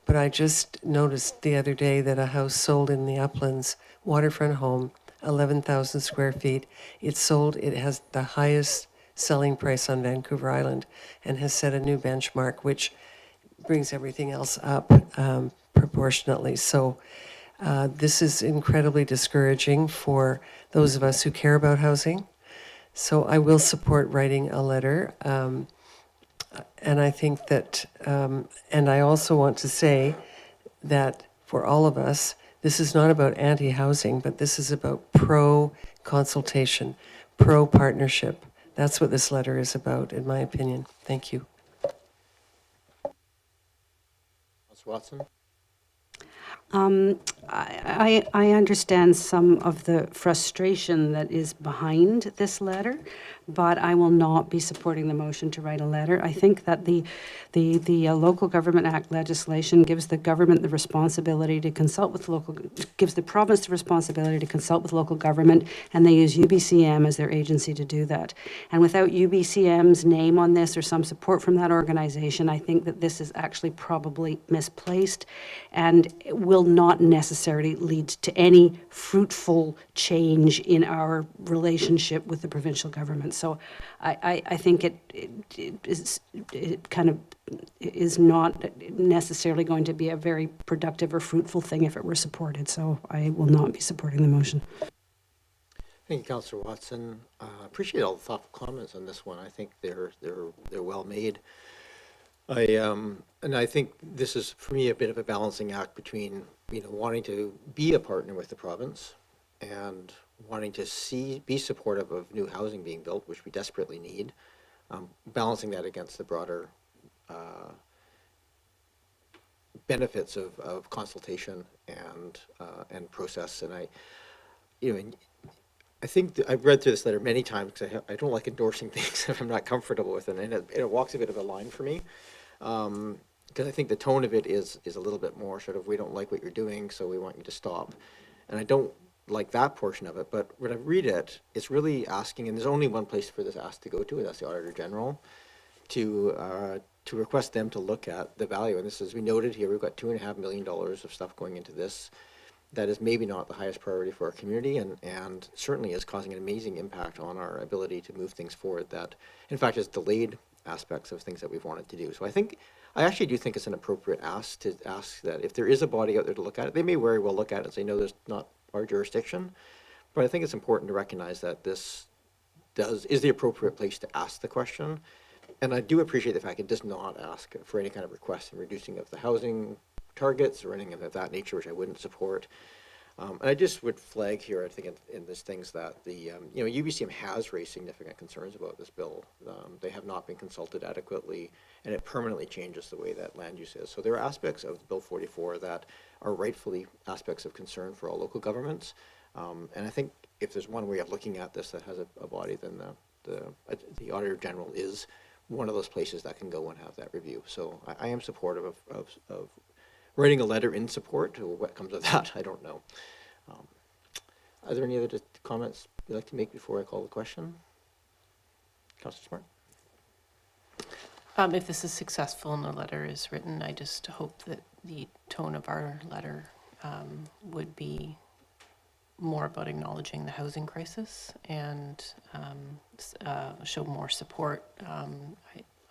But I just noticed the other day that a house sold in the Uplands, waterfront home, 11,000 square feet. It has the highest selling price on Vancouver Island and has set a new benchmark, which brings everything else up proportionately. So this is incredibly discouraging for those of us who care about housing. So I will support writing a letter. And I think that, and I also want to say that for all of us, this is not about anti-housing, but this is about pro-consultation, pro-partnership. That's what this letter is about, in my opinion. Thank you. Councillor Watson? I understand some of the frustration that is behind this letter, but I will not be supporting the motion to write a letter. I think that the Local Government Act legislation gives the government the responsibility to consult with gives the province the responsibility to consult with local government, and they use UBCM as their agency to do that. And without UBCM's name on this or some support from that organization, I think that this is actually probably misplaced and will not necessarily lead to any fruitful change in our relationship with the provincial government. So I think it kind of is not necessarily going to be a very productive or fruitful thing if it were supported. So I will not be supporting the motion. Thank you, Councillor Watson. Appreciate all the thoughtful comments on this one. I think they're well made. And I think this is, for me, a bit of a balancing act between, wanting to be a partner with the province and wanting to be supportive of new housing being built, which we desperately need, balancing that against the broader benefits of consultation and process. And I think I've read through this letter many times because I don't like endorsing things if I'm not comfortable with it, and it walks a bit of a line for me. Because I think the tone of it is a little bit more sort of, we don't like what you're doing, so we want you to stop. And I don't like that portion of it, but when I read it, it's really asking, and there's only one place for this ask to go to, and that's the Auditor General, to request them to look at the value. And this is, we noted here, we've got $2.5 million of stuff going into this. That is maybe not the highest priority for our community, and certainly is causing an amazing impact on our ability to move things forward that, in fact, has delayed aspects of things that we've wanted to do. So I actually do think it's an appropriate ask to ask that if there is a body out there to look at it, they may very well look at it and say, no, there's not our jurisdiction. But I think it's important to recognize that this is the appropriate place to ask the question. And I do appreciate the fact it does not ask for any kind of request in reducing of the housing targets or anything of that nature, which I wouldn't support. And I just would flag here, I think, in these things that the, UBCM has raised significant concerns about this bill. They have not been consulted adequately, and it permanently changes the way that land use is. So there are aspects of Bill 44 that are rightfully aspects of concern for all local governments. And I think if there's one way of looking at this that has a body, then the Auditor General is one of those places that can go and have that review. So I am supportive of writing a letter in support. What comes of that, I don't know. Are there any other comments you'd like to make before I call the question? Councillor Smart? If this is successful and the letter is written, I just hope that the tone of our letter would be more about acknowledging the housing crisis and show more support.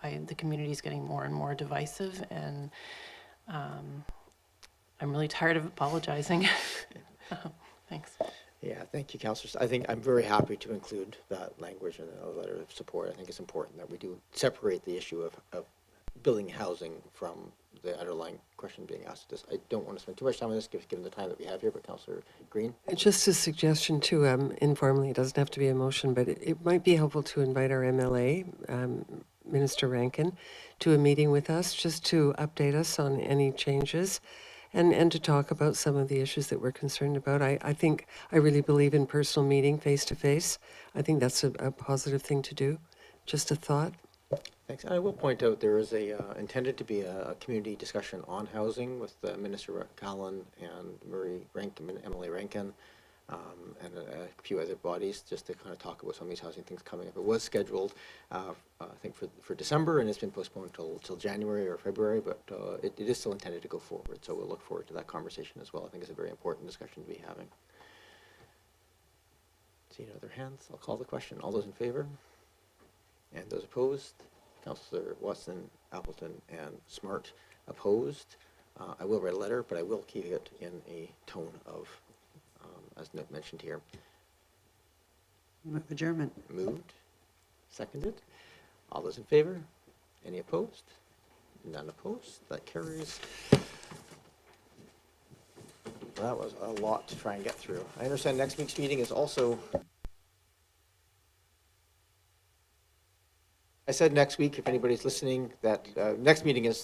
The community is getting more and more divisive, and I'm really tired of apologizing. Thanks. Yeah, thank you, councillors. I think I'm very happy to include that language in a letter of support. I think it's important that we do separate the issue of building housing from the underlying question being asked. I don't want to spend too much time on this given the time that we have here, but Councillor Green? Just a suggestion too, informally, it doesn't have to be a motion, but it might be helpful to invite our MLA, Minister Rankin, to a meeting with us just to update us on any changes and to talk about some of the issues that we're concerned about. I really believe in personal meeting face-to-face. I think that's a positive thing to do. Just a thought. Thanks. I will point out there is intended to be a community discussion on housing with Minister Callan and Murray Rankin, MLA Rankin, and a few other bodies, just to kind of talk about some of these housing things coming up. It was scheduled, I think, for December, and it's been postponed till January or February, but it is still intended to go forward. So we'll look forward to that conversation as well. I think it's a very important discussion to be having. See no other hands. I'll call the question. All those in favor? And those opposed? Councillor Watson, Appleton, and Smart opposed. I will write a letter, but I will keep it in a tone of, as mentioned here. Move adjournment. Moved. Seconded. All those in favor? Any opposed? None opposed. That carries. That was a lot to try and get through. I understand next week's meeting is also... I said next week, if anybody's listening, that next meeting is